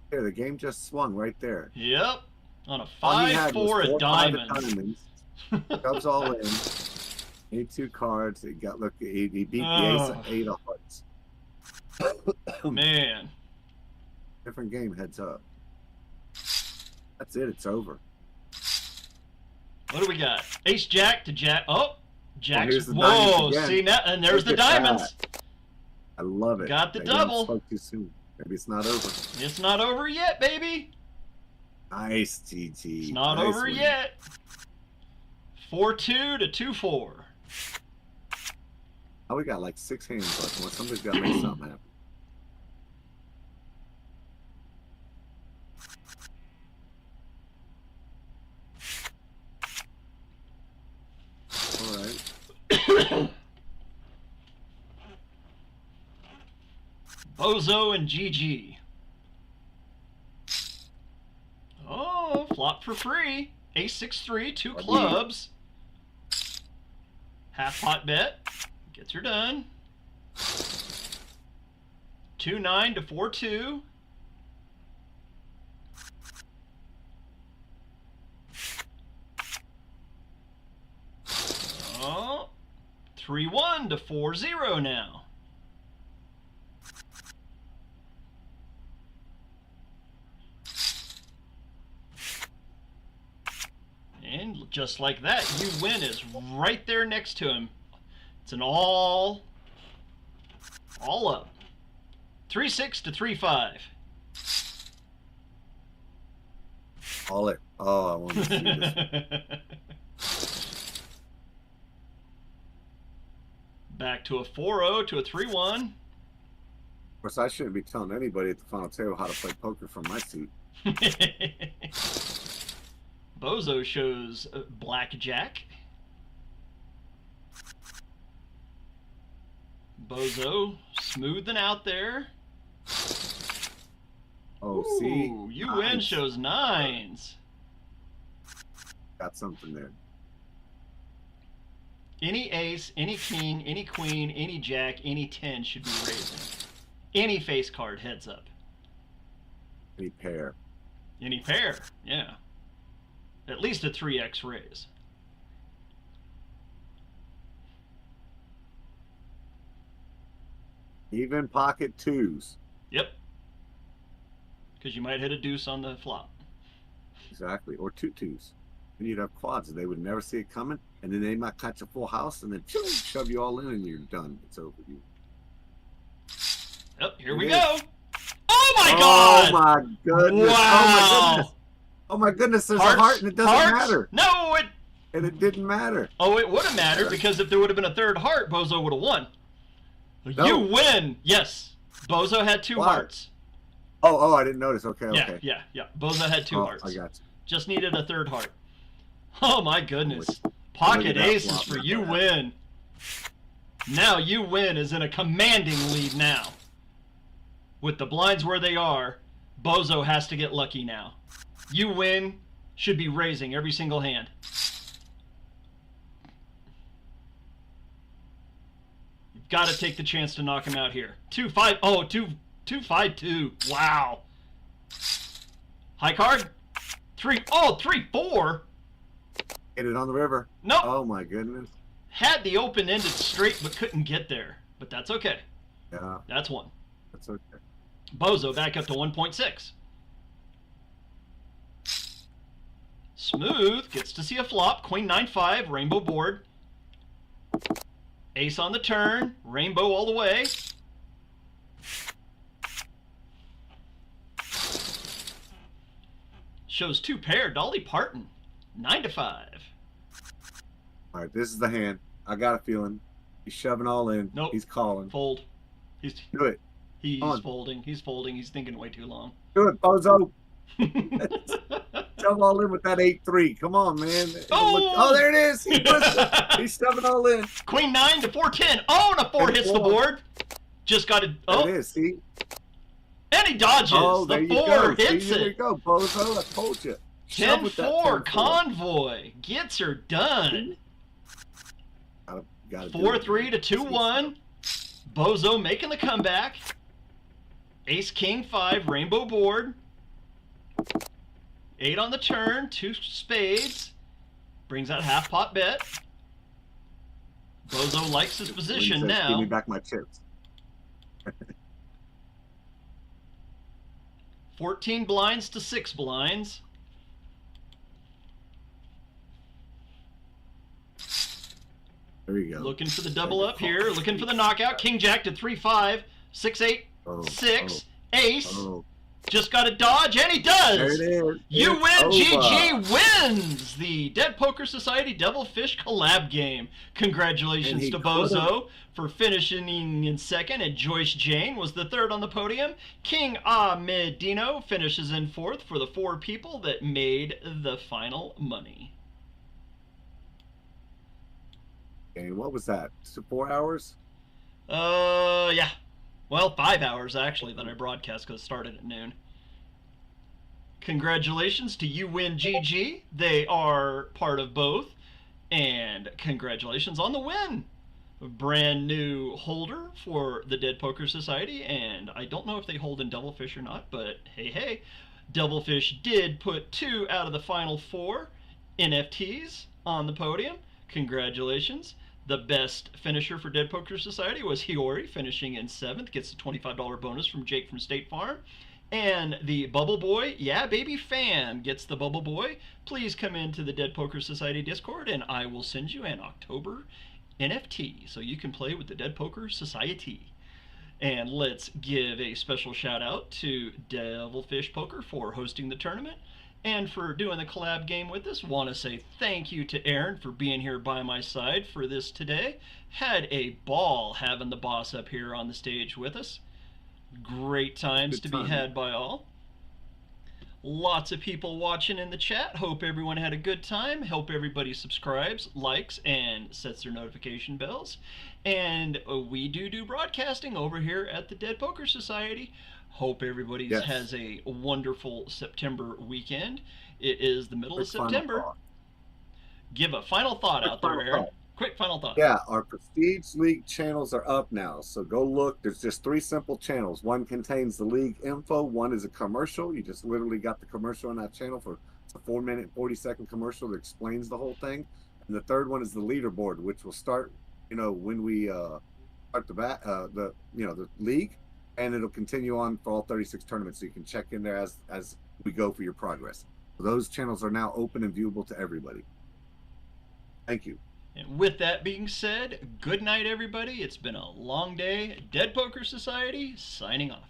Here, the game just swung right there. Yep. On a All he had 5-4 was of 4 diamonds. diamonds. Comes all in. 2 cards. He got he beat the ace 8 of hearts. Man. Different game, heads up. That's it. It's over. What do we got? Ace Jack to Jack. Oh, Jack's. here's the Whoa, diamonds again. see now, and there's Look the at diamonds. that. I love it. Got the Maybe double. I spoke too soon. Maybe it's not over. It's not over yet, baby. Nice, TT. It's not Nice over win. yet. 4-2 to 2-4. Oh, we got like 6 hands left. Well, somebody's got to make something happen. All right. Bozo and GG. Oh, flop for free. Ace 6-3, 2 clubs. Half pot bet. Gets her done. 2-9 to 4-2. Oh, 3-1 to 4-0 now. And just like that, you win is right there next to him. It's an all up. 3-6 to 3-5. All it. Oh, I want to see this. Back to a 4-0 to a 3-1. Of course, I shouldn't be telling anybody at the final table how to play poker from my seat. Bozo shows blackjack. Bozo smoothing out there. Oh, Ooh, see? you win shows 9s. Got something there. Any ace, any king, any queen, any jack, any 10 should be raising. Any face card, heads up. Any pair. Any pair, yeah. At least a 3x raise. Even pocket 2s. Yep. Because you might hit a deuce on the flop. Exactly. Or 2 2s. Then you'd have quads and they would never see it coming. And then they might catch a full house and then shove you all in and you're done. It's over. Yep, here we go. Oh my god! Oh my goodness. Wow! Oh my goodness, there's Hearts, a heart and it doesn't hearts? matter. No, it... And it didn't matter. Oh, it would have mattered because if there would have been a third heart, Bozo would have won. No. You win! Yes. Bozo had 2 hearts. Oh, I didn't notice. Okay, Yeah, okay. yeah. Bozo had 2 hearts. I got you. Just needed a third heart. Oh my goodness. Pocket aces for you win. Now you win is in a commanding lead now. With the blinds where they are, Bozo has to get lucky now. You win, should be raising every single hand. You've got to take the chance to knock him out here. 2-5. Oh, 2-5-2. Wow. High card. 3. Oh, 3-4. Hit it on the river. Nope. Oh my goodness. Had the open-ended straight, but couldn't get there. But that's okay. Yeah. That's 1. That's okay. Bozo back up to 1.6. Smooth gets to see a flop. Queen 9-5, rainbow board. Ace on the turn, rainbow all the way. Shows 2 pair, Dolly Parton. 9-5. All right, this is the hand. I got a feeling. He's shoving all in. Nope. He's calling. Fold. Do it. He's On. folding. He's folding. He's thinking way too long. Do it, Bozo. shove all in with that 8-3. Come on, man. Oh! Oh, there it is. He's shoving all in. Queen 9 to 4-10. Oh, and a 4 hits the board. Just got it. Oh, there it is. See? And he dodges. Oh, there the you 4 go. hits See, it. there you go, Bozo. I told you. Shove with that 10-4 10-4. Convoy gets her done. Gotta 4-3 to 2-1. Bozo making the comeback. Ace King 5 rainbow board. 8 on the turn, 2 spades. Brings out half pot bet. Bozo likes his position Give now. me back my chips. 14 blinds to 6 blinds. There you go. Looking for the double up here. Looking for the knockout. King Jack to 3-5. 6-8. 6. Ace. Oh. Just got to dodge, and he does! There it is. You It's win! over. GG wins the Dead Poker Society Devilfish collab game. Congratulations And to he Bozo for finishing in second, and Joyce Jane was the third on the podium. King Ahmedino finishes in fourth for the 4 people that made the final money. And what was that? 4 hours? Yeah. Well, 5 hours actually that I broadcast because it started at noon. Congratulations to You Win GG. They are part of both. And congratulations on the win. A brand new holder for the Dead Poker Society. And I don't know if they hold in Devilfish or not, but hey. Devilfish did put 2 out of the final 4 NFTs on the podium. Congratulations. The best finisher for Dead Poker Society was Hiyori, finishing in 7th. Gets a $25 bonus from Jake from State Farm. And the Bubble Boy, yeah, baby fan, gets the Bubble Boy. Please come into the Dead Poker Society Discord, and I will send you an October NFT so you can play with the Dead Poker Society. And let's give a special shout out to Devilfish Poker for hosting the tournament. And for doing the collab game with us. Want to say thank you to Aaron for being here by my side for this today. Had a ball having the boss up here on the stage with us. Great times to be had by all. Lots of people watching in the chat. Hope everyone had a good time. Hope everybody subscribes, likes, and sets their notification bells. And we do broadcasting over here at the Dead Poker Society. Hope everybody has a wonderful September weekend. It is the middle of September. Give a final thought out there, Aaron. Quick final thought. Yeah, our Prestige League channels are up now. So go look. There's just 3 simple channels. One contains the league info. One is a commercial. You just literally got the commercial on that channel for it's a 4-minute, 40-second commercial that explains the whole thing. And the third one is the leaderboard, which will start, when we start the league. And it'll continue on for all 36 tournaments, so you can check in there as we go for your progress. So those channels are now open and viewable to everybody. Thank you. And with that being said, good night, everybody. It's been a long day. Dead Poker Society, signing off.